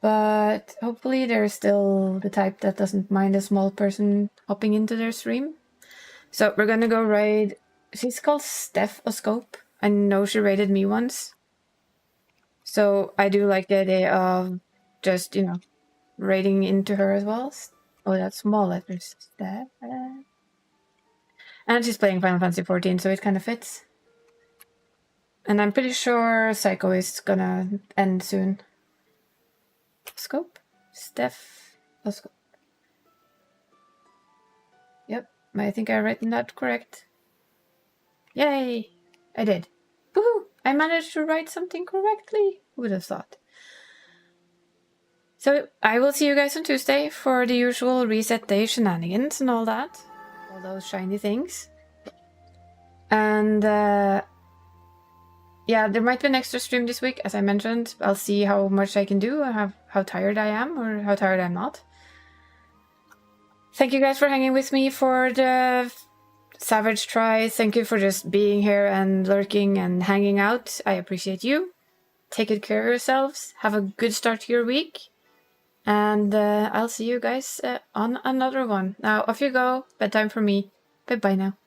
But hopefully they're still the type that doesn't mind a small person hopping into their stream. So we're gonna go raid. She's called Stethoscope. I know she raided me once. So I do like the idea of just, you know, raiding into her as well. Oh, that's small letters. Steph. And she's playing Final Fantasy XIV, so it kind of fits. And I'm pretty sure Psycho is gonna end soon. Scope? Stethoscope. Yep, I think I written that correct. Yay! I did. Woohoo! I managed to write something correctly. Who would have thought? So I will see you guys on Tuesday for the usual reset day shenanigans and all that. All those shiny things. And yeah, there might be an extra stream this week, as I mentioned. I'll see how much I can do, how tired I am, or how tired I'm not. Thank you guys for hanging with me for the Savage Try. Thank you for just being here and lurking and hanging out. I appreciate you. Take good care of yourselves. Have a good start to your week. And I'll see you guys on another one. Now, off you go. Bedtime for me. Bye-bye now.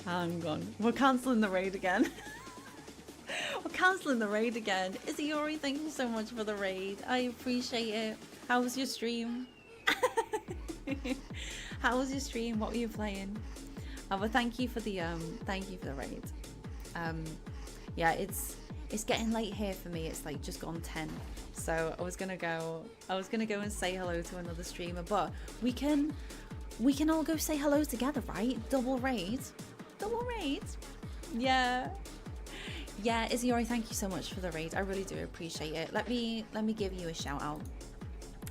Hang on. We're cancelling the raid again. We're cancelling the raid again. Izzy, thank you so much for the raid. I appreciate it. How was your stream? How was your stream? What were you playing? Well, thank you for the raid. Yeah, it's getting late here for me. It's like just gone 10. So I was gonna go and say hello to another streamer, but we can all go say hello together, right? Double raid. Double raid. Yeah. Yeah, Izzy, thank you so much for the raid. I really do appreciate it. Let me give you a shout out.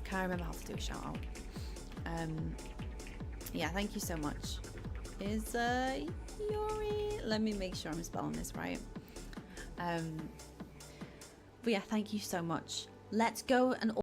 Can't remember how to do a shout out. Yeah, thank you so much. Is Yuri? Let me make sure I'm spelling this right. But yeah, thank you so much. Let's go and